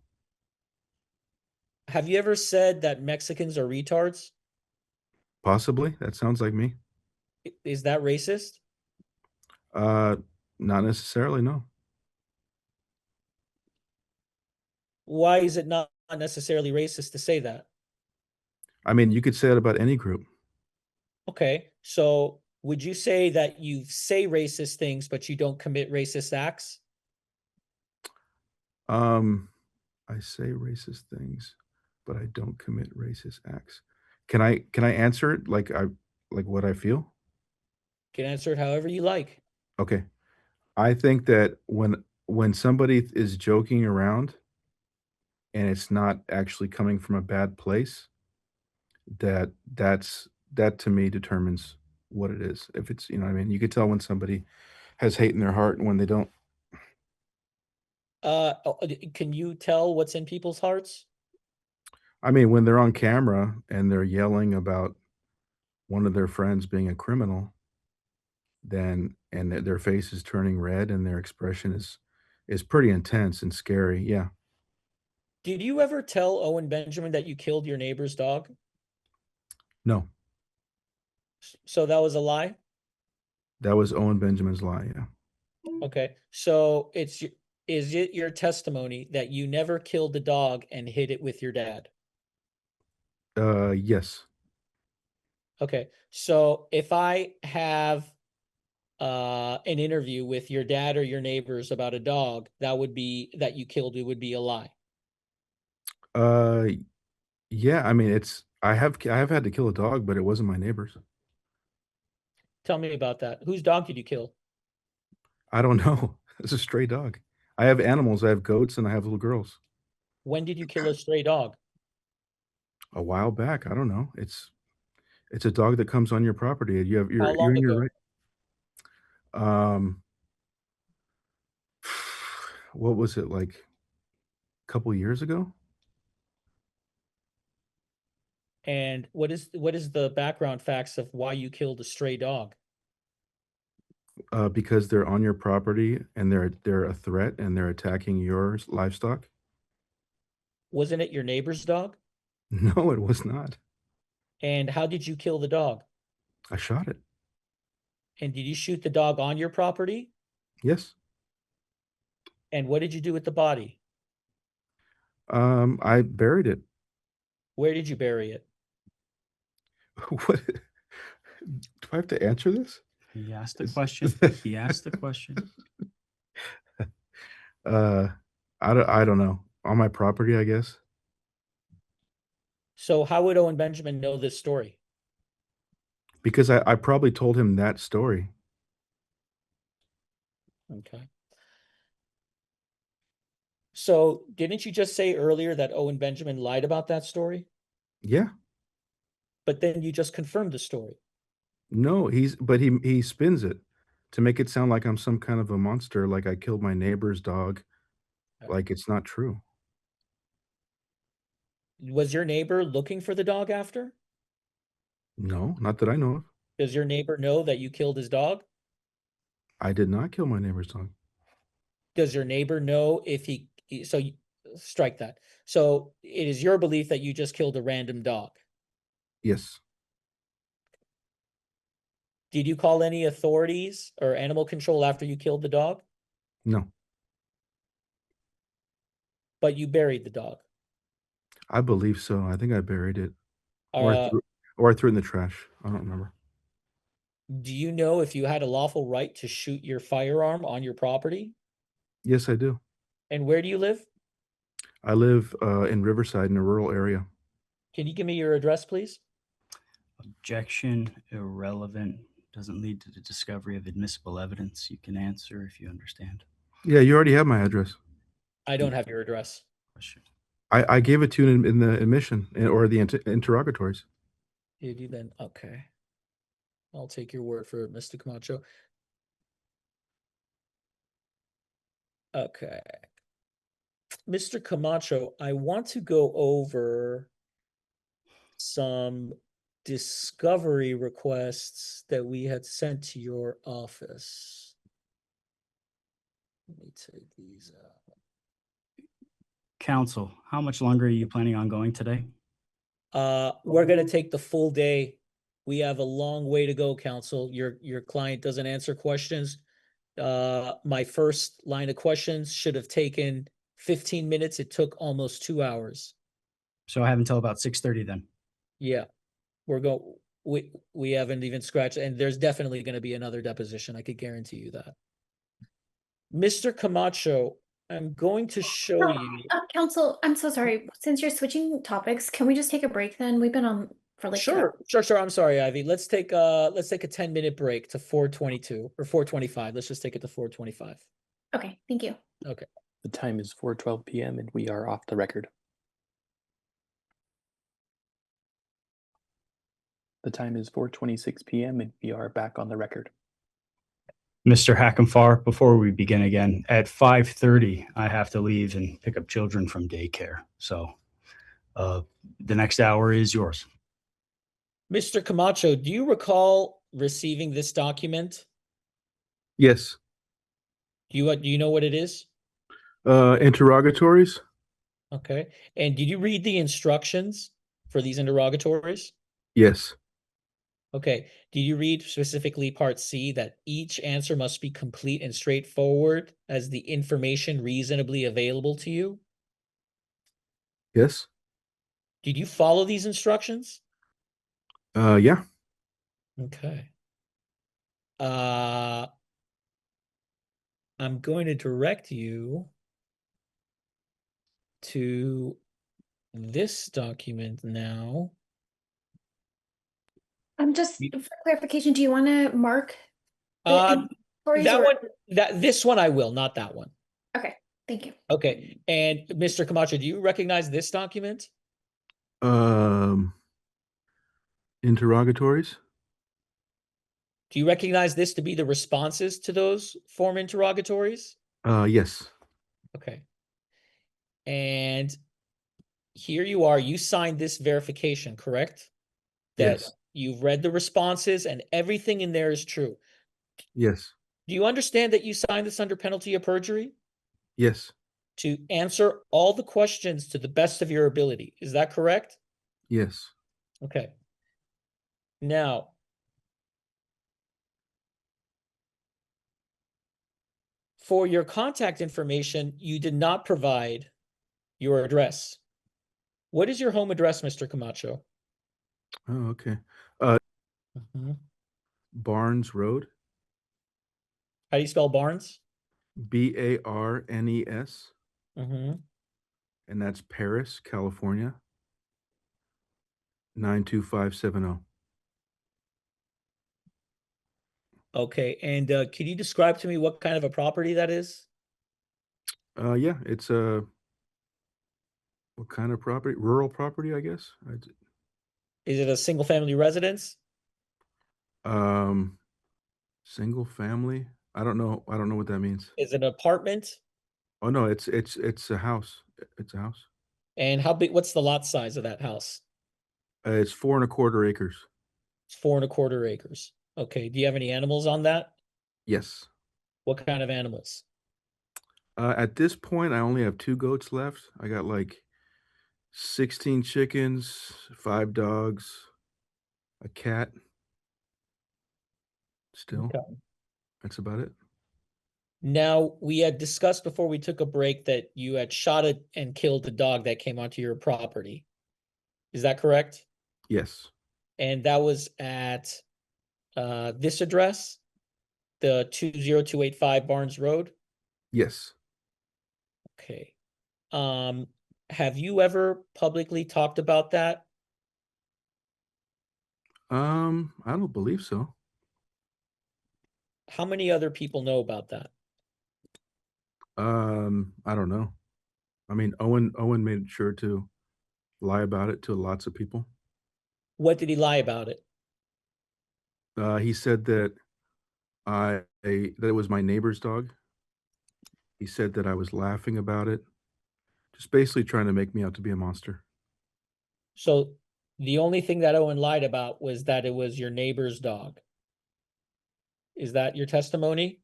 Have you ever said that Mexicans are retards? Possibly. That sounds like me. Is that racist? Uh, Not necessarily, no. Why is it not necessarily racist to say that? I mean, you could say it about any group. Okay, so would you say that you say racist things, but you don't commit racist acts? I say racist things, but I don't commit racist acts. Can I answer it like what I feel? You can answer it however you like. Okay. I think that when somebody is joking around and it's not actually coming from a bad place, that to me determines what it is. If it's, you know what I mean? You could tell when somebody has hate in their heart and when they don't. Can you tell what's in people's hearts? I mean, when they're on camera and they're yelling about one of their friends being a criminal, then and their face is turning red and their expression is pretty intense and scary. Yeah. Did you ever tell Owen Benjamin that you killed your neighbor's dog? No, So that was a lie? that was Owen Benjamin's lie. Yeah. Okay, so is it your testimony that you never killed the dog and hid it with your dad? Yes. Okay, so if I have an interview with your dad or your neighbors about a dog, that would be that you killed it would be a lie. Uh, yeah. I mean, I have had to kill a dog, but it wasn't my neighbor's. Tell me about that. Whose dog did you kill? I don't know. It's a stray dog. I have animals. I have goats and I have little girls. When did you kill a stray dog? A while back, I don't know. It's a dog that comes on your property. How You're long in your ago? right. Um, what was it like? A couple years ago? And what is the background facts of why you killed a stray dog? Because they're on your property and they're a threat and they're attacking your livestock. Wasn't it your neighbor's dog? No, it was not. And how did you kill the dog? I shot it. And did you shoot the dog on your property? Yes. And what did you do with the body? I buried it. Where did you bury it? What? Do I have to answer this? He asked the Is- question. He asked the question. Uh, I don't know. On my property, I guess. So how would Owen Benjamin know this story? Because I probably told him that story. Okay. So didn't you just say earlier that Owen Benjamin lied about that story? Yeah. But then you just confirmed the story. No, but he spins it to make it sound like I'm some kind of a monster, like I killed my neighbor's dog, like it's not true. Was your neighbor looking for the dog after? No, not that I know of. Does your neighbor know that you killed his dog? I did not kill my neighbor's dog. Does your neighbor know if so you, strike that. So it is your belief that you just killed a random dog. Yes. Did you call any authorities or animal control after you killed the dog? No. But you buried the dog. I believe so. I think I buried it. Uh, Or I threw it in the trash. I don't remember. do you know if you had a lawful right to shoot your firearm on your property? Yes, I do. And where do you live? I live in Riverside in a rural area. Can you give me your address, please? Objection, irrelevant, doesn't lead to the discovery of admissible evidence. You can answer if you understand. Yeah, you already have my address. I don't have your address. Question. I gave it to you in the admission or the interrogatories. Did you then? Okay. I'll take your word for it, Mr. Camacho. Okay. Mr. Camacho, I want to go over some discovery requests that we had sent to your office. Let me take these out. Counsel, how much longer are you planning on going today? We're gonna take the full day. We have a long way to go, counsel. Your client doesn't answer questions. My first line of questions should have taken 15 minutes. It took almost 2 hours. So I have until about 6:30 then. Yeah, we're go. we haven't even scratched, and there's definitely going to be another deposition. I could guarantee you that. Mr. Camacho, I'm going to show you. Counsel, I'm so sorry. Since you're switching topics, can we just take a break then? We've been on for like Sure. I'm sorry, Ivy. Let's take a 10-minute break to 4:22 or 4:25. Let's just take it to 4:25. Okay, thank you. Okay. The time is 4:12 p.m. and we are off the record. The time is 4:26 p.m. and we are back on the record. Mr. Hackenfar, before we begin again, at 5:30, I have to leave and pick up children from daycare. So the next hour is yours. Mr. Camacho, do you recall receiving this document? Yes. Do you know what it is? Interrogatories? Okay. And did you read the instructions for these interrogatories? Yes. Okay. Did you read specifically part C that each answer must be complete and straightforward as the information reasonably available to you? Yes. Did you follow these instructions? Yeah. Okay. I'm going to direct you to this document now. I'm just for clarification, do you want to mark That or... one, this one I will, not that one. Okay, thank you. Okay. And Mr. Camacho, do you recognize this document? Interrogatories? Do you recognize this to be the responses to those form interrogatories? Yes. Okay. And here you are, you signed this verification, correct? That Yes. you've read the responses and everything in there is true. Yes. Do you understand that you signed this under penalty of perjury? Yes. To answer all the questions to the best of your ability. Is that correct? Yes. Okay. Now, for your contact information, you did not provide your address. What is your home address, Mr. Camacho? Oh, okay. Mhm. Barnes Road. How do you spell Barnes? Barnes. Mm-hmm. And that's Paris, California. 92570. Okay, and can you describe to me what kind of a property that is? Yeah, it's a what kind of property? Rural property, I guess. Is it a single-family residence? Um, single family. I don't know. I don't know what that means. Is it an apartment? Oh no, it's a house. It's a house. And how big? What's the lot size of that house? It's 4.25 acres. It's 4.25 acres. Okay. Do you have any animals on that? Yes. What kind of animals? At this point, I only have 2 goats left. I got like 16 chickens, 5 dogs, a cat. Still, Okay. that's about it. Now, we had discussed before we took a break that you had shot and killed the dog that came onto your property. Is that correct? Yes. And that was at this address, the 20285 Barnes Road? Yes. Okay. Have you ever publicly talked about that? I don't believe so. How many other people know about that? I don't know. I mean, Owen made sure to lie about it to lots of people. What did he lie about it? He said that that it was my neighbor's dog. He said that I was laughing about it, just basically trying to make me out to be a monster. So the only thing that Owen lied about was that it was your neighbor's dog. Is that your testimony?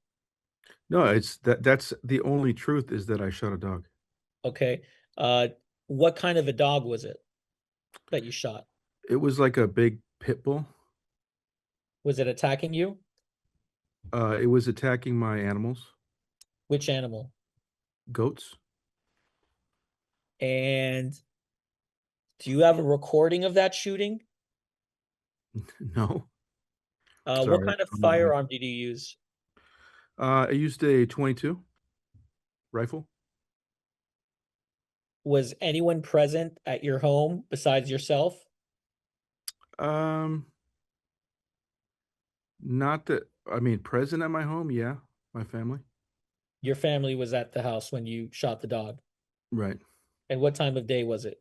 No, it's that's the only truth is that I shot a dog. Okay. What kind of a dog was it that you shot? It was like a big pit bull. Was it attacking you? It was attacking my animals, Which animal? goats. And do you have a recording of that shooting? No. What Sorry. kind of firearm did you use? I used a 22 rifle. Was anyone present at your home besides yourself? Um, Not that, I mean, present at my home. Yeah. My family. Your family was at the house when you shot the dog. Right. And what time of day was it?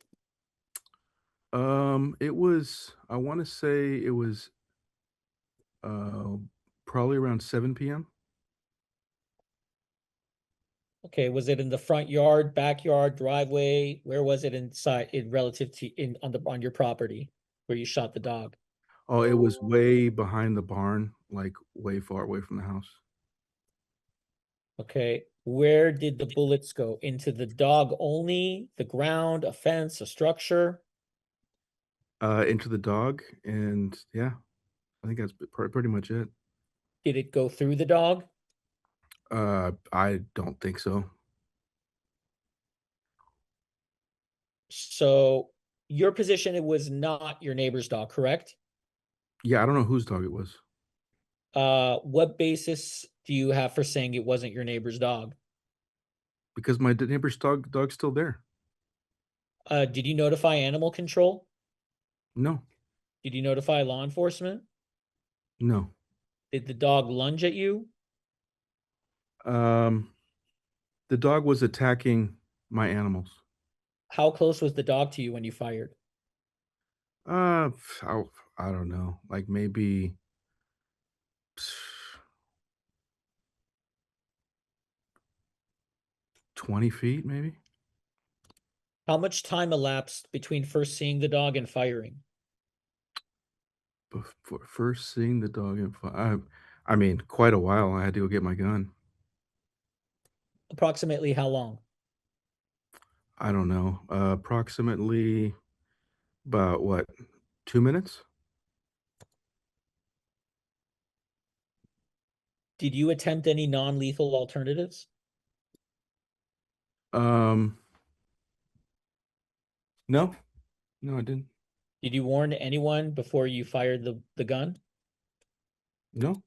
It was, I want to say it was, uh, probably around 7 p.m. Okay, was it in the front yard, backyard, driveway? Where was it inside in relative to on your property where you shot the dog? Oh, it was way behind the barn, like way far away from the house. Okay, where did the bullets go? Into the dog only, the ground, a fence, a structure? Into the dog, and yeah, I think that's pretty much it. Did it go through the dog? I don't think so. So your position, it was not your neighbor's dog, correct? Yeah, I don't know whose dog it was What basis do you have for saying it wasn't your neighbor's dog? because my neighbor's dog's still there. Did you notify animal control? No, Did you notify law enforcement? no. Did the dog lunge at you? Um, the dog was attacking my animals. How close was the dog to you when you fired? Uh, I, I don't know, like maybe 20 feet, maybe. How much time elapsed between first seeing the dog and firing? Before first seeing the dog I mean, quite a while. I had to go get my gun. Approximately how long? I don't know, approximately about what, 2 minutes? Did you attempt any non-lethal alternatives? Um, no, no, I didn't. Did you warn anyone before you fired the gun? No.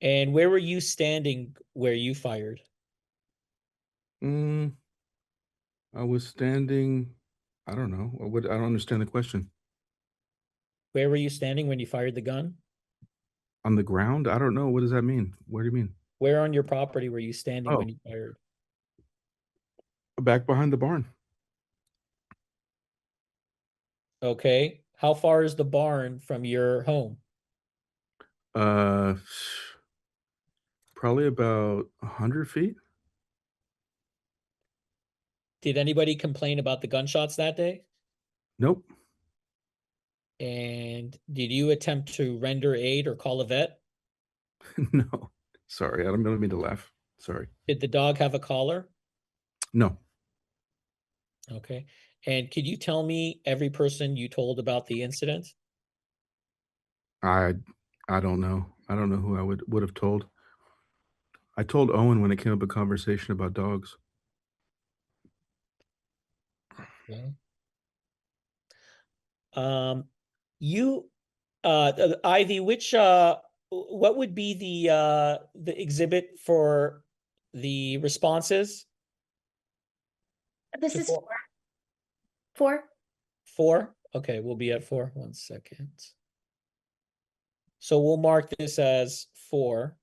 And where were you standing where you fired? Mm, I was standing. I don't know. I don't understand the question. Where were you standing when you fired the gun? On the ground? I don't know. What does that mean? What do you mean? Where on your property were you standing Oh, when you fired? back behind the barn. Okay. How far is the barn from your home? Uh, Probably about 100 feet. Did anybody complain about the gunshots that day? Nope. And did you attempt to render aid or call a vet? No. Sorry, I don't mean to laugh. Sorry. Did the dog have a collar? No. Okay. And could you tell me every person you told about the incident? I I don't know. I don't know who I would have told. I told Owen when it came up a conversation about dogs. Yeah. Um, you, Ivy, what would be the exhibit for the responses? This To is four. four? Okay, we'll be at four. 1 second. So we'll mark this as four.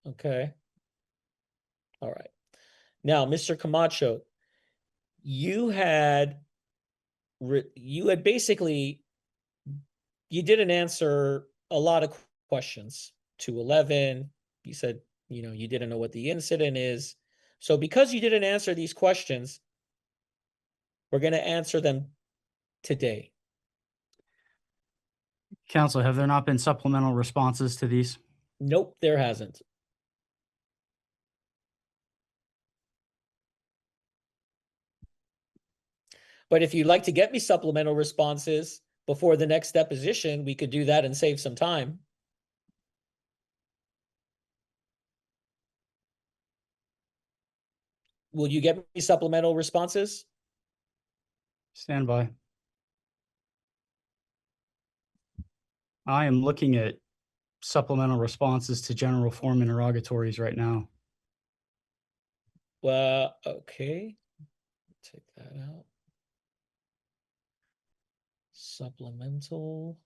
Okay. All right. Now, Mr. Camacho, you had basically you didn't answer a lot of questions to 11. You said, you didn't know what the incident is. So because you didn't answer these questions, we're going to answer them today. Counsel, have there not been supplemental responses to these? Nope, there hasn't. But if you'd like to get me supplemental responses before the next deposition, we could do that and save some time. Will you get me supplemental responses? Stand by. I am looking at supplemental responses to general form interrogatories right now. Well, okay. Take that out. Supplemental.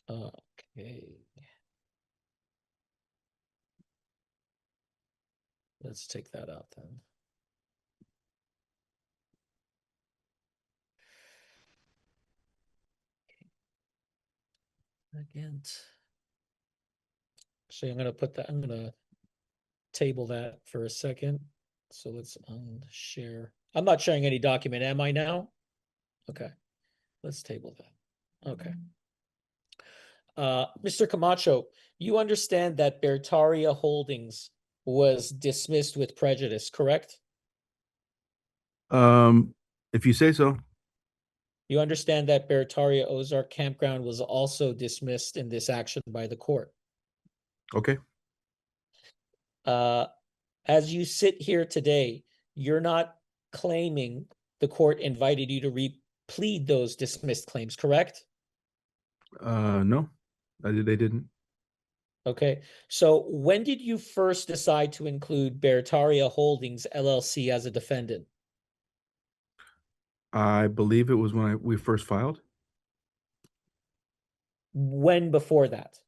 Okay. Let's take that out then. Again. So I'm going to put that, I'm going to table that for a second. So let's unshare. I'm not sharing any document, am I now? Okay. Let's table that. Okay. Mr. Camacho, you understand that Beartaria Holdings was dismissed with prejudice, correct? If you say so. You understand that Beartaria Ozark Campground was also dismissed in this action by the court. Okay. As you sit here today, you're not claiming the court invited you to replead those dismissed claims, correct? No, they didn't. Okay. So when did you first decide to include Beartaria Holdings LLC as a defendant? I believe it was when we first filed. When before that?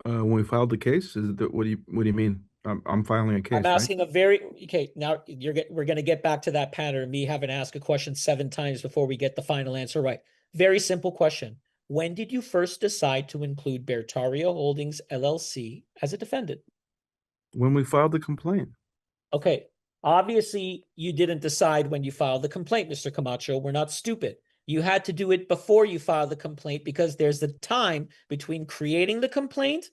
When we filed the case, what do you mean? I'm filing a case, I'm asking a very okay. Now we're going to get back to that pattern. Me having to ask a question 7 times before we get the final answer right. Very simple question. When did you first decide to include Beartaria Holdings LLC as a defendant? When we filed the complaint. Okay. Obviously, you didn't decide when you filed the complaint, Mr. Camacho. We're not stupid. You had to do it before you filed the complaint because there's the time between creating the complaint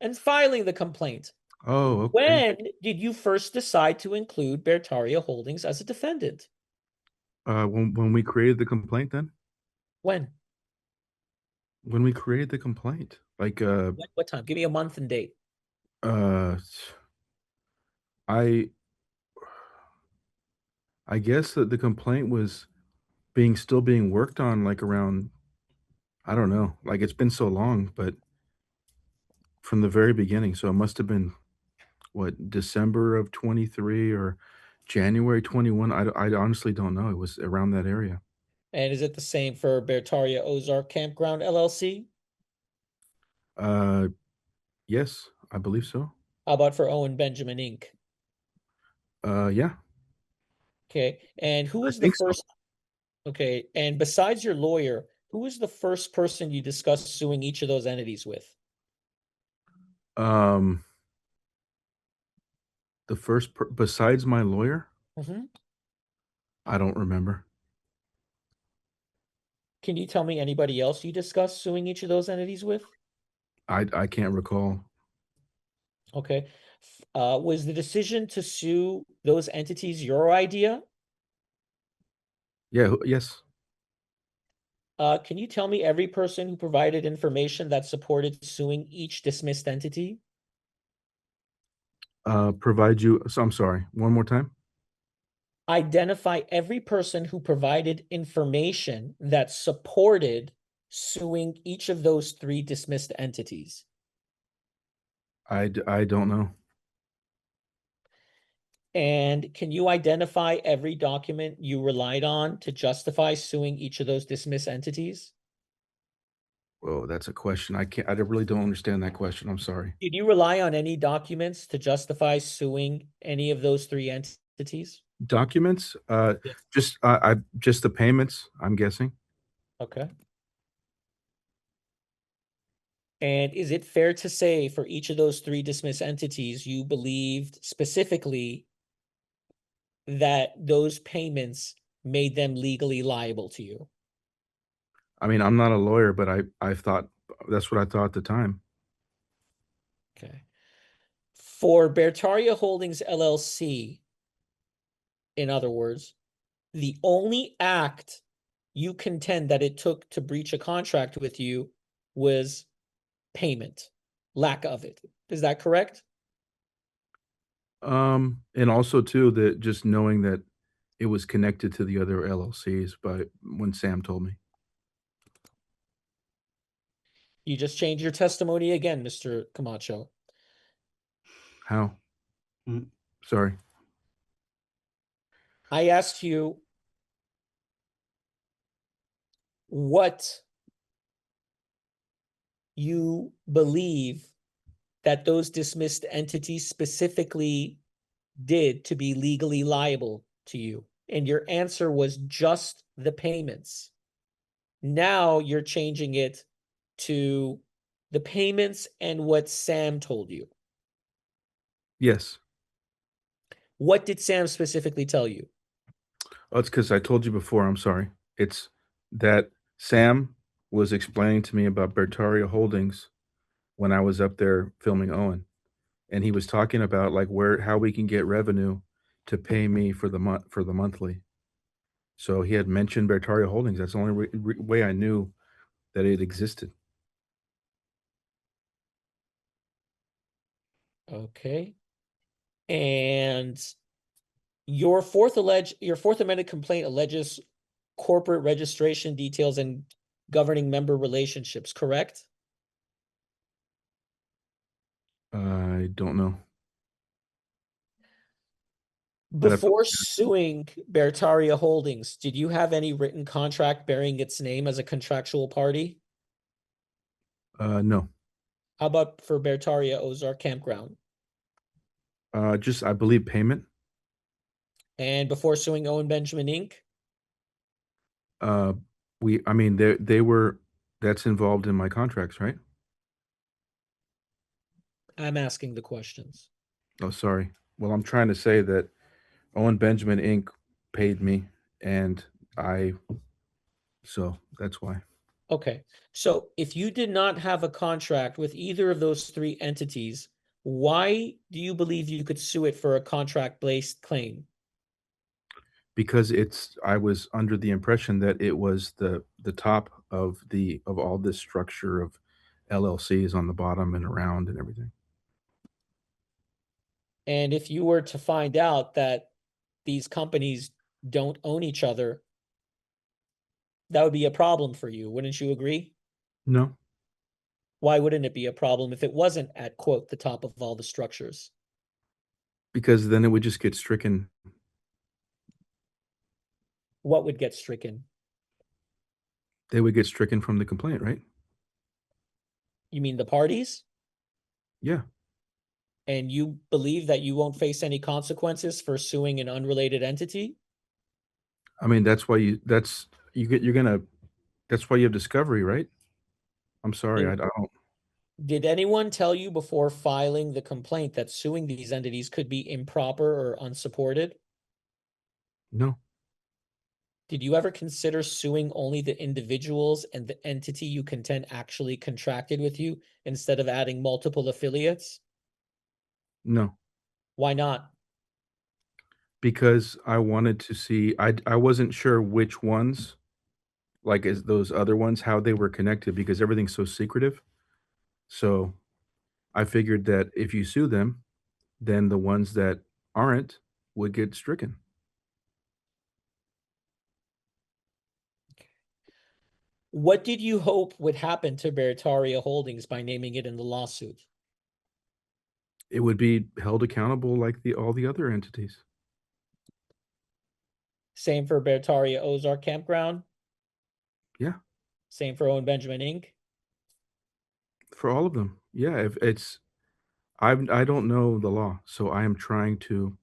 and filing the complaint. Oh, okay. When did you first decide to include Beartaria Holdings as a defendant? When we created the complaint, then? When? When we created the complaint, like What time? Give me a month and date. I guess that the complaint was still being worked on, like around, I don't know, like it's been so long, but from the very beginning. So it must have been what, December of 23 or January 21. I honestly don't know. It was around that area. And is it the same for Beartaria Ozark Campground LLC? Yes, I believe so. How about for Owen Benjamin Inc.? Yeah. Okay. And who I was the think so. first? Okay. And besides your lawyer, who was the first person you discussed suing each of those entities with? The first besides my lawyer, Mm-hmm. I don't remember. Can you tell me anybody else you discussed suing each of those entities with? I can't recall. Okay. Was the decision to sue those entities your idea? Yeah, yes. Can you tell me every person who provided information that supported suing each dismissed entity? Provide you, so I'm sorry, one more time. Identify every person who provided information that supported suing each of those 3 dismissed entities. I don't know. And can you identify every document you relied on to justify suing each of those dismissed entities? Whoa, that's a question. I really don't understand that question. I'm sorry. Did you rely on any documents to justify suing any of those 3 entities? Documents? Yeah. Just the payments, I'm guessing. Okay. And is it fair to say for each of those 3 dismissed entities, you believed specifically that those payments made them legally liable to you? I mean, I'm not a lawyer, but I thought that's what I thought at the time. Okay. For Beartaria Holdings LLC, in other words, the only act you contend that it took to breach a contract with you was payment, lack of it. Is that correct? And also too that just knowing that it was connected to the other LLCs by when Sam told me. You just changed your testimony again, Mr. Camacho. How? Mm. Sorry. I asked you what you believe that those dismissed entities specifically did to be legally liable to you. And your answer was just the payments. Now you're changing it to the payments and what Sam told you. Yes. What did Sam specifically tell you? Oh, it's because I told you before. I'm sorry. It's that Sam was explaining to me about Beartaria Holdings when I was up there filming Owen, and he was talking about like where how we can get revenue to pay me for the monthly. So he had mentioned Beartaria Holdings. That's the only way I knew that it existed. Okay. And your fourth amended complaint alleges corporate registration details and governing member relationships, correct? I don't know. I'd have to- Before suing Beartaria Holdings, did you have any written contract bearing its name as a contractual party? No. How about for Beartaria Ozark Campground? Just I believe payment. And before suing Owen Benjamin Inc.? Uh, I mean, they were, that's involved in my contracts, right? I'm asking the questions. Oh, sorry. Well, I'm trying to say that Owen Benjamin Inc. paid me, and I, so that's why. Okay, so if you did not have a contract with either of those three entities, why do you believe you could sue it for a contract-based claim? Because I was under the impression that it was the top of all this structure of LLCs on the bottom and around and everything. And if you were to find out that these companies don't own each other, that would be a problem for you, wouldn't you agree? No, Why wouldn't it be a problem if it wasn't at, quote, the top of all the structures? because then it would just get stricken. What would get stricken? They would get stricken from the complaint, right? You mean the parties? Yeah. And you believe that you won't face any consequences for suing an unrelated entity? I mean, that's why you're gonna, that's why you have discovery, right? I'm sorry, I And don't. did anyone tell you before filing the complaint that suing these entities could be improper or unsupported? No, Did you ever consider suing only the individuals and the entity you contend actually contracted with you instead of adding multiple affiliates? no, Why not? because I wanted to see. I wasn't sure which ones, like as those other ones, how they were connected because everything's so secretive. So I figured that if you sue them, then the ones that aren't would get stricken. What did you hope would happen to Beartaria Holdings by naming it in the lawsuit? It would be held accountable like the all the other entities. Same for Beartaria Ozark Campground? Yeah, Same for Owen Benjamin Inc.? for all of them. Yeah, if it's I don't know the law, so I am trying to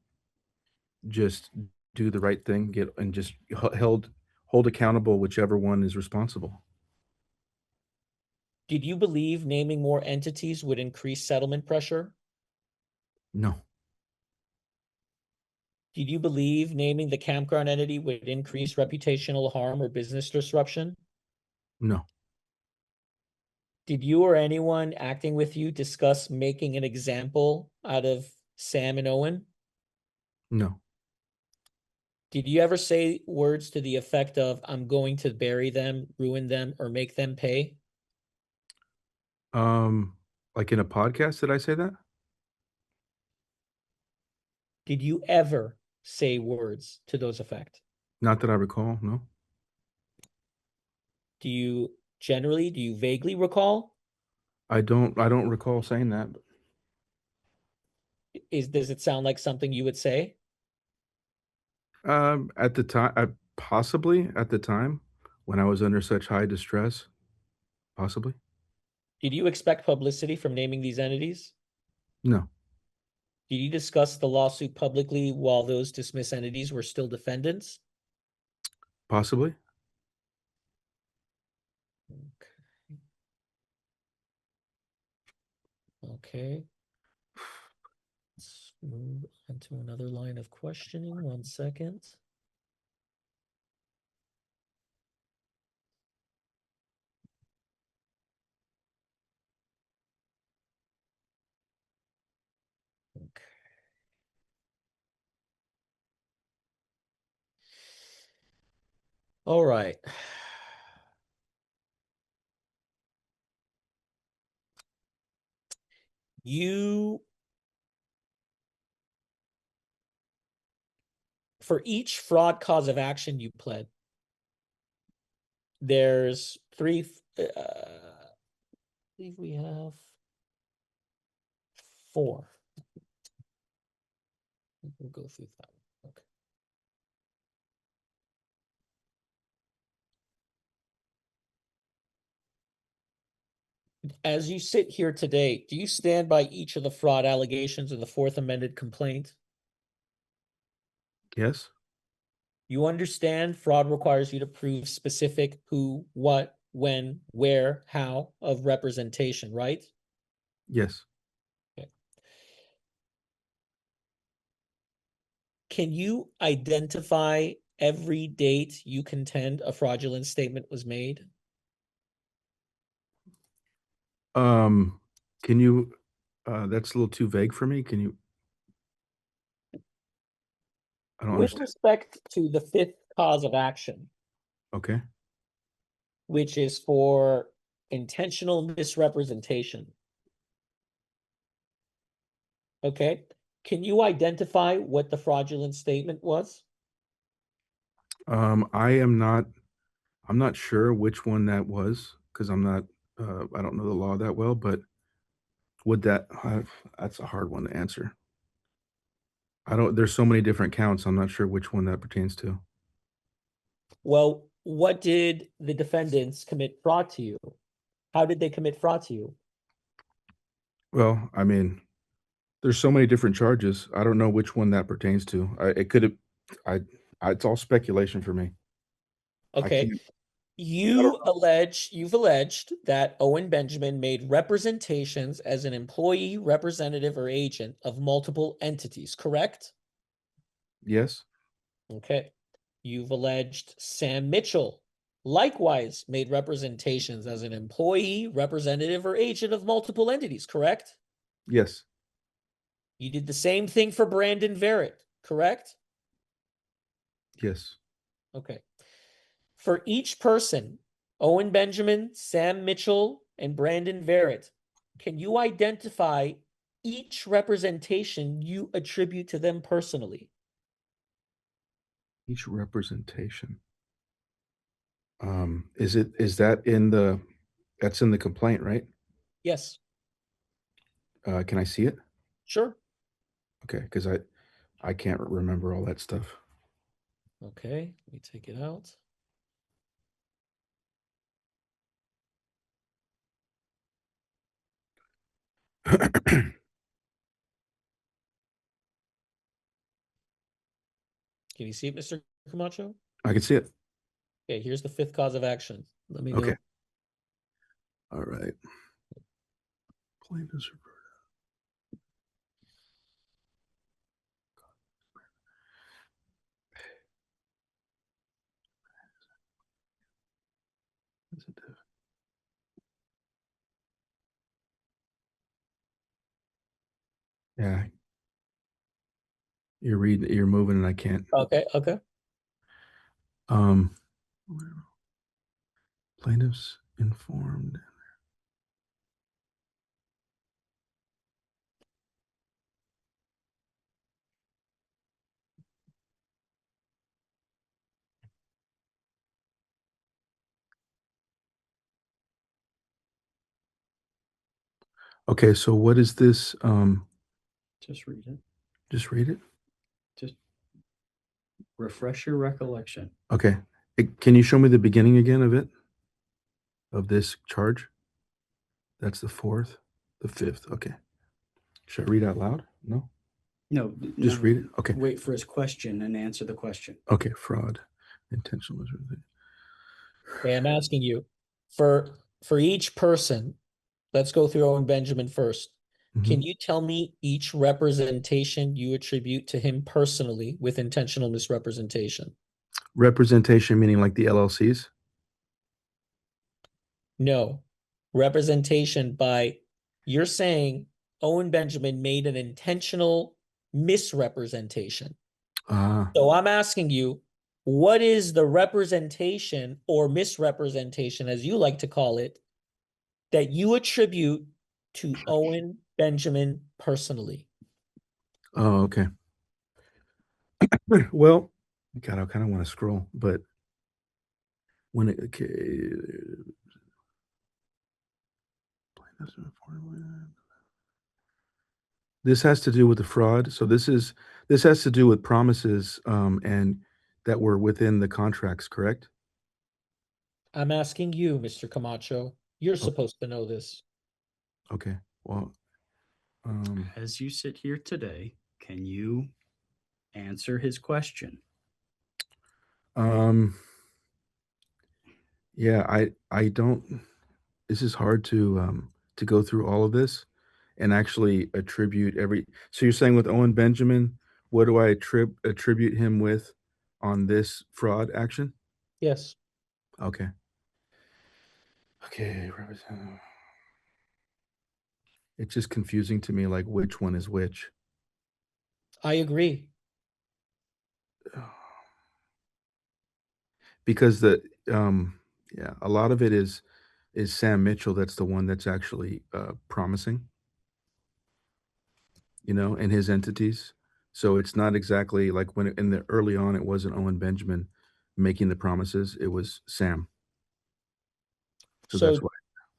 just do the right thing, get and just hold accountable whichever one is responsible. Did you believe naming more entities would increase settlement pressure? No, Did you believe naming the campground entity would increase reputational harm or business disruption? no, Did you or anyone acting with you discuss making an example out of Sam and Owen? no. Did you ever say words to the effect of, I'm going to bury them, ruin them, or make them pay? Like in a podcast, did I say that? Did you ever say words to those effect? Not that I recall. No. Do you vaguely recall? I don't recall saying that. Does it sound like something you would say? At the time, possibly at the time when I was under such high distress, possibly. Did you expect publicity from naming these entities? No. Did you discuss the lawsuit publicly while those dismissed entities were still defendants? Possibly. Okay. Let's move on to another line of questioning. 1 second. Okay. All right. For each fraud cause of action you pled, there's three, I believe we have 4. We'll go through that one. Okay. As you sit here today, do you stand by each of the fraud allegations in the 4th amended complaint? Yes. You understand fraud requires you to prove specific who, what, when, where, how of representation, right? Yes. Okay. Can you identify every date you contend a fraudulent statement was made? Can you, that's a little too vague for me. Can you, I don't With understand. respect to the 5th cause of action, Okay. which is for intentional misrepresentation. Okay. Can you identify what the fraudulent statement was? I'm not sure which one that was because I don't know the law that well, but would that's a hard one to answer. There's so many different counts. I'm not sure which one that pertains to. Well, what did the defendants commit fraud to you? How did they commit fraud to you? Well, I mean, there's so many different charges. I don't know which one that pertains to. It could have, it's all speculation for me. I Okay. can't, You've alleged that Owen Benjamin made representations as an employee, representative, or agent of multiple entities, correct? yes, Okay. You've alleged Sam Mitchell likewise made representations as an employee, representative, or agent of multiple entities, correct? yes, You did the same thing for Brandon Verrett, correct? yes. Okay. For each person, Owen Benjamin, Sam Mitchell, and Brandon Verrett, can you identify each representation you attribute to them personally? Each representation. Is that in that's in the complaint, right? Yes, Can I see it? sure. Okay, because I can't remember all that stuff. Okay, let me take it out. Can you see it, Mr. Camacho? I can see it. Okay, here's the 5th cause of action. Let me know. Okay. All right. Plaintiffs. Yeah. You're moving and I can't. Okay, okay. Um, plaintiffs informed. Okay, so what is this? Just read it. Just read it. Just refresh your recollection. Okay. Can you show me the beginning again of it? Of this charge? That's the 4th, the 5th. Okay. Should I read out loud? No? No, Just no, read it? Okay. wait for his question and answer the question. Okay, fraud, intentional. Okay, I'm asking you for each person, let's go through Owen Benjamin first. Can you tell me each representation you attribute to him personally with intentional misrepresentation? Representation meaning like the LLCs? No. Representation by, you're saying Owen Benjamin made an intentional misrepresentation. So I'm asking you, what is the representation or misrepresentation, as you like to call it, that you attribute to Owen Benjamin personally? Oh, okay. Well, God, I kind of want to scroll, but when it, okay. This has to do with the fraud. So this has to do with promises and that were within the contracts, correct? I'm asking you, Mr. Camacho. You're supposed to know this. Okay. Well, as you sit here today, can you answer his question? Yeah, I don't. This is hard to go through all of this and actually attribute every. So you're saying with Owen Benjamin, what do I attribute him with on this fraud action? Yes. Okay. Okay. It's just confusing to me, like which one is which. I agree. Because yeah, a lot of it is Sam Mitchell. That's the one that's actually promising, and his entities. So it's not exactly like when in the early on, it wasn't Owen Benjamin making the promises. It was Sam. So that's why.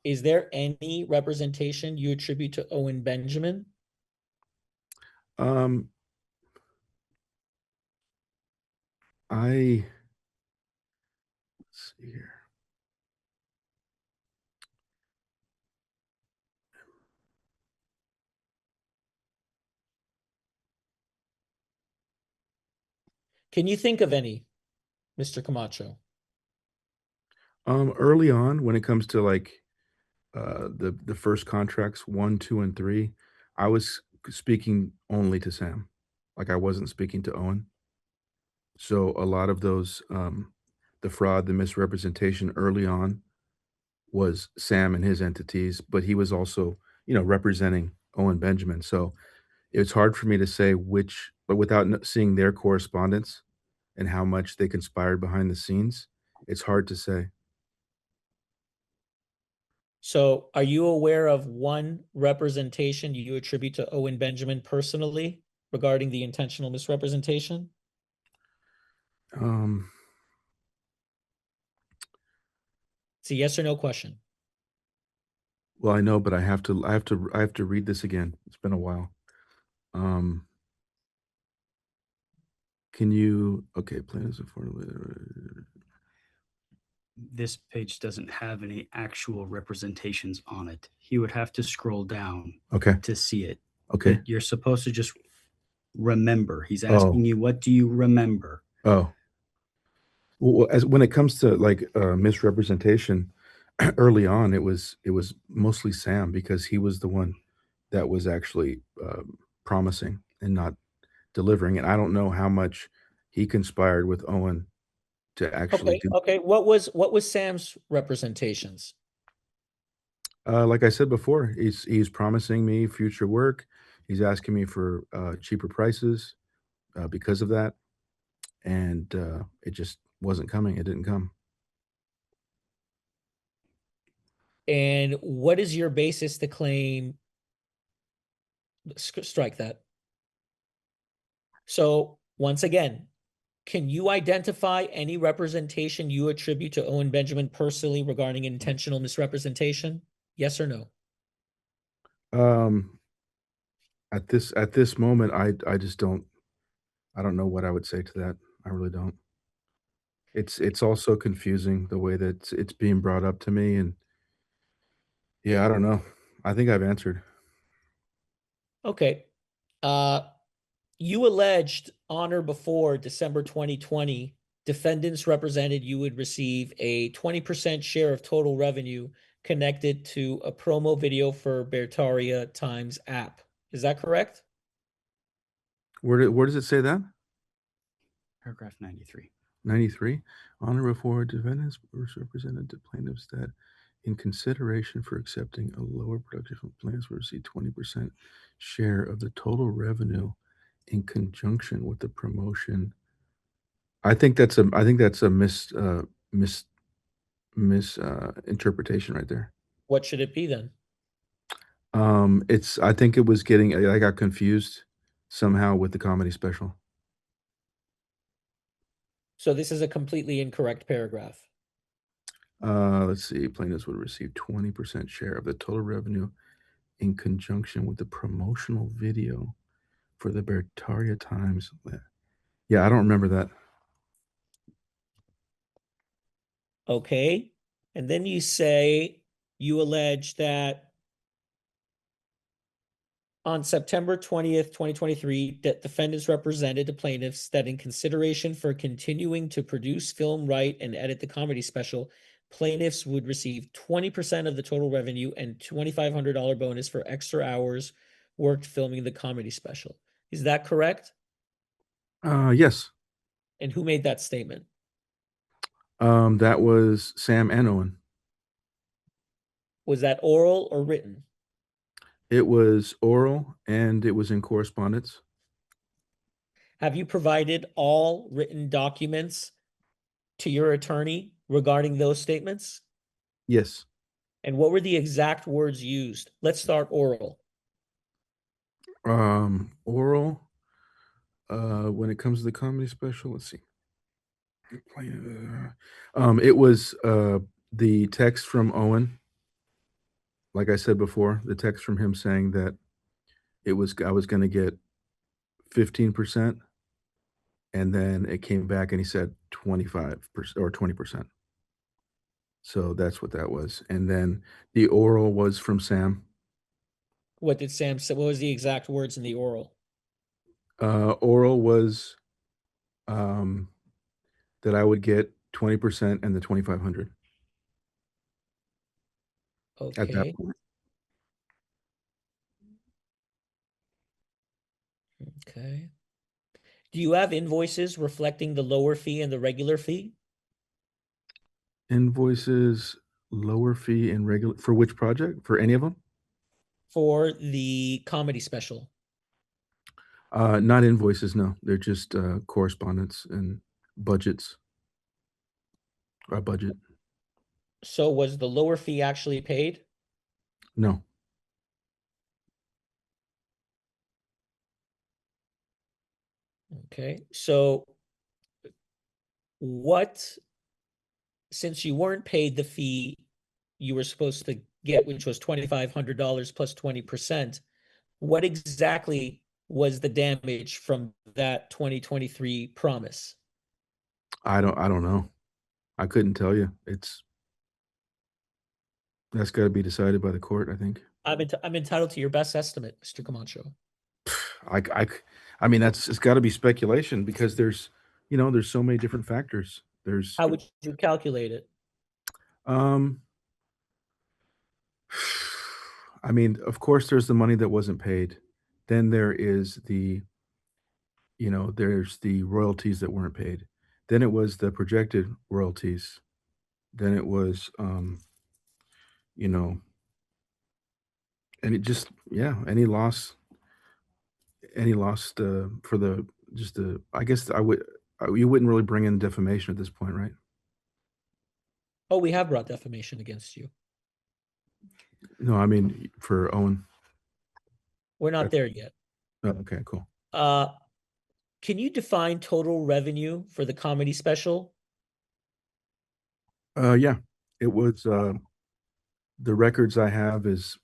Is there any representation you attribute to Owen Benjamin? Let's see here. Can you think of any, Mr. Camacho? Early on, when it comes to like the first contracts 1, 2, and 3, I was speaking only to Sam. Like I wasn't speaking to Owen. So a lot of those, the fraud, the misrepresentation early on was Sam and his entities, but he was also, representing Owen Benjamin. So it's hard for me to say which, but without seeing their correspondence and how much they conspired behind the scenes, it's hard to say. So are you aware of one representation you attribute to Owen Benjamin personally regarding the intentional misrepresentation? It's a yes or no question. Well, I know, but I have to read this again. It's been a while. Can you, okay, plan is affordable. This page doesn't have any actual representations on it. He would have to scroll down Okay. to see it. Okay. But you're supposed to just remember. He's asking you, what do you remember? Oh. Well, when it comes to like misrepresentation, early on, it was mostly Sam because he was the one that was actually promising and not delivering. And I don't know how much he conspired with Owen to actually do. Okay. What was Sam's representations? Like I said before, he's promising me future work. He's asking me for cheaper prices because of that, and it just wasn't coming. It didn't come. And what is your basis to claim? Strike that. So once again, can you identify any representation you attribute to Owen Benjamin personally regarding intentional misrepresentation? Yes or no? Um, at this moment, I just don't I don't know what I would say to that. I really don't. It's all so confusing the way that it's being brought up to me, and yeah, I don't know. I think I've answered. Okay. Uh, you alleged on or before December 2020, defendants represented you would receive a 20% share of total revenue connected to a promo video for Beartaria Times app. Is that correct? Where does it say that? Paragraph 93. 93. On or before defendants represented to plaintiffs that in consideration for accepting a lower production from plaintiffs will receive 20% share of the total revenue in conjunction with the promotion. I think that's a misinterpretation right there. What should it be then? I think it was getting I got confused somehow with the comedy special. So this is a completely incorrect paragraph. Let's see. Plaintiffs would receive 20% share of the total revenue in conjunction with the promotional video for the Beartaria Times. Yeah, I don't remember that. Okay. And then you say you allege that on September 20th, 2023, that defendants represented the plaintiffs that in consideration for continuing to produce, film, write, and edit the comedy special, plaintiffs would receive 20% of the total revenue and $2,500 bonus for extra hours worked filming the comedy special. Is that correct? Yes. And who made that statement? That was Sam and Owen. Was that oral or written? It was oral and it was in correspondence. Have you provided all written documents to your attorney regarding those statements? Yes. And what were the exact words used? Let's start oral. Oral. When it comes to the comedy special, let's see. It was the text from Owen. Like I said before, the text from him saying that I was going to get 15%, and then it came back and he said 25% or 20%. So that's what that was. And then the oral was from Sam. What did Sam say? What was the exact words in the oral? Oral was that I would get 20% and the 2,500 at that Okay. point. Okay. Do you have invoices reflecting the lower fee and the regular fee? Invoices, lower fee and regular for which project? For any of them? For the comedy special? Not invoices, no. They're just correspondence and budgets. A budget. So was the lower fee actually paid? No. Okay. So what, since you weren't paid the fee you were supposed to get, which was $2,500 plus 20%, what exactly was the damage from that 2023 promise? I don't know. I couldn't tell you. That's got to be decided by the court, I think. I'm entitled to your best estimate, Mr. Camacho. I, I mean, it's got to be speculation because there's so many different factors. There's, How would you calculate it? um, I mean, of course, there's the money that wasn't paid. Then there's the royalties that weren't paid. Then it was the projected royalties. Then it was, you know, and it just, yeah, any loss for the just the. I guess you wouldn't really bring in defamation at this point, right? Oh, we have brought defamation against you. No, I mean for Owen. We're not there yet. Oh, okay, cool. Can you define total revenue for the comedy special? Yeah, it was the records I have is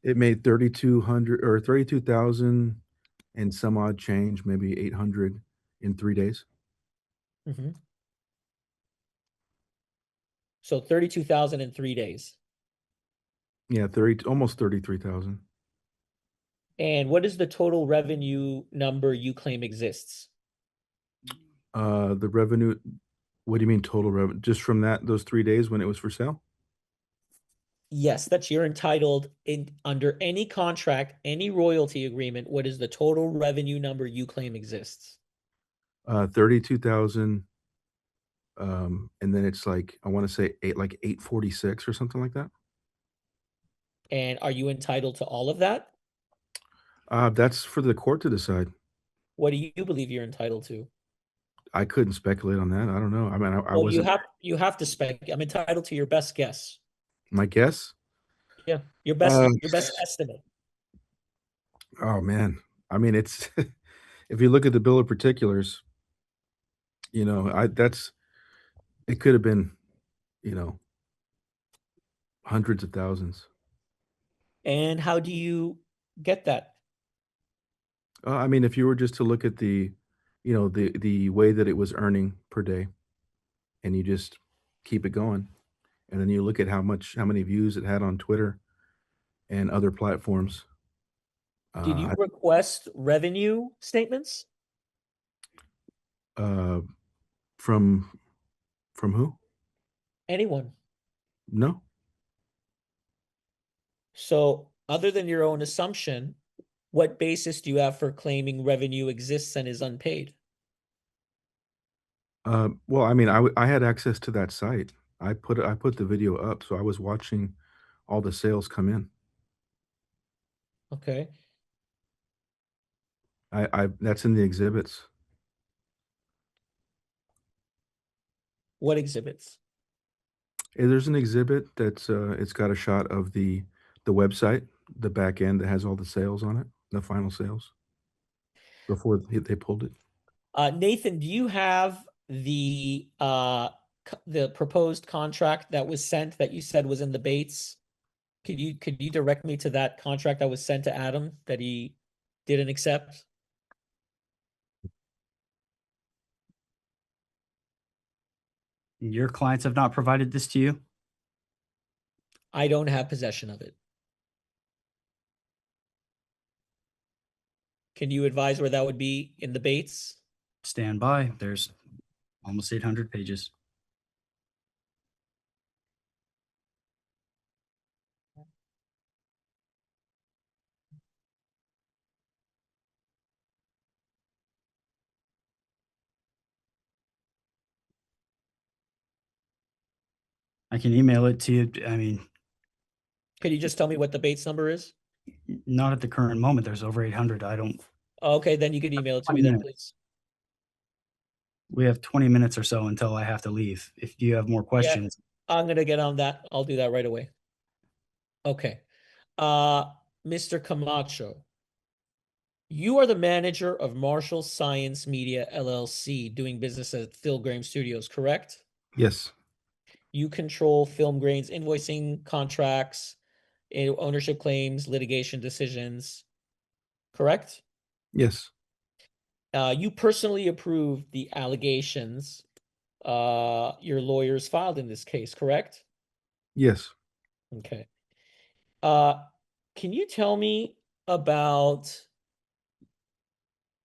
It made 3,200 or 32,000 and some odd change, maybe 800 in 3 days. Mhm. So 32,000 in 3 days. Yeah, almost 33,000. And what is the total revenue number you claim exists? The revenue, what do you mean total revenue? Just from those 3 days when it was for sale? Yes, that you're entitled in under any contract, any royalty agreement. What is the total revenue number you claim exists? 32,000. And then it's like, I want to say 846 or something like that. And are you entitled to all of that? That's for the court to decide. What do you believe you're entitled to? I couldn't speculate on that. I don't know. I mean, I Well, wasn't. you have to spec. I'm entitled to your best guess. My guess. Yeah, Uh, your best estimate. oh man. I mean, it's if you look at the bill of particulars, it could have been, you know, hundreds of thousands. And how do you get that? I mean, if you were just to look at the way that it was earning per day, and you just keep it going, and then you look at how many views it had on Twitter and other platforms. Did you Uh, request revenue statements? uh, from who? Anyone? No. So, other than your own assumption, what basis do you have for claiming revenue exists and is unpaid? Well, I mean, I had access to that site. I put the video up, so I was watching all the sales come in. Okay. I that's in the exhibits. What exhibits? There's an exhibit that's it's got a shot of the website, the back end that has all the sales on it, the final sales before they pulled it. Nathan, do you have the proposed contract that was sent that you said was in the Bates? Could you direct me to that contract that was sent to Adam that he didn't accept? Your clients have not provided this to you? I don't have possession of it. Can you advise where that would be in the Bates? Stand by. There's almost 800 pages. I can email it to you. I mean, Could you just tell me what the Bates number is? not at the current moment. There's over 800. I don't. Okay, then you could email it to me 20 then, minutes. please. We have 20 minutes or so until I have to leave. If you have more questions, I'm gonna get on that. I'll do that right away. Okay. Mr. Camacho, you are the manager of Marshall Science Media LLC, doing business at Phil Graham Studios, correct? Yes. You control Film Grain's invoicing, contracts, ownership claims, litigation decisions, correct? Yes. You personally approved the allegations your lawyers filed in this case, correct? Yes. Okay. Can you tell me about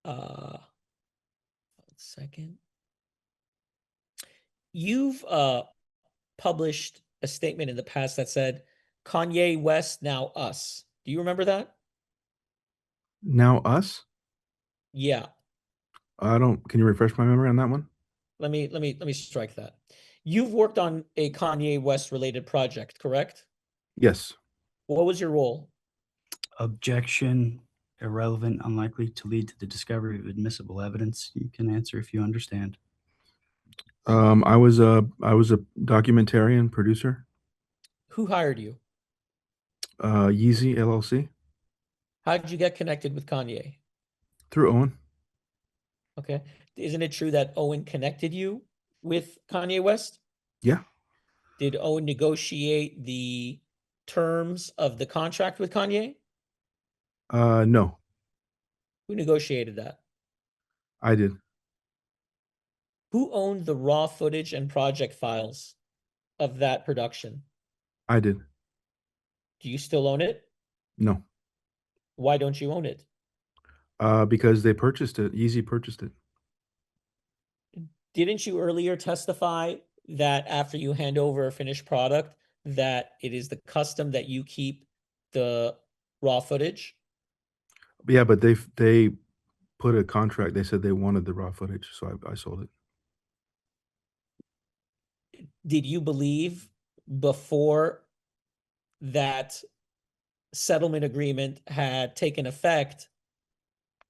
one second. You've published a statement in the past that said Kanye West, now us. Do you remember that? Now us? Yeah. I don't. Can you refresh my memory on that one? Let me strike that. You've worked on a Kanye West related project, correct? Yes. What was your role? objection, irrelevant, unlikely to lead to the discovery of admissible evidence. You can answer if you understand. I was a documentarian producer. Who hired you? Yeezy LLC How did you get connected with Kanye? through Owen. Okay. Isn't it true that Owen connected you with Kanye West? Yeah. Did Owen negotiate the terms of the contract with Kanye? No, Who negotiated that? I did. Who owned the raw footage and project files of that production? I did. Do you still own it? No, Why don't you own it? because they purchased it. Easy purchased it. Didn't you earlier testify that after you hand over a finished product, that it is the custom that you keep the raw footage? Yeah, but they put a contract. They said they wanted the raw footage, so I sold it. Did you believe before that settlement agreement had taken effect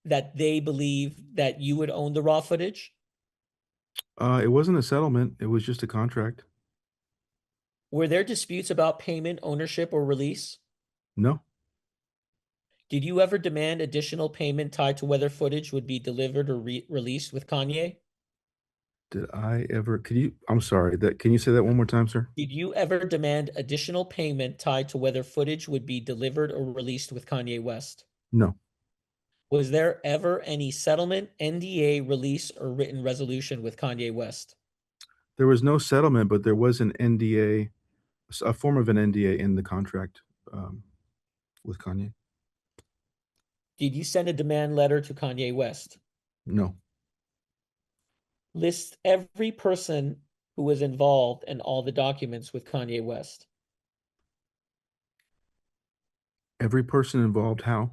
that they believed that you would own the raw footage? It wasn't a settlement. It was just a contract. Were there disputes about payment, ownership, or release? No, Did you ever demand additional payment tied to whether footage would be delivered or released with Kanye? did I ever? I'm sorry. Can you say that one more time, sir? Did you ever demand additional payment tied to whether footage would be delivered or released with Kanye West? No, Was there ever any settlement, NDA, release, or written resolution with Kanye West? there was no settlement, but there was an NDA, a form of an NDA in the contract with Kanye. Did you send a demand letter to Kanye West? No, List every person who was involved and all the documents with Kanye West. every person involved. How?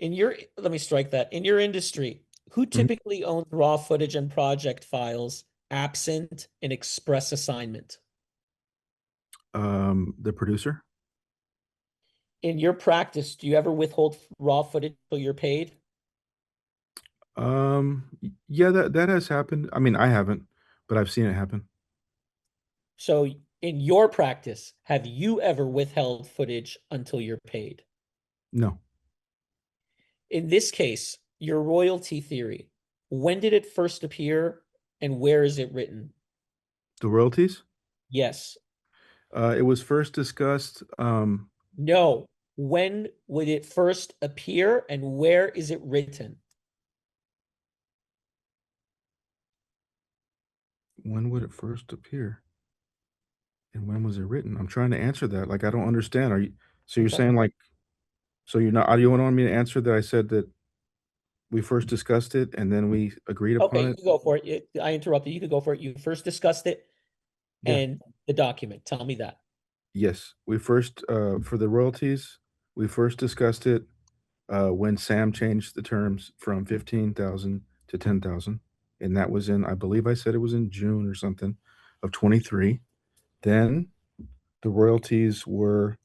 Let me strike that. In your industry, who typically owns raw footage and project files absent an express assignment? The producer. In your practice, do you ever withhold raw footage until you're paid? Yeah, that has happened. I mean, I haven't, but I've seen it happen. So in your practice, have you ever withheld footage until you're paid? No, In this case, your royalty theory, when did it first appear and where is it written? the royalties. Yes. It was first discussed. No. When would it first appear and where is it written? When would it first appear? And when was it written? I'm trying to answer that. Like, I don't understand. So you're Okay. saying like, so you're not, you want me to answer that I said that we first discussed it and then we agreed upon Okay, you it? can go for it. I interrupted. You could go for it. You first discussed it Yeah. and the document. Tell me that. Yes. We first, for the royalties, we first discussed it when Sam changed the terms from 15,000 to 10,000. And that was in, I believe I said it was in June or something of 23. Then the royalties were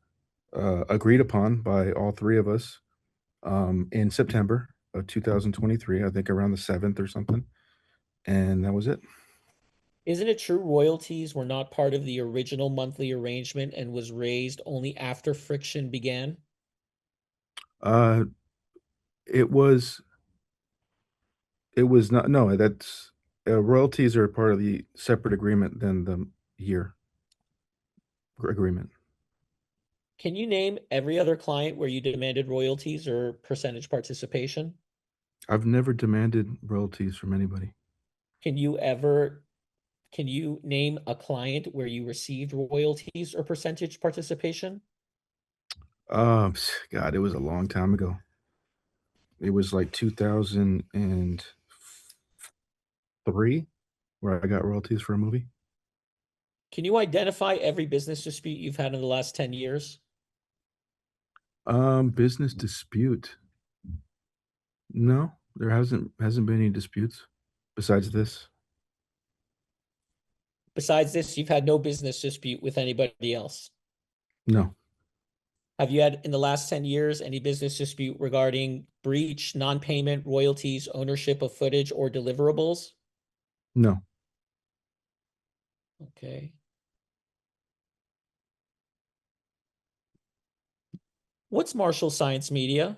agreed upon by all three of us in September of 2023, I think around the 7th or something. And that was it. Isn't it true royalties were not part of the original monthly arrangement and was raised only after friction began? Uh, it was, it was not, no, that's, royalties are part of the separate agreement than the year agreement. Can you name every other client where you demanded royalties or percentage participation? I've never demanded royalties from anybody. Can you name a client where you received royalties or percentage participation? God, it was a long time ago. It was like 2003 where I got royalties for a movie. Can you identify every business dispute you've had in the last 10 years? Business dispute. No, there hasn't been any disputes besides this. Besides this, you've had no business dispute with anybody else. No, Have you had in the last 10 years any business dispute regarding breach, non-payment, royalties, ownership of footage, or deliverables? no. Okay. What's Marshall Science Media?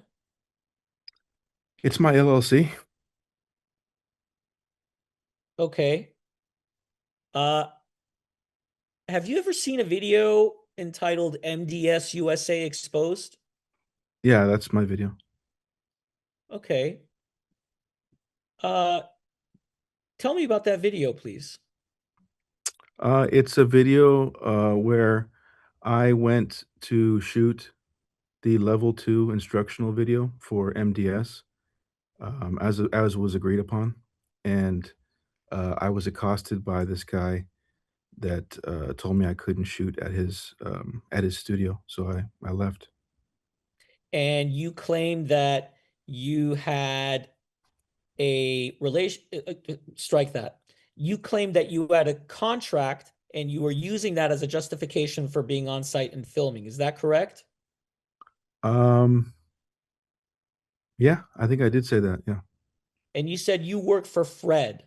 It's my LLC. Okay. Have you ever seen a video entitled MDS USA Exposed? Yeah, that's my video. Okay. Tell me about that video, please. It's a video where I went to shoot the level 2 instructional video for MDS, as was agreed upon, and I was accosted by this guy that told me I couldn't shoot at his studio, so I left. And you claim that you had a relation, strike that. You claim that you had a contract and you were using that as a justification for being on site and filming. Is that correct? Um, yeah, I think I did say that. Yeah. And you said you work for Fred,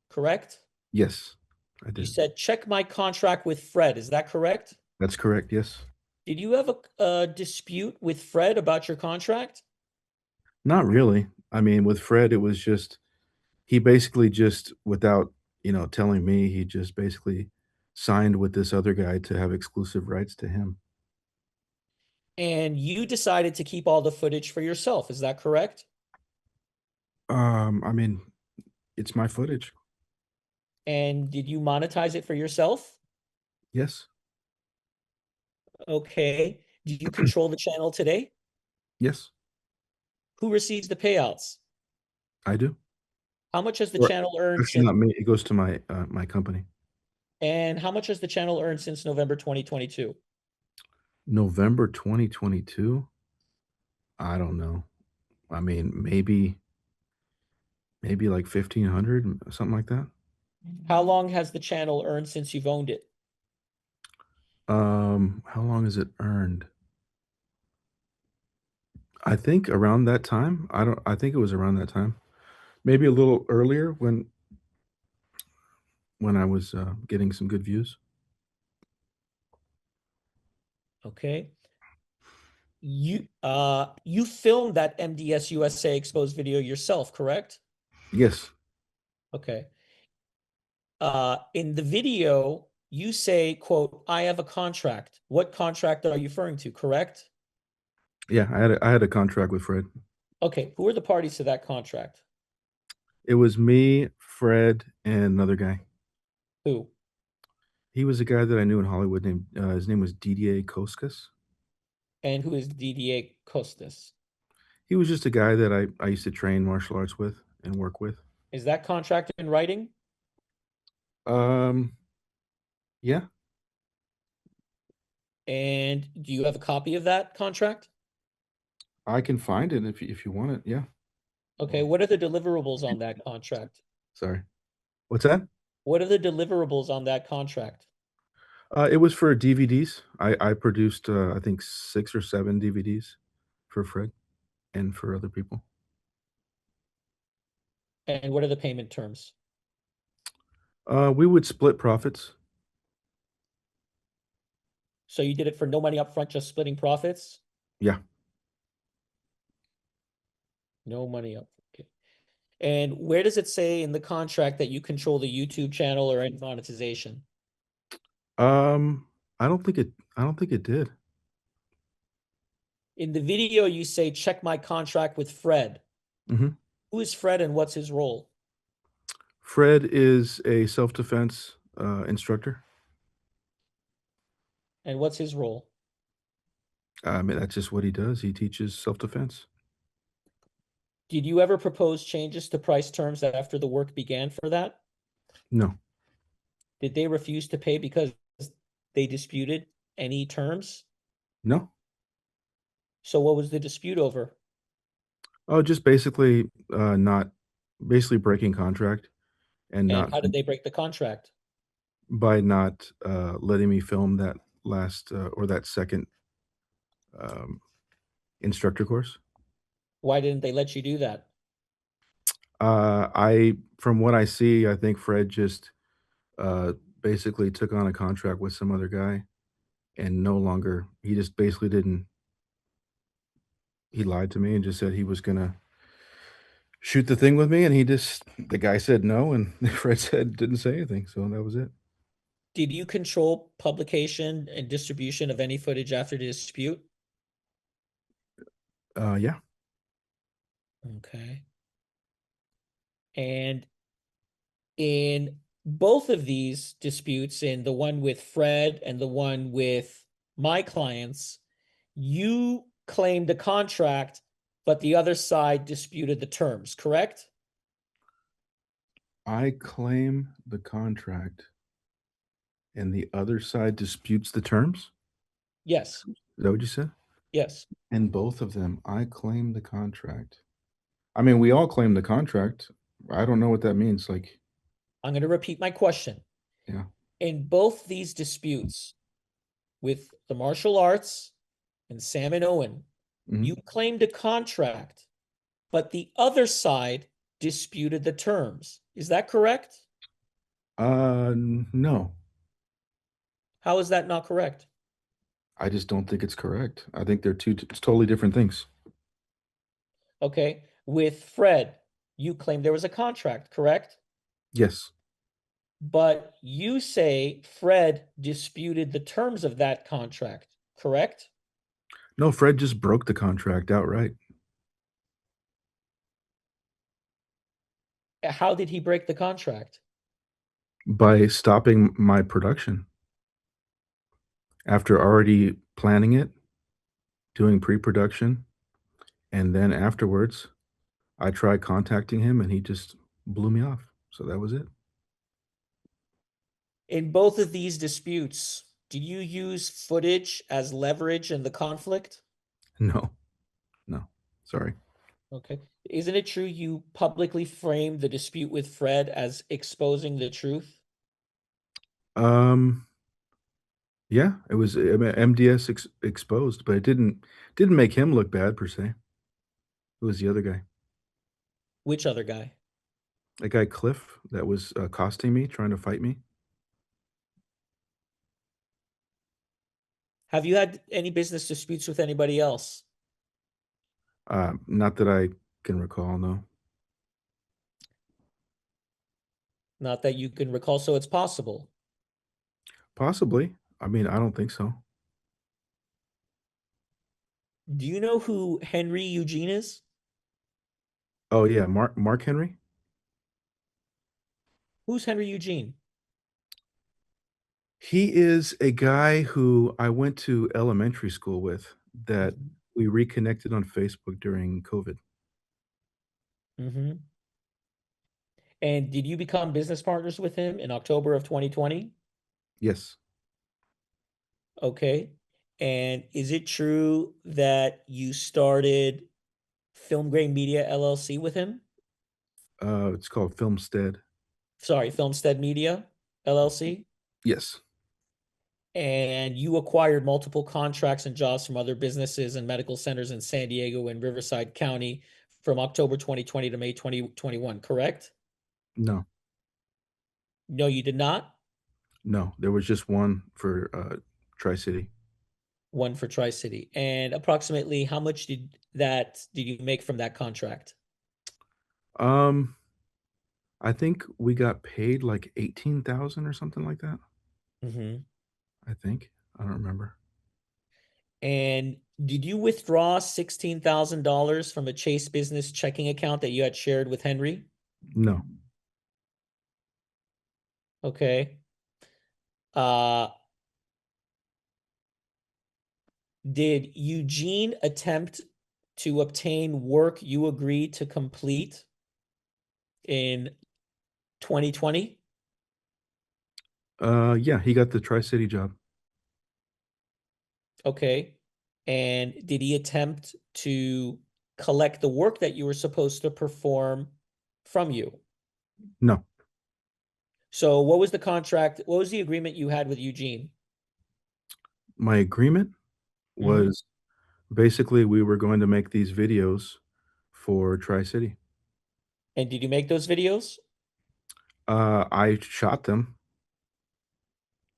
correct? Yes, I You did. said, check my contract with Fred. Is that correct? That's correct. Yes. Did you have a dispute with Fred about your contract? Not really. I mean, with Fred, it was just he basically just without, telling me, he just basically signed with this other guy to have exclusive rights to him. And you decided to keep all the footage for yourself. Is that correct? I mean, it's my footage. And did you monetize it for yourself? Yes. Okay. Do you control the channel today? Yes, Who receives the payouts? I do. How much has the Or channel earned actually, since, not me. It goes to my company. and how much has the channel earned since November 2022? November 2022. I don't know. I mean, maybe like 1,500, something like that. How long has the channel earned since you've owned it? How long has it earned? I think around that time. I think it was around that time. Maybe a little earlier when I was getting some good views. Okay. You filmed that MDS USA exposed video yourself, correct? Yes. Okay. In the video, you say, quote, I have a contract. What contract are you referring to, correct? Yeah, I had a contract with Fred. Okay, who are the parties to that contract? It was me, Fred, and another guy. Who? He was a guy that I knew in Hollywood named his name was Didier Koskas. And who is DDA Costas? He was just a guy that I used to train martial arts with and work with. Is that contract in writing? Um, yeah, And do you have a copy of that contract? I can find it if you want it. Yeah. Okay, what are the deliverables on that contract? Sorry. What's that? What are the deliverables on that contract? It was for DVDs. I produced I think 6 or 7 DVDs for Fred and for other people. And what are the payment terms? We would split profits. So you did it for no money up front, just splitting profits? Yeah. No money up. Okay. And where does it say in the contract that you control the YouTube channel or any monetization? Um, I don't think it did. In the video, you say, check my contract with Fred. Mhm. Who is Fred and what's his role? Fred is a self-defense instructor. And what's his role? I mean, that's just what he does. He teaches self-defense. Did you ever propose changes to price terms after the work began for that? No, Did they refuse to pay because they disputed any terms? no. So what was the dispute over? Oh, just not basically breaking contract and And not how did they break the contract? by not letting me film that last or that second um, instructor course. Why didn't they let you do that? From what I see, I think Fred just uh, basically took on a contract with some other guy and no longer, he just basically didn't, he lied to me and just said he was going to shoot the thing with me. And the guy said no. And Fred didn't say anything. So that was it. Did you control publication and distribution of any footage after the dispute? Yeah. Okay. And in both of these disputes, in the one with Fred and the one with my clients, you claimed a contract, but the other side disputed the terms, correct? I claim the contract and the other side disputes the terms? Yes, Is that what you said? yes. And both of them, I claim the contract. I mean, we all claim the contract. I don't know what that means. Like, I'm going to repeat my question. yeah. In both these disputes with the martial arts and Sam and Owen, Mhm. you claimed a contract, but the other side disputed the terms. Is that correct? No. How is that not correct? I just don't think it's correct. I think they're two totally different things. Okay. With Fred, you claimed there was a contract, correct? Yes. But you say Fred disputed the terms of that contract, correct? No, Fred just broke the contract outright How did he break the contract? by stopping my production after already planning it, doing pre-production, and then afterwards, I tried contacting him and he just blew me off. So that was it. In both of these disputes, do you use footage as leverage in the conflict? No. No. Sorry. Okay. Isn't it true you publicly framed the dispute with Fred as exposing the truth? Um Yeah, it was MDS exposed, but it didn't make him look bad per se. It was the other guy. Which other guy? That guy Cliff that was, accosting me, trying to fight me. Have you had any business disputes with anybody else? Not that I can recall, no. Not that you can recall, so it's possible. Possibly. I mean, I don't think so. Do you know who Henry Eugene is? Oh, yeah, Mark Henry? Who's Henry Eugene? He is a guy who I went to elementary school with that we reconnected on Facebook during COVID. Mm-hmm. And did you become business partners with him in October of 2020? Yes. Okay. And is it true that you started Film Grain Media LLC with him? It's called Filmstead. Sorry, Filmstead Media LLC? Yes. And you acquired multiple contracts and jobs from other businesses and medical centers in San Diego and Riverside County from October 2020 to May 2021, correct? No. No, you did not. No, there was just one for, Tri-City. One for Tri-City. And approximately how much did you make from that contract? Um, I think we got paid like 18,000 or something like that. Mm-hmm. I think. I don't remember. And did you withdraw $16,000 from a Chase business checking account that you had shared with Henry? No. Okay. Uh, did Eugene attempt to obtain work you agreed to complete in 2020? Yeah, he got the Tri-City job. Okay. And did he attempt to collect the work that you were supposed to perform from you? No. So what was the contract? What was the agreement you had with Eugene? My agreement Mhm. was basically we were going to make these videos for Tri-City. And did you make those videos? I shot them.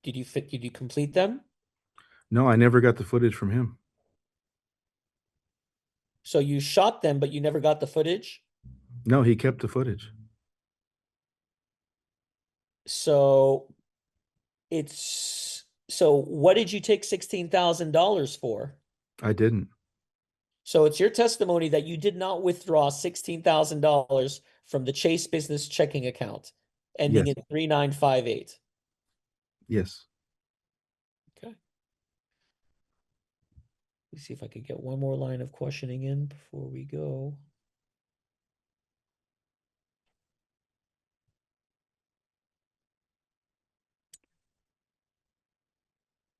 Did you complete them? No, I never got the footage from him. So you shot them, but you never got the footage? No, he kept the footage. So So what did you take $16,000 for? I didn't. So it's your testimony that you did not withdraw $16,000 from the Chase business checking account ending Yes. in 3958. Yes. Okay. Let's see if I could get one more line of questioning in before we go.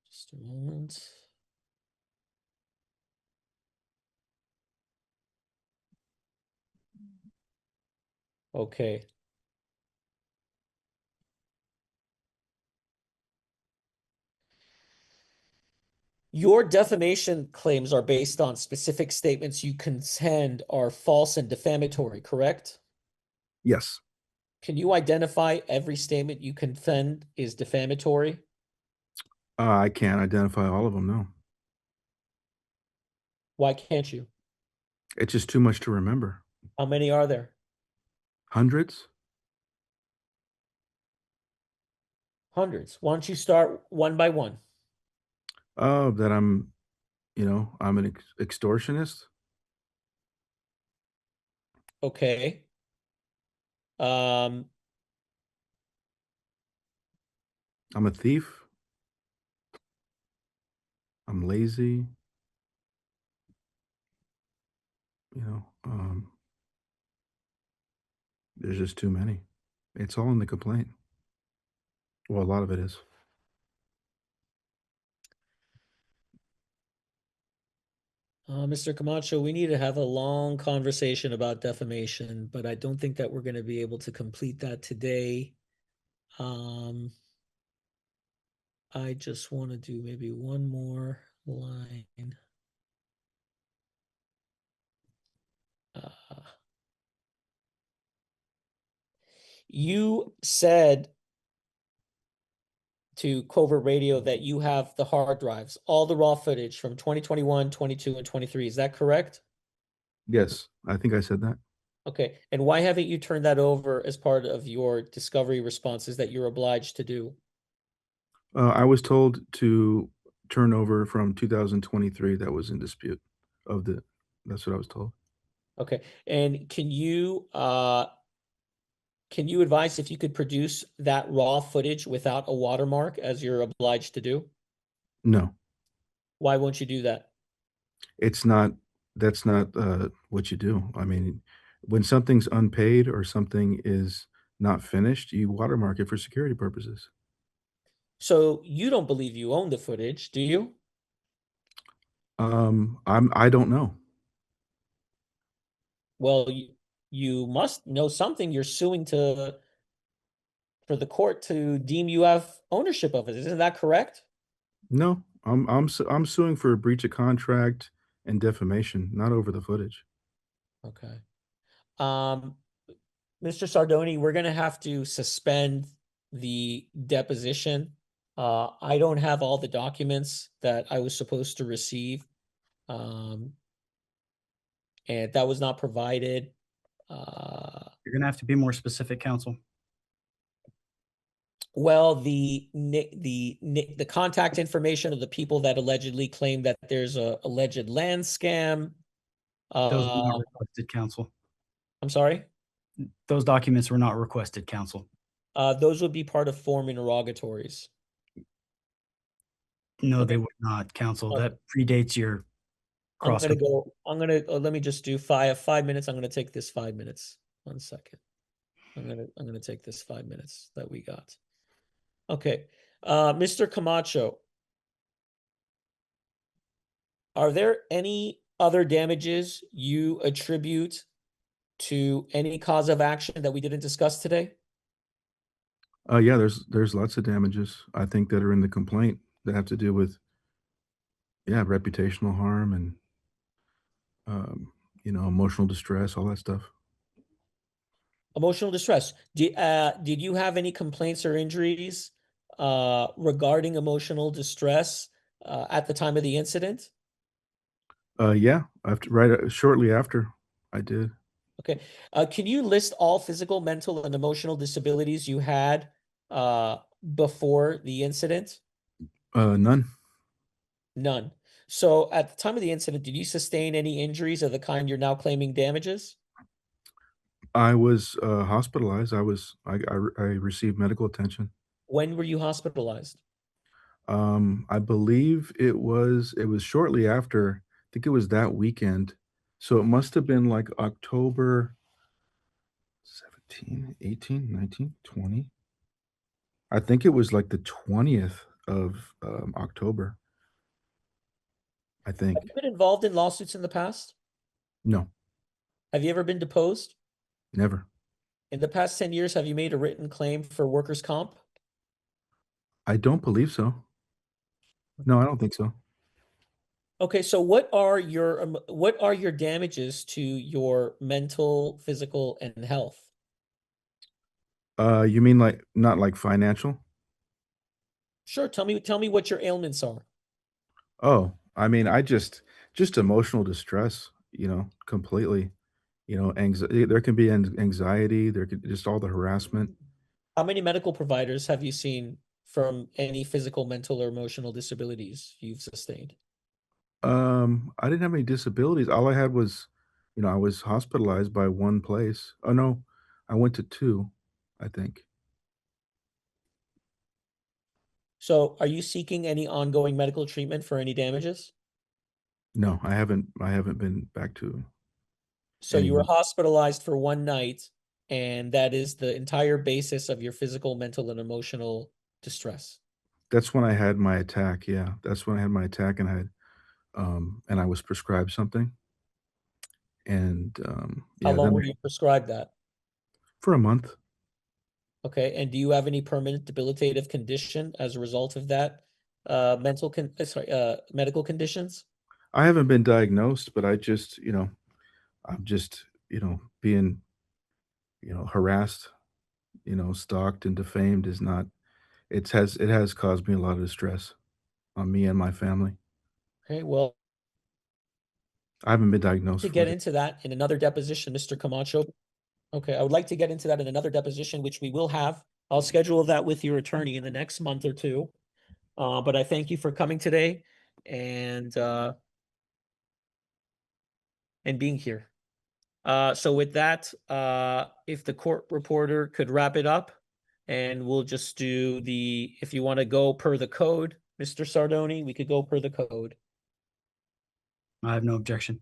Just a moment. Okay. Your defamation claims are based on specific statements you contend are false and defamatory, correct? Yes. Can you identify every statement you contend is defamatory? I can't identify all of them. No, Why can't you? it's just too much to remember. How many are there? Hundreds. Hundreds. Why don't you start one by one? That I'm an extortionist. Okay. Um, I'm a thief. I'm lazy. There's just too many. It's all in the complaint. Well, a lot of it is. Mr. Camacho, we need to have a long conversation about defamation, but I don't think that we're going to be able to complete that today. I just want to do maybe one more line. You said to Covert Radio that you have the hard drives, all the raw footage from 2021, 22, and 23. Is that correct? Yes, I think I said that. Okay. And why haven't you turned that over as part of your discovery responses that you're obliged to do? I was told to turn over from 2023 that was in dispute that's what I was told. Okay. And can you advise if you could produce that raw footage without a watermark as you're obliged to do? No, Why won't you do that? that's not what you do. I mean, when something's unpaid or something is not finished, you watermark it for security purposes. So you don't believe you own the footage, do you? I don't know. Well, you must know something. You're suing for the court to deem you have ownership of it. Isn't that correct? No, I'm suing for a breach of contract and defamation, not over the footage. Okay. Mr. Sardoni, we're going to have to suspend the deposition. I don't have all the documents that I was supposed to receive. And that was not provided. You're going to have to be more specific, counsel. Well, the contact information of the people that allegedly claim that there's a alleged land scam. Those were not requested, counsel. I'm sorry? Those documents were not requested, counsel. Those would be part of form interrogatories. No, Okay. they would not, counsel. That predates your cross. I'm gonna let me just do 5 minutes. I'm gonna take this 5 minutes. 1 second. I'm gonna take this 5 minutes that we got. Okay. Mr. Camacho, are there any other damages you attribute to any cause of action that we didn't discuss today? Yeah, there's lots of damages I think that are in the complaint that have to do with reputational harm and emotional distress, all that stuff. Emotional distress. Did you have any complaints or injuries regarding emotional distress at the time of the incident? Yeah, shortly after I did. Okay. Can you list all physical, mental, and emotional disabilities you had before the incident? None. None. So at the time of the incident, did you sustain any injuries of the kind you're now claiming damages? I was hospitalized. I received medical attention. When were you hospitalized? I believe it was shortly after. I think it was that weekend. So it must have been like October 17, 18, 19, 20. I think it was like the 20th of October, I think. Have you been involved in lawsuits in the past? No, Have you ever been deposed? never. In the past 10 years, have you made a written claim for workers' comp? I don't believe so. No, I don't think so. Okay, so what are your damages to your mental, physical, and health? You mean like not like financial? Sure, tell me what your ailments are. Oh, I mean, I just emotional distress, completely. Anxiety. There can be anxiety. There could just all the harassment. How many medical providers have you seen from any physical, mental, or emotional disabilities you've sustained? I didn't have any disabilities. All I had was, I was hospitalized by one place. Oh no, I went to two, I think. So are you seeking any ongoing medical treatment for any damages? No, I haven't been back to So any. you were hospitalized for one night, and that is the entire basis of your physical, mental, and emotional distress. That's when I had my attack. Yeah, that's when I had my attack, and I was prescribed something, and How yeah, long were you prescribed that? for a month. Okay, and do you have any permanent debilitative condition as a result of that? Medical conditions? I haven't been diagnosed, but I'm just, being, harassed, stalked and defamed is not. It has caused me a lot of distress on me and my family. Okay, well, I haven't been diagnosed to get with it. into that in another deposition, Mr. Camacho. Okay, I would like to get into that in another deposition, which we will have. I'll schedule that with your attorney in the next month or two. But I thank you for coming today and being here. So with that, if the court reporter could wrap it up, and we'll just do if you want to go per the code, Mr. Sardoni, we could go per the code. I have no objection.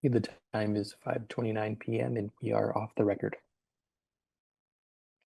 The time is 5:29 p.m. and we are off the record.